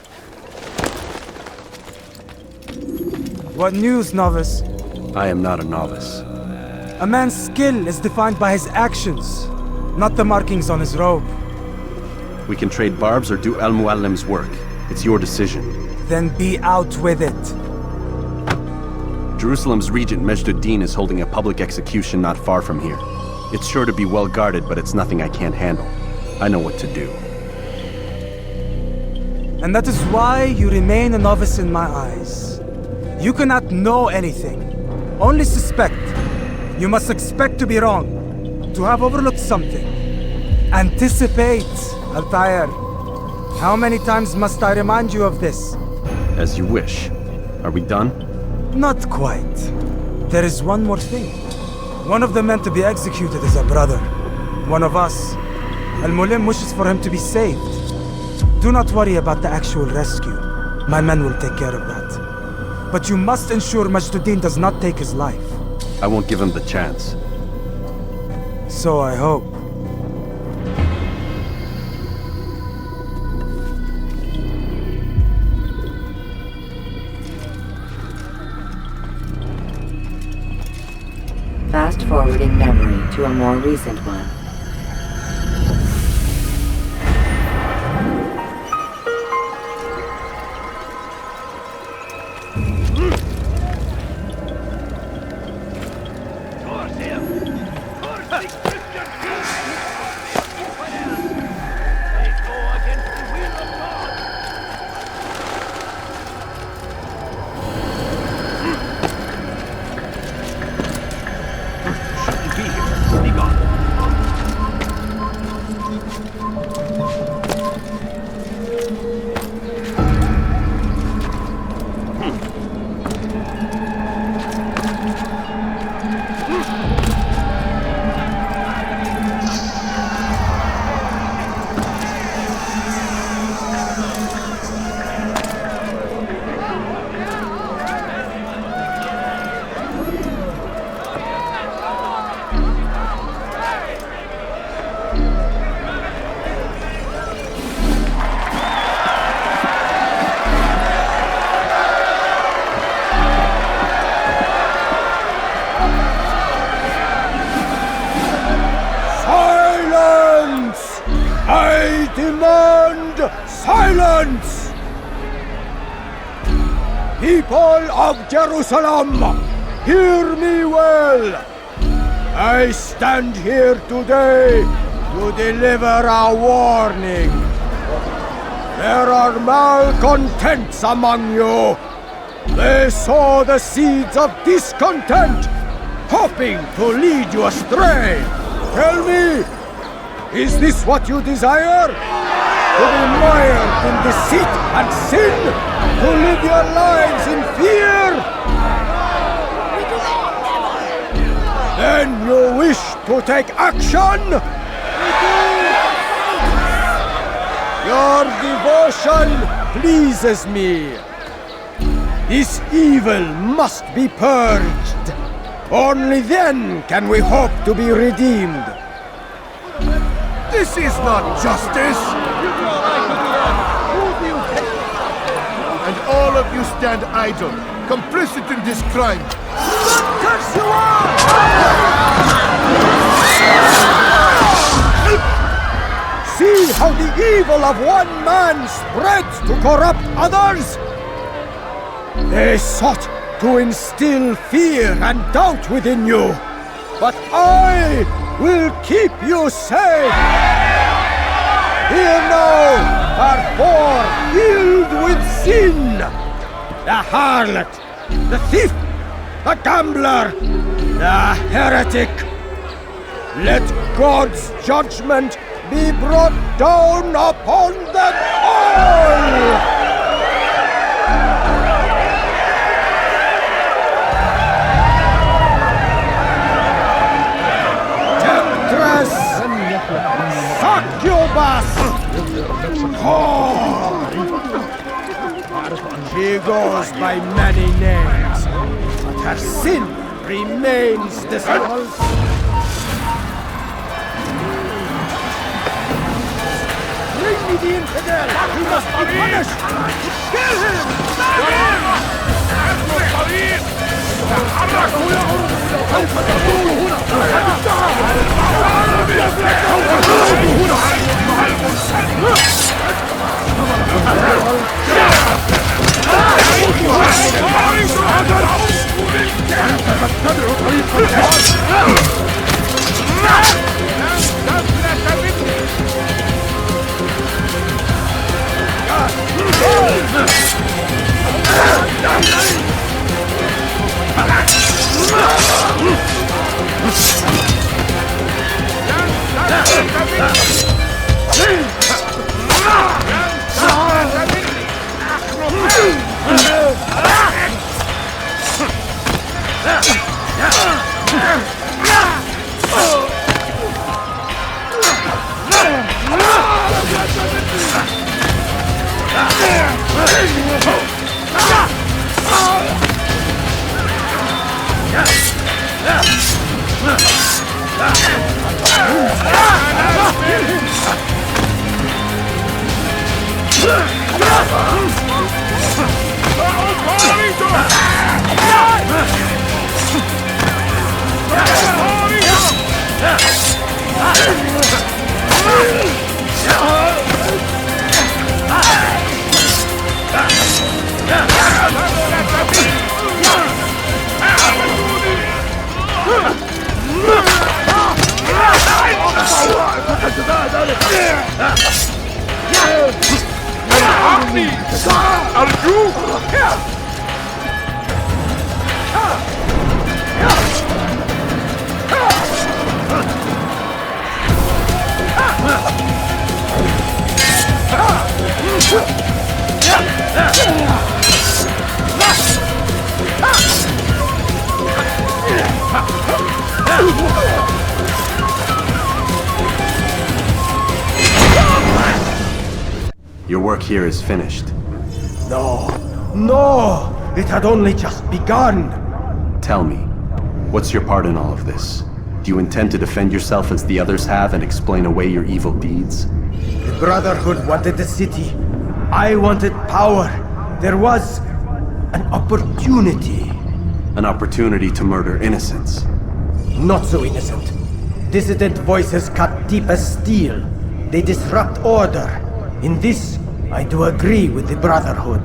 Speaker 7: What news, novice?
Speaker 13: I am not a novice.
Speaker 7: A man's skill is defined by his actions, not the markings on his robe.
Speaker 13: We can trade barbs or do Al-Muallim's work. It's your decision.
Speaker 7: Then be out with it.
Speaker 13: Jerusalem's regent Majd-ud-Din is holding a public execution not far from here. It's sure to be well guarded, but it's nothing I can't handle. I know what to do.
Speaker 7: And that is why you remain a novice in my eyes. You cannot know anything, only suspect. You must expect to be wrong, to have overlooked something. Anticipate, Altaïr. How many times must I remind you of this?
Speaker 13: As you wish. Are we done?
Speaker 7: Not quite. There is one more thing. One of the men to be executed is a brother. One of us. Al-Mulim wishes for him to be saved. Do not worry about the actual rescue. My men will take care of that. But you must ensure Majd-ud-Din does not take his life.
Speaker 13: I won't give him the chance.
Speaker 7: So I hope.
Speaker 5: Fast-forwarding memory to a more recent one.
Speaker 8: Silence! People of Jerusalem, hear me well. I stand here today to deliver a warning. There are malcontents among you. They sow the seeds of discontent, hoping to lead you astray. Tell me, is this what you desire? To be mired in deceit and sin? To live your lives in fear? Then you wish to take action? Your devotion pleases me. This evil must be purged. Only then can we hope to be redeemed.
Speaker 18: This is not justice! And all of you stand idle, complicit in this crime.
Speaker 8: Curse you are! See how the evil of one man spreads to corrupt others? They sought to instill fear and doubt within you, but I will keep you safe. Here now are four filled with sin. The harlot, the thief, the gambler, the heretic. Let God's judgment be brought down upon them all! Succubus! She goes by many names, but her sin remains the same. Bring me the infidel! He must be punished! Kill him!
Speaker 13: Your work here is finished.
Speaker 16: No! No! It had only just begun!
Speaker 13: Tell me, what's your part in all of this? Do you intend to defend yourself as the others have and explain away your evil deeds?
Speaker 16: The Brotherhood wanted the city. I wanted power. There was an opportunity.
Speaker 13: An opportunity to murder innocents.
Speaker 16: Not so innocent. Dissident voices cut deep as steel. They disrupt order. In this, I do agree with the Brotherhood.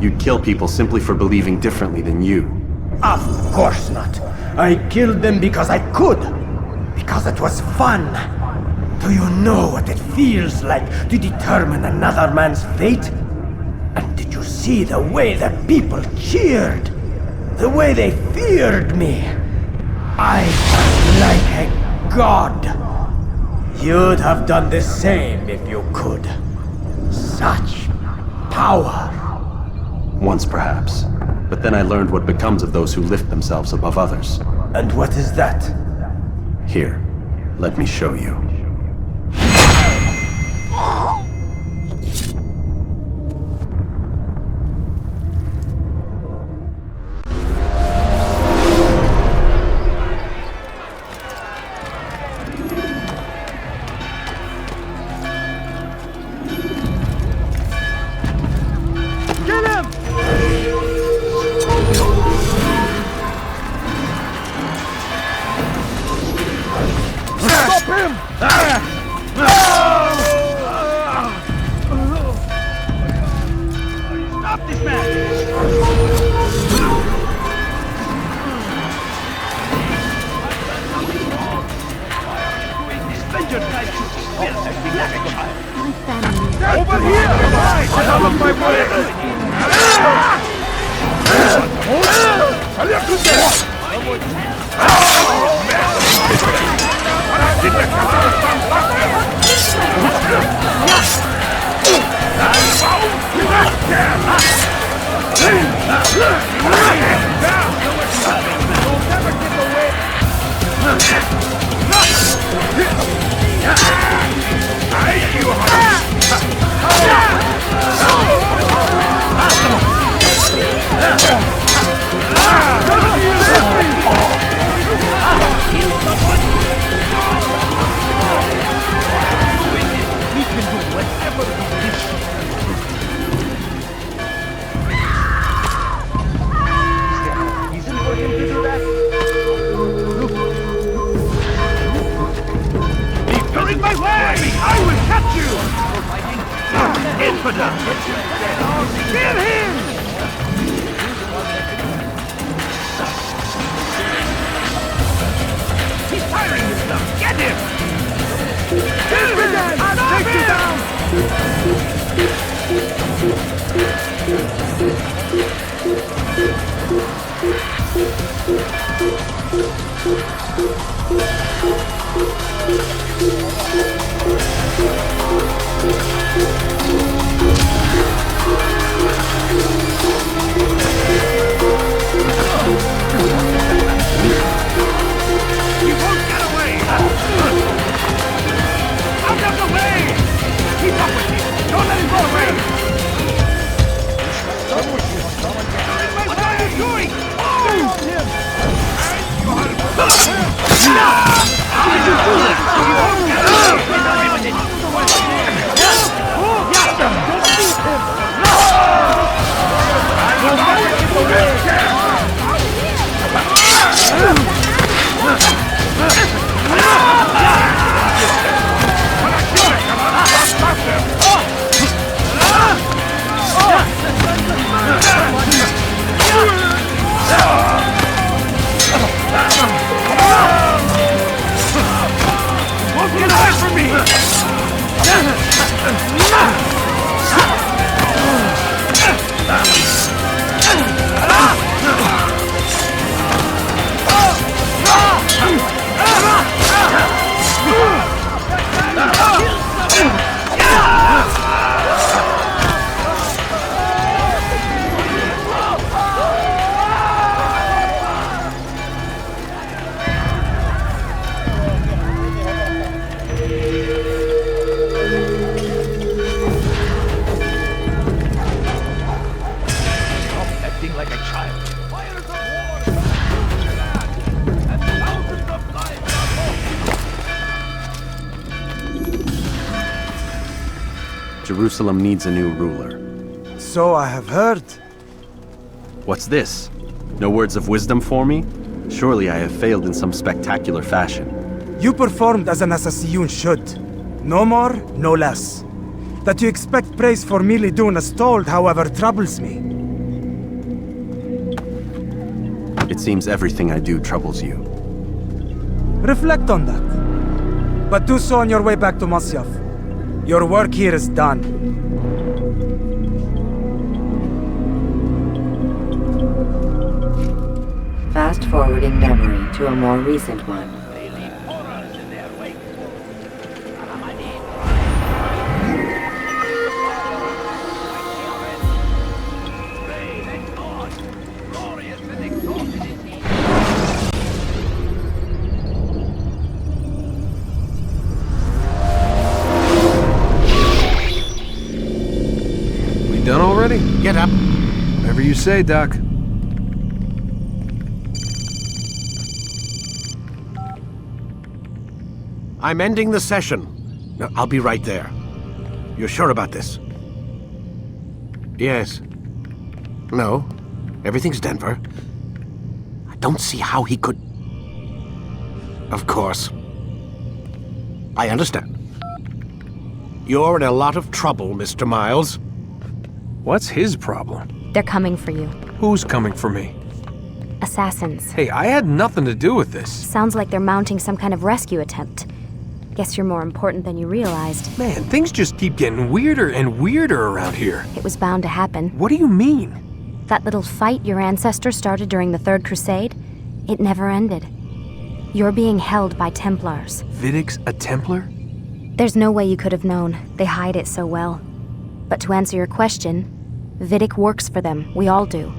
Speaker 13: You'd kill people simply for believing differently than you.
Speaker 16: Of course not. I killed them because I could. Because it was fun. Do you know what it feels like to determine another man's fate? And did you see the way the people cheered? The way they feared me? I was like a god. You'd have done the same if you could. Such power.
Speaker 13: Once perhaps. But then I learned what becomes of those who lift themselves above others.
Speaker 16: And what is that?
Speaker 13: Here, let me show you. Jerusalem needs a new ruler.
Speaker 7: So I have heard.
Speaker 13: What's this? No words of wisdom for me? Surely I have failed in some spectacular fashion.
Speaker 7: You performed as an assassin should. No more, no less. That you expect praise for merely doing as told, however, troubles me.
Speaker 13: It seems everything I do troubles you.
Speaker 7: Reflect on that. But do so on your way back to Masyaf. Your work here is done.
Speaker 5: Fast-forwarding memory to a more recent one.
Speaker 1: Done already?
Speaker 20: Get up.
Speaker 1: Whatever you say, Doc.
Speaker 20: I'm ending the session. No, I'll be right there. You're sure about this? Yes. No. Everything's Denver. I don't see how he could... Of course. I understand. You're in a lot of trouble, Mr. Miles.
Speaker 1: What's his problem?
Speaker 11: They're coming for you.
Speaker 1: Who's coming for me?
Speaker 11: Assassins.
Speaker 1: Hey, I had nothing to do with this.
Speaker 11: Sounds like they're mounting some kind of rescue attempt. Guess you're more important than you realized.
Speaker 1: Man, things just keep getting weirder and weirder around here.
Speaker 11: It was bound to happen.
Speaker 1: What do you mean?
Speaker 11: That little fight your ancestor started during the Third Crusade, it never ended. You're being held by Templars.
Speaker 1: Vidic's a Templar?
Speaker 11: There's no way you could have known. They hide it so well. But to answer your question, Vidic works for them. We all do.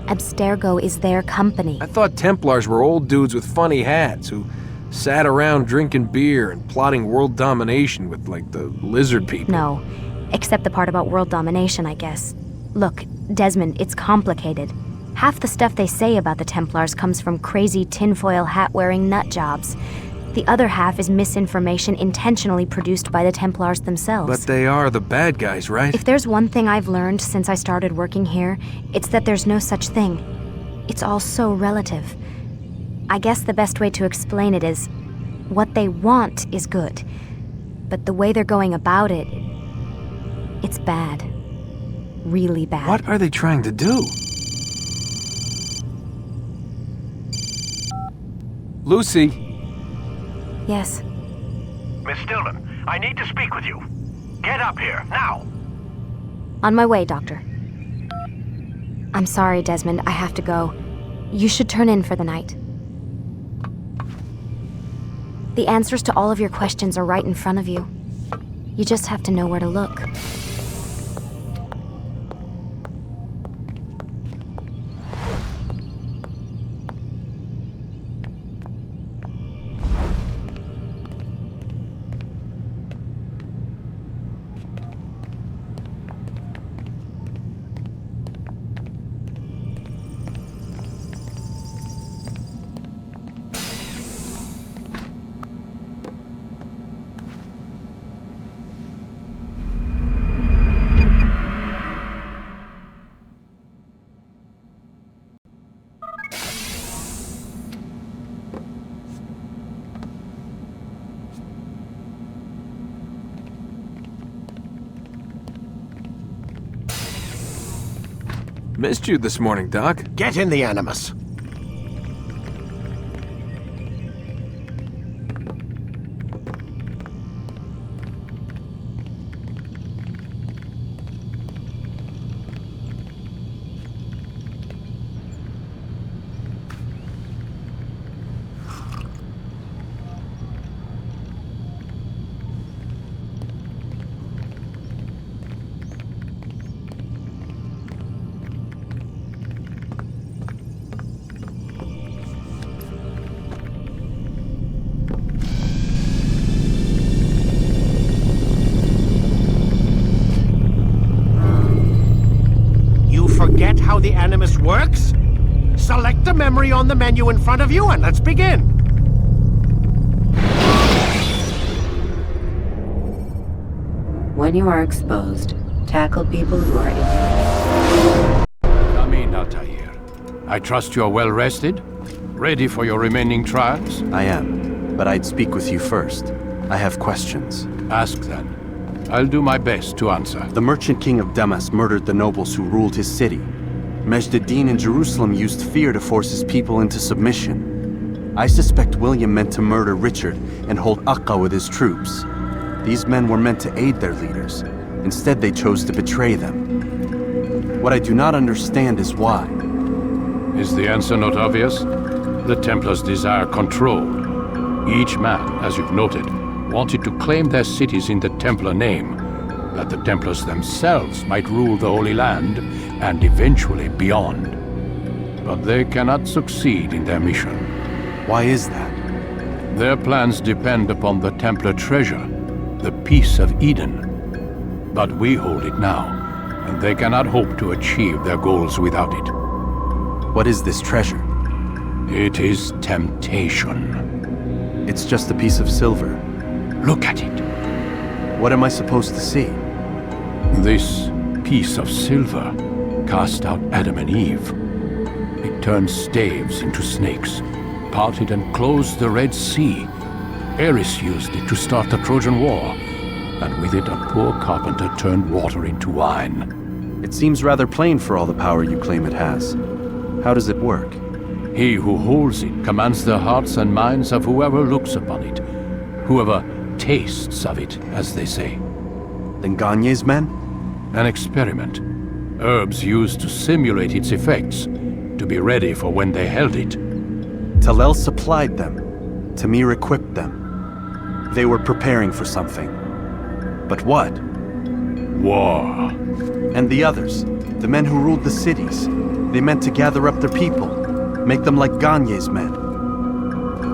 Speaker 11: Abstergo is their company.
Speaker 1: I thought Templars were old dudes with funny hats who sat around drinking beer and plotting world domination with, like, the lizard people.
Speaker 11: No. Except the part about world domination, I guess. Look, Desmond, it's complicated. Half the stuff they say about the Templars comes from crazy tinfoil hat-wearing nut jobs. The other half is misinformation intentionally produced by the Templars themselves.
Speaker 1: But they are the bad guys, right?
Speaker 11: If there's one thing I've learned since I started working here, it's that there's no such thing. It's all so relative. I guess the best way to explain it is, what they want is good. But the way they're going about it, it's bad. Really bad.
Speaker 1: What are they trying to do? Lucy?
Speaker 11: Yes.
Speaker 20: Miss Stillman, I need to speak with you. Get up here, now!
Speaker 11: On my way, Doctor. I'm sorry, Desmond, I have to go. You should turn in for the night. The answers to all of your questions are right in front of you. You just have to know where to look.
Speaker 1: Missed you this morning, Doc.
Speaker 4: Get in the Animus. Forget how the Animus works? Select the memory on the menu in front of you and let's begin.
Speaker 5: When you are exposed, tackle people who are
Speaker 14: Come in, Altaïr. I trust you are well rested? Ready for your remaining trials?
Speaker 13: I am, but I'd speak with you first. I have questions.
Speaker 14: Ask then. I'll do my best to answer.
Speaker 13: The merchant king of Damas murdered the nobles who ruled his city. Majd-ad-Din in Jerusalem used fear to force his people into submission. I suspect William meant to murder Richard and hold Akka with his troops. These men were meant to aid their leaders. Instead, they chose to betray them. What I do not understand is why.
Speaker 14: Is the answer not obvious? The Templars desire control. Each man, as you've noted, wanted to claim their cities in the Templar name, that the Templars themselves might rule the Holy Land and eventually beyond. But they cannot succeed in their mission.
Speaker 13: Why is that?
Speaker 14: Their plans depend upon the Templar treasure, the Peace of Eden. But we hold it now, and they cannot hope to achieve their goals without it.
Speaker 13: What is this treasure?
Speaker 14: It is temptation.
Speaker 13: It's just a piece of silver.
Speaker 14: Look at it.
Speaker 13: What am I supposed to see?
Speaker 14: This piece of silver cast out Adam and Eve. It turned staves into snakes, parted and closed the Red Sea. Ares used it to start the Trojan War, and with it a poor carpenter turned water into wine.
Speaker 13: It seems rather plain for all the power you claim it has. How does it work?
Speaker 14: He who holds it commands the hearts and minds of whoever looks upon it, whoever tastes of it, as they say.
Speaker 13: Then Gagne's men?
Speaker 14: An experiment. Herbs used to simulate its effects, to be ready for when they held it.
Speaker 13: Talel supplied them. Tamir equipped them. They were preparing for something. But what?
Speaker 14: War.
Speaker 13: And the others, the men who ruled the cities, they meant to gather up their people, make them like Gagne's men.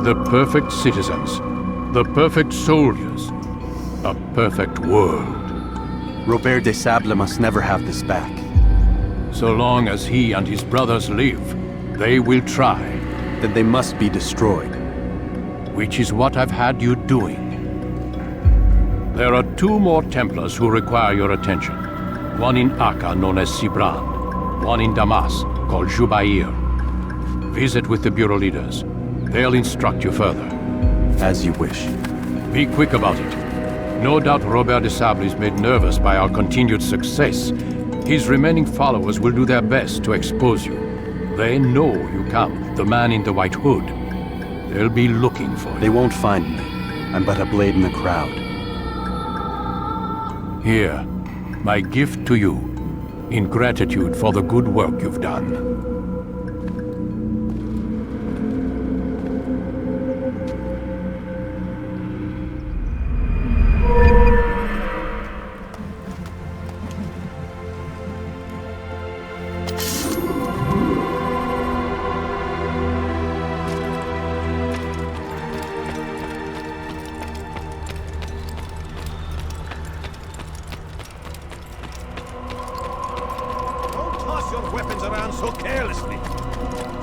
Speaker 14: The perfect citizens. The perfect soldiers. A perfect world.
Speaker 13: Robert de Sable must never have this back.
Speaker 14: So long as he and his brothers live, they will try.
Speaker 13: Then they must be destroyed.
Speaker 14: Which is what I've had you doing. There are 2 more Templars who require your attention. One in Akka, known as Sibran. One in Damas, called Jubair. Visit with the Bureau leaders. They'll instruct you further.
Speaker 13: As you wish.
Speaker 14: Be quick about it. No doubt Robert de Sable is made nervous by our continued success. His remaining followers will do their best to expose you. They know you come, the man in the white hood. They'll be looking for you.
Speaker 13: They won't find me. I'm but a blade in the crowd.
Speaker 14: Here, my gift to you, in gratitude for the good work you've done.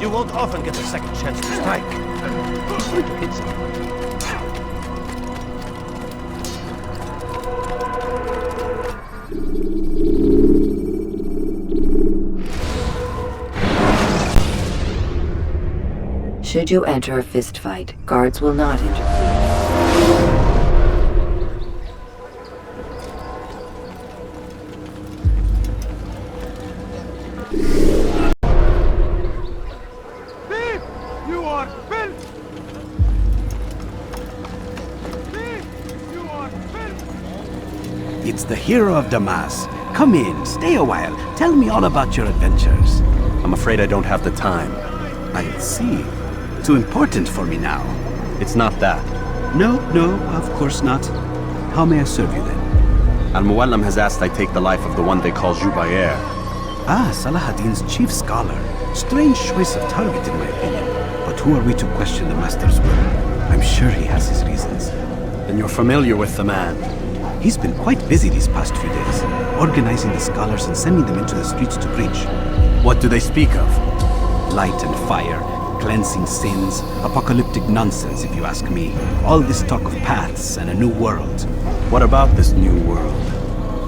Speaker 4: You won't often get a second chance to strike. He's going to hit someone.
Speaker 5: Should you enter a fistfight, guards will not interfere.
Speaker 10: Thief! You are filth! Thief! You are filth!
Speaker 2: It's the hero of Damas. Come in, stay a while. Tell me all about your adventures.
Speaker 13: I'm afraid I don't have the time.
Speaker 2: I see. Too important for me now.
Speaker 13: It's not that.
Speaker 2: No, of course not. How may I serve you then?
Speaker 13: Al-Muallim has asked I take the life of the one they call Jubair.
Speaker 2: Ah, Salahadin's chief scholar. Strange choice of target in my opinion. But who are we to question the master's will? I'm sure he has his reasons.
Speaker 13: Then you're familiar with the man.
Speaker 2: He's been quite busy these past few days, organizing the scholars and sending them into the streets to preach.
Speaker 13: What do they speak of?
Speaker 2: Light and fire, cleansing sins, apocalyptic nonsense if you ask me. All this talk of paths and a new world.
Speaker 13: What about this new world?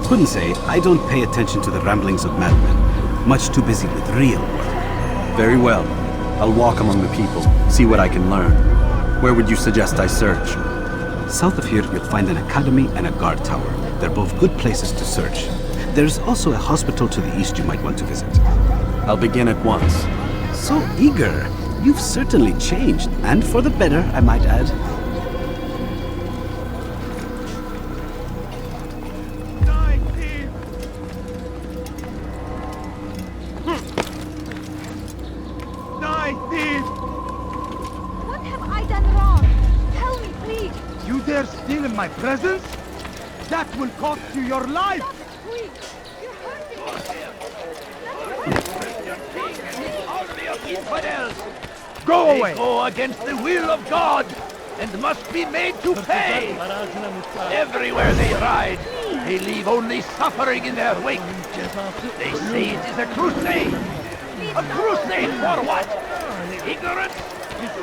Speaker 2: Couldn't say. I don't pay attention to the ramblings of madmen. Much too busy with real world.
Speaker 13: Very well. I'll walk among the people, see what I can learn. Where would you suggest I search?
Speaker 2: South of here, you'll find an academy and a guard tower. They're both good places to search. There's also a hospital to the east you might want to visit.
Speaker 13: I'll begin at once.
Speaker 2: So eager. You've certainly changed, and for the better, I might add.
Speaker 10: Die, thief! Die, thief!
Speaker 15: What have I done wrong? Tell me, please.
Speaker 10: You dare steal in my presence? That will cost you your life!
Speaker 12: Infidels!
Speaker 10: Go away!
Speaker 12: They go against the will of God and must be made to pay! Everywhere they ride, they leave only suffering in their wake. They say it is a crusade! A crusade for what? Ignorance?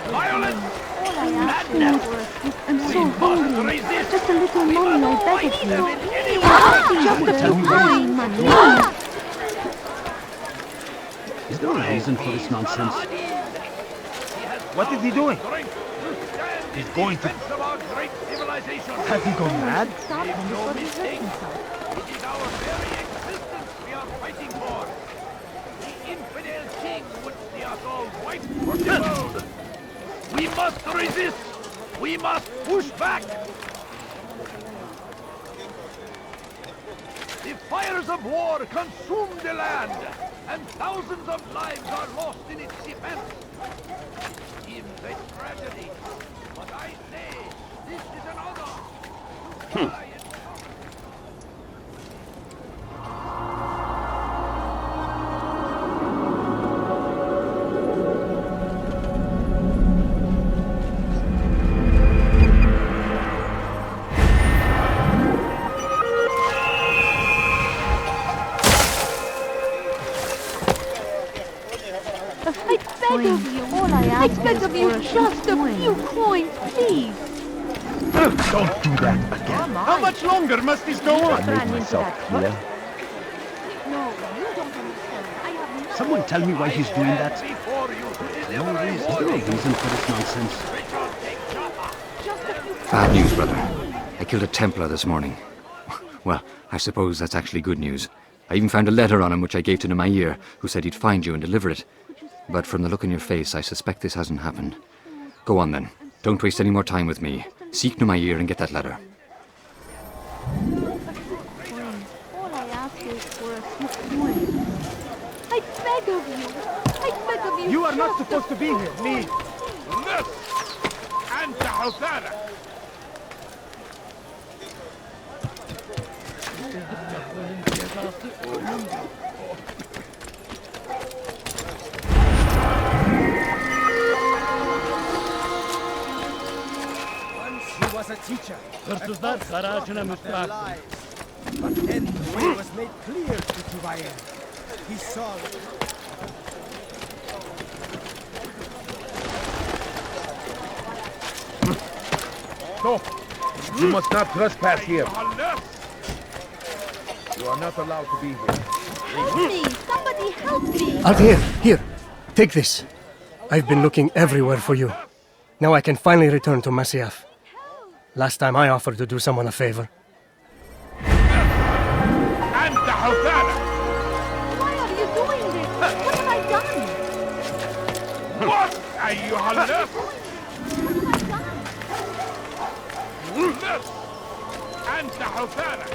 Speaker 12: Violence? Madness?
Speaker 15: I'm so hungry.
Speaker 12: Resist!
Speaker 15: Just a little money, I beg of you. Just a
Speaker 2: Tell me
Speaker 15: little
Speaker 2: why.
Speaker 15: money.
Speaker 2: Is there a reason for this nonsense?
Speaker 10: What is he doing?
Speaker 12: He's going to...
Speaker 10: Has he gone mad?
Speaker 12: Make no mistake. It is our very existence we are fighting for. The infidel king would see us all wiped from the world. We must resist. We must push back. The fires of war consume the land, and thousands of lives are lost in its defense. It seems a tragedy, but I say this is an honor.
Speaker 15: I beg of you. All I beg of you, just a few coins, please.
Speaker 10: Don't do that again. How much longer must this go on?
Speaker 15: I made myself clear.
Speaker 10: No, you don't understand. I have
Speaker 2: Someone tell me why he's doing that. No reason. Is there a reason for this nonsense?
Speaker 3: Bad news, brother. I killed a Templar this morning. Well, I suppose that's actually good news. I even found a letter on him which I gave to Namair, who said he'd find you and deliver it. But from the look on your face, I suspect this hasn't happened. Go on then. Don't waste any more time with me. Seek Namair and get that letter.
Speaker 15: All I ask is for a few coins. I beg of you. I beg of you.
Speaker 10: You are not supposed to be here. Leave.
Speaker 12: أنت عثالة.
Speaker 10: He was a teacher. But then the way was made clear to Tubayer. He saw it.
Speaker 8: Stop! You must not trespass here. You are not allowed to be here.
Speaker 15: Help me! Somebody help me!
Speaker 6: Altaïr, here. Take this. I've been looking everywhere for you. Now I can finally return to Masyaf. Last time I offered to do someone a favor.
Speaker 15: Why are you doing this? What have I done?
Speaker 12: What? أيها اللص! لص! أنت حثالة!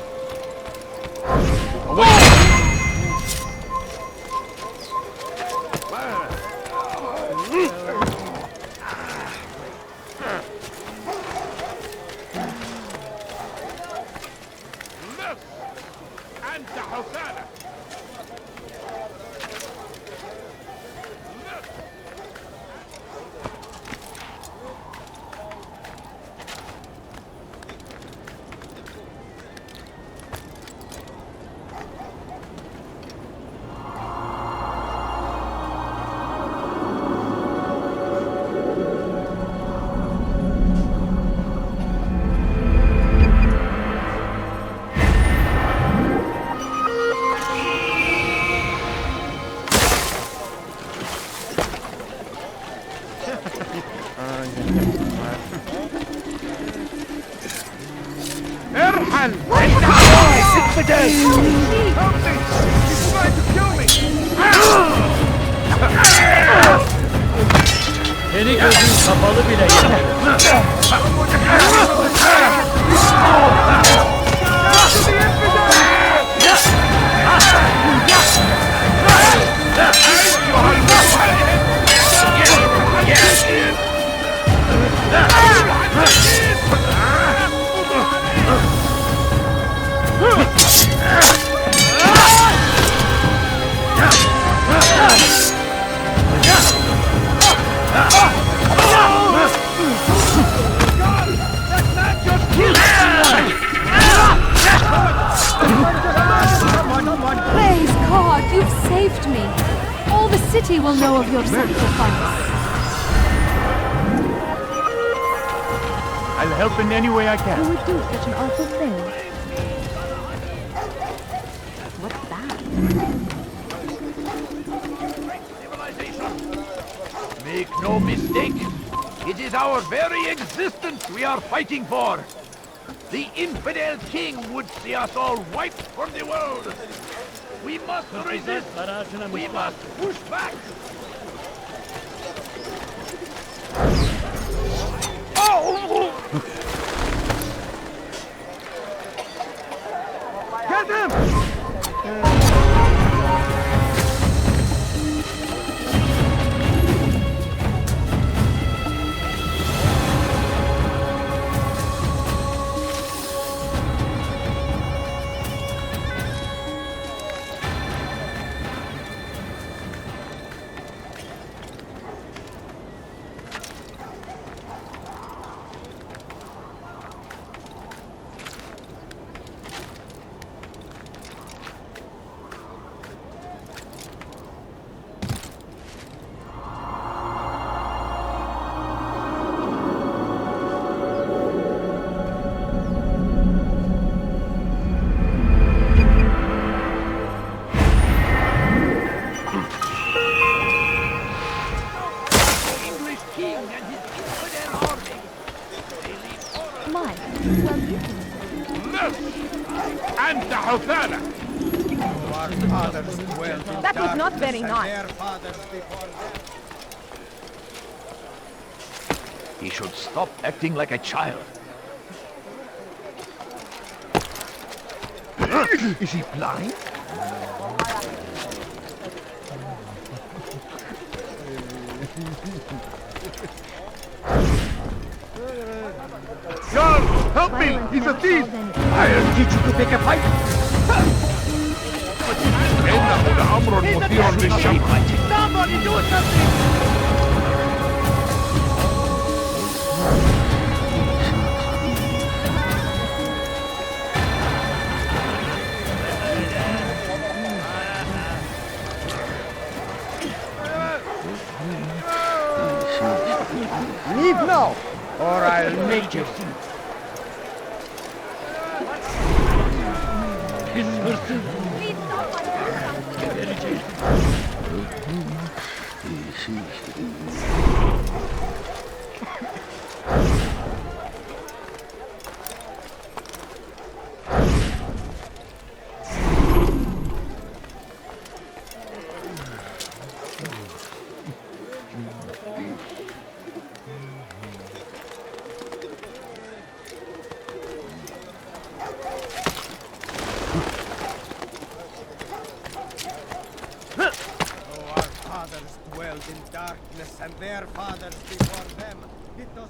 Speaker 12: أنت حثالة! ارحل! انت ست بدل! Help me! He's trying to kill me!
Speaker 19: Seni gözün kapalı bile yeter.
Speaker 15: Praise God, you've saved me. All the city will know of your sacrifice.
Speaker 12: I'll help in any way I can.
Speaker 15: Who would do such an awful thing? What's that?
Speaker 12: Make no mistake. It is our very existence we are fighting for. The infidel king would see us all wiped from the world. We must resist. We must push back. Oh! Get him!
Speaker 21: That was not very nice.
Speaker 12: He should stop acting like a child. Is he blind?
Speaker 8: Guard! Help me! He's a thief!
Speaker 12: I'll teach you to pick a fight.
Speaker 8: إنه لأمر مثير للشك.
Speaker 12: Somebody do something!
Speaker 10: Leave now, or I'll make you see.
Speaker 19: Pis hırsız. Gebereceğiz.
Speaker 16: In darkness, and their fathers before them. It does.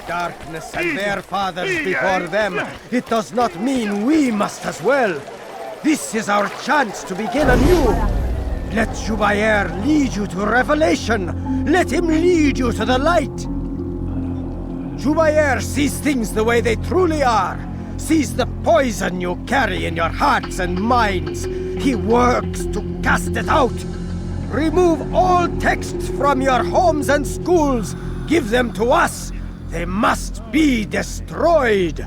Speaker 16: Darkness and their fathers before them. It does not mean we must as well. This is our chance to begin anew. Let Jubair lead you to revelation. Let him lead you to the light. Jubair sees things the way they truly are. Sees the poison you carry in your hearts and minds. He works to cast it out. Remove all texts from your homes and schools. Give them to us. They must be destroyed!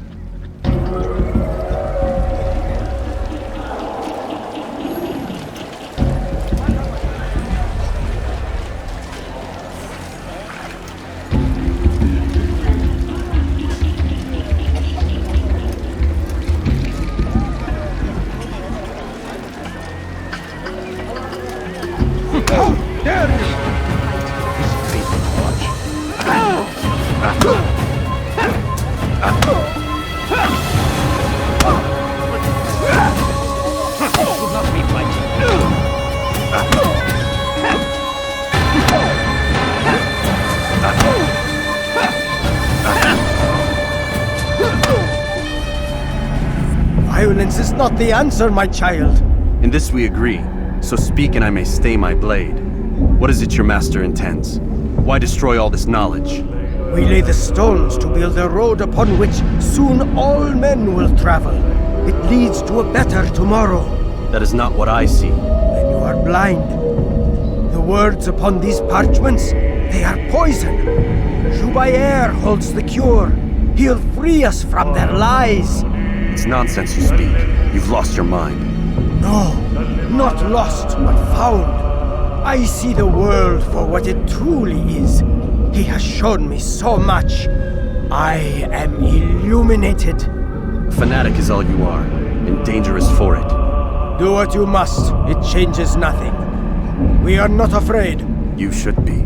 Speaker 10: How dare you!
Speaker 16: Violence is not the answer, my child.
Speaker 13: In this we agree, so speak and I may stay my blade. What is it your master intends? Why destroy all this knowledge?
Speaker 16: We lay the stones to build a road upon which soon all men will travel. It leads to a better tomorrow.
Speaker 13: That is not what I see.
Speaker 16: Then you are blind. The words upon these parchments, they are poison. Jubair holds the cure. He'll free us from their lies.
Speaker 13: It's nonsense you speak. You've lost your mind.
Speaker 16: No, not lost, but found. I see the world for what it truly is. He has shown me so much. I am illuminated.
Speaker 13: A fanatic is all you are, and dangerous for it.
Speaker 16: Do what you must. It changes nothing. We are not afraid.
Speaker 13: You should be.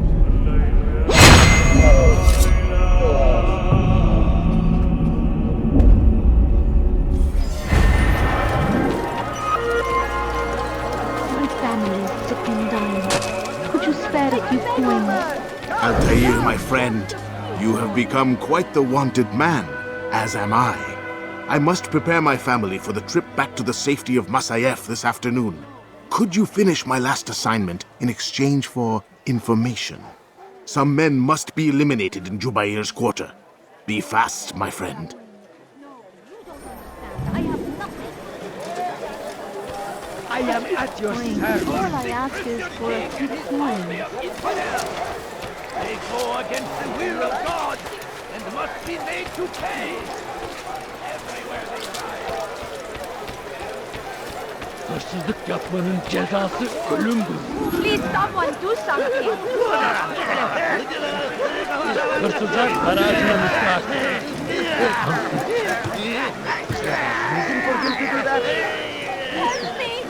Speaker 18: Altaïr, my friend, you have become quite the wanted man, as am I. I must prepare my family for the trip back to the safety of Masayef this afternoon. Could you finish my last assignment in exchange for information? Some men must be eliminated in Jubair's quarter. Be fast, my friend.
Speaker 16: I am at your service.
Speaker 15: All I ask is for a few coins.
Speaker 12: They go against the will of God and must be made to pay. Everywhere they ride.
Speaker 19: Hırsızlık yapmanın cezası ölümdür.
Speaker 15: Please, someone do something.
Speaker 19: Hırsızlar garajına müstahak.
Speaker 15: Help me!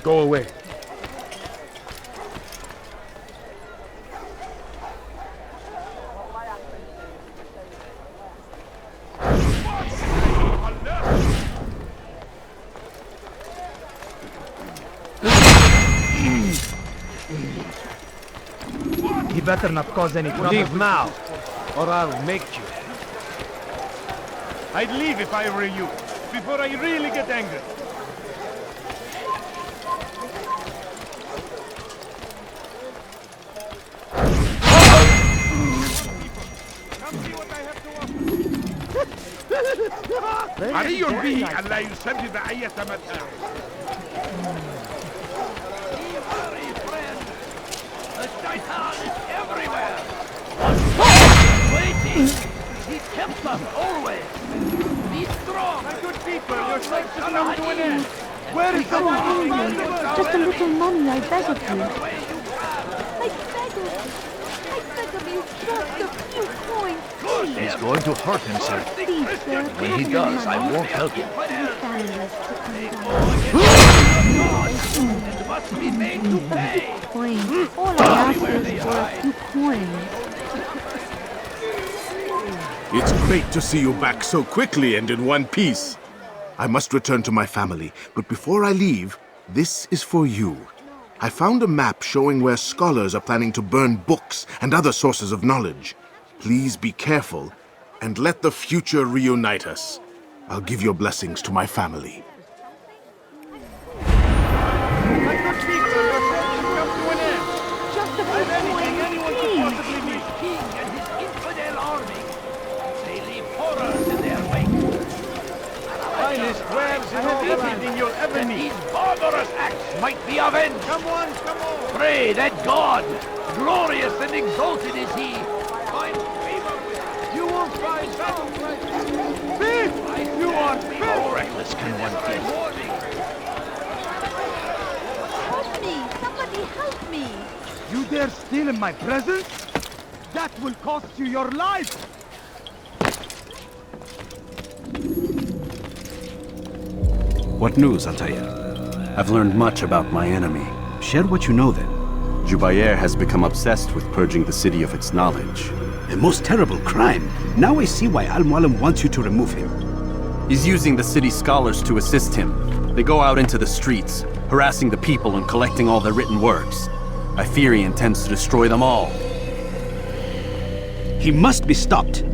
Speaker 18: Go away.
Speaker 7: He better not cause any trouble.
Speaker 4: Leave now, or I'll make you. I'd leave if I were you, before I really get angry.
Speaker 8: علي به ألا يسبب أي متاع.
Speaker 12: The shaitan is everywhere! Waiting! He Templar always! Be strong! My good people, your life should come to an end!
Speaker 4: Where is the one?
Speaker 15: Just a little money, I beg of you. I beg of you, just a few coins.
Speaker 22: He's going to hurt himself.
Speaker 15: Please, sir.
Speaker 22: When he does, I won't help him.
Speaker 12: It must be made to pay!
Speaker 15: Coins. All I ask is for a few coins.
Speaker 8: It's great to see you back so quickly and in one piece. I must return to my family, but before I leave, this is for you. I found a map showing where scholars are planning to burn books and other sources of knowledge. Please be careful, and let the future reunite us. I'll give your blessings to my family.
Speaker 4: My good people, your life should come to an end!
Speaker 15: Just a few
Speaker 4: Anything
Speaker 15: coins,
Speaker 4: anyone could
Speaker 15: please.
Speaker 4: possibly need.
Speaker 12: King and his infidel army! They leave horrors in their wake!
Speaker 4: Finest wares in all the land you'll ever
Speaker 12: That
Speaker 4: need.
Speaker 12: these barbarous acts might be avenged!
Speaker 4: Come on, come on!
Speaker 12: Pray that God, glorious and exalted is He, find favor with us!
Speaker 4: You won't find battle like Thief! You are
Speaker 22: How reckless can one be?
Speaker 15: Help me! Somebody help me!
Speaker 7: You dare steal in my presence? That will cost you your life!
Speaker 2: What news, Altaïr?
Speaker 13: I've learned much about my enemy.
Speaker 2: Share what you know then.
Speaker 13: Jubair has become obsessed with purging the city of its knowledge.
Speaker 2: A most terrible crime. Now I see why Al-Mualim wants you to remove him.
Speaker 13: He's using the city scholars to assist him. They go out into the streets, harassing the people and collecting all their written works. I fear he intends to destroy them all.
Speaker 2: He must be stopped.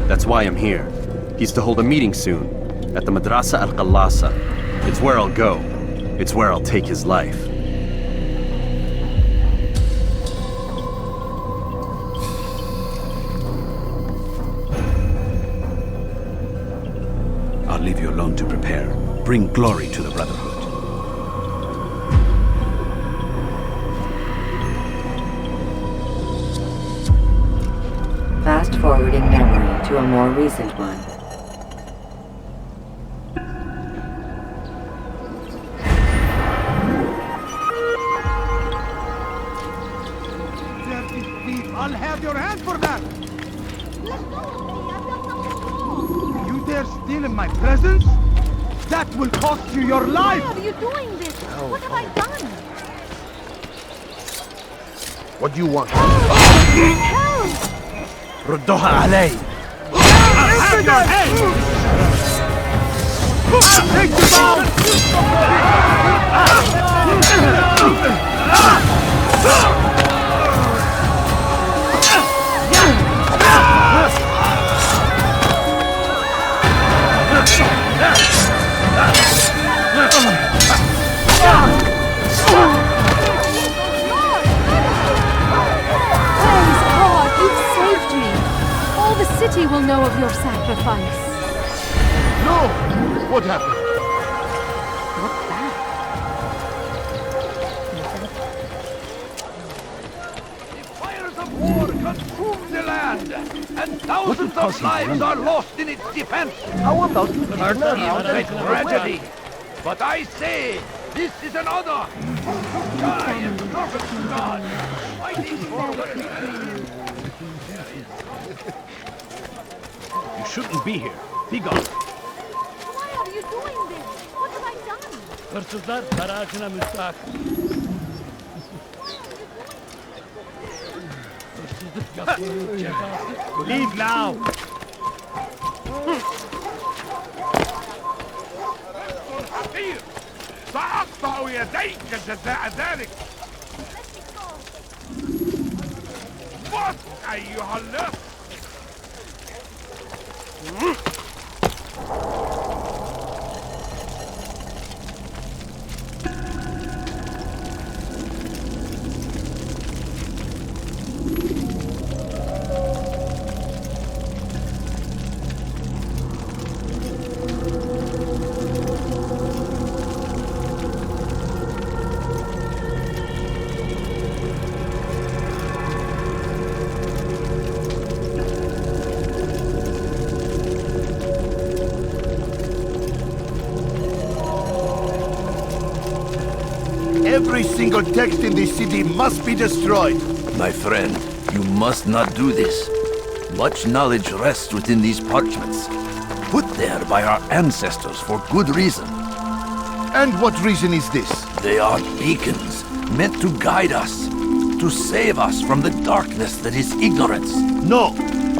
Speaker 13: That's why I'm here. He's to hold a meeting soon, at the Madrasa al-Qallasa. It's where I'll go. It's where I'll take his life.
Speaker 2: I'll leave you alone to prepare. Bring glory to the Brotherhood.
Speaker 5: Fast forwarding memory to a more recent one.
Speaker 7: Dirty thief! I'll have your hand for that! You dare steal in my presence? That will cost you your life!
Speaker 15: Why are you doing this? What have I done?
Speaker 18: What do you want?
Speaker 15: Help!
Speaker 18: ردوها علي!
Speaker 7: Have your head! Take the bomb!
Speaker 15: know of your sacrifice.
Speaker 18: No! What happened?
Speaker 15: What's that?
Speaker 12: Fires of war consume the land, and thousands of lives are lost in its defense.
Speaker 16: How about you
Speaker 12: Murder is a tragedy, but I say this is an honor. Giant God, fighting for the
Speaker 18: You shouldn't be here. Be gone.
Speaker 15: Why are you doing this? What have I done?
Speaker 19: Hırsızlar barajına müstahak. Hırsızlık yapmanın cezası. Leave now!
Speaker 12: خطير سأقطع يديك جزاء ذلك. موت أيها اللص.
Speaker 22: Every single text in this city must be destroyed. My friend, you must not do this. Much knowledge rests within these parchments, put there by our ancestors for good reason. And what reason is this? They are beacons, meant to guide us, to save us from the darkness that is ignorance. No,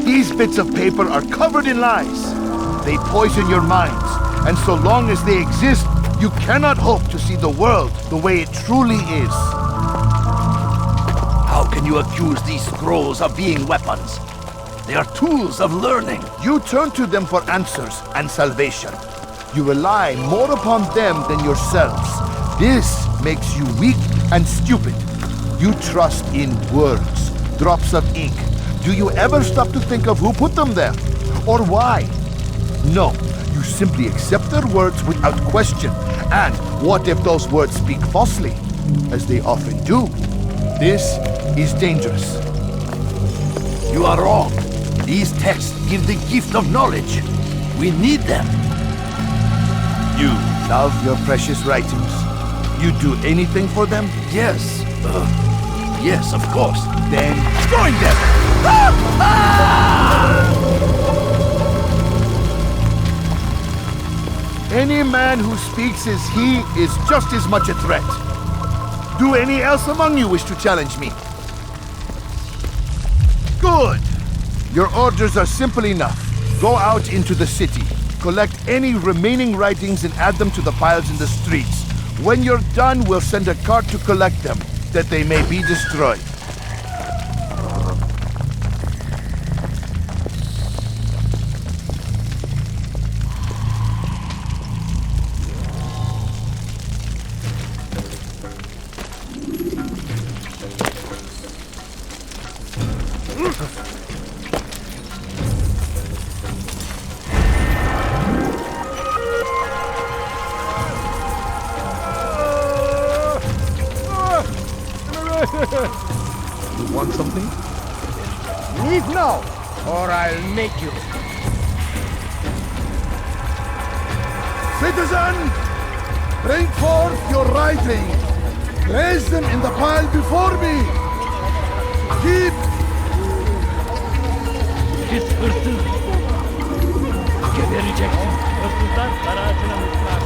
Speaker 22: these bits of paper are covered in lies. They poison your minds, and so long as they exist, you cannot hope to see the world the way it truly is. How can you accuse these scrolls of being weapons? They are tools of learning. You turn to them for answers and salvation. You rely more upon them than yourselves. This makes you weak and stupid. You trust in words, drops of ink. Do you ever stop to think of who put them there? Or why? No. You simply accept their words without question. And what if those words speak falsely? As they often do. This is dangerous. You are wrong. These texts give the gift of knowledge. We need them. You love your precious writings. You do anything for them? Yes. Yes, of course. Then join them! Any man who speaks as he is just as much a threat. Do any else among you wish to challenge me? Good. Your orders are simple enough. Go out into the city, collect any remaining writings and add them to the piles in the streets. When you're done, we'll send a cart to collect them, that they may be destroyed.
Speaker 18: You want something?
Speaker 4: Leave now, or I'll make you.
Speaker 8: Citizen, bring forth your writing. Place them in the pile before me. Keep.
Speaker 19: Pis hırsız. Gebereceksin. Hırsızlar barajına müstahak.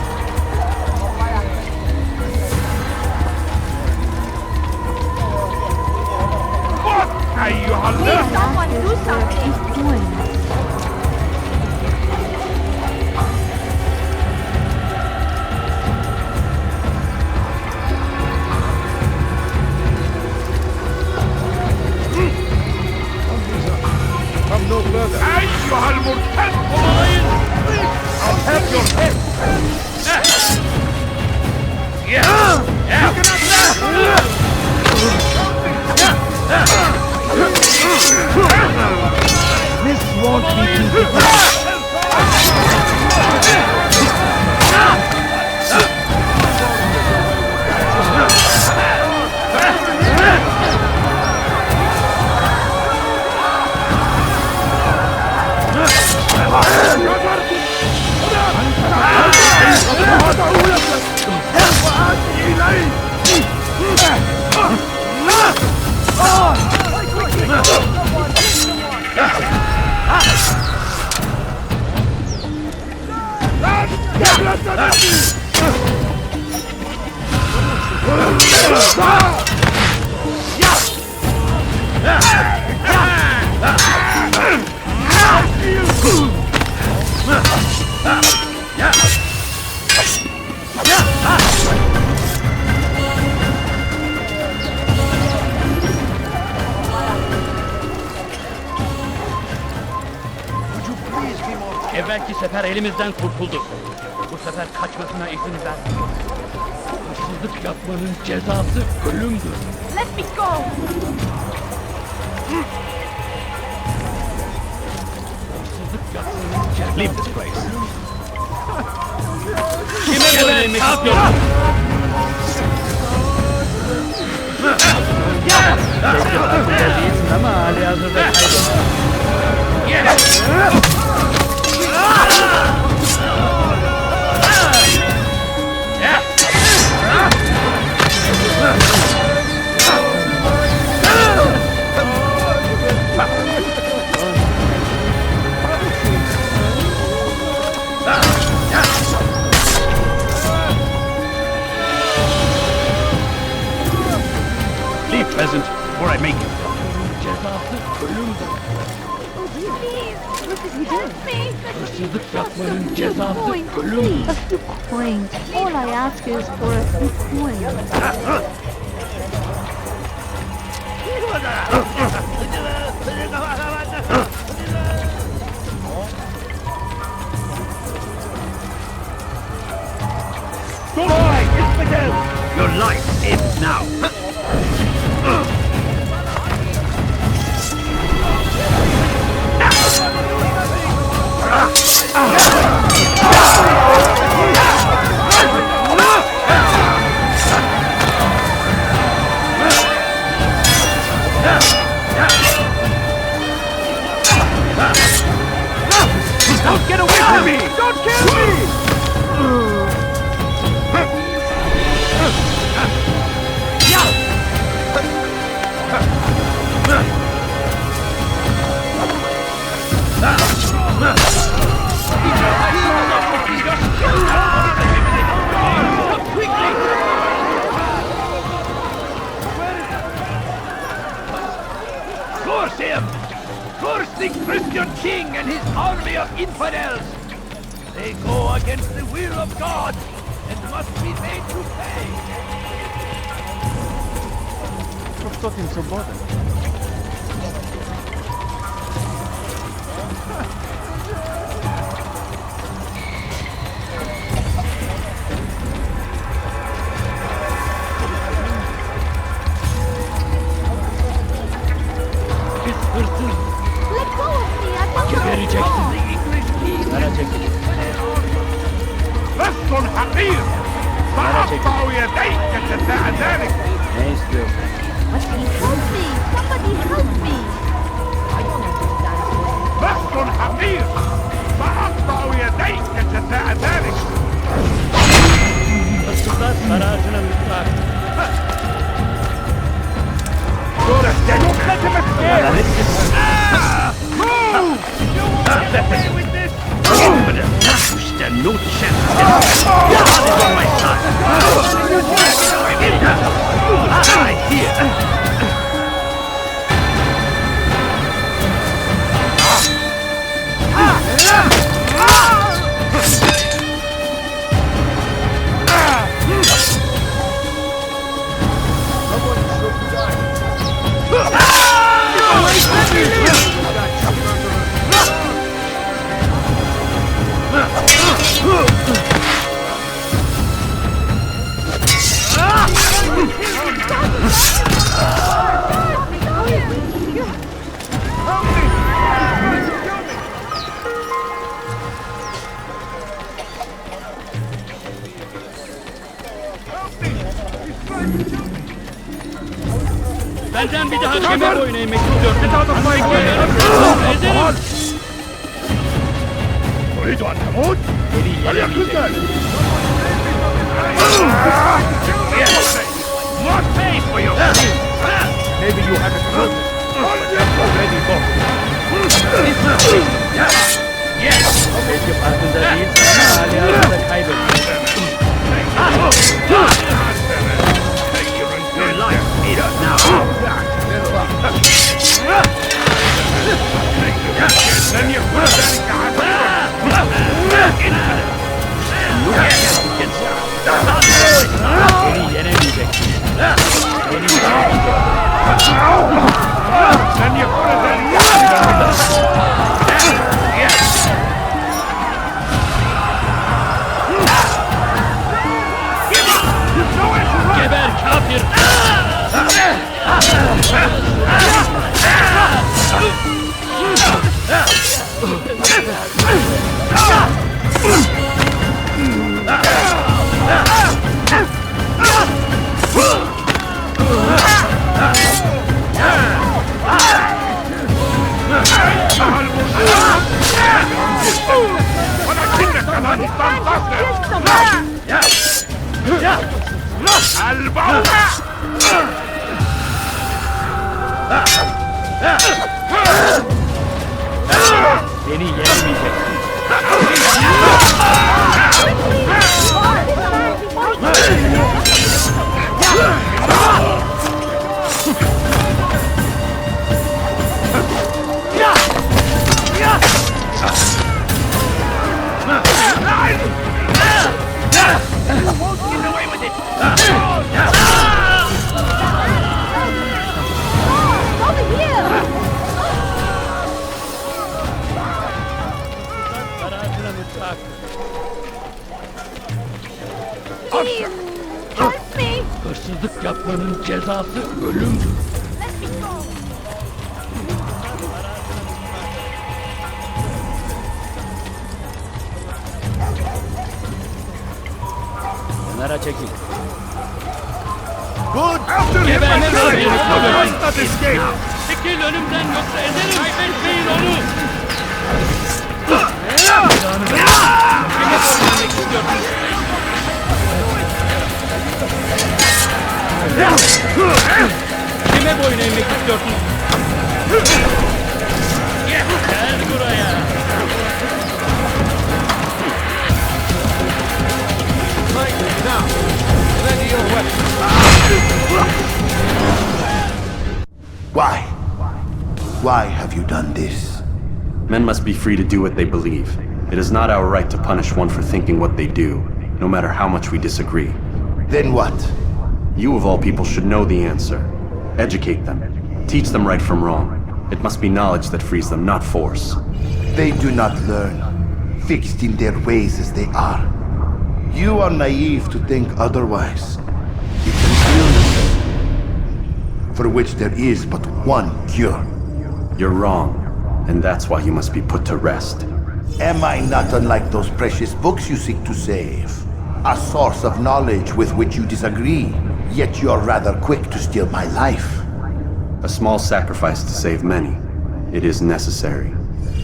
Speaker 12: أيها اللص.
Speaker 15: Someone do something. He's doing it.
Speaker 8: Come no further.
Speaker 12: أيها المرتد.
Speaker 8: I'll have your head.
Speaker 4: This
Speaker 19: won't be easy. Evvelki sefer elimizden kurtulduk. Bu sefer kaçmasına izin vermeyin. Hırsızlık yapmanın cezası ölümdür.
Speaker 15: Let me go!
Speaker 19: Hırsızlık yapmanın cezası...
Speaker 18: Leave this place.
Speaker 19: Kime söylemek istiyorsun? Belki farkında değilsin ama hali hazırda kaybettin.
Speaker 18: Leave, peasant, before I make you.
Speaker 19: Cezası ölümdür. Hırsızlık yapmanın cezası ölümdür.
Speaker 15: A few coins. All I ask is for a few coins.
Speaker 18: Your life ends now.
Speaker 12: Don't get away from me! Don't kill me! Curse him! Curse the Christian king and his army of infidels! They go against the will of God and must be made to pay!
Speaker 19: What's got him so bothered?
Speaker 15: Let go of me! I don't know.
Speaker 19: Gebereceksin. Vereceksin.
Speaker 12: لست حقير فأقطع يديك جزاء ذلك
Speaker 19: Ne istiyorsun?
Speaker 15: But help me! Somebody help me! I don't understand.
Speaker 12: لست حقير فأقطع يديك جزاء ذلك
Speaker 19: Hırsızlar sarayına müstahak.
Speaker 12: Don't let him escape! Move! You won't get away with this!
Speaker 18: You stand no chance. God is on my side. Die here.
Speaker 19: Benden bir daha kime boyun eğmek istiyorsun?
Speaker 8: Get out of my way!
Speaker 19: Ezerim!
Speaker 8: تريد أن تموت؟ فليكن More space for you! Maybe you haven't noticed, but that's already gone. Yes!
Speaker 19: Belki farkında değilsin ama hali arasında kaybettin.
Speaker 8: Your life eater now! Then you put
Speaker 19: Beni yenemeyeceksin. Beni
Speaker 8: Then you put
Speaker 19: Geber kafir! Beni yenemeyeceksin. Hırsızlık yapmanın cezası ölümdür. Kenara çekil.
Speaker 8: Good after
Speaker 19: Geberme
Speaker 8: you,
Speaker 19: beni.
Speaker 8: not escape!
Speaker 19: Çekil önümden yoksa ezerim. Kaybetmeyin onu. Kime boyun eğmek istiyorsun? Gel buraya.
Speaker 9: Why? Why have you done this?
Speaker 13: Men must be free to do what they believe. It is not our right to punish one for thinking what they do, no matter how much we disagree.
Speaker 9: Then what?
Speaker 13: You of all people should know the answer. Educate them. Teach them right from wrong. It must be knowledge that frees them, not force.
Speaker 9: They do not learn, fixed in their ways as they are. You are naive to think otherwise. It's an illness for which there is but one cure.
Speaker 13: You're wrong, and that's why you must be put to rest.
Speaker 9: Am I not unlike those precious books you seek to save? A source of knowledge with which you disagree, yet you're rather quick to steal my life.
Speaker 13: A small sacrifice to save many. It is necessary.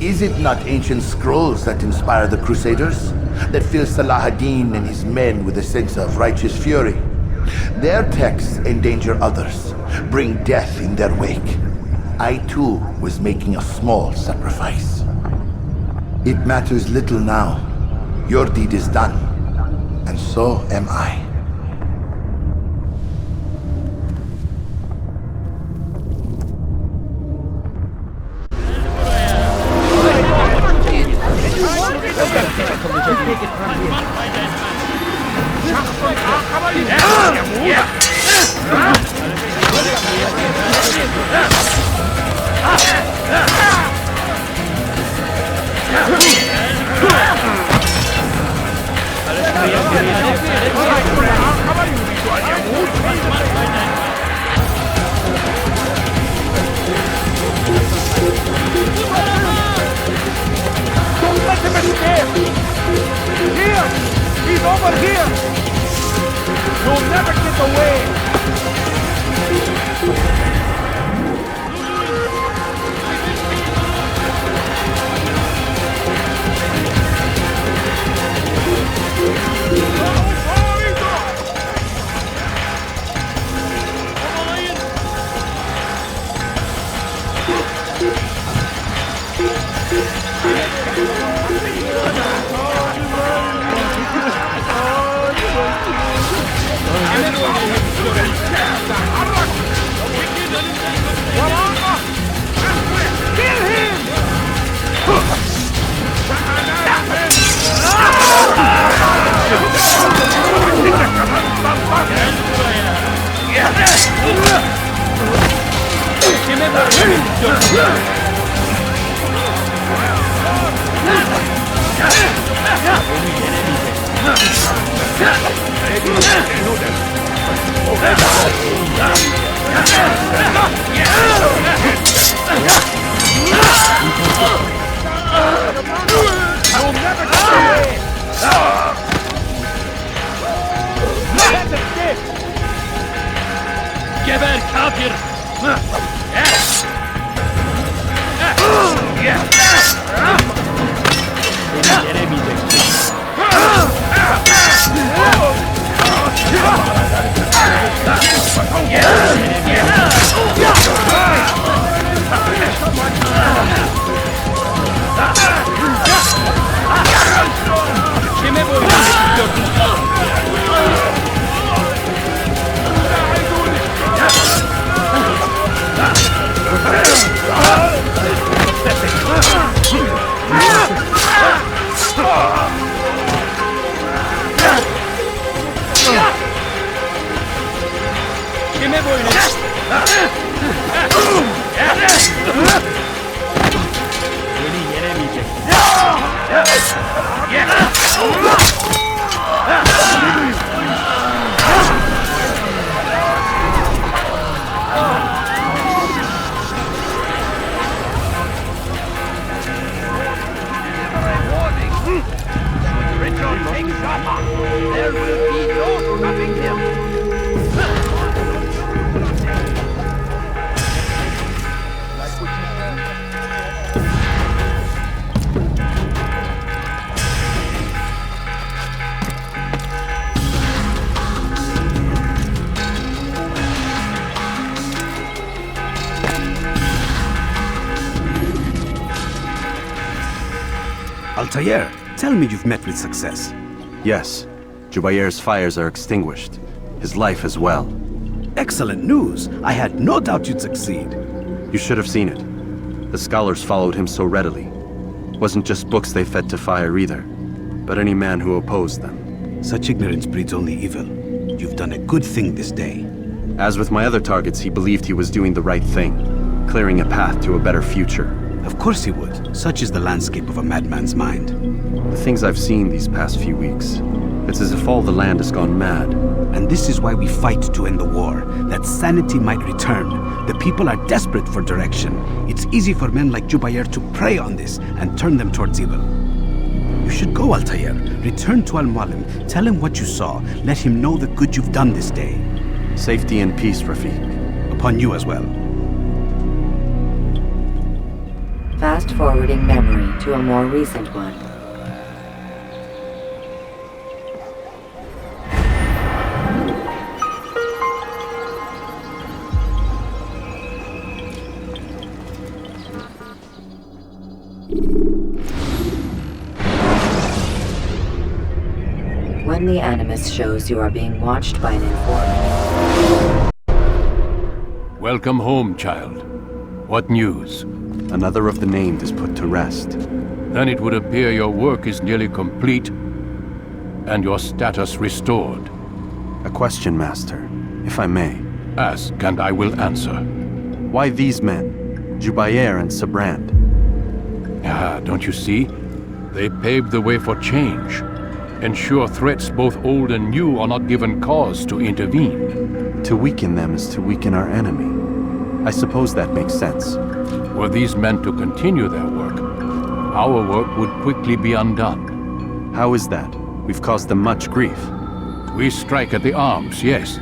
Speaker 9: Is it not ancient scrolls that inspire the Crusaders? That fill Salah ad-Din and his men with a sense of righteous fury? Their texts endanger others, bring death in their wake. I too was making a small sacrifice. It matters little now. Your deed is done, and so am I.
Speaker 8: Don't let him escape! Here! He's over here!
Speaker 10: You'll never get away!
Speaker 19: Geber kafir!
Speaker 12: There will be no stopping him!
Speaker 2: Altaïr, tell me you've met with success.
Speaker 13: Yes. Jubayr's fires are extinguished. His life as well.
Speaker 2: Excellent news. I had no doubt you'd succeed.
Speaker 13: You should have seen it. The scholars followed him so readily. Wasn't just books they fed to fire either, but any man who opposed them.
Speaker 2: Such ignorance breeds only evil. You've done a good thing this day.
Speaker 13: As with my other targets, he believed he was doing the right thing, clearing a path to a better future.
Speaker 2: Of course he would. Such is the landscape of a madman's mind.
Speaker 13: The things I've seen these past few weeks, it's as if all the land has gone mad.
Speaker 2: And this is why we fight to end the war, that sanity might return. The people are desperate for direction. It's easy for men like Jubayr to prey on this and turn them towards evil. You should go, Altaïr. Return to Al-Mualim. Tell him what you saw. Let him know the good you've done this day.
Speaker 13: Safety and peace, Rafiq.
Speaker 2: Upon you as well.
Speaker 5: Fast-forwarding memory to a more recent one. When the Animus shows you are being watched by an informant.
Speaker 14: Welcome home, child. What news?
Speaker 13: Another of the named is put to rest.
Speaker 14: Then it would appear your work is nearly complete, and your status restored.
Speaker 13: A question, Master, if I may.
Speaker 14: Ask, and I will answer.
Speaker 13: Why these men? Jubayr and Sabrand?
Speaker 14: Ah, don't you see? They paved the way for change. Ensure threats both old and new are not given cause to intervene.
Speaker 13: To weaken them is to weaken our enemy. I suppose that makes sense.
Speaker 14: Were these men to continue their work, our work would quickly be undone.
Speaker 13: How is that? We've caused them much grief.
Speaker 14: We strike at the arms, yes,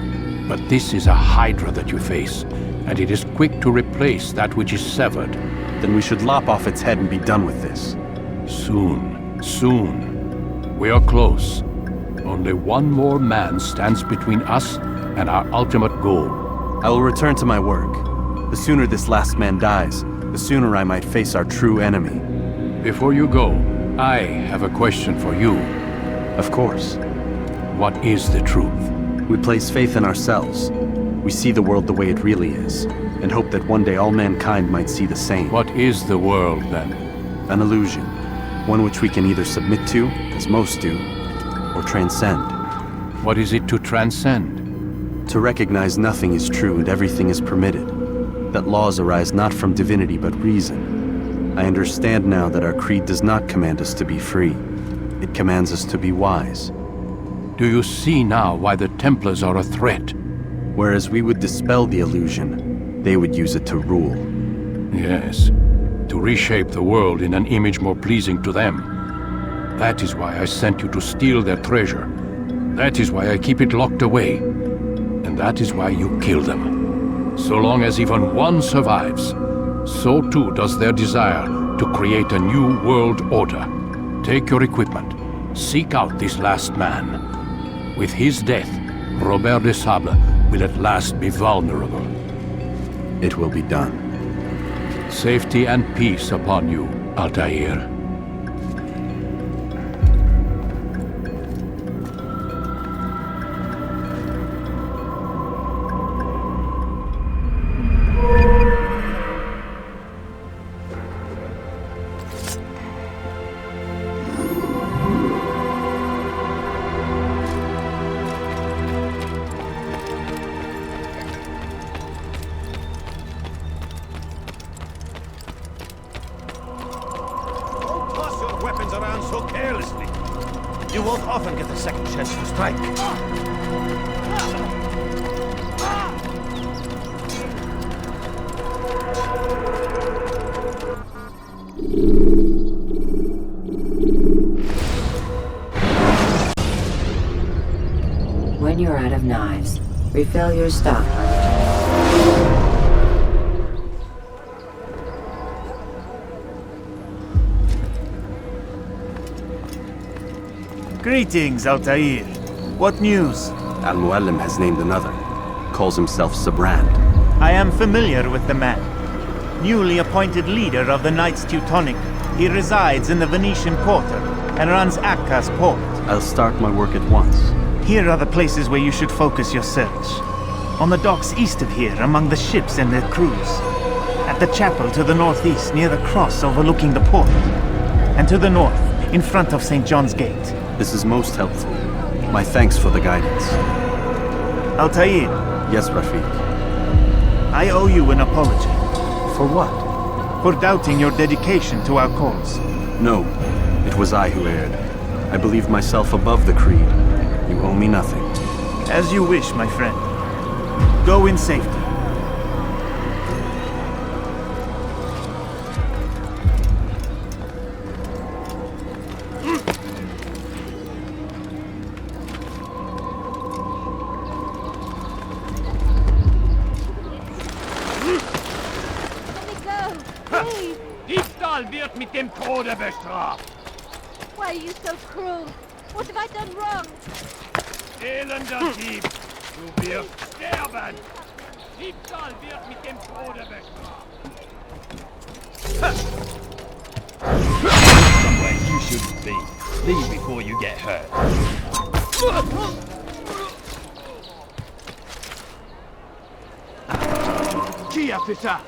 Speaker 14: but this is a hydra that you face, and it is quick to replace that which is severed.
Speaker 13: Then we should lop off its head and be done with this.
Speaker 14: Soon, soon. We are close. Only one more man stands between us and our ultimate goal.
Speaker 13: I will return to my work. The sooner this last man dies, the sooner I might face our true enemy.
Speaker 14: Before you go, I have a question for you.
Speaker 13: Of course.
Speaker 14: What is the truth?
Speaker 13: We place faith in ourselves. We see the world the way it really is, and hope that one day all mankind might see the same.
Speaker 14: What is the world, then?
Speaker 13: An illusion. One which we can either submit to, as most do, or transcend.
Speaker 14: What is it to transcend?
Speaker 13: To recognize nothing is true and everything is permitted. That laws arise not from divinity but reason. I understand now that our creed does not command us to be free. It commands us to be wise.
Speaker 14: Do you see now why the Templars are a threat?
Speaker 13: Whereas we would dispel the illusion, they would use it to rule.
Speaker 14: Yes, to reshape the world in an image more pleasing to them. That is why I sent you to steal their treasure. That is why I keep it locked away. And that is why you kill them. So long as even one survives, so too does their desire to create a new world order. Take your equipment. Seek out this last man. With his death, Robert de Sable will at last be vulnerable.
Speaker 13: It will be done.
Speaker 14: Safety and peace upon you, Altaïr.
Speaker 5: When you're out of knives, refill your stock.
Speaker 17: Greetings, Altaïr. What news?
Speaker 13: Al-Muallim has named another. Calls himself Sabrand.
Speaker 17: I am familiar with the man. Newly appointed leader of the Knights Teutonic, he resides in the Venetian Quarter and runs Akka's port.
Speaker 13: I'll start my work at once.
Speaker 17: Here are the places where you should focus your search. On the docks east of here, among the ships and their crews. At the chapel to the northeast, near the cross overlooking the port. And to the north, in front of St. John's Gate.
Speaker 13: This is most helpful. My thanks for the guidance.
Speaker 17: Altaïr.
Speaker 13: Yes, Rafiq.
Speaker 17: I owe you an apology. For what? For doubting your dedication to our cause.
Speaker 13: No, it was I who erred. I believed myself above the creed. You owe me nothing.
Speaker 17: As you wish, my friend. Go in safety.
Speaker 12: Diebstahl wird mit dem Tode bestraft.
Speaker 15: Why are you so cruel? What have I done wrong?
Speaker 12: Elender Dieb, du wirst sterben. Diebstahl wird mit dem Tode bestraft. Somewhere you shouldn't be. Leave before you get hurt.
Speaker 4: Key officer!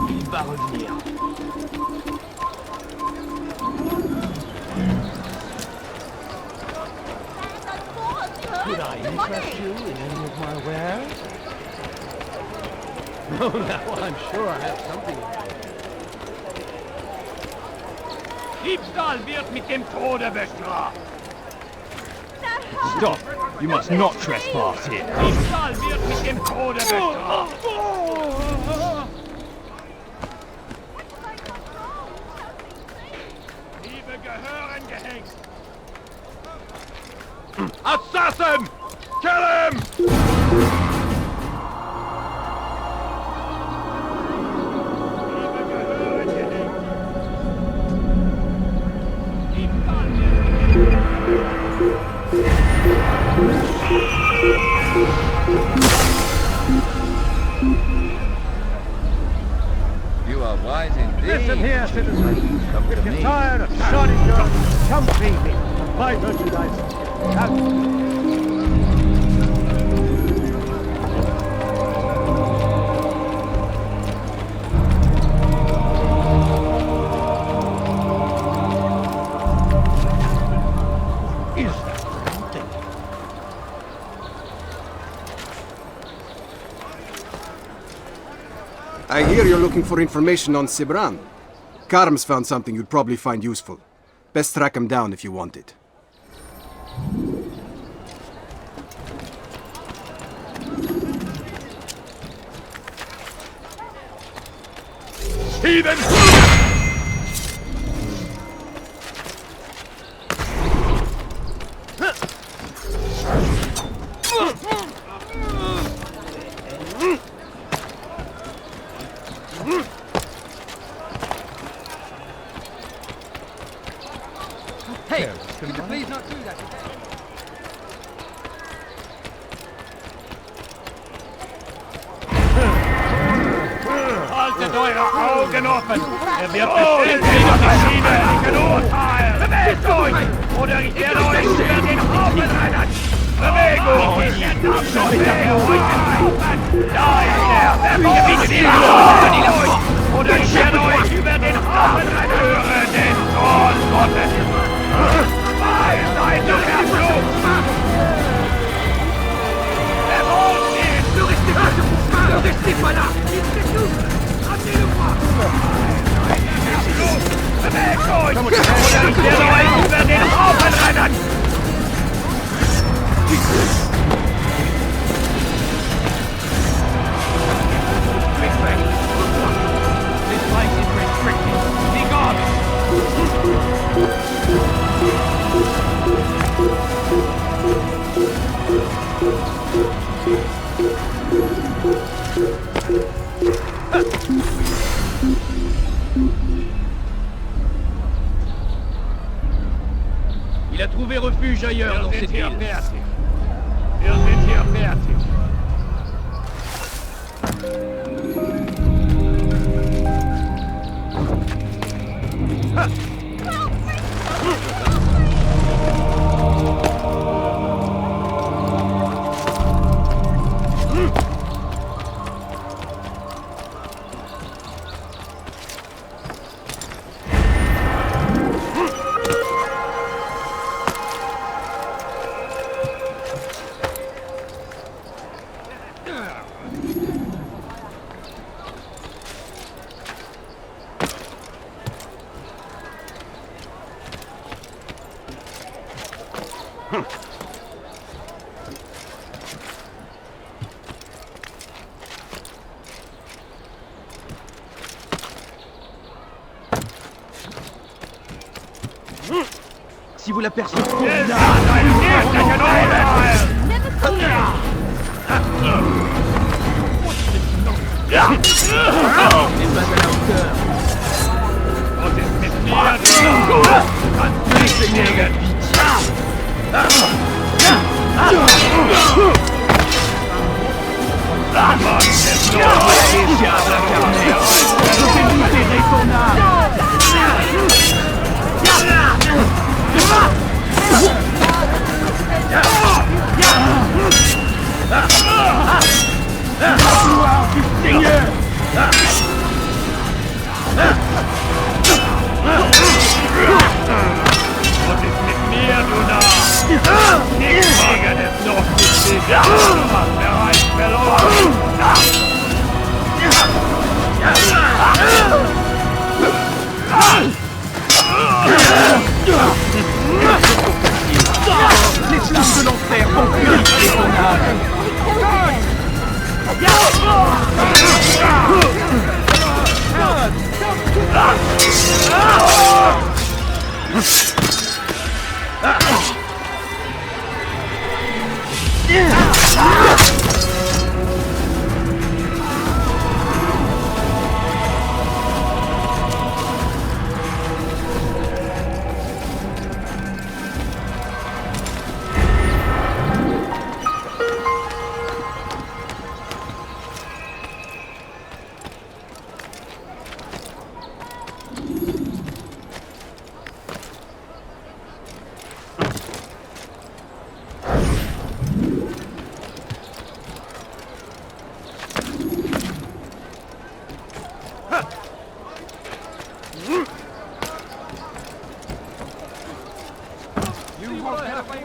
Speaker 12: Il va revenir. Could I interest you in any of my wares? No, now I'm sure I have something. Diebstahl wird mit dem Tode bestraft.
Speaker 3: Stop! You must not trespass here.
Speaker 12: Diebstahl wird mit dem Tode bestraft. Diebe gehören gehängt.
Speaker 8: Assassin! Kill him!
Speaker 12: You are wise indeed.
Speaker 4: Listen here, citizens. If you're tired of shoddy jobs, come see me. My merchandise.
Speaker 11: I hear you're looking for information on Sibran. Karm's found something you'd probably find useful. Best track him down if you want it.
Speaker 8: Heathen!
Speaker 3: Hey, could you please not do that?
Speaker 12: Haltet eure Augen offen! Wird bestimmt wieder die Schiene urteilen! Bewegt euch! Oder ich werde euch über den Haufen rennen! Bewegung! Ich darf schon mehr euch! Da ist er! Wer gebietet die Haufen! Oder ich werde euch über den Haufen rennen! Höre den Thron Gottes! Frei seid ihr Herzog! Erholt ihn! Du richtig Du richtig mal nach! Bewegt euch! Oder ich werde euch über den Haufen rennen! This place is restricted. Be gone! Il a trouvé refuge ailleurs dans cette île. Wir sind hier fertig.
Speaker 16: Si vous l'apercevez...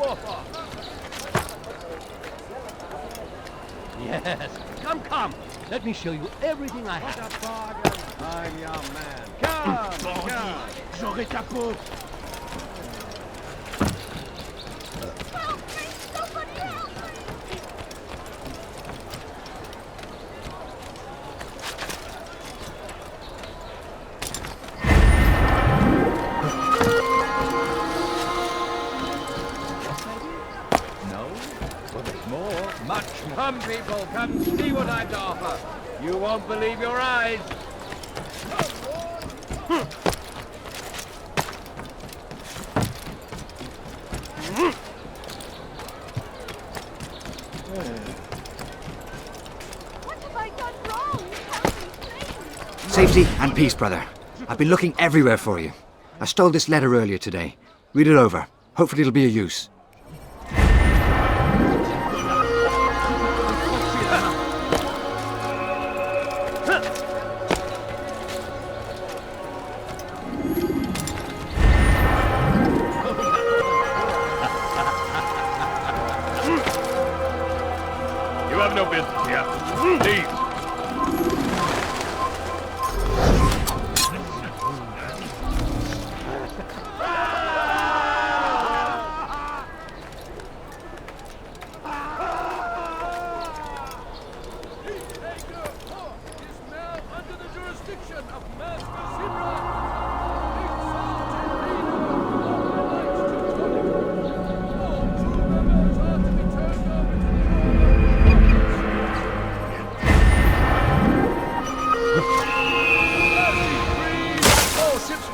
Speaker 12: forefathers. Yes, come. Let me show you everything I have. What a bargain. I'm your man. Come. J'aurai ta peau. Come, people, come see what I have to offer. You won't believe your eyes.
Speaker 15: What have I done wrong? Tell me, please.
Speaker 3: Safety and peace, brother. I've been looking everywhere for you. I stole this letter earlier today. Read it over. Hopefully it'll be of use.
Speaker 12: You have no business here. Leave.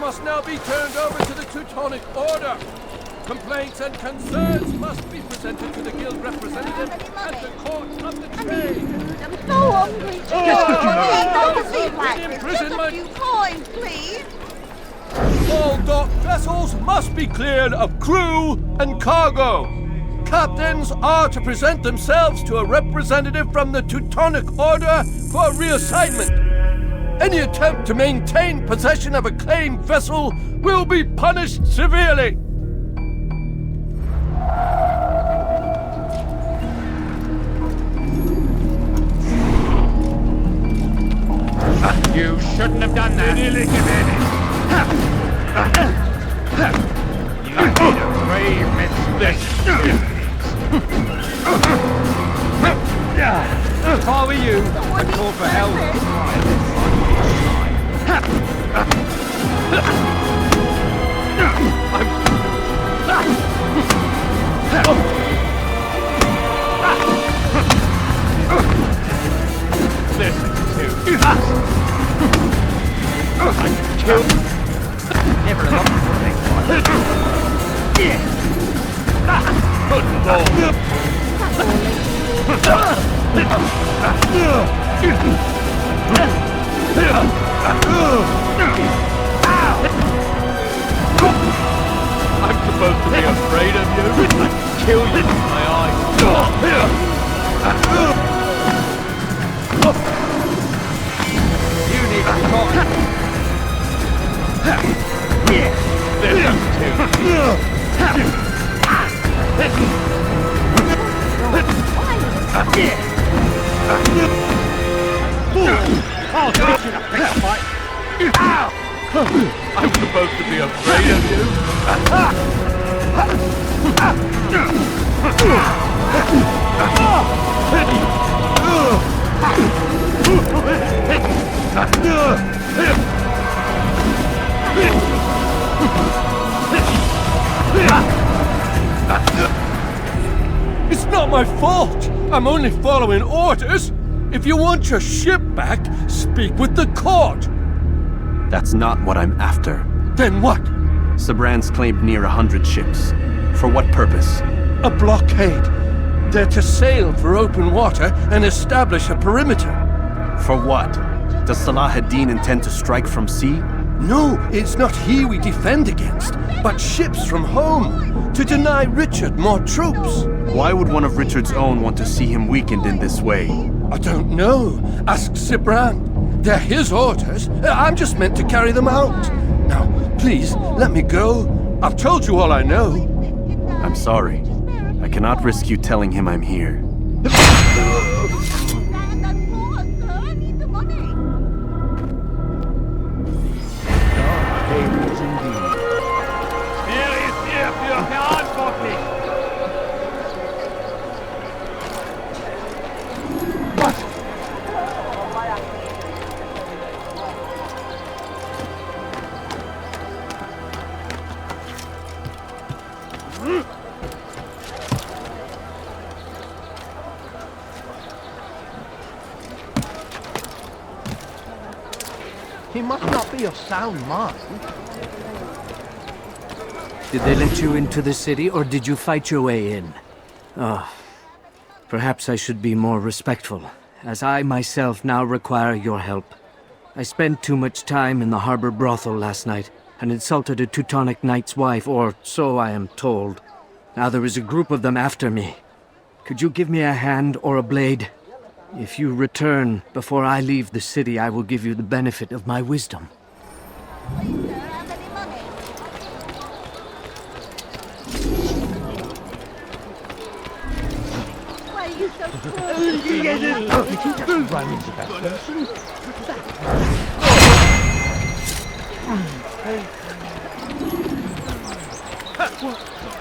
Speaker 1: Must now be turned over to the Teutonic Order. Complaints and concerns must be presented to the guild representative at the court of the trade.
Speaker 15: I'm so hungry. Just a few coins, please.
Speaker 1: All docked vessels must be cleared of crew and cargo. Captains are to present themselves to a representative from the Teutonic Order for reassignment. Any attempt to maintain possession of a claimed vessel will be punished severely.
Speaker 12: You shouldn't have done that. You made a brave mistake.
Speaker 1: If I were you, I'd call for help.
Speaker 12: Listen to us. I can kill. Never enough for the next one. Good lord.
Speaker 1: I'm supposed to be afraid of you. I'd kill you with my eyes.
Speaker 12: You need to talk.
Speaker 1: I'll teach you to pick a fight. I'm supposed to be afraid of you. It's not my fault. I'm only following orders. If you want your ship back, speak with the court.
Speaker 13: That's not what I'm after.
Speaker 1: Then what?
Speaker 13: Sabran's claimed near 100 ships. For what purpose?
Speaker 1: A blockade. They're to sail for open water and establish a perimeter.
Speaker 13: For what? Does Salah ad-Din intend to strike from sea?
Speaker 1: No, it's not he we defend against, but ships from home, to deny Richard more troops.
Speaker 13: Why would one of Richard's own want to see him weakened in this way?
Speaker 1: I don't know. Ask Sabran. They're his orders. I'm just meant to carry them out. Now, please, let me go. I've told you all I know.
Speaker 13: I'm sorry. I cannot risk you telling him I'm here.
Speaker 6: He must not be of sound mind.
Speaker 20: Did they let you into the city, or did you fight your way in? Oh, perhaps I should be more respectful, as I myself now require your help. I spent too much time in the harbor brothel last night, and insulted a Teutonic knight's wife, or so I am told. Now there is a group of them after me. Could you give me a hand or a blade? If you return before I leave the city, I will give you the benefit of my wisdom.
Speaker 15: Why are you so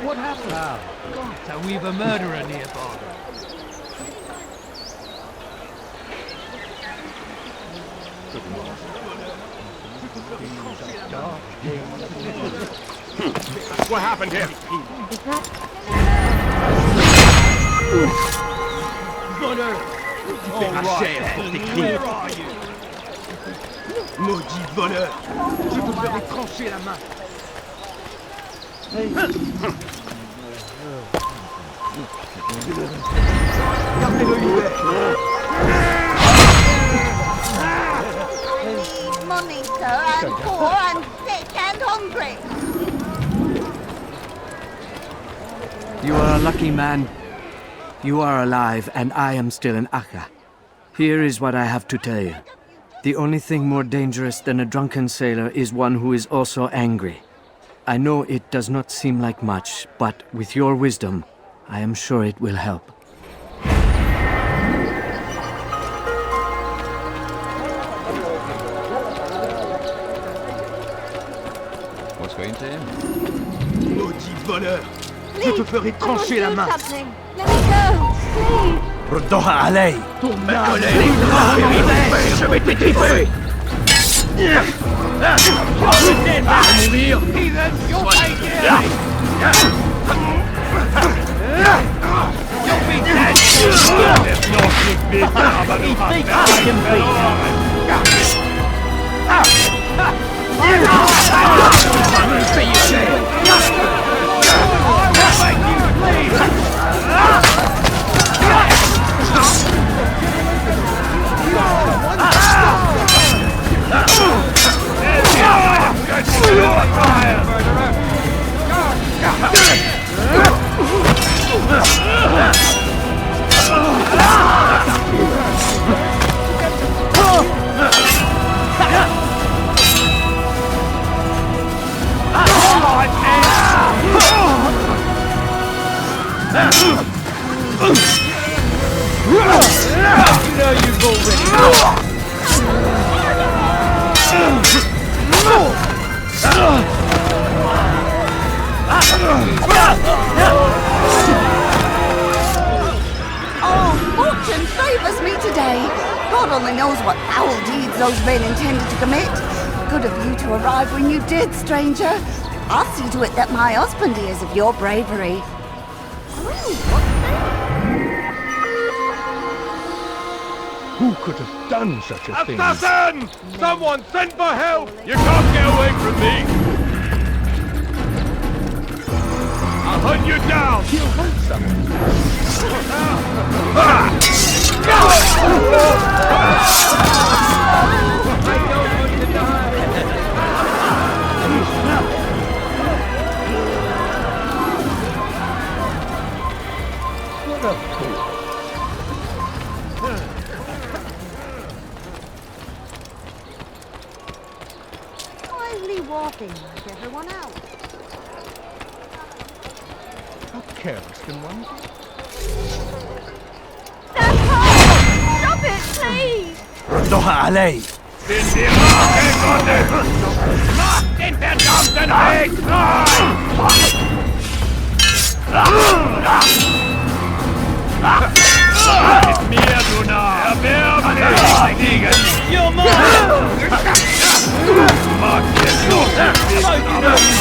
Speaker 6: What happened?
Speaker 19: God, so we've a murderer nearby.
Speaker 8: What happened here?
Speaker 6: Bonheur! Where are you? Maudit voleur! Je te ferai trancher la main! Gardez-le hiver!
Speaker 15: money, sir? I'm poor, I'm sick and hungry.
Speaker 20: You are a lucky man. You are alive, and I am still in Akka. Here is what I have to tell you. The only thing more dangerous than a drunken sailor is one who is also angry. I know it does not seem like much, but with your wisdom, I am sure it will help.
Speaker 3: What's going to him?
Speaker 6: Maudit voleur! Je te ferai trancher la main!
Speaker 15: Let me go, please.
Speaker 22: ردها علي!
Speaker 6: Je vais t'étouffer!
Speaker 12: Mourir! You'll be dead!
Speaker 23: Fortune favors me today. God only knows what foul deeds those men intended to commit. Good of you to arrive when you did, stranger. I'll see to it that my husband hears of your bravery.
Speaker 10: Who could have done such a thing?
Speaker 8: Assassin! Someone send for help! You can't get away from me! I'll hunt you down!
Speaker 10: He'll hunt someone.
Speaker 6: What a fool!
Speaker 15: Quietly walking like everyone else.
Speaker 10: How careless can one be?
Speaker 15: Stop it, please!
Speaker 22: ردوها علي.
Speaker 12: Sind die Rache Gottes! Macht den verdammten Weg frei! Mit mir, du Narr! Erwerb dich! Ihr mag dir so wissen, aber der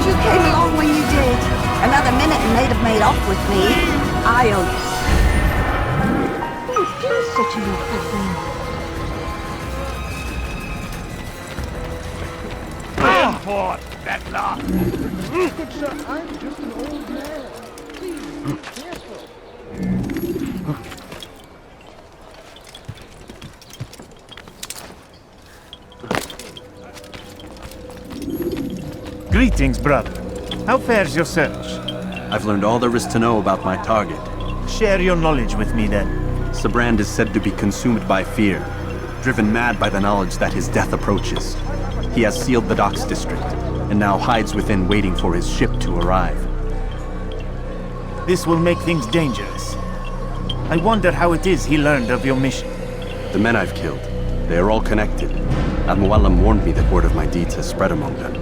Speaker 23: You came along when you did. Another minute and they'd have made off with me. I owe you.
Speaker 15: Don't do such an awful thing.
Speaker 12: Fort, Bettler!
Speaker 10: Good sir, I'm just an old man. Please, be careful.
Speaker 17: Greetings, brother. How fares your search?
Speaker 13: I've learned all there is to know about my target.
Speaker 17: Share your knowledge with me, then.
Speaker 13: Sabrand is said to be consumed by fear, driven mad by the knowledge that his death approaches. He has sealed the docks district, and now hides within waiting for his ship to arrive.
Speaker 17: This will make things dangerous. I wonder how it is he learned of your mission.
Speaker 13: The men I've killed, they are all connected. Al-Muallam warned me that word of my deeds has spread among them.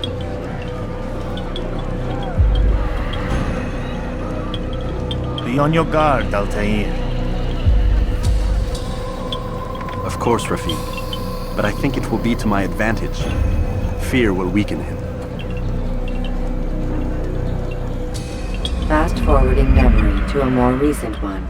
Speaker 17: Be on your guard, Altaïr.
Speaker 13: Of course, Rafiq. But I think it will be to my advantage. Fear will weaken him.
Speaker 5: Fast-forwarding memory to a more recent one.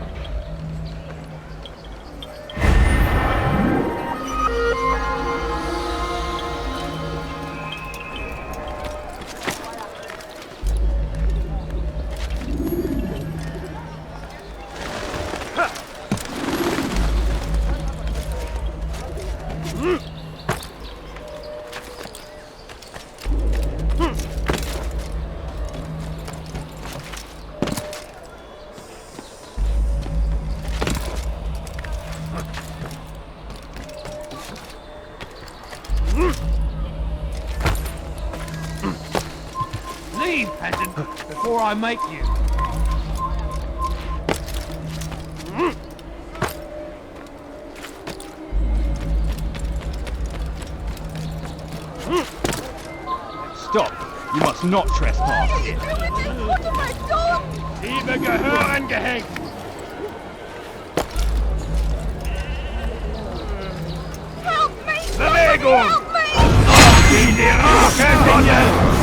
Speaker 12: Leave, peasant, before I make you.
Speaker 6: Stop! You must not trespass.
Speaker 15: What have I done?
Speaker 12: Liebe gehören gehängt.
Speaker 15: Help me!
Speaker 12: Bewegung!
Speaker 15: Help me!
Speaker 12: Die Rache Gottes!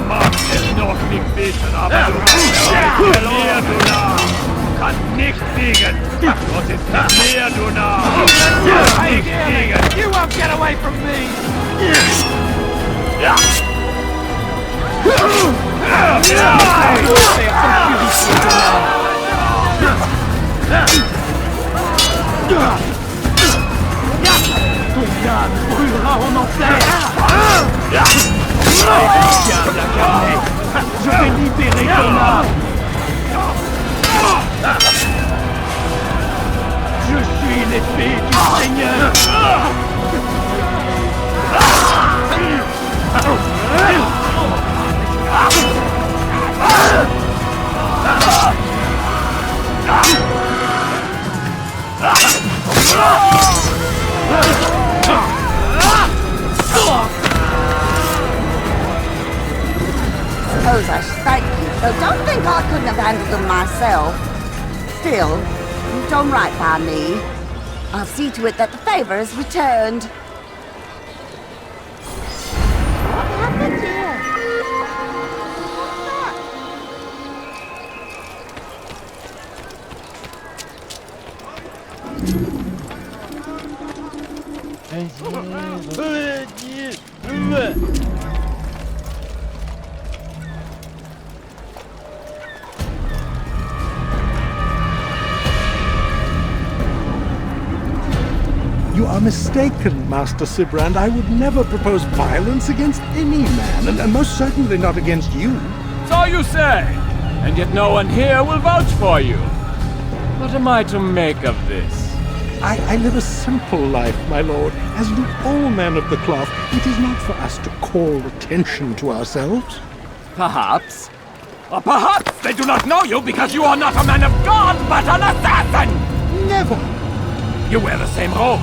Speaker 12: Mag es noch nicht wissen, aber du hast mir, du Narr! Kannst nicht fliegen! Was ist mit mir, du Narr? Kannst nicht fliegen! You won't get away from me!
Speaker 19: Ton âme brûlera en enfer! Je vais libérer ton âme! Je suis l'épée du Seigneur!
Speaker 23: Suppose I should thank you, though don't think I couldn't have handled them myself. Still, you've done right by me. I'll see to it that the favor is returned.
Speaker 15: What happened here?
Speaker 10: You are mistaken, Master Sibrand. I would never propose violence against any man, and most certainly not against you.
Speaker 7: So you say, and yet no one here will vouch for you. What am I to make of this?
Speaker 10: I live a simple life, my lord, as do all men of the cloth. It is not for us to call attention to ourselves.
Speaker 7: Perhaps. Or perhaps they do not know you because you are not a man of God, but an assassin!
Speaker 10: Never!
Speaker 7: You wear the same robes.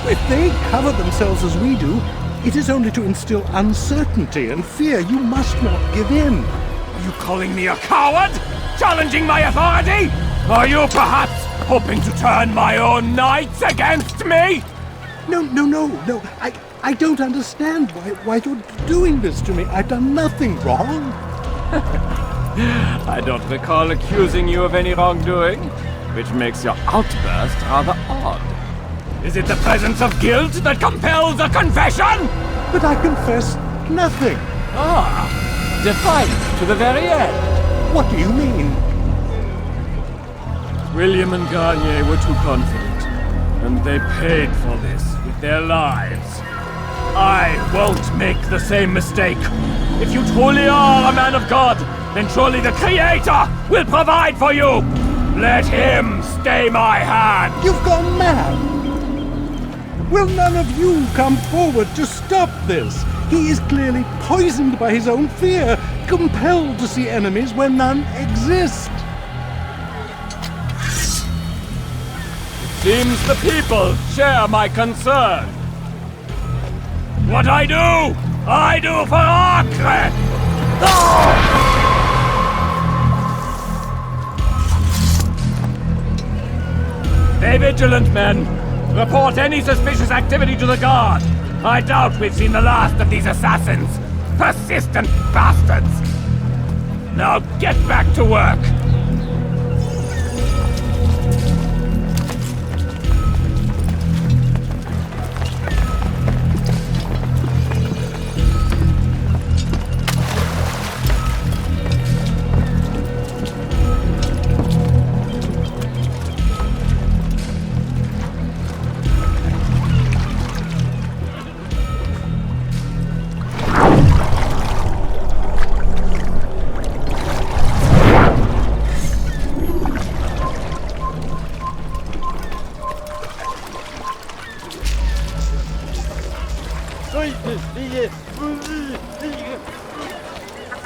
Speaker 10: If they cover themselves as we do, it is only to instill uncertainty and fear. You must not give in.
Speaker 7: Are you calling me a coward? Challenging my authority? Are you perhaps hoping to turn my own knights against me?
Speaker 10: No. I don't understand why you're doing this to me. I've done nothing wrong.
Speaker 7: I don't recall accusing you of any wrongdoing, which makes your outburst rather odd. Is it the presence of guilt that compels a confession?
Speaker 10: But I confess nothing.
Speaker 7: Ah, defiant to the very end.
Speaker 10: What do you mean?
Speaker 7: William and Garnier were too confident, and they paid for this with their lives. I won't make the same mistake. If you truly are a man of God, then surely the Creator will provide for you! Let him stay my hand!
Speaker 10: You've gone mad! Will none of you come forward to stop this? He is clearly poisoned by his own fear, compelled to see enemies where none exist.
Speaker 7: Seems the people share my concern. What I do for Acre! Stay vigilant, men. Report any suspicious activity to the guard. I doubt we've seen the last of these assassins. Persistent bastards. Now get back to work.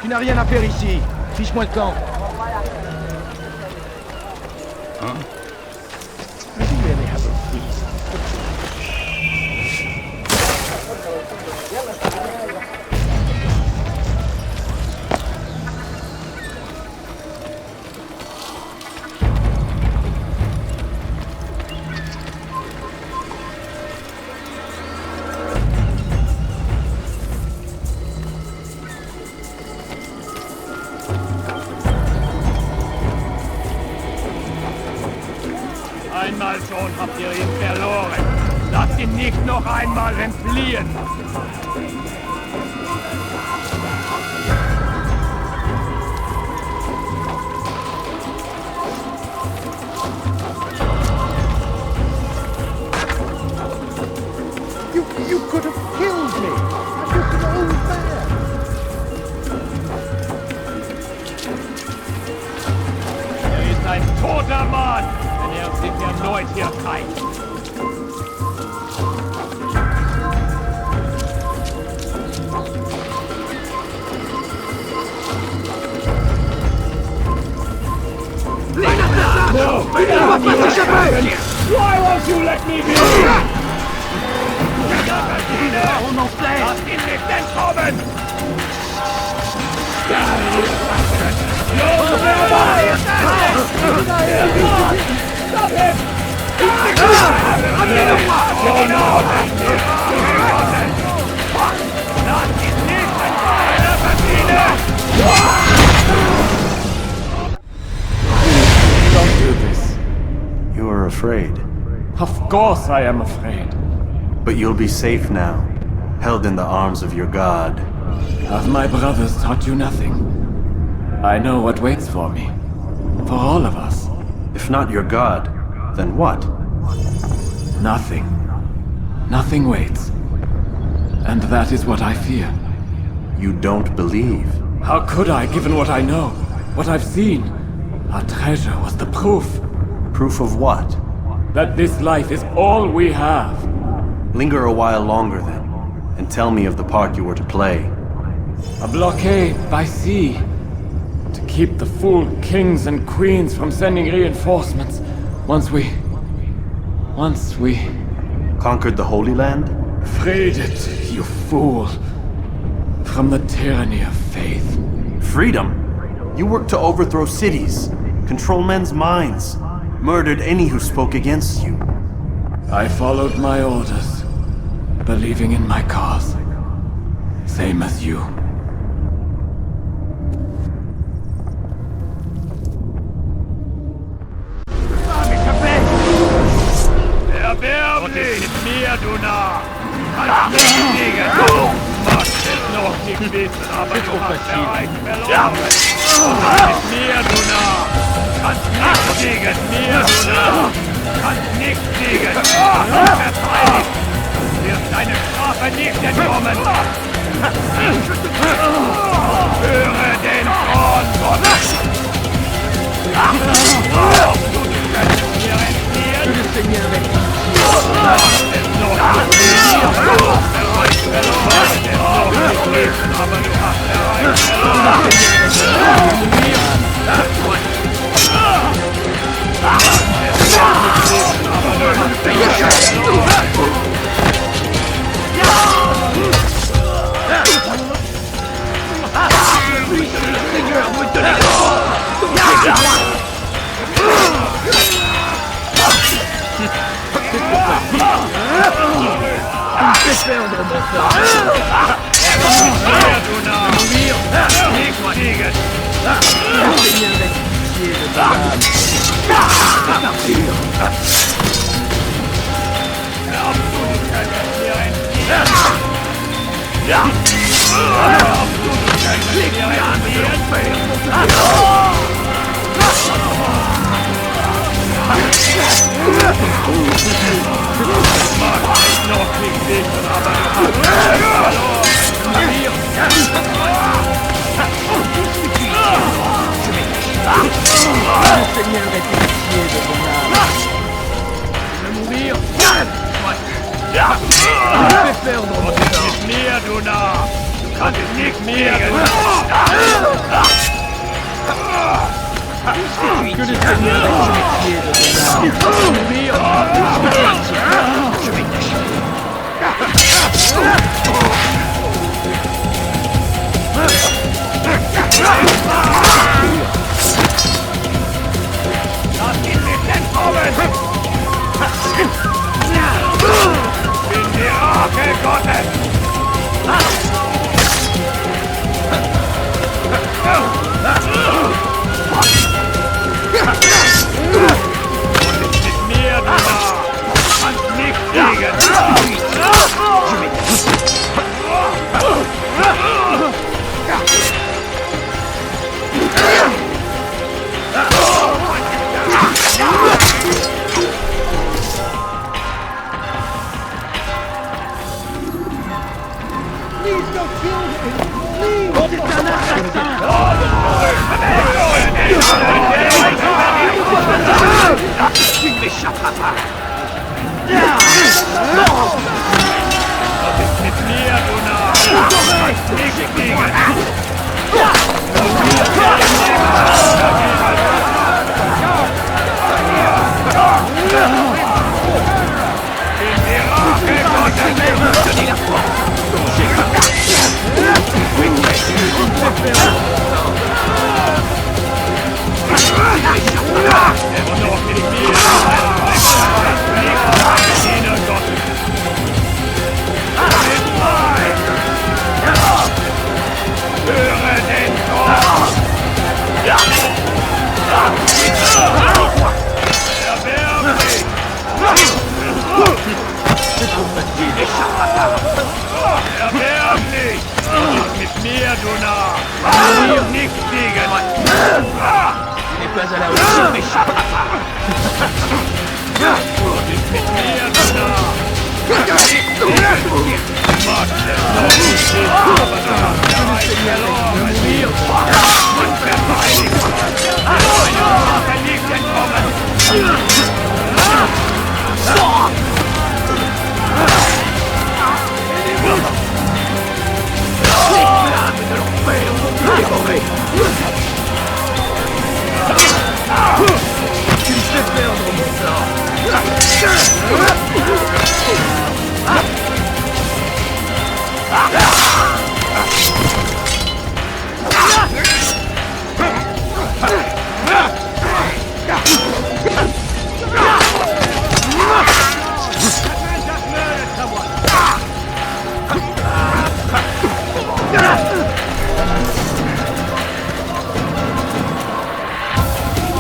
Speaker 6: Tu n'as rien à faire ici. Fiche-moi le camp.
Speaker 8: Huh?
Speaker 6: I do really have a reason.
Speaker 7: Einmal schon habt ihr ihn verloren. Lasst ihn nicht noch einmal entfliehen.
Speaker 10: You could have killed me. I'm just an old man.
Speaker 7: Ist ein toter Mann, wenn sich erneut hier zeigt.
Speaker 6: No!
Speaker 7: Why won't you let me be? Lass ihn nicht entkommen! Stop him! Don't do this.
Speaker 13: You are afraid.
Speaker 7: Of course I am afraid.
Speaker 13: But you'll be safe now, held in the arms of your god.
Speaker 7: Have my brothers taught you nothing? I know what waits for me. For all of us.
Speaker 13: If not your god, then what?
Speaker 7: Nothing. Nothing waits. And that is what I fear.
Speaker 13: You don't believe?
Speaker 7: How could I, given what I know? What I've seen? Our treasure was the proof.
Speaker 13: Proof of what?
Speaker 7: That this life is all we have.
Speaker 13: Linger a while longer then, and tell me of the part you were to play.
Speaker 7: A blockade by sea. To keep the fool kings and queens from sending reinforcements. Once we...
Speaker 13: Conquered the Holy Land?
Speaker 7: Freed it, you fool. From the tyranny of faith.
Speaker 13: Freedom? You worked to overthrow cities, control men's minds, murdered any who spoke against you.
Speaker 7: I followed my orders, believing in my cause. Same as you.
Speaker 12: Erwerb mit mir, du Narr! Kannst nicht fliegen! Magst es noch nicht wissen, aber du hast bereits verloren! Mit mir, du Narr! Kannst nicht fliegen! Mir, du Narr! Kannst nicht fliegen! Verteidigt! Wirst deine Strafe nicht entkommen! Höre den Thron Gottes!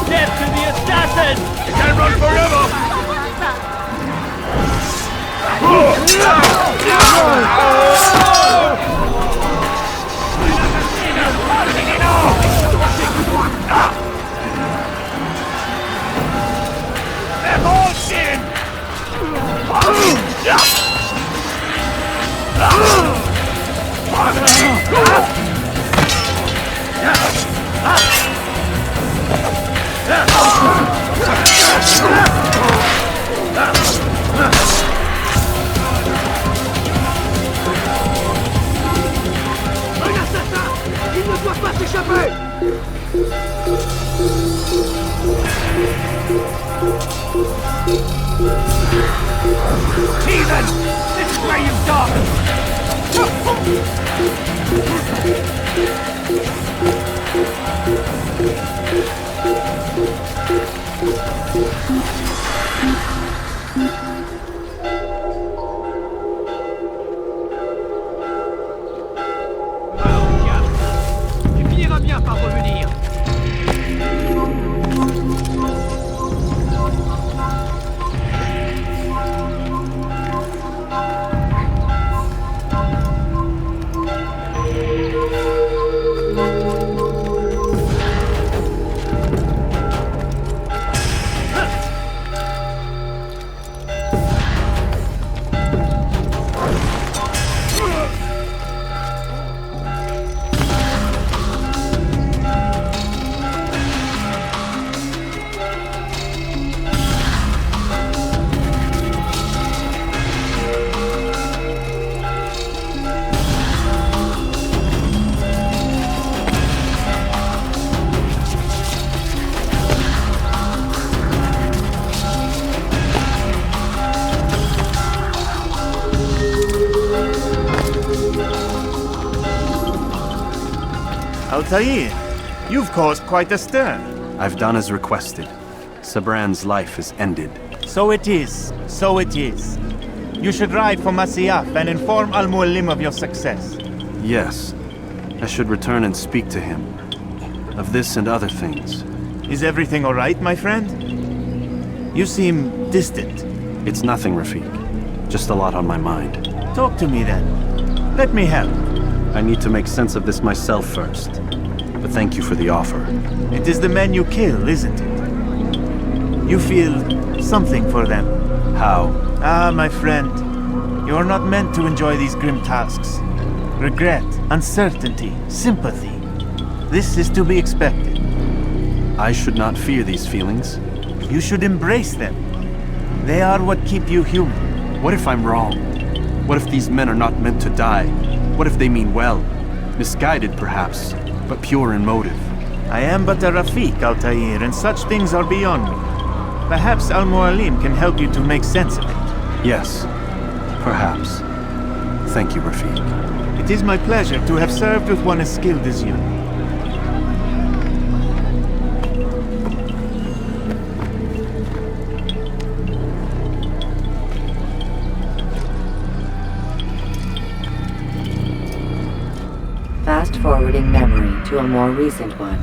Speaker 19: Death to the assassin!
Speaker 12: You can't run forever!
Speaker 19: They're all sin!
Speaker 12: Un assassin! Il ne doit pas s'échapper!
Speaker 19: Heathen! This is where you
Speaker 12: Tu finiras bien par revenir.
Speaker 17: Altaïr, you've caused quite a stir.
Speaker 13: I've done as requested. Sabran's life is ended.
Speaker 17: So it is. So it is. You should ride for Masyaf and inform Al-Mualim of your success.
Speaker 13: Yes. I should return and speak to him. Of this and other things.
Speaker 17: Is everything all right, my friend? You seem distant.
Speaker 13: It's nothing, Rafiq. Just a lot on my mind.
Speaker 17: Talk to me then. Let me help.
Speaker 13: I need to make sense of this myself first. But thank you for the offer.
Speaker 17: It is the men you kill, isn't it? You feel something for them.
Speaker 13: How?
Speaker 17: Ah, my friend. You are not meant to enjoy these grim tasks. Regret, uncertainty, sympathy. This is to be expected.
Speaker 13: I should not fear these feelings.
Speaker 17: You should embrace them. They are what keep you human.
Speaker 13: What if I'm wrong? What if these men are not meant to die? What if they mean well? Misguided, perhaps, but pure in motive.
Speaker 17: I am but a Rafiq, Altaïr, and such things are beyond me. Perhaps Al-Mualim can help you to make sense of it.
Speaker 13: Yes, perhaps. Thank you, Rafiq.
Speaker 17: It is my pleasure to have served with one as skilled as you.
Speaker 5: Fast-forwarding memory to a more recent one.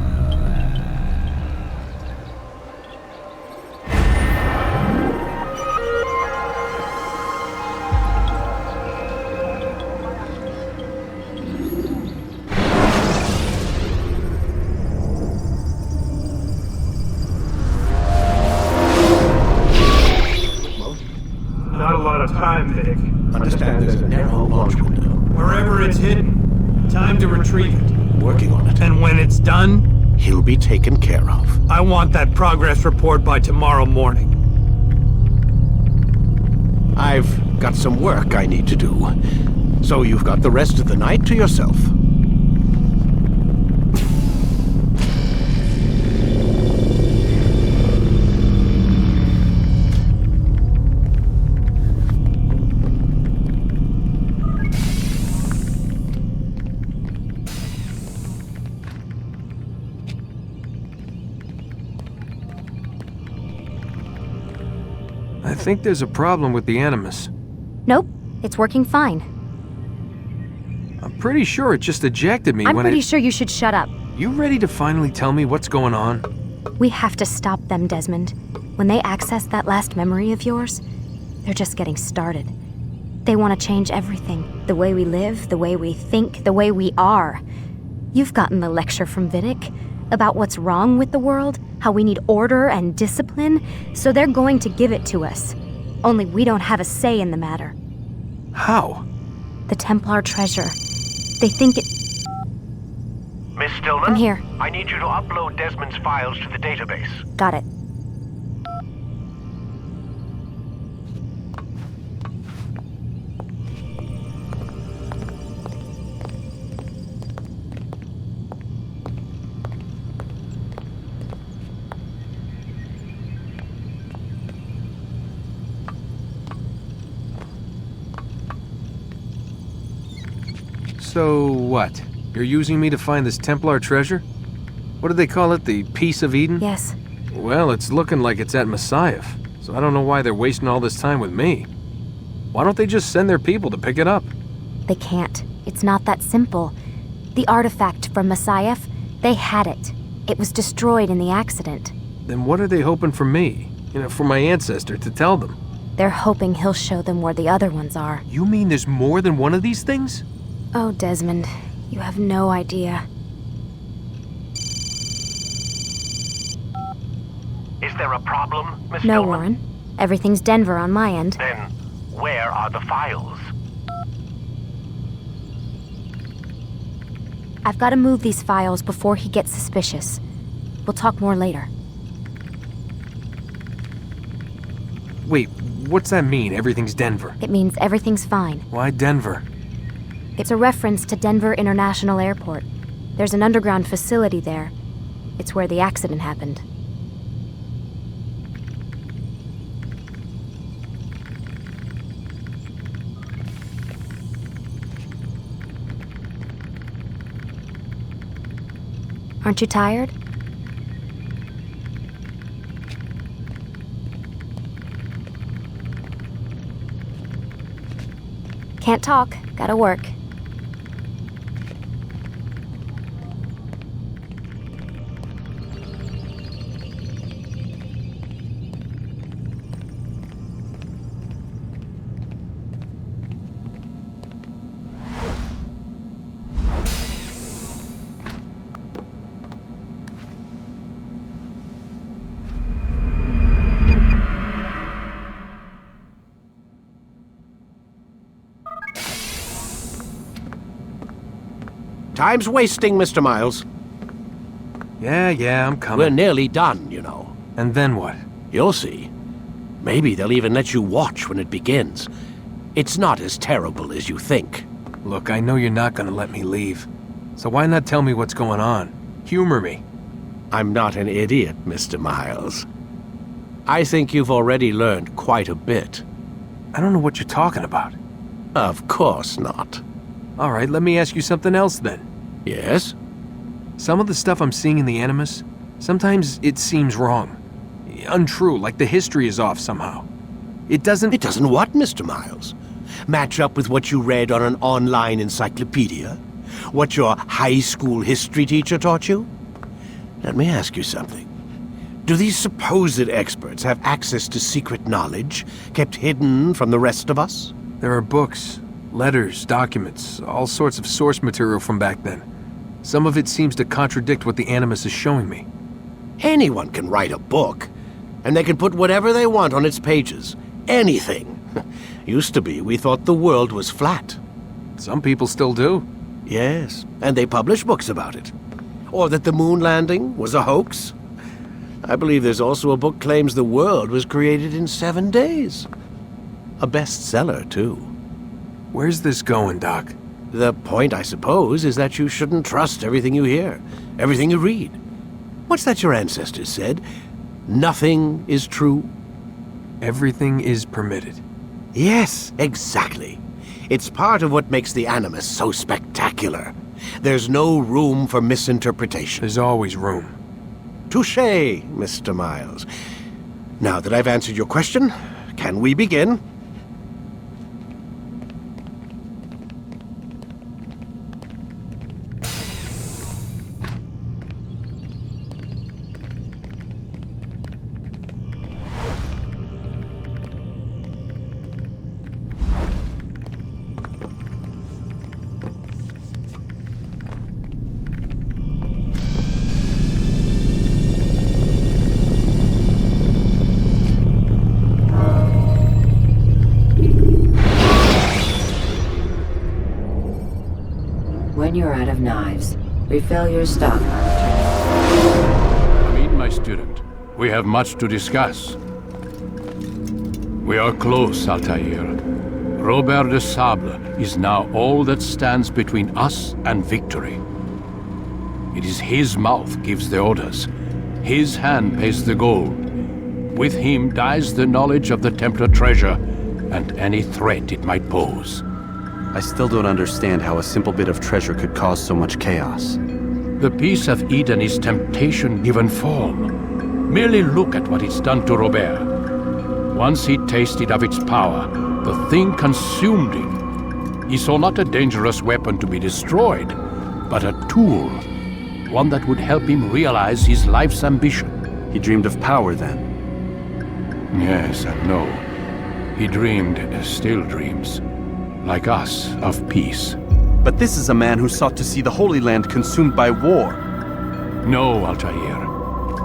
Speaker 9: Not a lot of about time, Vic.
Speaker 6: Understand there's a narrow launch window.
Speaker 9: Wherever it's hidden, time to retrieve it.
Speaker 6: Working on it.
Speaker 4: And when it's done,
Speaker 6: He'll be taken care of.
Speaker 4: I want that progress report by tomorrow morning.
Speaker 6: I've got some work I need to do. So you've got the rest of the night to yourself.
Speaker 18: I think there's a problem with the Animus.
Speaker 21: Nope, it's working fine.
Speaker 18: I'm pretty sure it just ejected me
Speaker 21: I'm
Speaker 18: when
Speaker 21: pretty sure you should shut up.
Speaker 18: You ready to finally tell me what's going on?
Speaker 21: We have to stop them, Desmond. When they access that last memory of yours, they're just getting started. They want to change everything. The way we live, the way we think, the way we are. You've gotten the lecture from Vidic about what's wrong with the world, how we need order and discipline, so they're going to give it to us. Only we don't have a say in the matter.
Speaker 18: How?
Speaker 21: The Templar treasure. They think it...
Speaker 24: Miss Stillman?
Speaker 21: I'm here.
Speaker 24: I need you to upload Desmond's files to the database.
Speaker 21: Got it.
Speaker 18: So what? You're using me to find this Templar treasure? What do they call it, the Piece of Eden?
Speaker 21: Yes.
Speaker 18: Well, it's looking like it's at Messiah, so I don't know why they're wasting all this time with me. Why don't they just send their people to pick it up?
Speaker 21: They can't. It's not that simple. The artifact from Messiah, they had it. It was destroyed in the accident.
Speaker 18: Then what are they hoping for me? For my ancestor to tell them?
Speaker 21: They're hoping he'll show them where the other ones are.
Speaker 18: You mean there's more than one of these things?
Speaker 21: Oh, Desmond, you have no idea.
Speaker 24: Is there a problem, Miss
Speaker 21: No,
Speaker 24: Stillman?
Speaker 21: Warren. Everything's Denver on my end.
Speaker 24: Then, where are the files?
Speaker 21: I've got to move these files before he gets suspicious. We'll talk more later.
Speaker 18: Wait, what's that mean, everything's Denver?
Speaker 21: It means everything's fine.
Speaker 18: Why Denver?
Speaker 21: It's a reference to Denver International Airport. There's an underground facility there. It's where the accident happened. Aren't you tired? Can't talk. Gotta work.
Speaker 4: Time's wasting, Mr. Miles.
Speaker 18: Yeah, I'm coming.
Speaker 4: We're nearly done, you know.
Speaker 18: And then what?
Speaker 4: You'll see. Maybe they'll even let you watch when it begins. It's not as terrible as you think.
Speaker 18: Look, I know you're not gonna let me leave. So why not tell me what's going on? Humor me.
Speaker 4: I'm not an idiot, Mr. Miles. I think you've already learned quite a bit.
Speaker 18: I don't know what you're talking about.
Speaker 4: Of course not.
Speaker 18: All right, let me ask you something else then.
Speaker 4: Yes?
Speaker 18: Some of the stuff I'm seeing in the Animus, sometimes it seems wrong. Untrue, like the history is off somehow. It doesn't...
Speaker 4: It doesn't what, Mr. Miles? Match up with what you read on an online encyclopedia? What your high school history teacher taught you? Let me ask you something. Do these supposed experts have access to secret knowledge kept hidden from the rest of us?
Speaker 18: There are books, letters, documents, all sorts of source material from back then. Some of it seems to contradict what the Animus is showing me.
Speaker 4: Anyone can write a book, and they can put whatever they want on its pages. Anything. Used to be, we thought the world was flat.
Speaker 18: Some people still do.
Speaker 4: Yes, and they publish books about it. Or that the moon landing was a hoax. I believe there's also a book claims the world was created in 7 days. A bestseller, too.
Speaker 18: Where's this going, Doc?
Speaker 4: The point, I suppose, is that you shouldn't trust everything you hear, everything you read. What's that your ancestors said? Nothing is true.
Speaker 18: Everything is permitted.
Speaker 4: Yes, exactly. It's part of what makes the Animus so spectacular. There's no room for misinterpretation.
Speaker 18: There's always room.
Speaker 4: Touché, Mr. Miles. Now that I've answered your question, can we begin?
Speaker 5: When you're out of knives, refill your stock.
Speaker 1: Come in, my student. We have much to discuss. We are close, Altaïr. Robert de Sable is now all that stands between us and victory. It is his mouth gives the orders. His hand pays the gold. With him dies the knowledge of the Templar treasure and any threat it might pose.
Speaker 13: I still don't understand how a simple bit of treasure could cause so much chaos.
Speaker 1: The peace of Eden is temptation given form. Merely look at what it's done to Robert. Once he tasted of its power, the thing consumed him. He saw not a dangerous weapon to be destroyed, but a tool. One that would help him realize his life's ambition.
Speaker 13: He dreamed of power then?
Speaker 1: Yes and no. He dreamed, still dreams. Like us, of peace.
Speaker 13: But this is a man who sought to see the Holy Land consumed by war.
Speaker 1: No, Altaïr.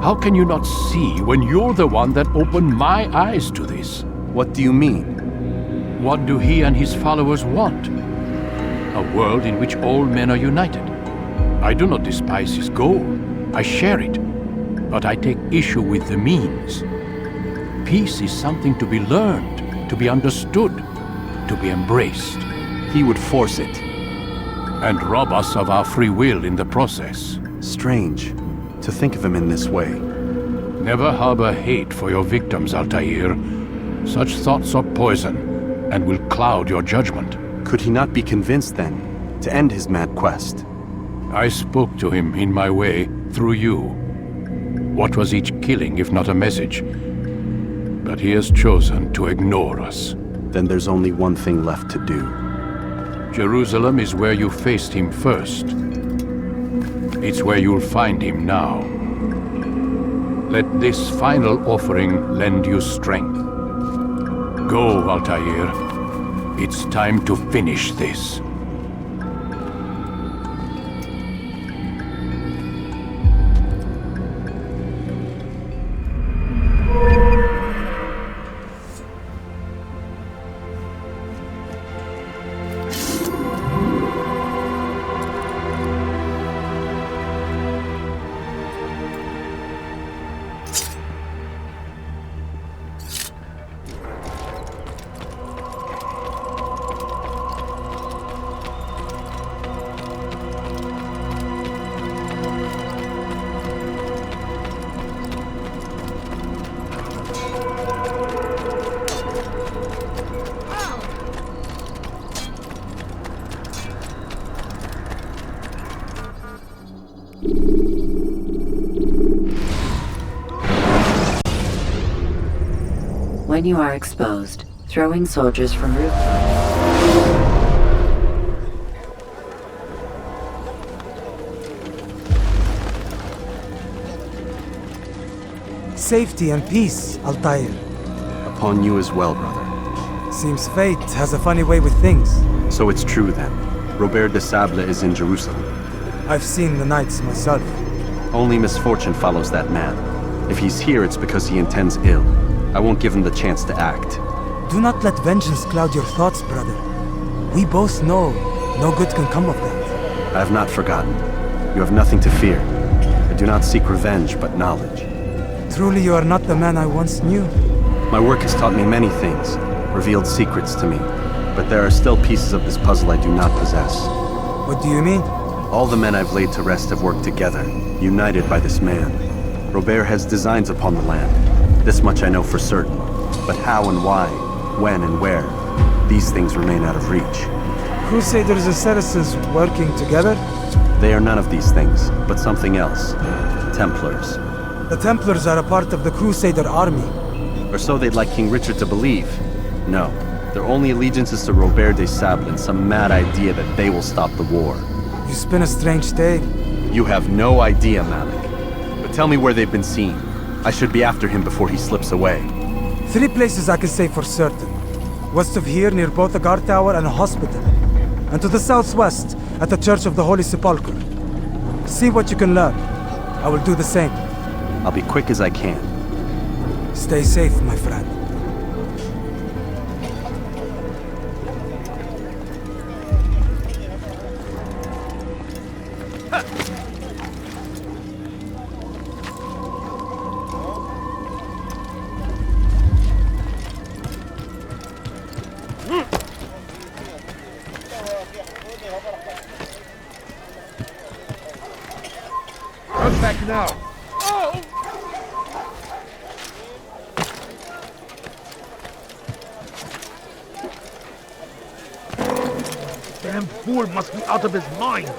Speaker 1: How can you not see when you're the one that opened my eyes to this?
Speaker 13: What do you mean?
Speaker 1: What do he and his followers want? A world in which all men are united. I do not despise his goal. I share it. But I take issue with the means. Peace is something to be learned, to be understood, to be embraced.
Speaker 13: He would force it.
Speaker 1: And rob us of our free will in the process.
Speaker 13: Strange, to think of him in this way.
Speaker 1: Never harbor hate for your victims, Altaïr. Such thoughts are poison, and will cloud your judgment.
Speaker 13: Could he not be convinced, then, to end his mad quest?
Speaker 1: I spoke to him in my way, through you. What was each killing if not a message? But he has chosen to ignore us.
Speaker 13: Then there's only one thing left to do.
Speaker 1: Jerusalem is where you faced him first. It's where you'll find him now. Let this final offering lend you strength. Go, Altaïr. It's time to finish this.
Speaker 5: When you are exposed, throwing soldiers from roof.
Speaker 2: Safety and peace, Altaïr.
Speaker 13: Upon you as well, brother.
Speaker 2: Seems fate has a funny way with things.
Speaker 13: So it's true then. Robert de Sable is in Jerusalem.
Speaker 2: I've seen the Knights myself.
Speaker 13: Only misfortune follows that man. If he's here, it's because he intends ill. I won't give him the chance to act.
Speaker 2: Do not let vengeance cloud your thoughts, brother. We both know no good can come of that.
Speaker 13: I have not forgotten. You have nothing to fear. I do not seek revenge, but knowledge.
Speaker 2: Truly you are not the man I once knew.
Speaker 13: My work has taught me many things, revealed secrets to me. But there are still pieces of this puzzle I do not possess.
Speaker 2: What do you mean?
Speaker 13: All the men I've laid to rest have worked together, united by this man. Robert has designs upon the land. This much I know for certain. But how and why, when and where, these things remain out of reach.
Speaker 2: Crusaders and citizens working together?
Speaker 13: They are none of these things, but something else. Templars.
Speaker 2: The Templars are a part of the Crusader army.
Speaker 13: Or so they'd like King Richard to believe. No, their only allegiance is to Robert de Sable and some mad idea that they will stop the war.
Speaker 2: You spin a strange tale.
Speaker 13: You have no idea, Malik. But tell me where they've been seen. I should be after him before he slips away.
Speaker 2: 3 places I can say for certain. West of here, near both a guard tower and a hospital. And to the southwest, at the Church of the Holy Sepulchre. See what you can learn. I will do the same.
Speaker 13: I'll be quick as I can.
Speaker 2: Stay safe, my friend.
Speaker 8: Come back now.
Speaker 22: Damn fool must be out of his mind.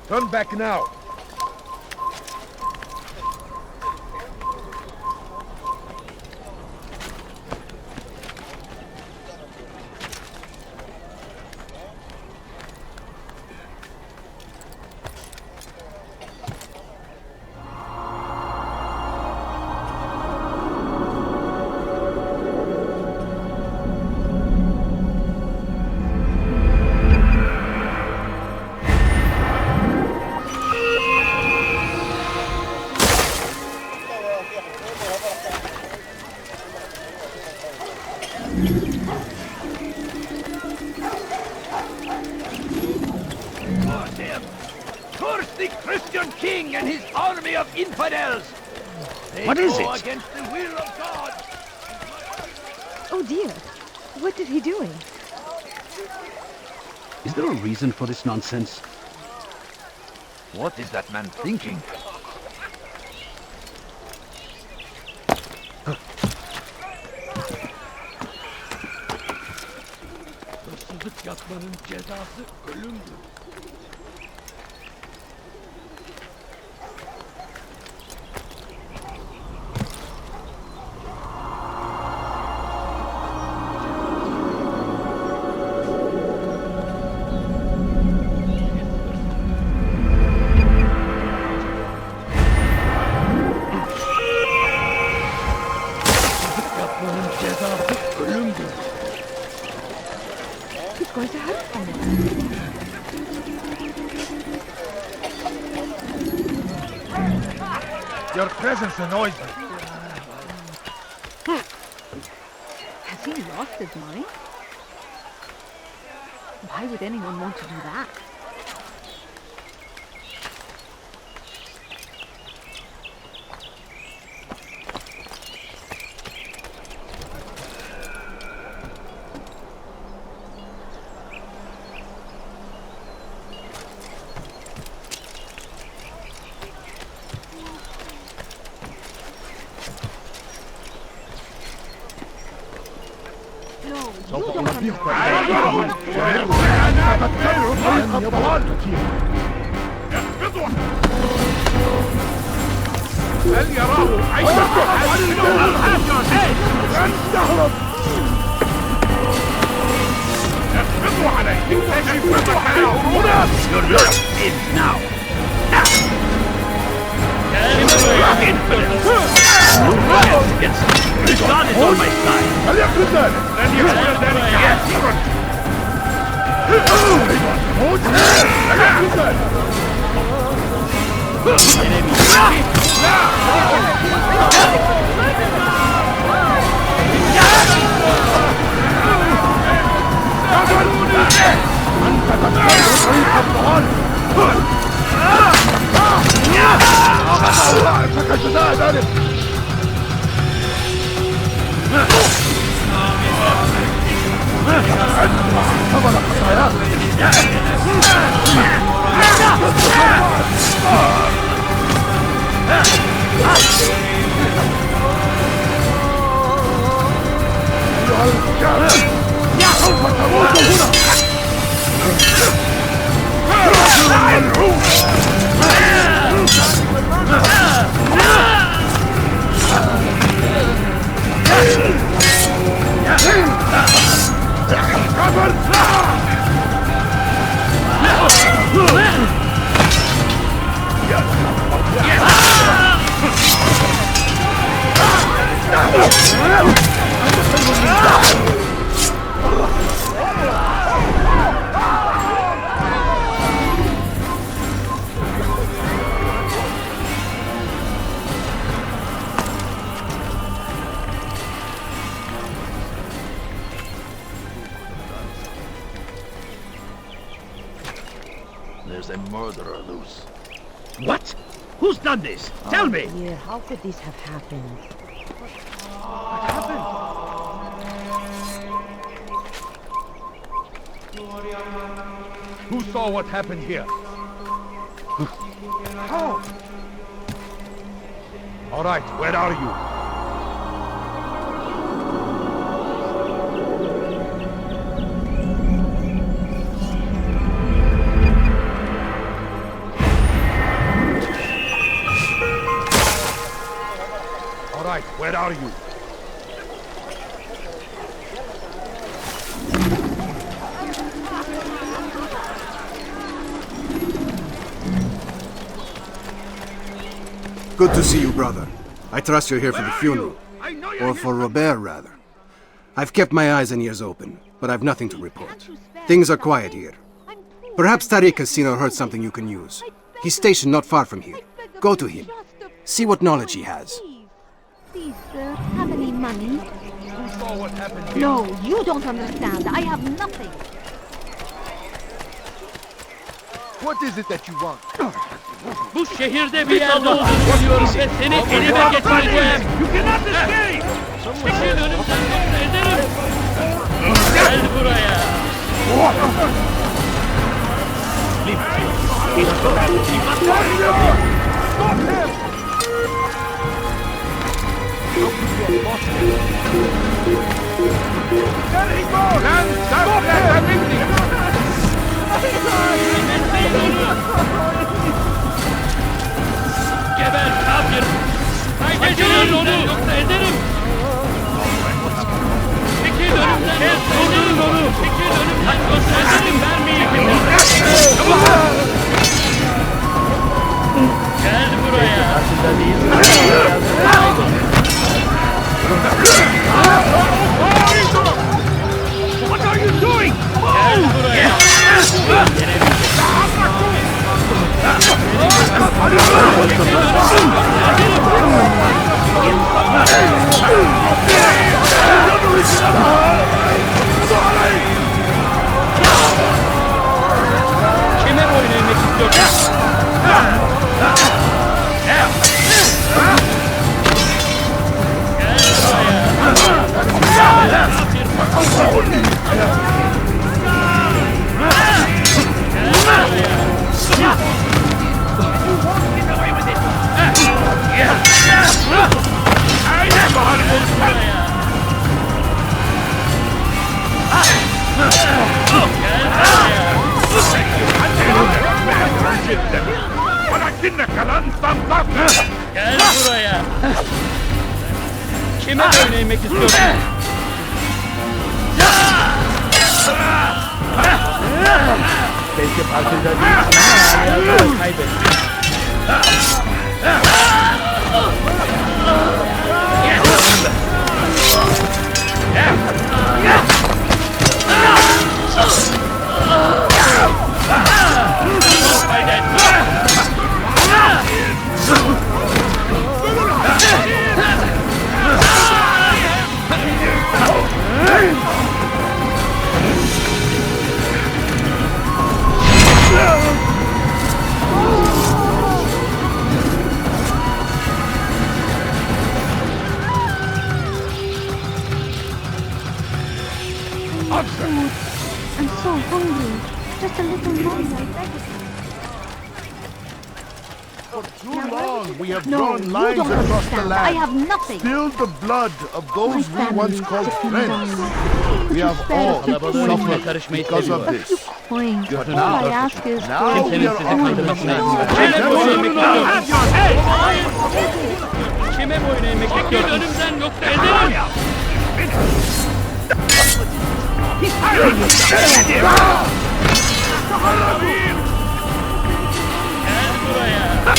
Speaker 8: Turn back now.
Speaker 22: What is it?
Speaker 12: Against the will of God.
Speaker 15: Oh dear. What is he doing?
Speaker 22: Is there a reason for this nonsense?
Speaker 12: What is that man thinking? Hırsızlık yapmanın cezası ölümdür.
Speaker 15: He's going to hurt someone.
Speaker 8: Your presence annoys me.
Speaker 15: Has he lost his mind? Why would anyone want to do that?
Speaker 8: هل يراه أي الدهر اقبضوا عليه اكتشفوا مكانه هنا. Your luck ends now. The sun is on my side. هل يكون ذلك؟ لن يكون ذلك عسيرا. موت. هل يكون ذلك؟
Speaker 12: There's a murderer loose.
Speaker 19: What? Who's done this? Tell me!
Speaker 11: Dear, how could this have happened?
Speaker 19: What happened?
Speaker 8: Who saw what happened here? How? All right, where are you? All right, where are you?
Speaker 14: Good to see you, brother. I trust you're here for the funeral. Or for Robert, rather. I've kept my eyes and ears open, but I've nothing to report. Things are quiet here. Perhaps Tariq has seen or heard something you can use. He's stationed not far from here. Go to him. See what knowledge he has.
Speaker 15: Please, sir, have any money?
Speaker 8: Who saw what happened here?
Speaker 15: No, you don't understand. I have nothing.
Speaker 8: What is it that you want?
Speaker 19: Bu şehirde bir yerde olduğunu biliyorum ve seni elime geçireceğim.
Speaker 8: You cannot escape!
Speaker 19: Çekil önümden yoksa ederim. Gel buraya.
Speaker 8: There he goes! Hands up! Let him in!
Speaker 19: Geber kafir! Kaybediyorsun onu! Yoksa ederim! Çekil önümden yoksa ederim onu! Çekil önümden yoksa ederim! Vermeyin! Gel buraya!
Speaker 8: What are you doing?
Speaker 19: Gel buraya! Kime boyun eğmek istiyorsun? buraya. Kime boyun eğmek istiyorsun? Belki farkında değilsin ama hala kaybettin.
Speaker 15: I'm so hungry. Just a little more, I beg of you.
Speaker 8: For too long, we have
Speaker 15: No,
Speaker 8: drawn
Speaker 15: you
Speaker 8: lines
Speaker 15: don't
Speaker 8: across the
Speaker 15: understand.
Speaker 8: land.
Speaker 15: I have nothing.
Speaker 8: Spilled the blood of those we once called friends. We have all suffered because of this.
Speaker 15: Coins.
Speaker 8: But
Speaker 15: All
Speaker 8: now,
Speaker 15: I ask is
Speaker 8: now we are on the
Speaker 19: Kime boyun eğmek istiyorsun? Önümden yoksa ederim. Gel buraya.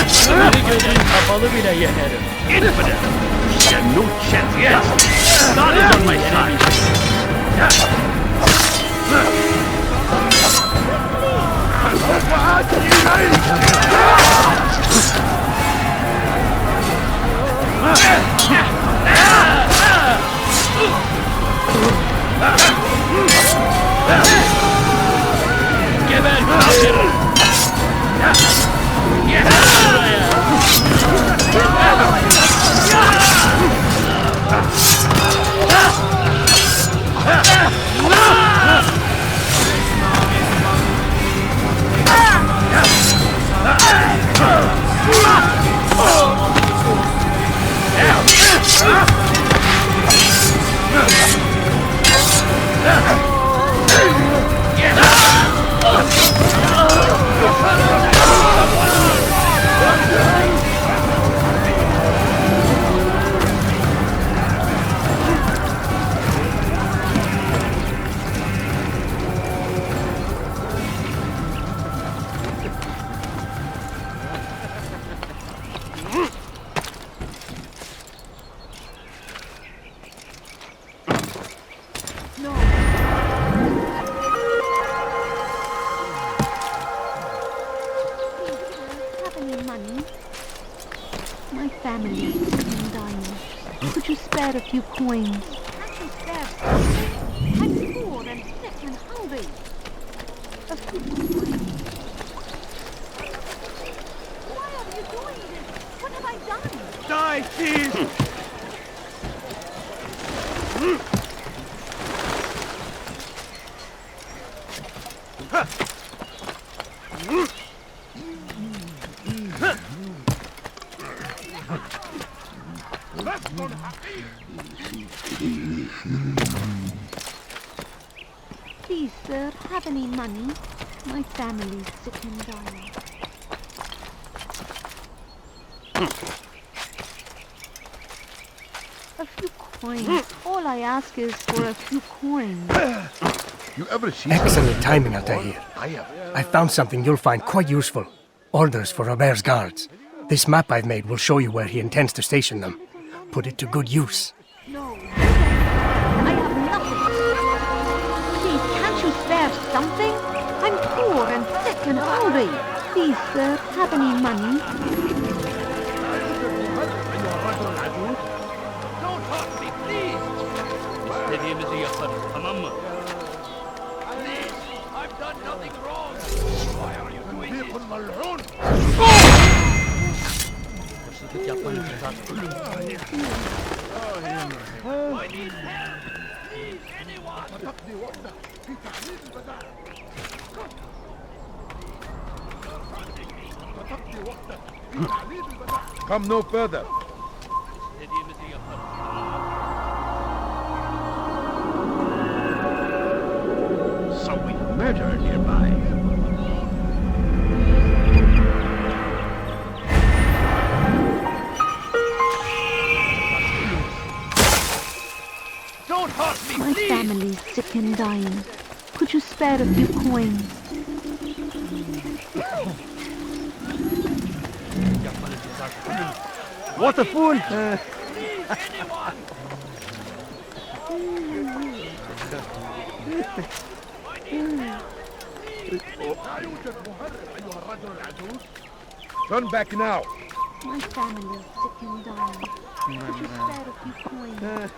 Speaker 19: Seni gözün kapalı bile yenerim.
Speaker 24: No chance. Yes. God is on my side.
Speaker 19: Geber kafir.
Speaker 15: A few coins. Can't you spare something? I'm poor and sick and hungry. A few coins. Why are you doing this? What have I done?
Speaker 8: Die, thief!
Speaker 15: Please, sir, have any money? My family's sick and dying. A few coins. All I ask is for a few coins.
Speaker 8: You ever see
Speaker 3: Excellent timing, Altaïr. I found something you'll find quite useful. Orders for Robert's guards. This map I've made will show you where he intends to station them. Put it to good use.
Speaker 15: No, I have nothing. Please, can't you spare something? I'm poor and sick and hungry. Please, sir, have any money?
Speaker 19: Don't hurt me, please. İstediğimizi yaparız, tamam mı?
Speaker 12: Please, I've done nothing wrong. Why are you doing this?
Speaker 19: Hırsızlık yapmanın cezası ölüm.
Speaker 12: I need help. Please, anyone.
Speaker 8: Come no further.
Speaker 19: İstediğimizi yaparız.
Speaker 12: Something murder nearby.
Speaker 15: family's sick and dying. Could you spare a few coins?
Speaker 19: What a fool!
Speaker 8: Turn back now.
Speaker 15: My family's sick and dying. Could you spare a few coins?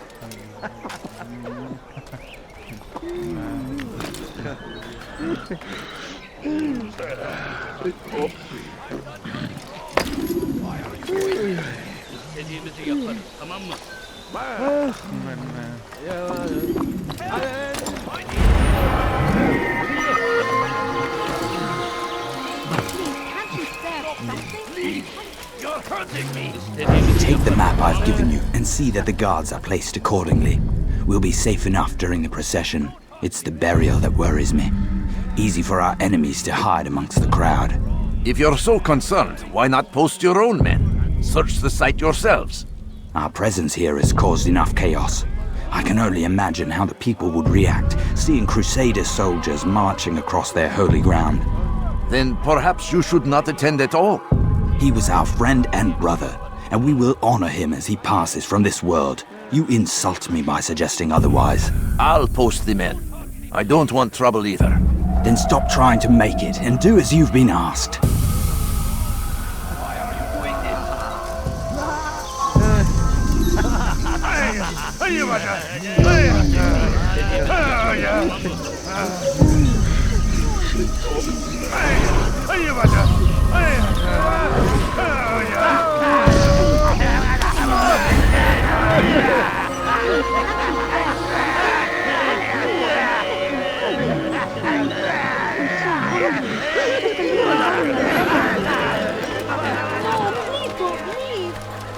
Speaker 19: Dediğimizi yaparız, tamam mı?
Speaker 10: Take the map I've given you and see that the guards are placed accordingly. We'll be safe enough during the procession. It's the burial that worries me. Easy for our enemies to hide amongst the crowd.
Speaker 22: If you're so concerned, why not post your own men? Search the site yourselves.
Speaker 10: Our presence here has caused enough chaos. I can only imagine how the people would react, seeing Crusader soldiers marching across their holy ground.
Speaker 22: Then perhaps you should not attend at all.
Speaker 10: He was our friend and brother, and we will honor him as he passes from this world. You insult me by suggesting otherwise.
Speaker 22: I'll post the men. I don't want trouble either.
Speaker 10: Then stop trying to make it and do as you've been asked.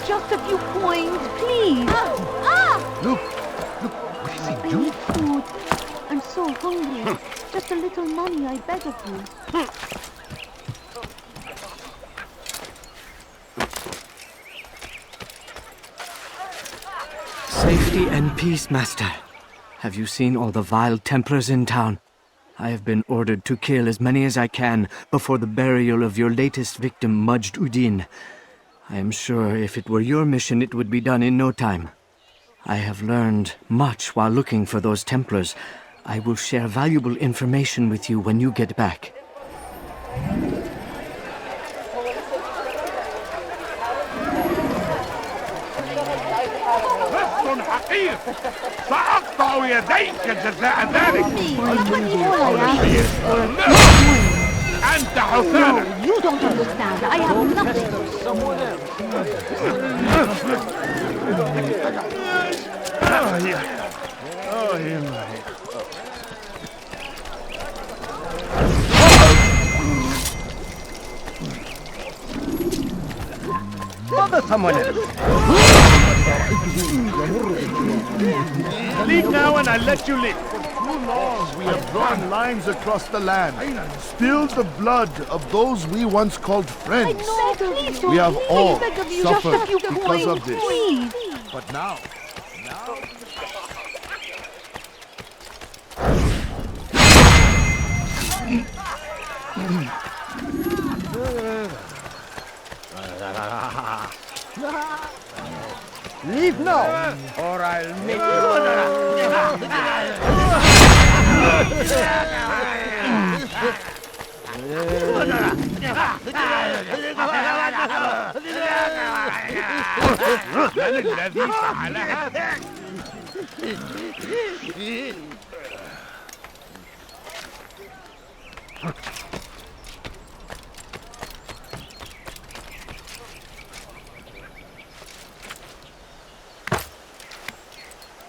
Speaker 15: Just a few coins, please.
Speaker 8: Look, what is he doing?
Speaker 15: Food. I'm so hungry. Just a little money, I beg of you.
Speaker 16: Safety and peace, Master. Have you seen all the vile Templars in town? I have been ordered to kill as many as I can before the burial of your latest victim, Majd Uddin. I am sure if it were your mission, it would be done in no time. I have learned much while looking for those Templars. I will share valuable information with you when you get back.
Speaker 8: سأقطع يديك جزاء ذلك. أنت حسان.
Speaker 15: No, you don't understand. I have nothing.
Speaker 8: Someone else.
Speaker 19: Bother someone else.
Speaker 20: Leave now and I'll let you live. For too long we have drawn lines across the land, spilled the blood of those we once called friends. We have all suffered because of this. But now...
Speaker 19: Leave now, or I'll make
Speaker 8: من الذي فعل هذا؟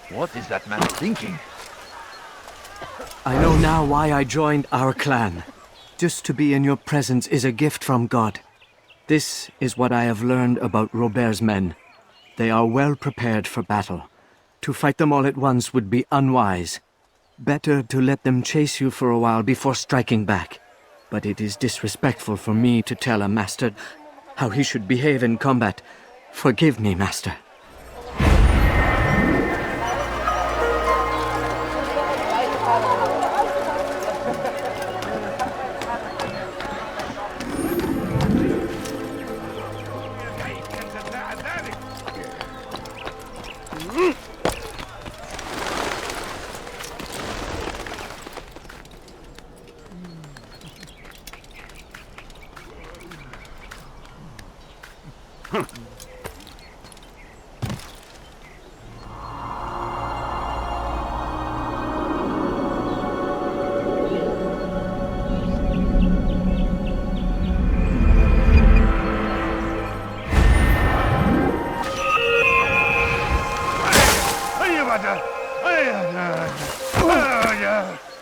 Speaker 22: What is that man thinking?
Speaker 16: I know now why I joined our clan. Just to be in your presence is a gift from God. This is what I have learned about Robert's men. They are well prepared for battle. To fight them all at once would be unwise. Better to let them chase you for a while before striking back. But it is disrespectful for me to tell a master how he should behave in combat. Forgive me, Master.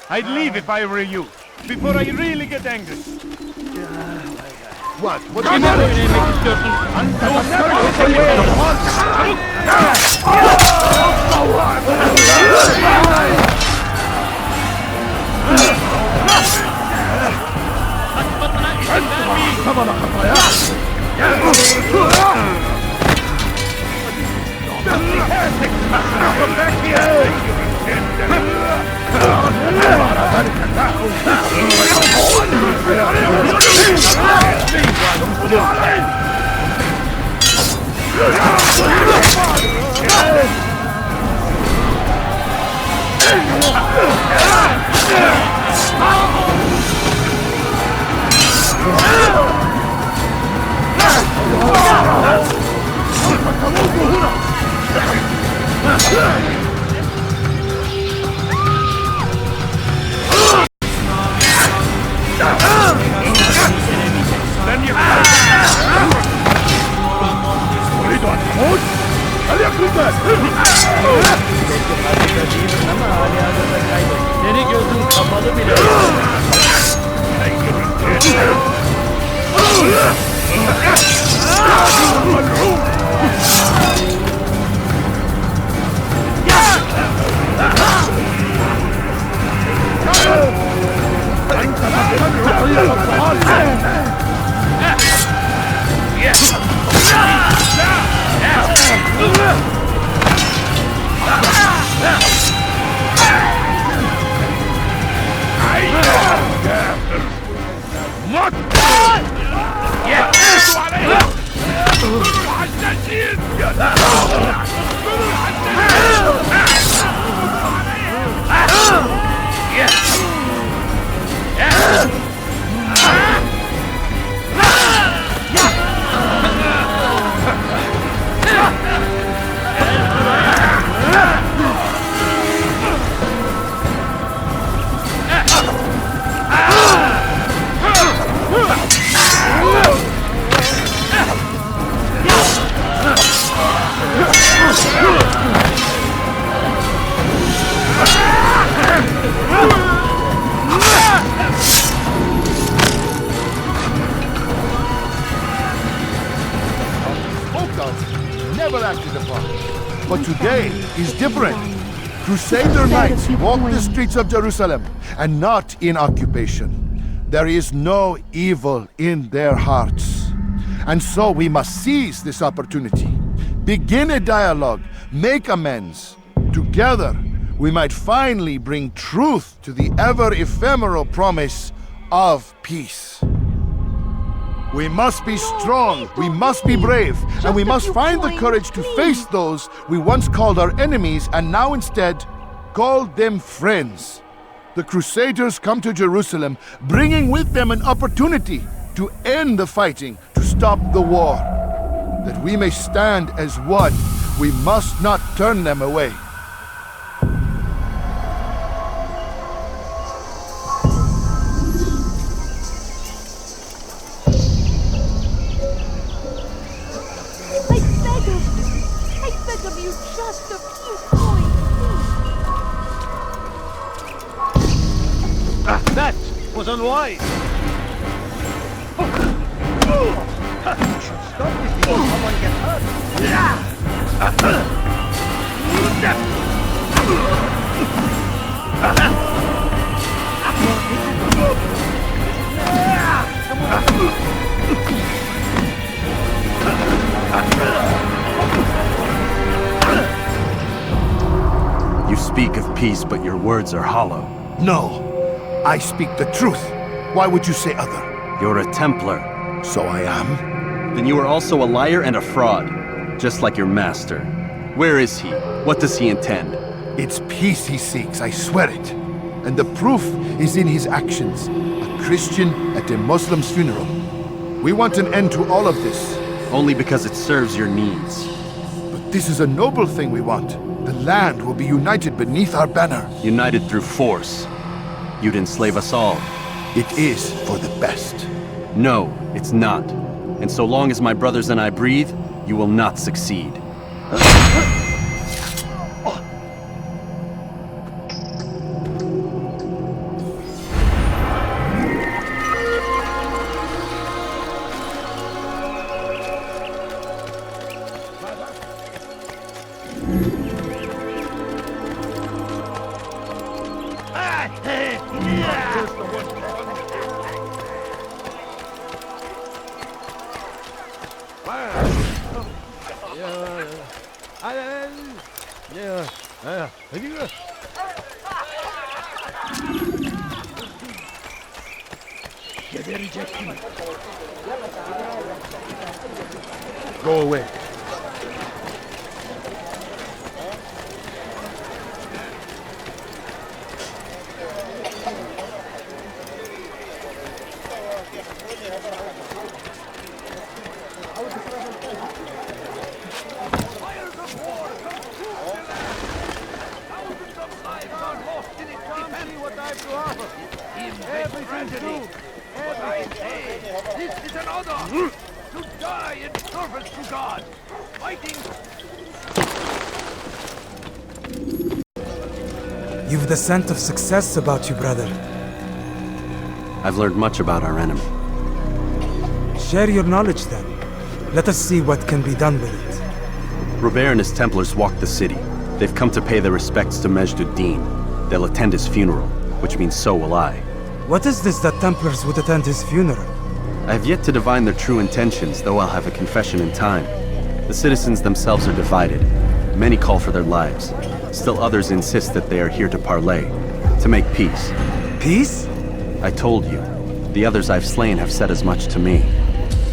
Speaker 20: I'd leave if I were you, before I really get angry. What? What
Speaker 19: Kimi öğrenmek istiyorsun? Kaçmasına izin vermeyin.
Speaker 20: Kafana kafaya. Come back here!
Speaker 19: Seni gözün kapalı bile.
Speaker 20: Never acted upon. But today is different. Crusader Knights walk the streets of Jerusalem, and not in occupation. There is no evil in their hearts. And so we must seize this opportunity. Begin a dialogue, make amends. Together, we might finally bring truth to the ever-ephemeral promise of peace. We must be strong, we must be brave, and we must find the courage to face those we once called our enemies and now instead call them friends. The Crusaders come to Jerusalem, bringing with them an opportunity to end the fighting, to stop the war. That we may stand as one, we must not turn them away.
Speaker 19: That was unwise. You should stop this before someone gets hurt.
Speaker 13: You speak of peace, but your words are hollow.
Speaker 20: No, I speak the truth. Why would you say other?
Speaker 13: You're a Templar.
Speaker 20: So I am?
Speaker 13: Then you are also a liar and a fraud, just like your master. Where is he? What does he intend?
Speaker 20: It's peace he seeks, I swear it. And the proof is in his actions. A Christian at a Muslim's funeral. We want an end to all of this.
Speaker 13: Only because it serves your needs.
Speaker 20: But this is a noble thing we want. The land will be united beneath our banner.
Speaker 13: United through force. You'd enslave us all.
Speaker 20: It is for the best.
Speaker 13: No, it's not. And so long as my brothers and I breathe, you will not succeed.
Speaker 8: Go away.
Speaker 12: This is an order to die in service to God. Fighting.
Speaker 2: You've the scent of success about you, brother.
Speaker 13: I've learned much about our enemy.
Speaker 2: Share your knowledge then. Let us see what can be done with it.
Speaker 13: Robert and his Templars walked the city. They've come to pay their respects to Majd-ud-Din. They'll attend his funeral, which means so will I.
Speaker 2: What is this that Templars would attend his funeral?
Speaker 13: I have yet to divine their true intentions, though I'll have a confession in time. The citizens themselves are divided. Many call for their lives. Still others insist that they are here to parley, to make peace.
Speaker 2: Peace?
Speaker 13: I told you. The others I've slain have said as much to me.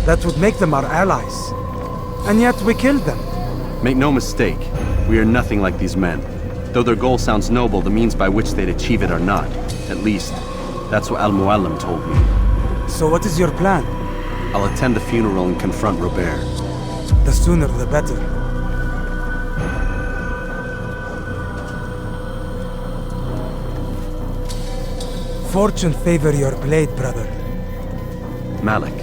Speaker 2: That would make them our allies. And yet we killed them.
Speaker 13: Make no mistake, we are nothing like these men. Though their goal sounds noble, the means by which they'd achieve it are not. At least, that's what Al-Mu'allim told me.
Speaker 2: So what is your plan?
Speaker 13: I'll attend the funeral and confront Robert.
Speaker 2: The sooner the better. Fortune favor your blade, brother.
Speaker 13: Malik,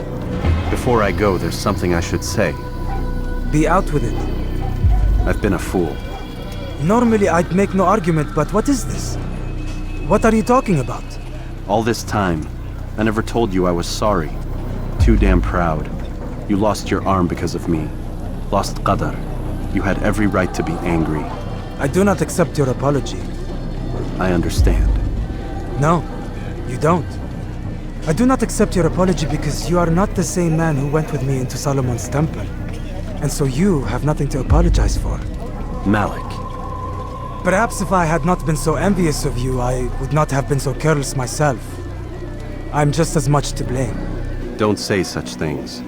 Speaker 13: before I go, there's something I should say.
Speaker 2: Be out with it.
Speaker 13: I've been a fool.
Speaker 2: Normally I'd make no argument, but what is this? What are you talking about?
Speaker 13: All this time, I never told you I was sorry. Too damn proud. You lost your arm because of me. Lost Qadar. You had every right to be angry.
Speaker 2: I do not accept your apology.
Speaker 13: I understand.
Speaker 2: No, you don't. I do not accept your apology because you are not the same man who went with me into Solomon's temple. And so you have nothing to apologize for.
Speaker 13: Malik.
Speaker 2: Perhaps if I had not been so envious of you, I would not have been so careless myself. I'm just as much to blame.
Speaker 13: Don't say such things.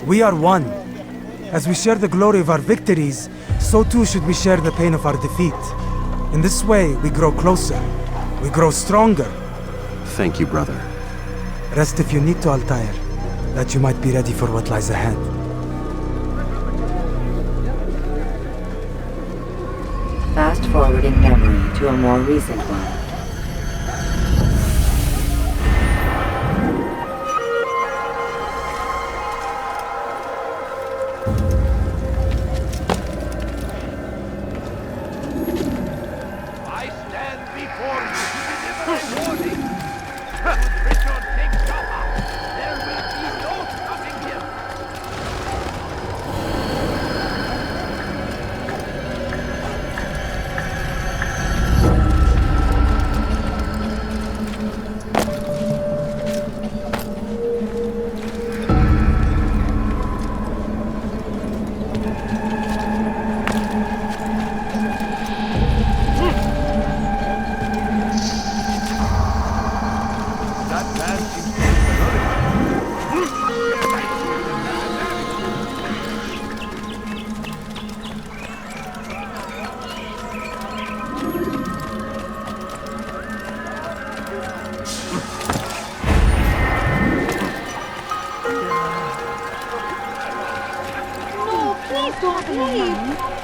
Speaker 2: We are one. As we share the glory of our victories, so too should we share the pain of our defeat. In this way, we grow closer. We grow stronger.
Speaker 13: Thank you, brother.
Speaker 2: Rest if you need to, Altaïr, that you might be ready for what lies ahead.
Speaker 5: Fast-forwarding memory to a more recent one.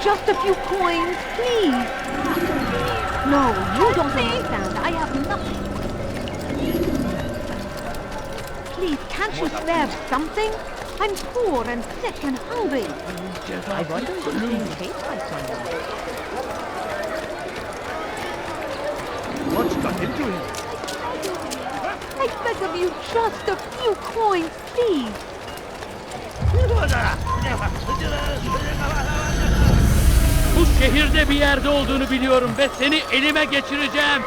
Speaker 15: Just a few coins, please. No, you don't understand. I have nothing. Please, can't you spare something? I'm poor and sick and hungry. I wonder if you can pay by someone.
Speaker 12: What's got into him?
Speaker 15: I beg of you, just a few coins, please.
Speaker 19: Bu şehirde bir yerde olduğunu biliyorum ve seni elime geçireceğim.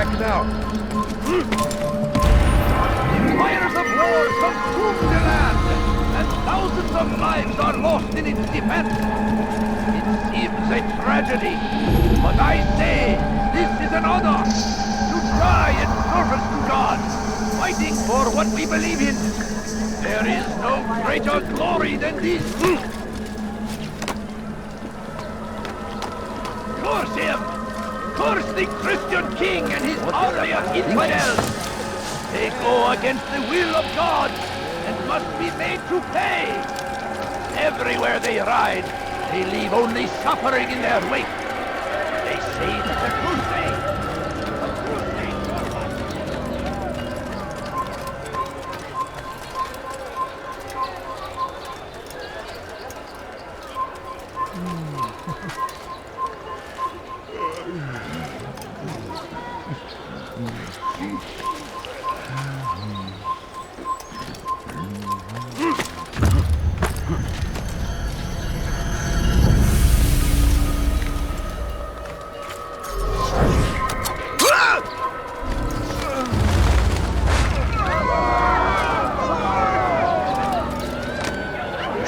Speaker 8: back now.
Speaker 12: Fires of war consume the land, and thousands of lives are lost in its defense. It seems a tragedy, but I say this is an honor to die in service to God, fighting for what we believe in. There is no greater glory than this. Curse him! Curse the Christian king and his army of infidels! They go against the will of God and must be made to pay! Everywhere they ride, they leave only suffering in their wake. They say that the crusade...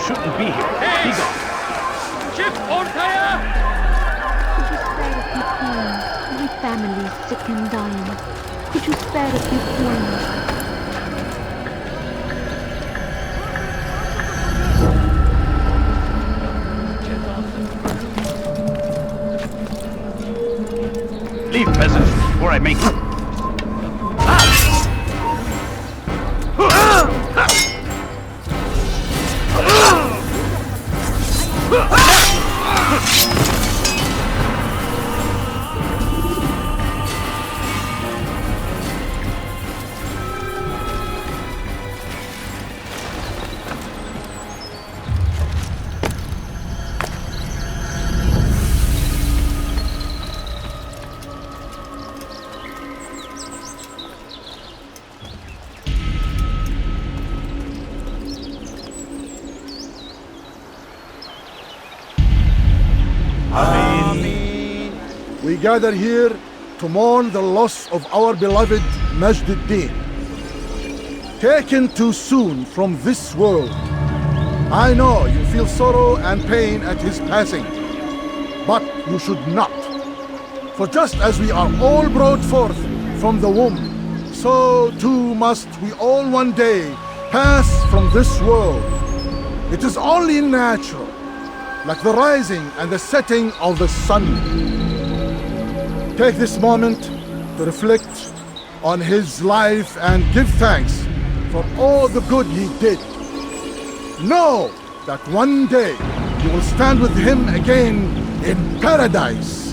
Speaker 24: Shouldn't be here. Be gone.
Speaker 19: Ship Altaïr!
Speaker 15: Could you spare a few coins? My family's sick and dying. Could you spare a few coins?
Speaker 24: Leave, peasants, or I make you.
Speaker 20: We gather here to mourn the loss of our beloved Majd-ud-Din. Taken too soon from this world. I know you feel sorrow and pain at his passing, but you should not. For just as we are all brought forth from the womb, so too must we all one day pass from this world. It is only natural, like the rising and the setting of the sun. Take this moment to reflect on his life and give thanks for all the good he did. Know that one day you will stand with him again in paradise.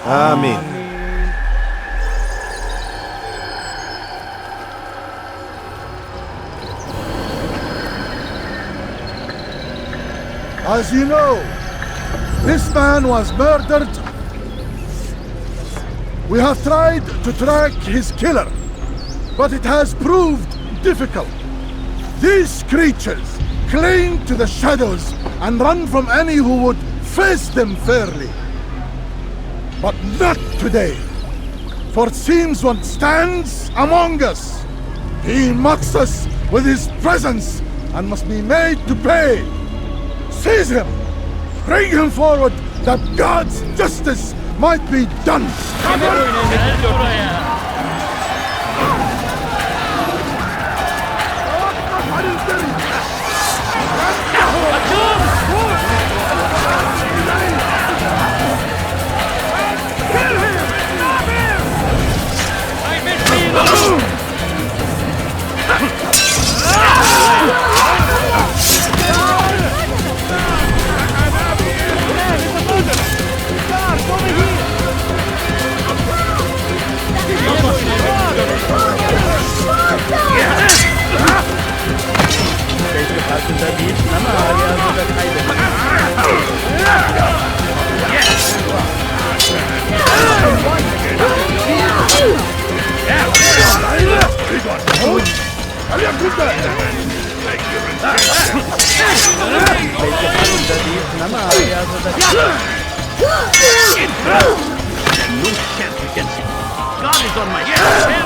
Speaker 14: Amen.
Speaker 20: As you know, this man was murdered. We have tried to track his killer, but it has proved difficult. These creatures cling to the shadows and run from any who would face them fairly. But not today, for it seems one stands among us. He mocks us with his presence and must be made to pay. Seize him! Bring him forward that God's justice might be done!
Speaker 12: No chance against him. God is on my side.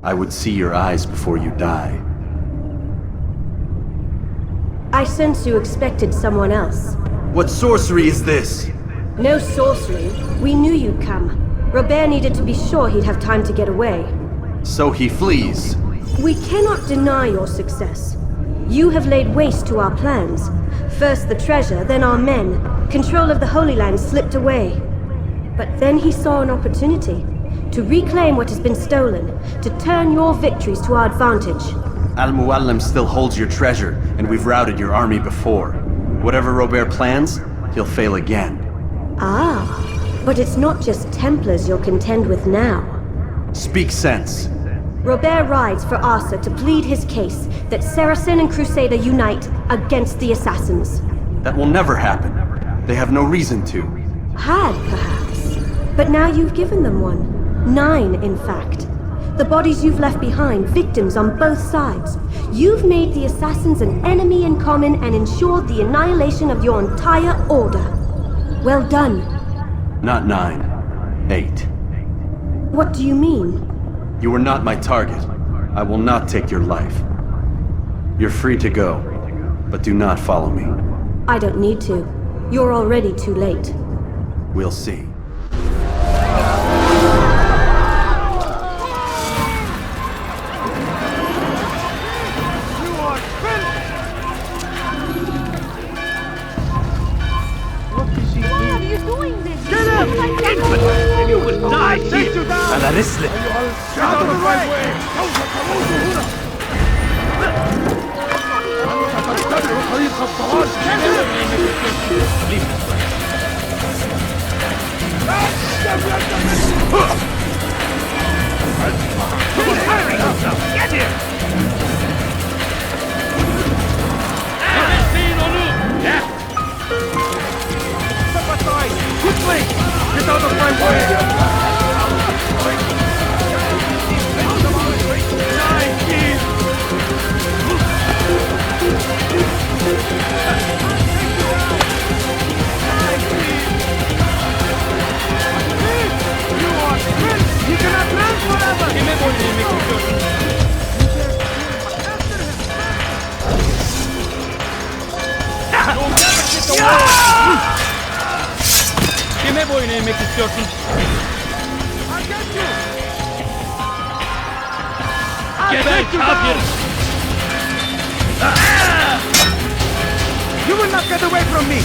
Speaker 13: I would see your eyes before you die.
Speaker 7: I sense you expected someone else.
Speaker 13: What sorcery is this?
Speaker 7: No sorcery. We knew you'd come. Robert needed to be sure he'd have time to get away.
Speaker 13: So he flees.
Speaker 7: We cannot deny your success. You have laid waste to our plans. First the treasure, then our men. Control of the Holy Land slipped away. But then he saw an opportunity to reclaim what has been stolen, to turn your victories to our advantage.
Speaker 13: Al-Muallim still holds your treasure, and we've routed your army before. Whatever Robert plans, he'll fail again.
Speaker 7: Ah, but it's not just Templars you'll contend with now.
Speaker 13: Speak sense.
Speaker 7: Robert rides for Asa to plead his case that Saracen and Crusader unite against the Assassins.
Speaker 13: That will never happen. They have no reason to.
Speaker 7: Had, perhaps. But now you've given them one. 9, in fact. The bodies you've left behind, victims on both sides. You've made the Assassins an enemy in common and ensured the annihilation of your entire order. Well done.
Speaker 13: Not 9. 8.
Speaker 7: What do you mean?
Speaker 13: You were not my target. I will not take your life. You're free to go, but do not follow me.
Speaker 7: I don't need to. You're already too late.
Speaker 13: We'll see.
Speaker 12: You will
Speaker 24: Die here!
Speaker 22: على رسلك.
Speaker 20: Get out of my way!
Speaker 12: Get here!
Speaker 20: Step aside! Quickly! Get out of my
Speaker 12: You cannot run forever! Kime boyun eğmek istiyorsun? Kime boyun eğmek istiyorsun? Geber kafir!
Speaker 2: You will not get away from me!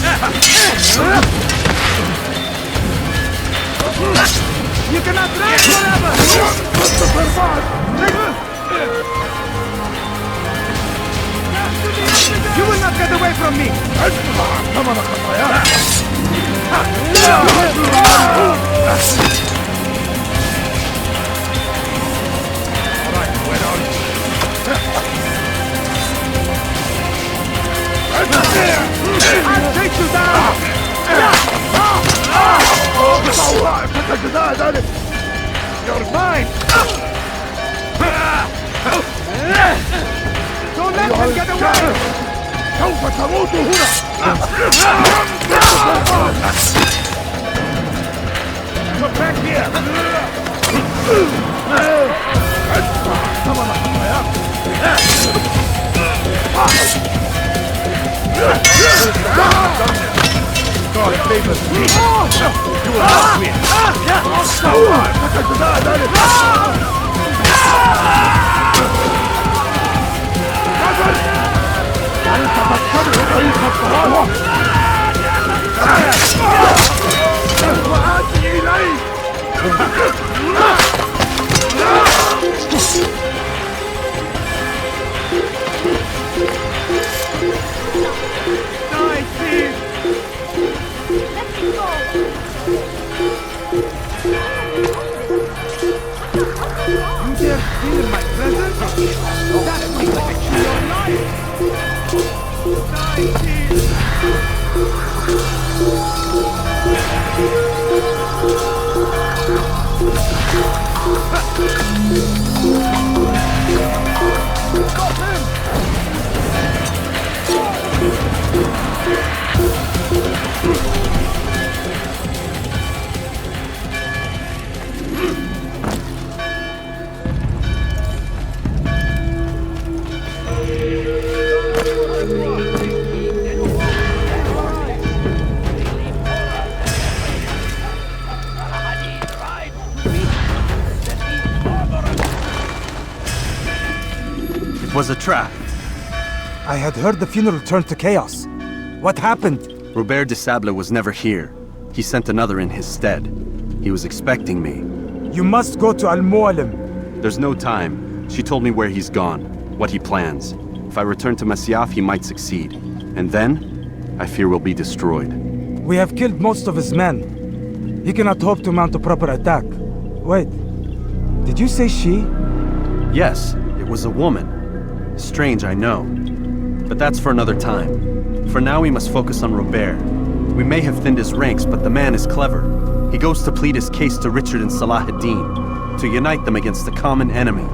Speaker 2: You cannot run forever! You will not get away from me! I'll take you down!
Speaker 20: You're mine!
Speaker 2: Don't let him get away!
Speaker 20: سوف تموت هنا! Come back here! God favors me! You will not win!
Speaker 13: Was a trap.
Speaker 2: I had heard the funeral turned to chaos. What happened?
Speaker 13: Robert de Sable was never here. He sent another in his stead. He was expecting me.
Speaker 2: You must go to Al-Mualim.
Speaker 13: There's no time. She told me where he's gone, what he plans. If I return to Masyaf, he might succeed. And then, I fear we'll be destroyed.
Speaker 2: We have killed most of his men. He cannot hope to mount a proper attack. Wait, did you say she?
Speaker 13: Yes, it was a woman. Strange, I know. But that's for another time. For now, we must focus on Robert. We may have thinned his ranks, but the man is clever. He goes to plead his case to Richard and Salah ad-Din, to unite them against the common enemy.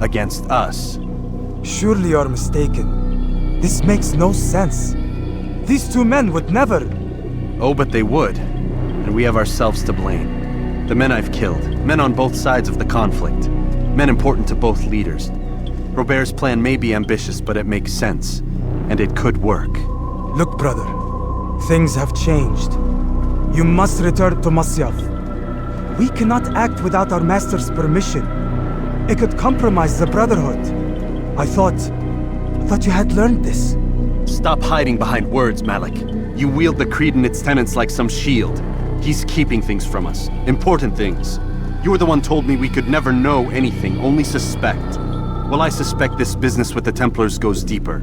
Speaker 13: Against us.
Speaker 2: Surely you're mistaken. This makes no sense. These two men would never...
Speaker 13: Oh, but they would. And we have ourselves to blame. The men I've killed, men on both sides of the conflict, men important to both leaders. Robert's plan may be ambitious, but it makes sense. And it could work.
Speaker 2: Look, brother. Things have changed. You must return to Masyaf. We cannot act without our master's permission. It could compromise the Brotherhood. I thought you had learned this.
Speaker 13: Stop hiding behind words, Malik. You wield the creed and its tenets like some shield. He's keeping things from us. Important things. You were the one told me we could never know anything, only suspect. Well, I suspect this business with the Templars goes deeper.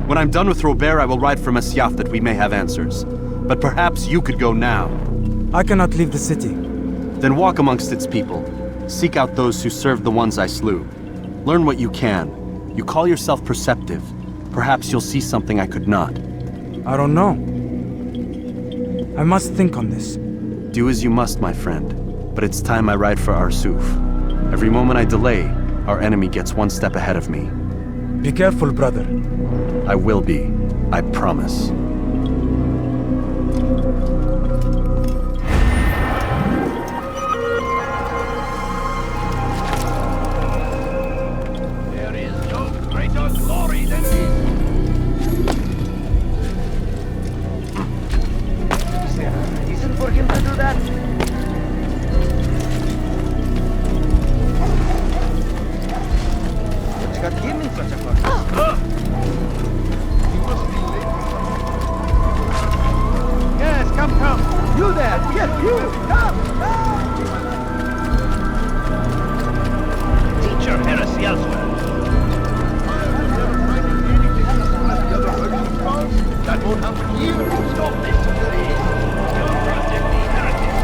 Speaker 13: When I'm done with Robert, I will ride for Masyaf that we may have answers. But perhaps you could go now.
Speaker 2: I cannot leave the city.
Speaker 13: Then walk amongst its people. Seek out those who served the ones I slew. Learn what you can. You call yourself perceptive. Perhaps you'll see something I could not.
Speaker 2: I don't know. I must think on this.
Speaker 13: Do as you must, my friend. But it's time I ride for Arsuf. Every moment I delay, our enemy gets one step ahead of me.
Speaker 2: Be careful, brother.
Speaker 13: I will be. I promise.
Speaker 12: There is no greater glory than this.
Speaker 19: Is there a reason for him to do that? What's got him in such a corner? Yes, come. You there! Yes, you! Come!
Speaker 12: Teach your heresy elsewhere.
Speaker 19: That won't happen here. Stop this, please. You're protecting heretics.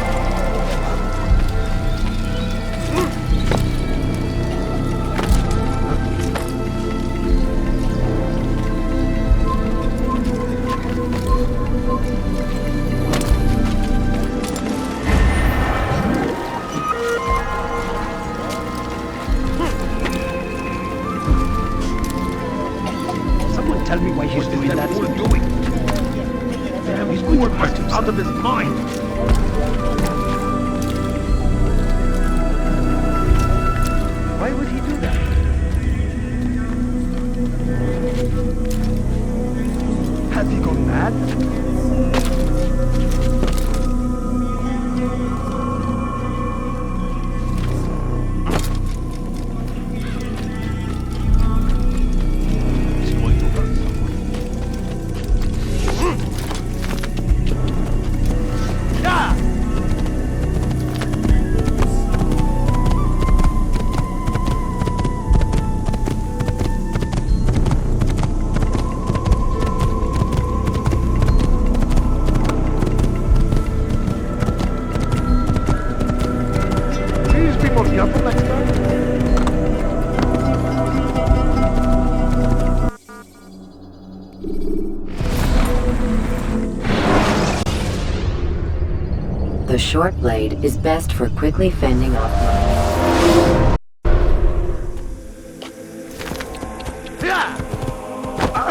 Speaker 19: Someone tell me why he's doing that.
Speaker 12: Damn, he's going out of his mind.
Speaker 19: Why would he do that? Has he gone mad?
Speaker 5: The short blade is best for quickly fending off mines.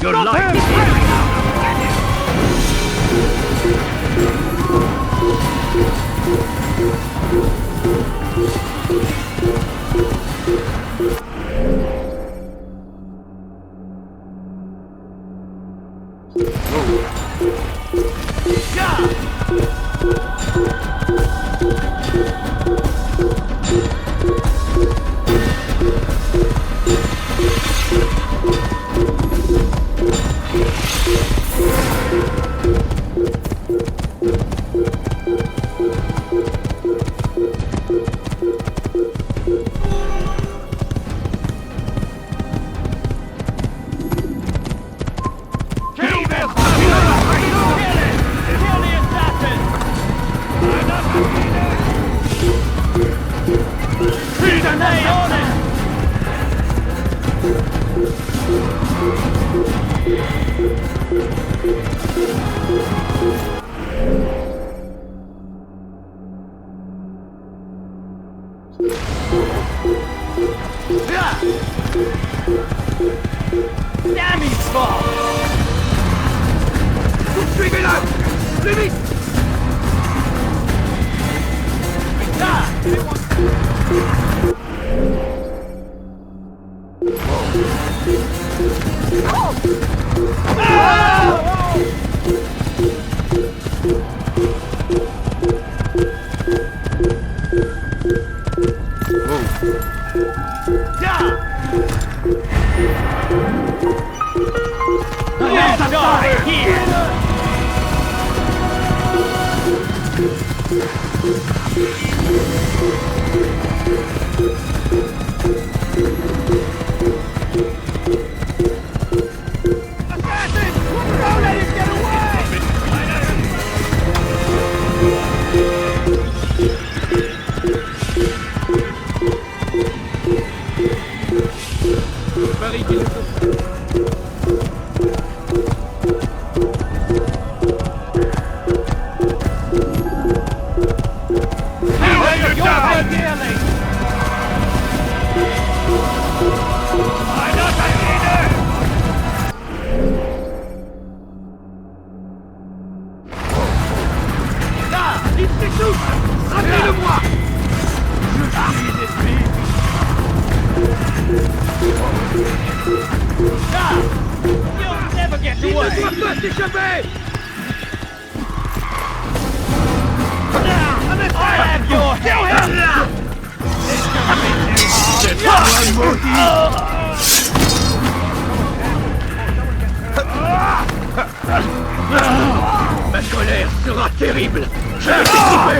Speaker 12: Your life is here.
Speaker 19: Yeah!
Speaker 12: Ma colère sera terrible. Je vais t'équiper.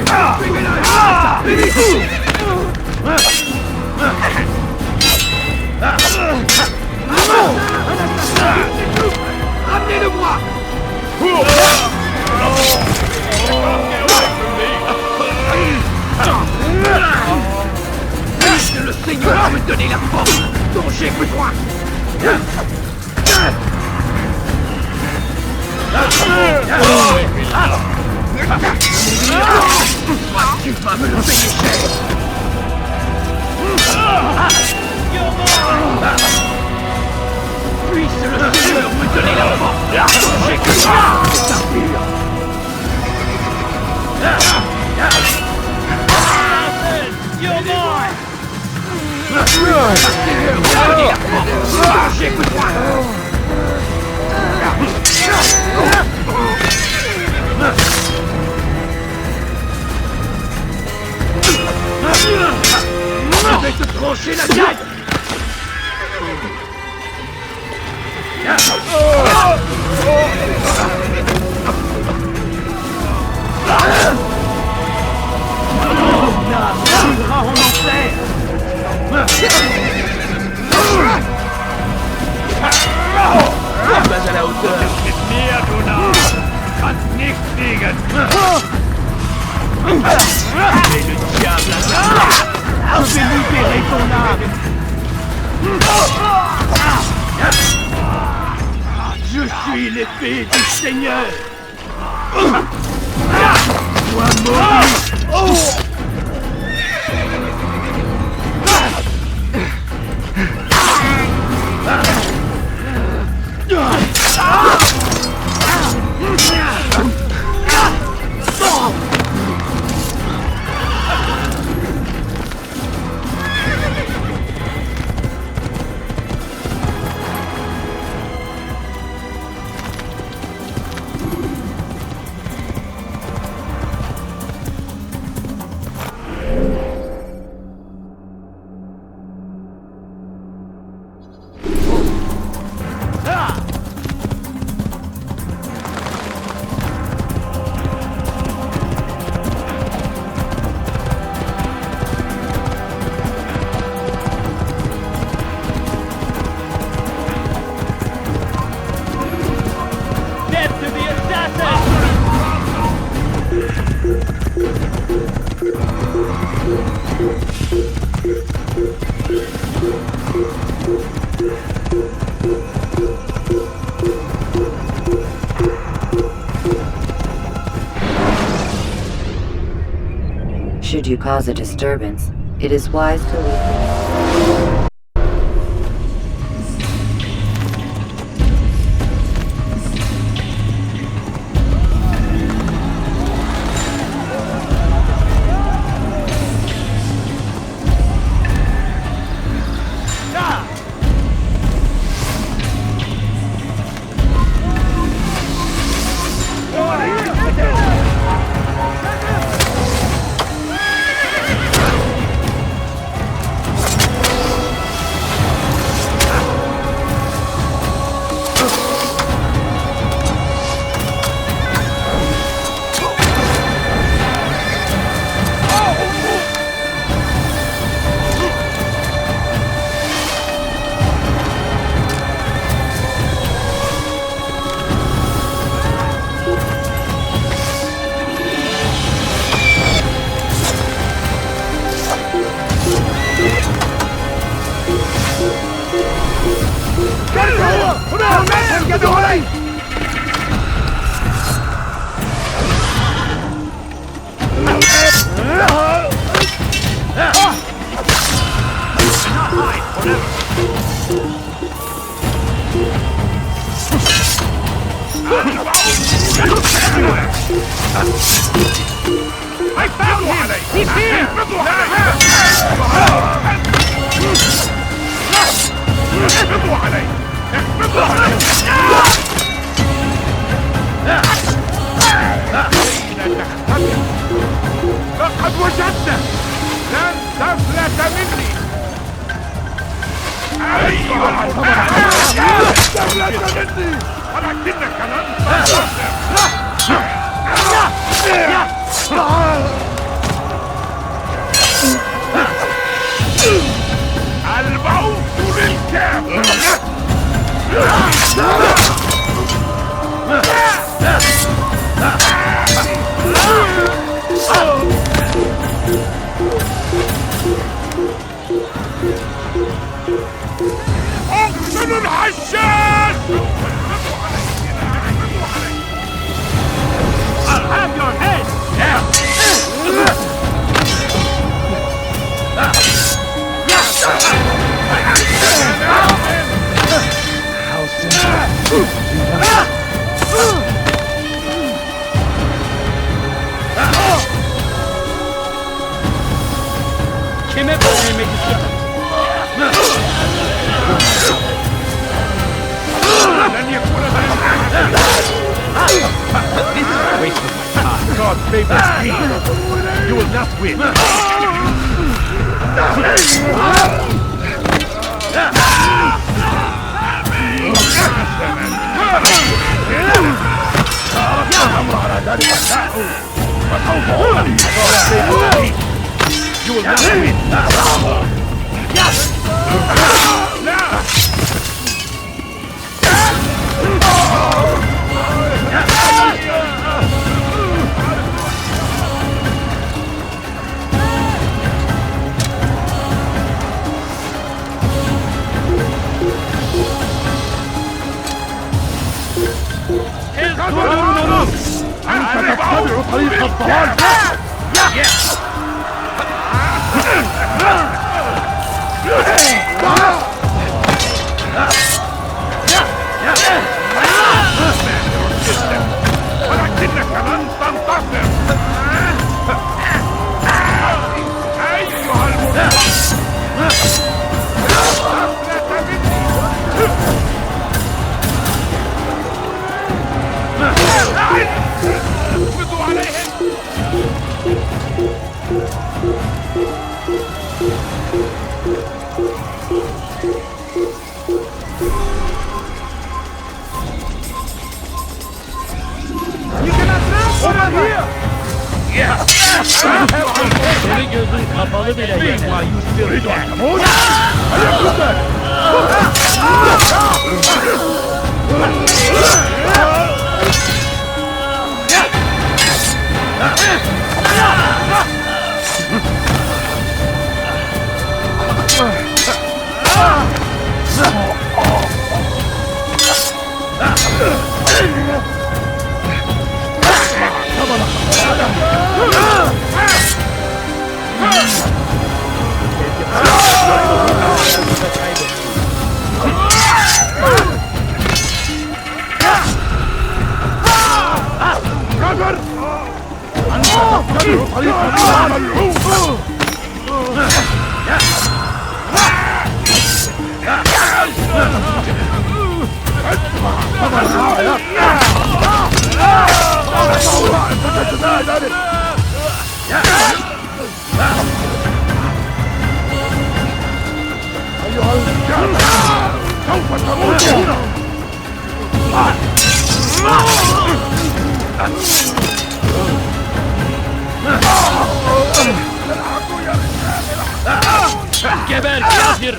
Speaker 12: Ramenez-le-moi. Que le Seigneur me donne la force dont j'ai besoin. Tu vas me le payer cher. Puisse le Seigneur me donner la force dont j'ai besoin. You're mine! J'ai besoin! Je vais te trancher la tête! En enfer! Pas à la hauteur! Et le diable a je vais libérer ton âme! Je suis l'épée du Seigneur! Sois maudit!
Speaker 5: Should you cause a disturbance, it is wise to leave.
Speaker 12: I'll have your head!
Speaker 19: Kime bölmemek istiyorsun?
Speaker 12: This is a waste of my time. God favors me. You will not win. You will not win. أنت تتبع طريق الضلال. ولكنك لن تنتصر أيها المنافق. اقبضوا عليهم.
Speaker 19: You cannot mount over here! Yes! Seni gözün kapalı bile yeter. While you still can. Geber kafir!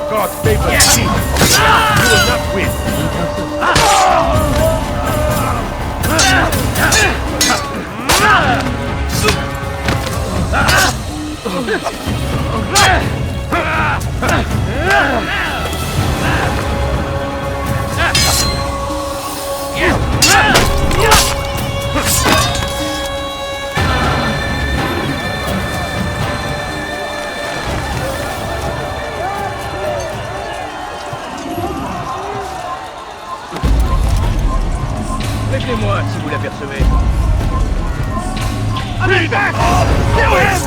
Speaker 12: God favors me. You will not win.
Speaker 19: Appelez-moi si vous l'apercevez.
Speaker 12: Allez, back! Kill him!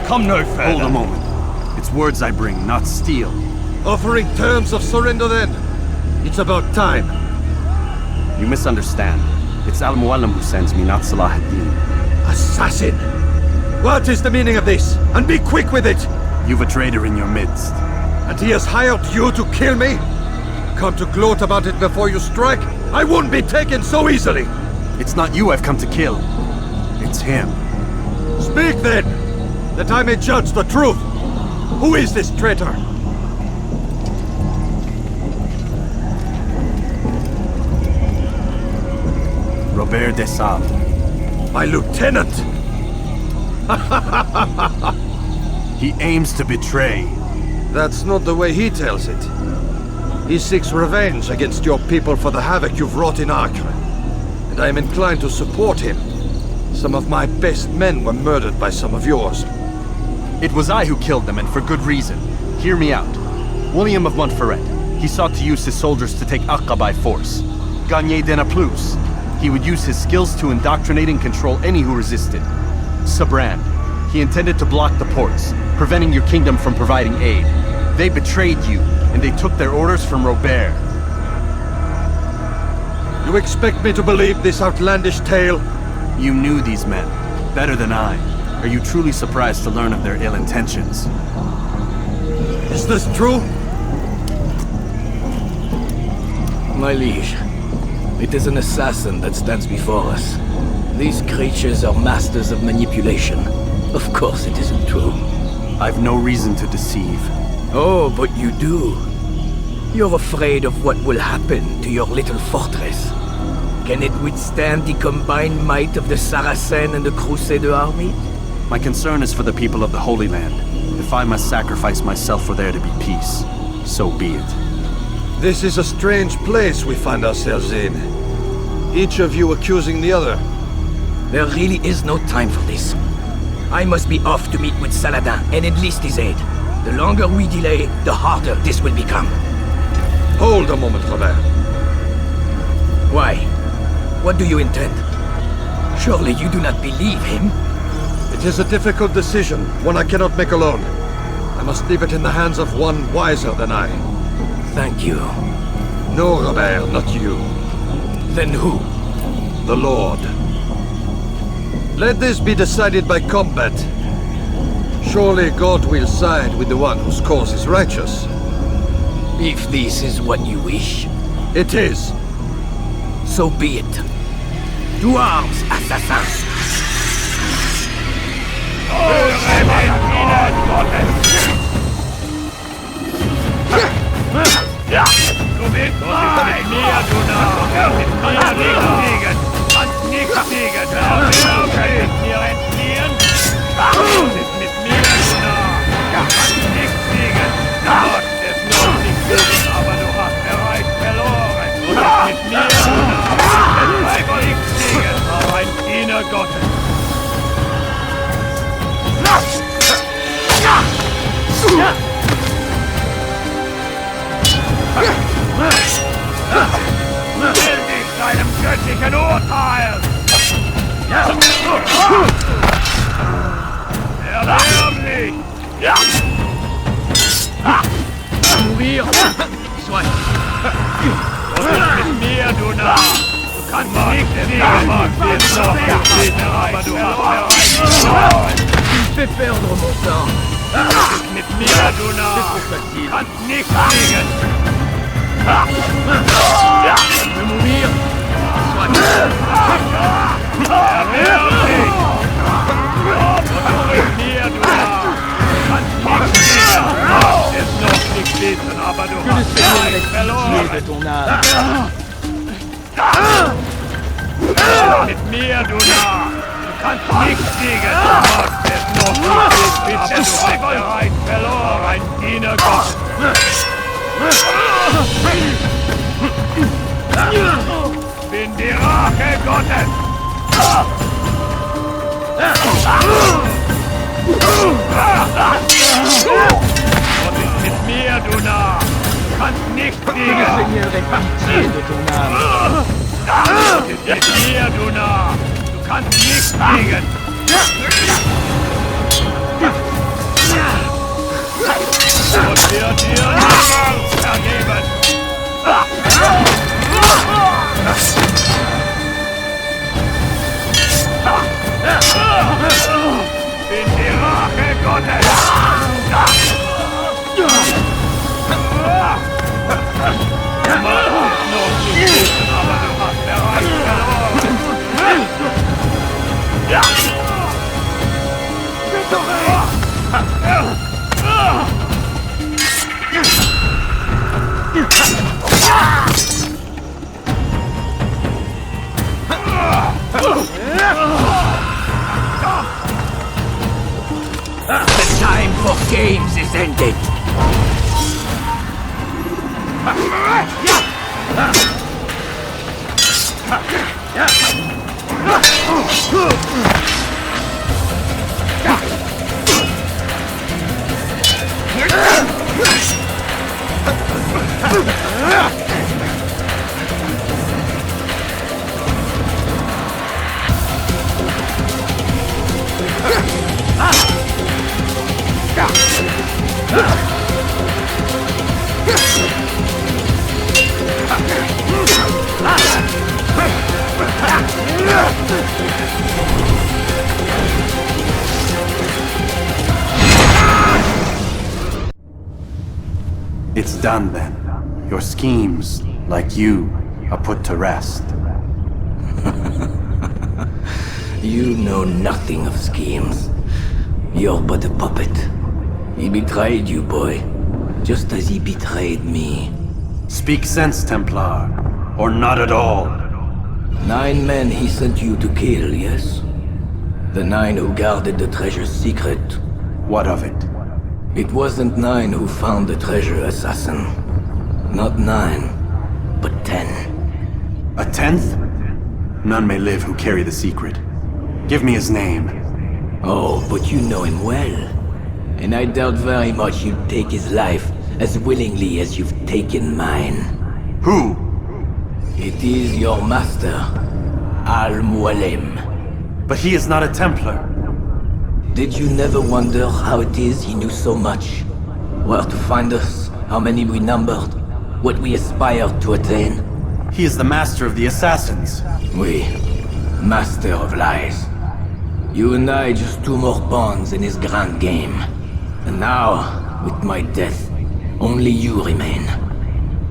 Speaker 22: Come no further.
Speaker 13: Hold a moment. It's words I bring, not steel.
Speaker 1: Offering terms of surrender then. It's about time.
Speaker 13: You misunderstand. It's Al-Mualim who sends me, not Salah ad-Din.
Speaker 1: Assassin! What is the meaning of this? And be quick with it!
Speaker 13: You've a traitor in your midst.
Speaker 1: And he has hired you to kill me? Come to gloat about it before you strike? I wouldn't be taken so easily!
Speaker 13: It's not you I've come to kill. It's him.
Speaker 1: Speak then! That I may judge the truth! Who is this traitor?
Speaker 13: Robert de Sable.
Speaker 1: My lieutenant!
Speaker 13: He aims to betray.
Speaker 1: That's not the way he tells it. He seeks revenge against your people for the havoc you've wrought in Acre. And I am inclined to support him. Some of my best men were murdered by some of yours.
Speaker 13: It was I who killed them, and for good reason. Hear me out. William of Montferrat. He sought to use his soldiers to take Acre by force. Gagne de Naplouse. He would use his skills to indoctrinate and control any who resisted. Sabrand. He intended to block the ports, preventing your kingdom from providing aid. They betrayed you, and they took their orders from Robert.
Speaker 1: You expect me to believe this outlandish tale?
Speaker 13: You knew these men, better than I. Are you truly surprised to learn of their ill intentions?
Speaker 1: Is this true?
Speaker 22: My liege, it is an assassin that stands before us. These creatures are masters of manipulation. Of course it isn't true.
Speaker 13: I've no reason to deceive.
Speaker 22: Oh, but you do. You're afraid of what will happen to your little fortress. Can it withstand the combined might of the Saracen and the Crusader army?
Speaker 13: My concern is for the people of the Holy Land. If I must sacrifice myself for there to be peace, so be it.
Speaker 1: This is a strange place we find ourselves in. Each of you accusing the other.
Speaker 22: There really is no time for this. I must be off to meet with Saladin and enlist his aid. The longer we delay, the harder this will become.
Speaker 1: Hold a moment, Robert.
Speaker 22: Why? What do you intend? Surely you do not believe him?
Speaker 1: It is a difficult decision, one I cannot make alone. I must leave it in the hands of one wiser than I.
Speaker 22: Thank you.
Speaker 1: No, Robert, not you.
Speaker 22: Then who?
Speaker 1: The Lord. Let this be decided by combat. Surely God will side with the one whose cause is righteous.
Speaker 22: If this is what you wish.
Speaker 1: It is.
Speaker 22: So be it. To arms, assassins!
Speaker 12: Aber du hast bereits verloren. Du bist mit mir. Es bleibt nichts liegen, aber ein sich ein Urteil! Erbärmlich!
Speaker 19: Mourir! Soit!
Speaker 12: Was ist mit mir, du Narr? Du kannst nicht sehen, ist noch nicht aber du hast erreicht.
Speaker 19: Tu me fais perdre mon temps!
Speaker 12: Mit mir, du Narr! Du kannst nicht fliegen!
Speaker 19: Tu veux mourir? Soit!
Speaker 12: Erbärmlich! Was ist mit mir, du Narr? Du kannst nicht fliegen! Ist noch nicht wissen, aber du hast erreicht verloren!
Speaker 19: de ton âme!
Speaker 12: Mit mir, du Narr! Du kannst nicht siegen! Du machst es noch nicht bis du hast bereit verloren! Ein Diener Gottes! Bin die Rache Gottes! Was ist mit mir, du Narr? Du kannst nicht siegen!
Speaker 19: Seigneur est pitié de ton âme!
Speaker 12: Was ist mit mir, du Narr? Du kannst nicht siegen! Und wird dir niemals vergeben! Bin die Rache Gottes! Mal ist noch nicht wissen, aber du hast bereits verloren!
Speaker 22: The time for games is ended.
Speaker 13: It's done then. Your schemes, like you, are put to rest.
Speaker 22: You know nothing of schemes. You're but a puppet. He betrayed you, boy. Just as he betrayed me.
Speaker 13: Speak sense, Templar. Or not at all.
Speaker 22: 9 men he sent you to kill, yes? The 9 who guarded the treasure's secret.
Speaker 13: What of it?
Speaker 22: It wasn't 9 who found the treasure, assassin. Not 9, but 10.
Speaker 13: A 10th? None may live who carry the secret. Give me his name.
Speaker 22: Oh, but you know him well. And I doubt very much you'd take his life as willingly as you've taken mine.
Speaker 13: Who?
Speaker 22: It is your master, Al-Mualim.
Speaker 13: But he is not a Templar.
Speaker 22: Did you never wonder how it is he knew so much? Where to find us, how many we numbered, what we aspired to attain?
Speaker 13: He is the master of the assassins.
Speaker 22: Oui, master of lies. You and I just 2 more pawns in his grand game. And now, with my death, only you remain.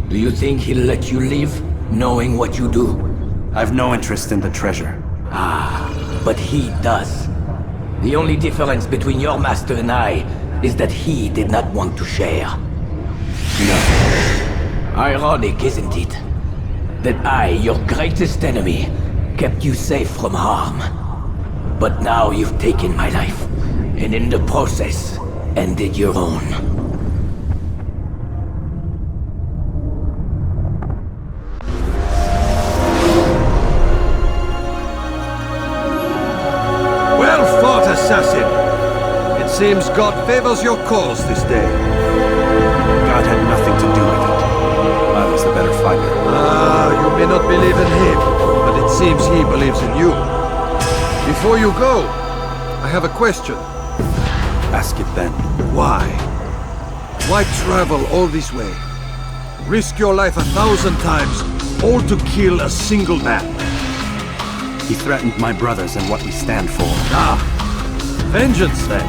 Speaker 22: Do you think he'll let you live, knowing what you do?
Speaker 13: I've no interest in the treasure.
Speaker 22: Ah, but he does. The only difference between your master and I is that he did not want to share. No. Ironic, isn't it? That I, your greatest enemy, kept you safe from harm. But now you've taken my life, and in the process, ended your own.
Speaker 1: Well fought, assassin! It seems God favors your cause this day.
Speaker 13: God had nothing to do with it. I was the better fighter.
Speaker 1: Ah, you may not believe in him, but but it seems he believes in you. Before you go, I have a question.
Speaker 13: Ask it then.
Speaker 1: Why? Why travel all this way? Risk your life 1,000 times, all to kill a single man.
Speaker 13: He threatened my brothers and what we stand for.
Speaker 1: Ah, vengeance then?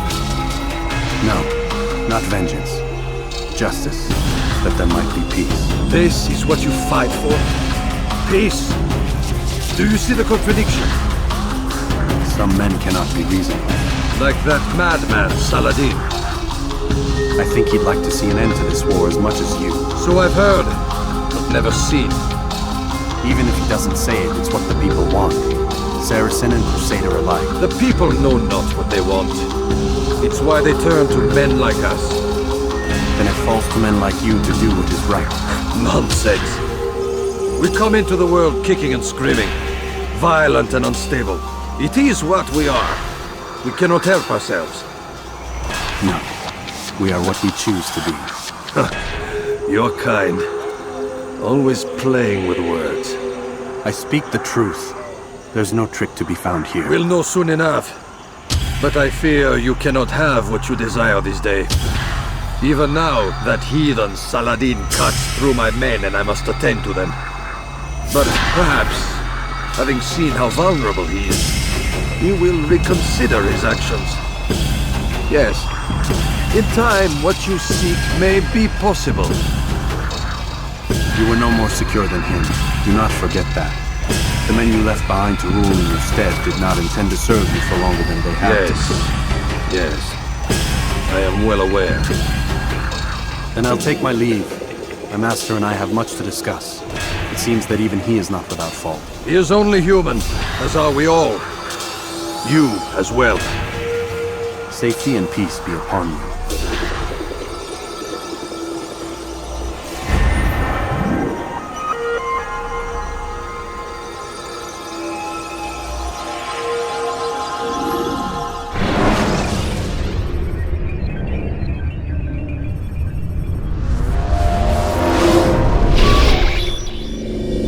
Speaker 13: No, not vengeance. Justice, that there might be peace.
Speaker 1: This is what you fight for? Peace? Do you see the contradiction?
Speaker 13: Some men cannot be reasoned.
Speaker 1: Like that madman, Saladin.
Speaker 13: I think he'd like to see an end to this war as much as you.
Speaker 1: So I've heard, but never seen.
Speaker 13: Even if he doesn't say it, it's what the people want. Saracen and Crusader alike.
Speaker 1: The people know not what they want. It's why they turn to men like us.
Speaker 13: Then it falls to men like you to do what is right.
Speaker 1: Nonsense. We come into the world kicking and screaming, violent and unstable. It is what we are. We cannot help ourselves.
Speaker 13: No. We are what we choose to be.
Speaker 1: You're kind. Always playing with words.
Speaker 13: I speak the truth. There's no trick to be found here.
Speaker 1: We'll know soon enough. But I fear you cannot have what you desire this day. Even now, that heathen Saladin cuts through my men and I must attend to them. But perhaps, having seen how vulnerable he is, he will reconsider his actions. Yes, in time, what you seek may be possible.
Speaker 13: You were no more secure than him. Do not forget that. The men you left behind to rule in your stead did not intend to serve you for longer than they had to.
Speaker 1: Yes. I am well aware.
Speaker 13: Then I'll take my leave. My master and I have much to discuss. It seems that even he is not without fault.
Speaker 1: He is only human, as are we all. You as well.
Speaker 13: Safety and peace be upon you.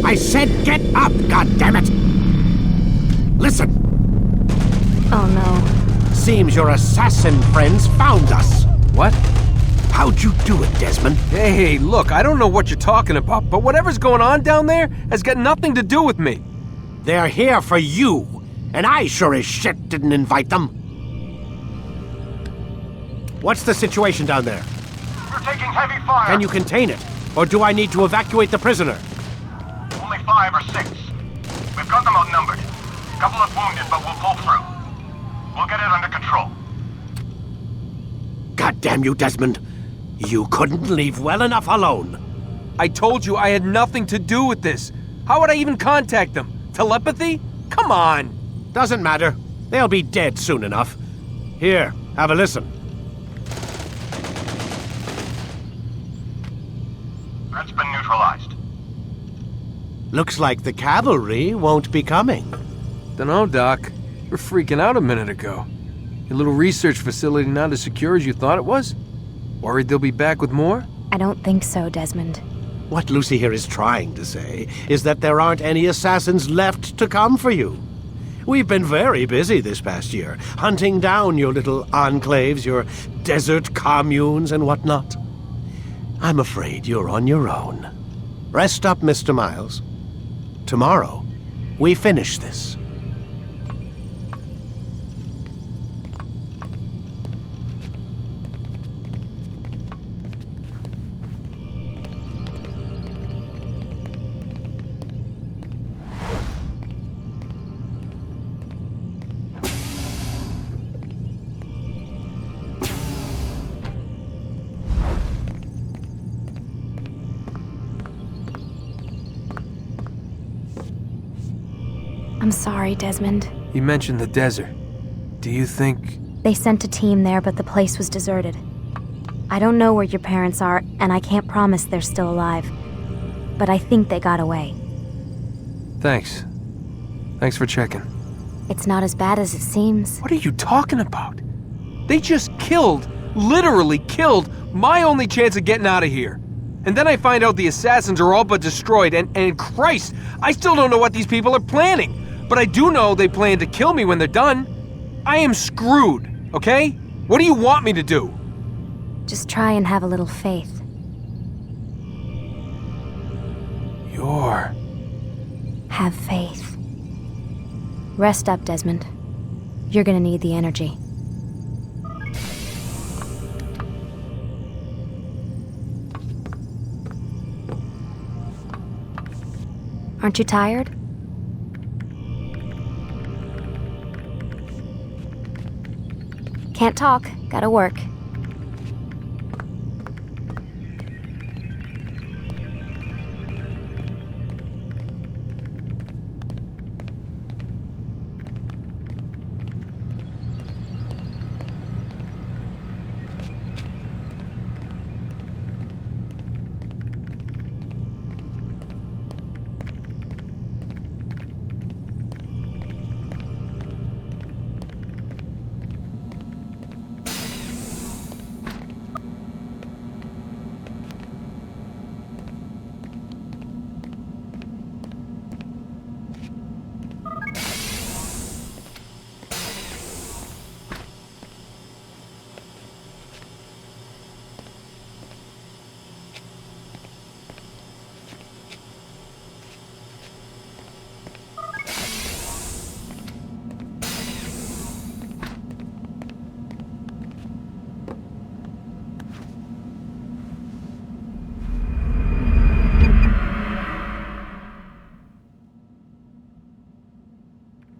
Speaker 4: I said get up, goddammit! Listen!
Speaker 21: Oh no.
Speaker 4: Seems your assassin friends found us.
Speaker 18: What?
Speaker 4: How'd you do it, Desmond?
Speaker 18: Hey, look, I don't know what you're talking about, but whatever's going on down there has got nothing to do with me.
Speaker 4: They're here for you, and I sure as shit didn't invite them. What's the situation down there?
Speaker 6: We're taking heavy fire.
Speaker 4: Can you contain it? Or do I need to evacuate the prisoner?
Speaker 6: Only 5 or 6. We've got them outnumbered. A couple of wounded, but we'll pull through. We'll get it under control.
Speaker 4: God damn you, Desmond. You couldn't leave well enough alone.
Speaker 18: I told you I had nothing to do with this. How would I even contact them? Telepathy? Come on.
Speaker 4: Doesn't matter. They'll be dead soon enough. Here, have a listen.
Speaker 6: That's been neutralized.
Speaker 4: Looks like the cavalry won't be coming.
Speaker 18: Dunno, Doc. You were freaking out a minute ago. Your little research facility not as secure as you thought it was? Worried they'll be back with more?
Speaker 21: I don't think so, Desmond.
Speaker 4: What Lucy here is trying to say is that there aren't any assassins left to come for you. We've been very busy this past year, hunting down your little enclaves, your desert communes and whatnot. I'm afraid you're on your own. Rest up, Mr. Miles. Tomorrow, we finish this.
Speaker 21: I'm sorry, Desmond.
Speaker 18: You mentioned the desert. Do you think...
Speaker 21: They sent a team there, but the place was deserted. I don't know where your parents are, and I can't promise they're still alive. But I think they got away.
Speaker 18: Thanks. Thanks for checking.
Speaker 21: It's not as bad as it seems.
Speaker 18: What are you talking about? They just killed, literally killed, my only chance of getting out of here. And then I find out the assassins are all but destroyed, and Christ, I still don't know what these people are planning. But I do know they plan to kill me when they're done. I am screwed, okay? What do you want me to do?
Speaker 21: Just try and have a little faith. Have faith. Rest up, Desmond. You're gonna need the energy. Aren't you tired? Can't talk. Gotta work.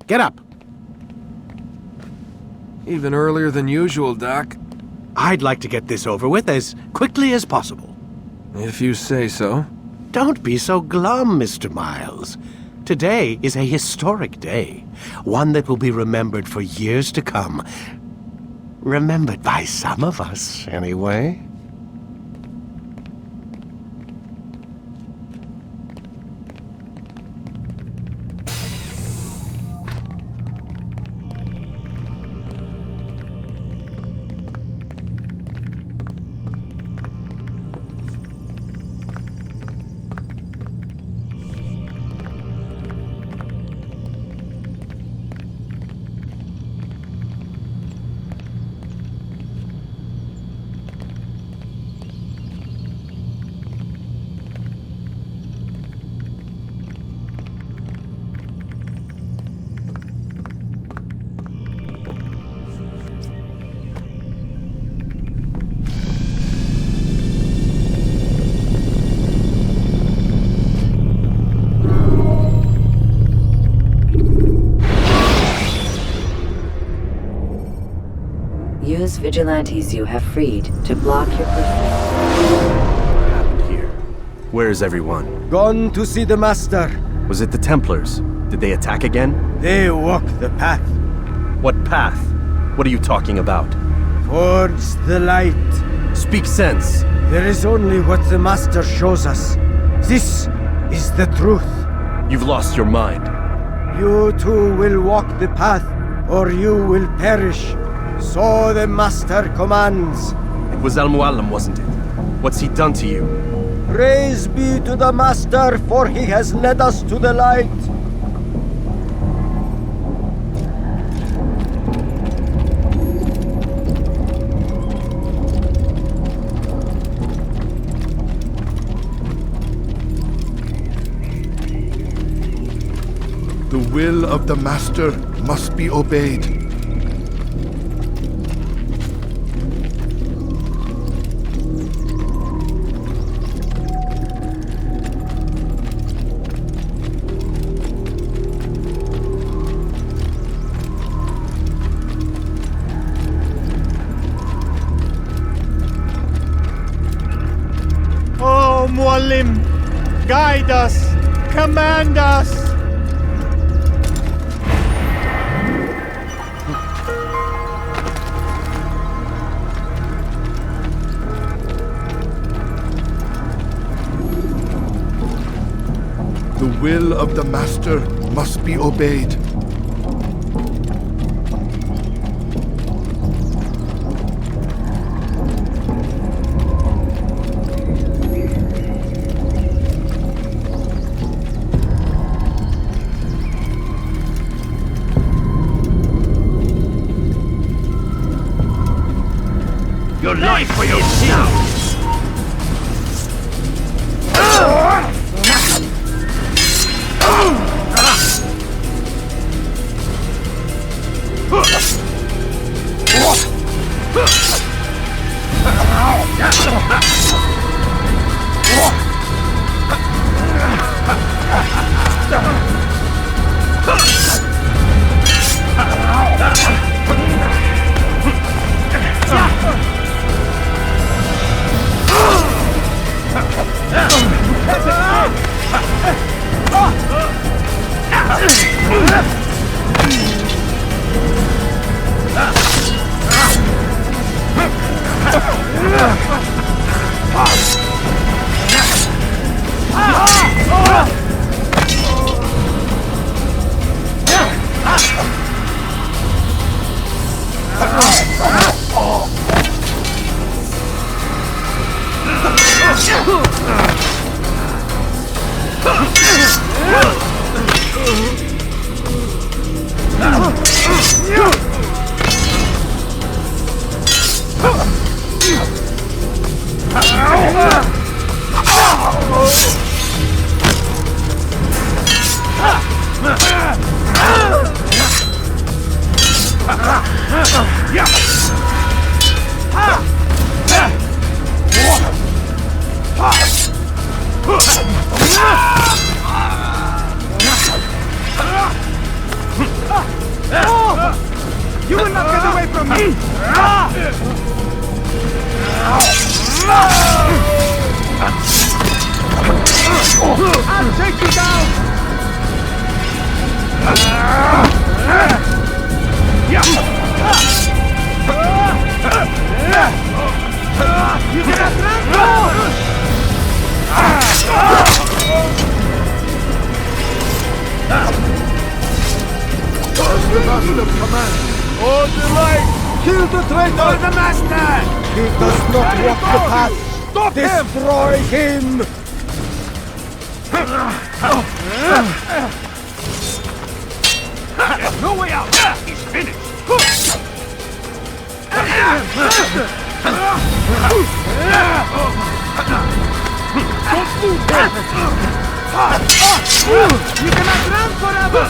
Speaker 4: Get up!
Speaker 18: Even earlier than usual, Doc.
Speaker 4: I'd like to get this over with as quickly as possible.
Speaker 18: If you say so.
Speaker 4: Don't be so glum, Mr. Miles. Today is a historic day. One that will be remembered for years to come. Remembered by some of us, anyway.
Speaker 5: Use vigilantes you have freed to block your pursuit.
Speaker 13: What happened here? Where is everyone?
Speaker 9: Gone to see the Master.
Speaker 13: Was it the Templars? Did they attack again?
Speaker 9: They walk the path.
Speaker 13: What path? What are you talking about?
Speaker 9: Towards the light.
Speaker 13: Speak sense.
Speaker 9: There is only what the Master shows us. This is the truth.
Speaker 13: You've lost your mind.
Speaker 9: You too will walk the path, or you will perish. So the Master commands.
Speaker 13: It was Al-Muallim, wasn't it? What's he done to you?
Speaker 9: Praise be to the Master, for he has led us to the light.
Speaker 20: The will of the Master must be obeyed.
Speaker 11: Oh, Muallim, guide us, command us.
Speaker 20: The will of the Master must be obeyed.
Speaker 24: Your life for yourself!
Speaker 2: You will not get away from me! I'll take you down! You cannot run!
Speaker 20: As the master commands, all delight!
Speaker 2: Kill the traitor!
Speaker 20: The master!
Speaker 9: He does not walk the path!
Speaker 20: Stop
Speaker 9: Destroy him!
Speaker 24: There's no way out! He's finished!
Speaker 2: Don't move him! You cannot run forever!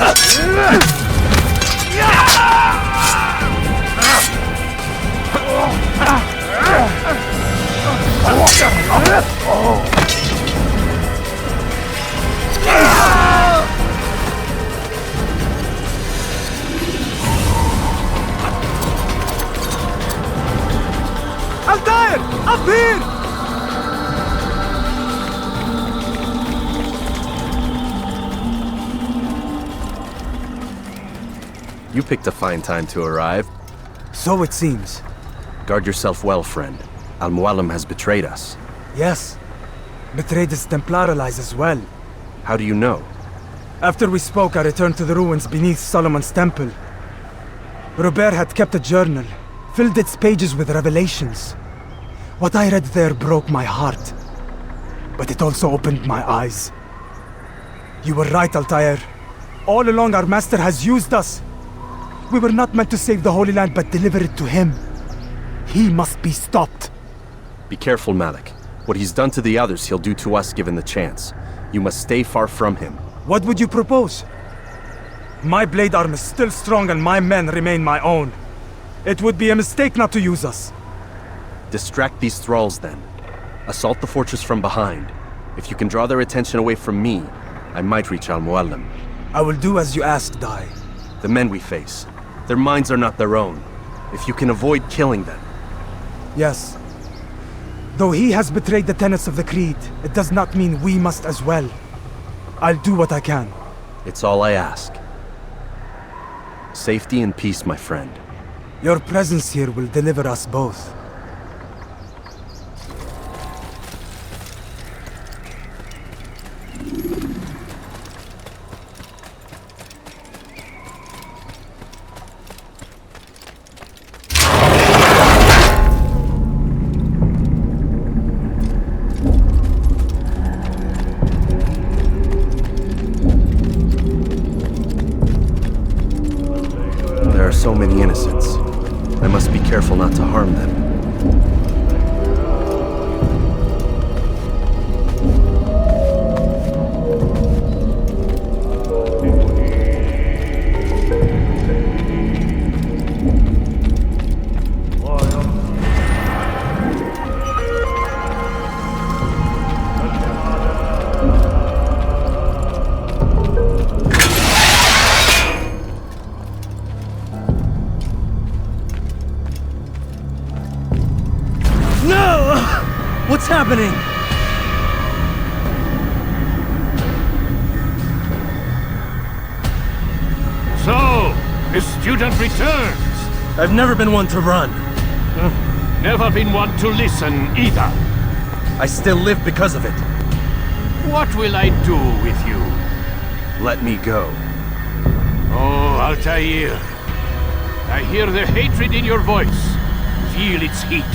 Speaker 2: Altaïr! Up here!
Speaker 13: You picked a fine time to arrive.
Speaker 2: So it seems.
Speaker 13: Guard yourself well, friend. Al-Mualim has betrayed us.
Speaker 2: Yes. Betrayed his Templar allies as well.
Speaker 13: How do you know?
Speaker 2: After we spoke, I returned to the ruins beneath Solomon's temple. Robert had kept a journal, filled its pages with revelations. What I read there broke my heart. But it also opened my eyes. You were right, Altaïr. All along our master has used us. We were not meant to save the Holy Land, but deliver it to him. He must be stopped.
Speaker 13: Be careful, Malik. What he's done to the others, he'll do to us given the chance. You must stay far from him.
Speaker 2: What would you propose? My blade arm is still strong and my men remain my own. It would be a mistake not to use us.
Speaker 13: Distract these thralls, then. Assault the fortress from behind. If you can draw their attention away from me, I might reach Al-Mualim.
Speaker 2: I will do as you ask, Dai.
Speaker 13: The men we face, their minds are not their own. If you can avoid killing them.
Speaker 2: Yes. Though he has betrayed the tenets of the Creed, it does not mean we must as well. I'll do what I can.
Speaker 13: It's all I ask. Safety and peace, my friend.
Speaker 2: Your presence here will deliver us both.
Speaker 13: So many innocents. I must be careful not to harm them.
Speaker 2: What's happening?
Speaker 24: So, the student returns.
Speaker 2: I've never been one to run.
Speaker 24: Never been one to listen either.
Speaker 2: I still live because of it.
Speaker 24: What will I do with you?
Speaker 13: Let me go.
Speaker 24: Oh, Altaïr. I hear the hatred in your voice. Feel its heat.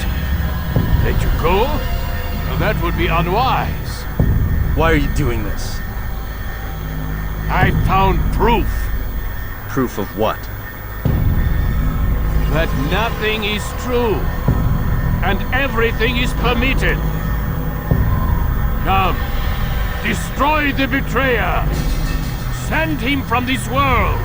Speaker 24: Let you go? Well, that would be unwise.
Speaker 2: Why are you doing this?
Speaker 24: I found proof.
Speaker 13: Proof of what?
Speaker 24: That nothing is true. And everything is permitted. Come. Destroy the betrayer. Send him from this world.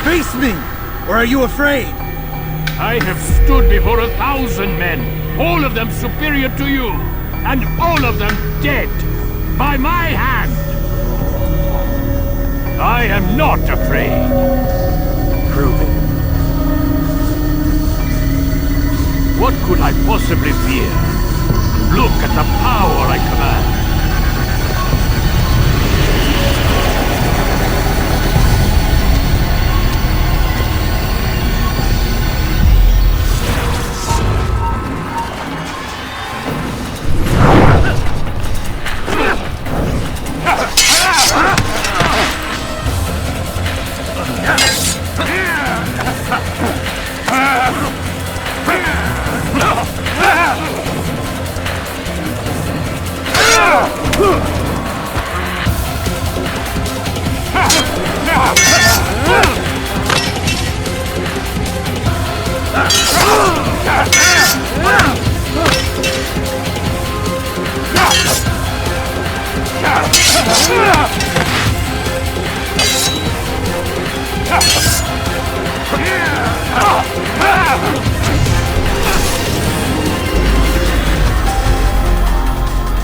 Speaker 2: Face me! Or are you afraid?
Speaker 24: I have stood before 1,000 men, all of them superior to you, and all of them dead, by my hand. I am not afraid.
Speaker 2: Prove it.
Speaker 24: What could I possibly fear? Look at the power I command.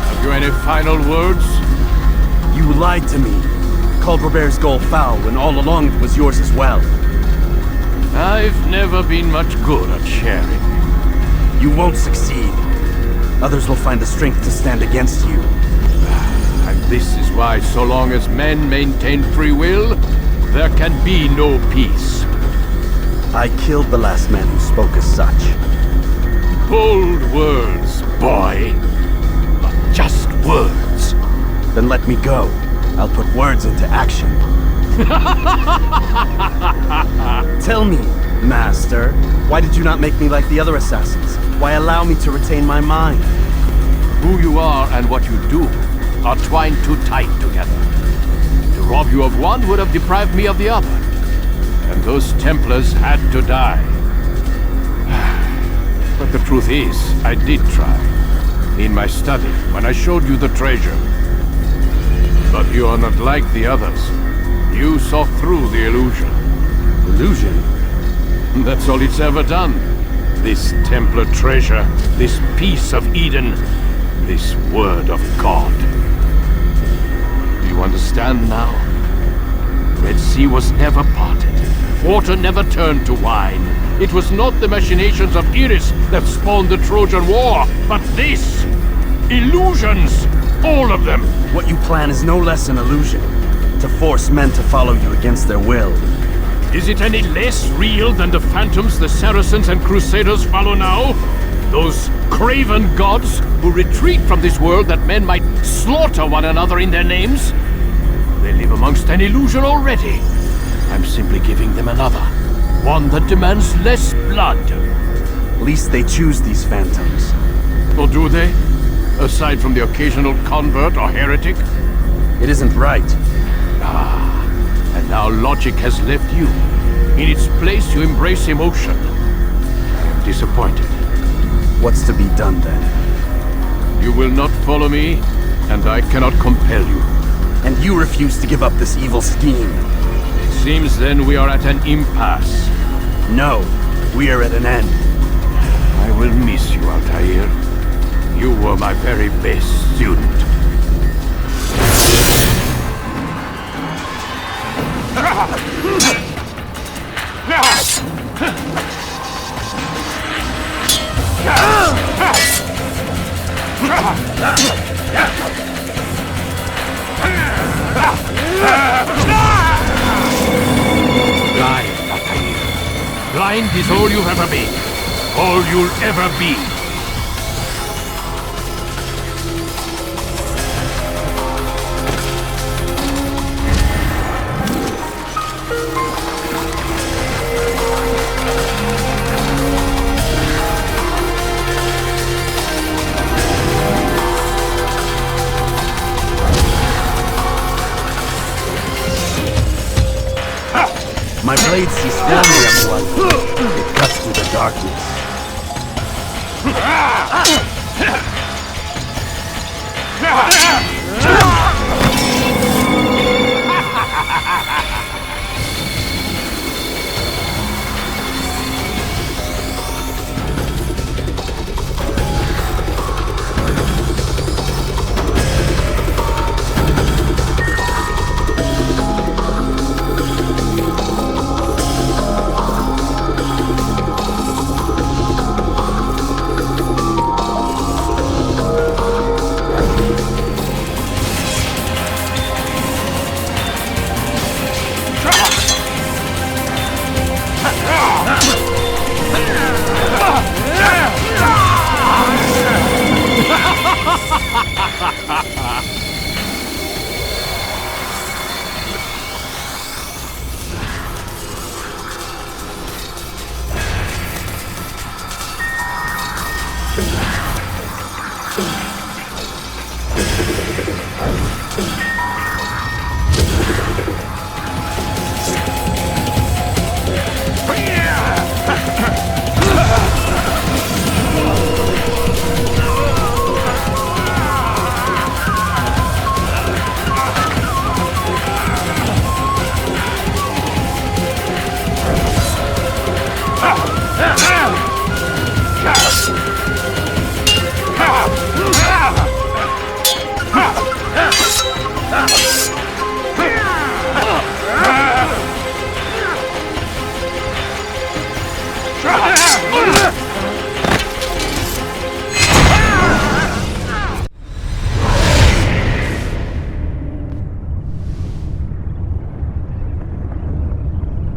Speaker 24: Have you any final words?
Speaker 13: You lied to me. Called Robert's goal foul when all along it was yours as well.
Speaker 24: I've never been much good at sharing.
Speaker 13: You won't succeed. Others will find the strength to stand against you.
Speaker 24: And this is why, so long as men maintain free will, there can be no peace.
Speaker 13: I killed the last man who spoke as such.
Speaker 24: Bold words, boy. But just words.
Speaker 13: Then let me go. I'll put words into action. Tell me, Master, why did you not make me like the other assassins? Why allow me to retain my mind?
Speaker 24: Who you are and what you do are twined too tight together. To rob you of one would have deprived me of the other. And those Templars had to die. But the truth is, I did try. In my study, when I showed you the treasure. But you are not like the others. You saw through the illusion.
Speaker 13: Illusion?
Speaker 24: That's all it's ever done. This Templar treasure, this piece of Eden, this word of God. Do you understand now? Red Sea was never parted. Water never turned to wine. It was not the machinations of Iris that spawned the Trojan War, but this! Illusions! All of them!
Speaker 13: What you plan is no less an illusion. To force men to follow you against their will.
Speaker 24: Is it any less real than the phantoms the Saracens and Crusaders follow now? Those craven gods who retreat from this world that men might slaughter one another in their names? They live amongst an illusion already. I'm simply giving them another. One that demands less blood.
Speaker 13: At least they choose these phantoms.
Speaker 24: Or do they? Aside from the occasional convert or heretic?
Speaker 13: It isn't right.
Speaker 24: Ah, and now logic has left you. In its place, you embrace emotion. I am disappointed.
Speaker 13: What's to be done then?
Speaker 24: You will not follow me, and I cannot compel you.
Speaker 13: And you refuse to give up this evil scheme.
Speaker 24: It seems then we are at an impasse.
Speaker 13: No, we are at an end.
Speaker 24: I will miss you, Altaïr. You were my very best student. Blind, Altaïr. Blind is all you've ever been. All you'll ever be.
Speaker 13: My blade sees firmly, everyone. It cuts through the darkness.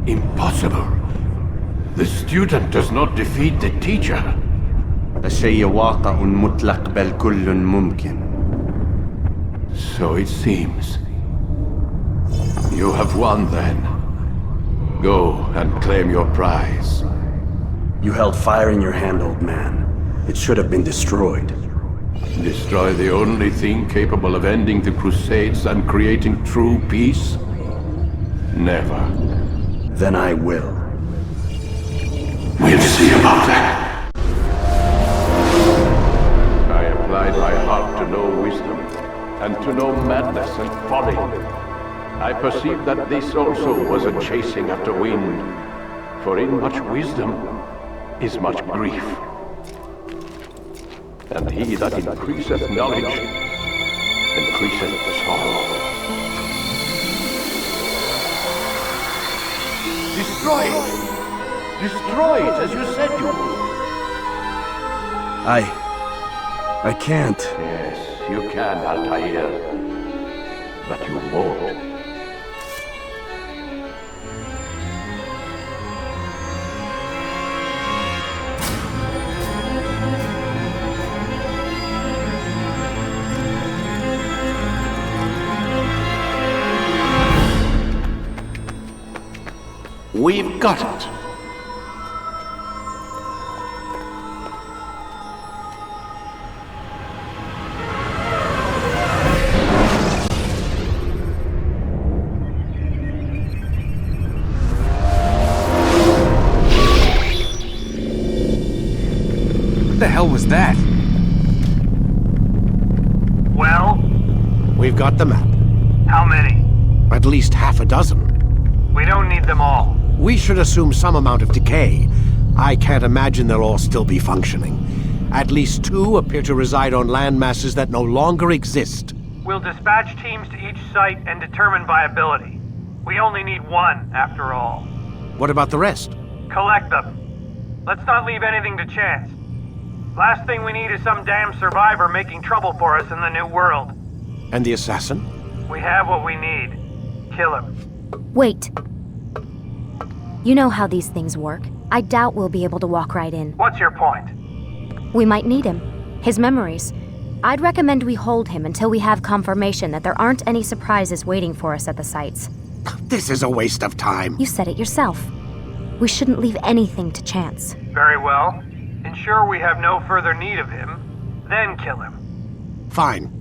Speaker 24: Impossible. The student does not defeat the teacher.
Speaker 13: الشيء واقع مطلق بل كل ممكن.
Speaker 24: So it seems. You have won then. Go and claim your prize.
Speaker 13: You held fire in your hand, old man. It should have been destroyed.
Speaker 24: Destroy the only thing capable of ending the Crusades and creating true peace? Never.
Speaker 13: Then I will.
Speaker 24: We'll see about that. I applied my heart to know wisdom, and to know madness and folly. I perceived that this also was a chasing after wind, for in much wisdom is much grief. And he that increaseth knowledge, increaseth sorrow. Destroy it! Destroy it as you said you would!
Speaker 13: I can't.
Speaker 12: Yes, you can, Altaïr. But you won't.
Speaker 4: We've got it.
Speaker 18: What the hell was that?
Speaker 6: Well?
Speaker 4: We've got the map.
Speaker 6: How many?
Speaker 4: At least half a dozen.
Speaker 6: We don't need them all.
Speaker 4: We should assume some amount of decay. I can't imagine they'll all still be functioning. At least 2 appear to reside on land masses that no longer exist.
Speaker 6: We'll dispatch teams to each site and determine viability. We only need 1, after all.
Speaker 4: What about the rest?
Speaker 6: Collect them. Let's not leave anything to chance. Last thing we need is some damn survivor making trouble for us in the new world.
Speaker 4: And the assassin?
Speaker 6: We have what we need. Kill him.
Speaker 21: Wait. You know how these things work. I doubt we'll be able to walk right in.
Speaker 6: What's your point?
Speaker 21: We might need him. His memories. I'd recommend we hold him until we have confirmation that there aren't any surprises waiting for us at the sites.
Speaker 4: This is a waste of time.
Speaker 21: You said it yourself. We shouldn't leave anything to chance.
Speaker 6: Very well. Ensure we have no further need of him, then kill him.
Speaker 4: Fine.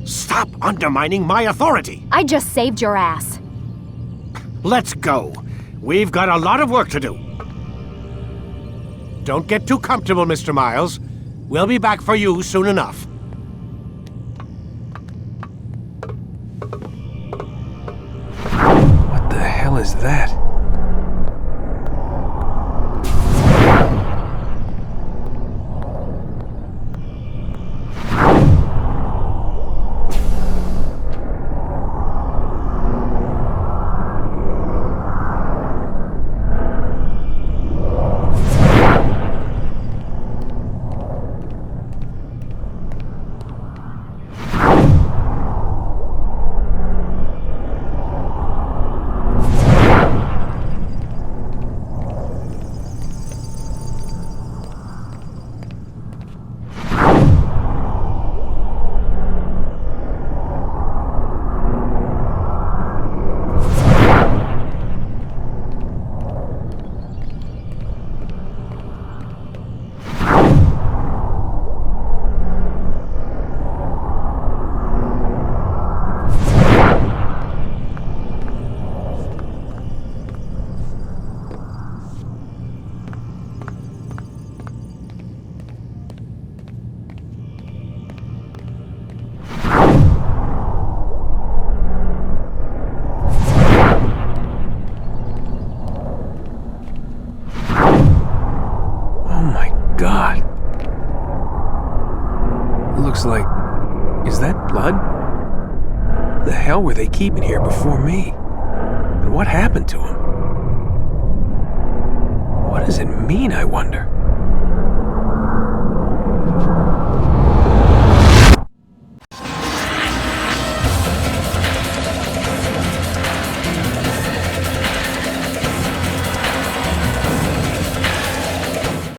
Speaker 4: Stop undermining my authority!
Speaker 21: I just saved your ass.
Speaker 4: Let's go. We've got a lot of work to do. Don't get too comfortable, Mr. Miles. We'll be back for you soon enough.
Speaker 18: What the hell is that? God. Looks like... is that blood? The hell were they keeping here before me? And what happened to him? What does it mean, I wonder?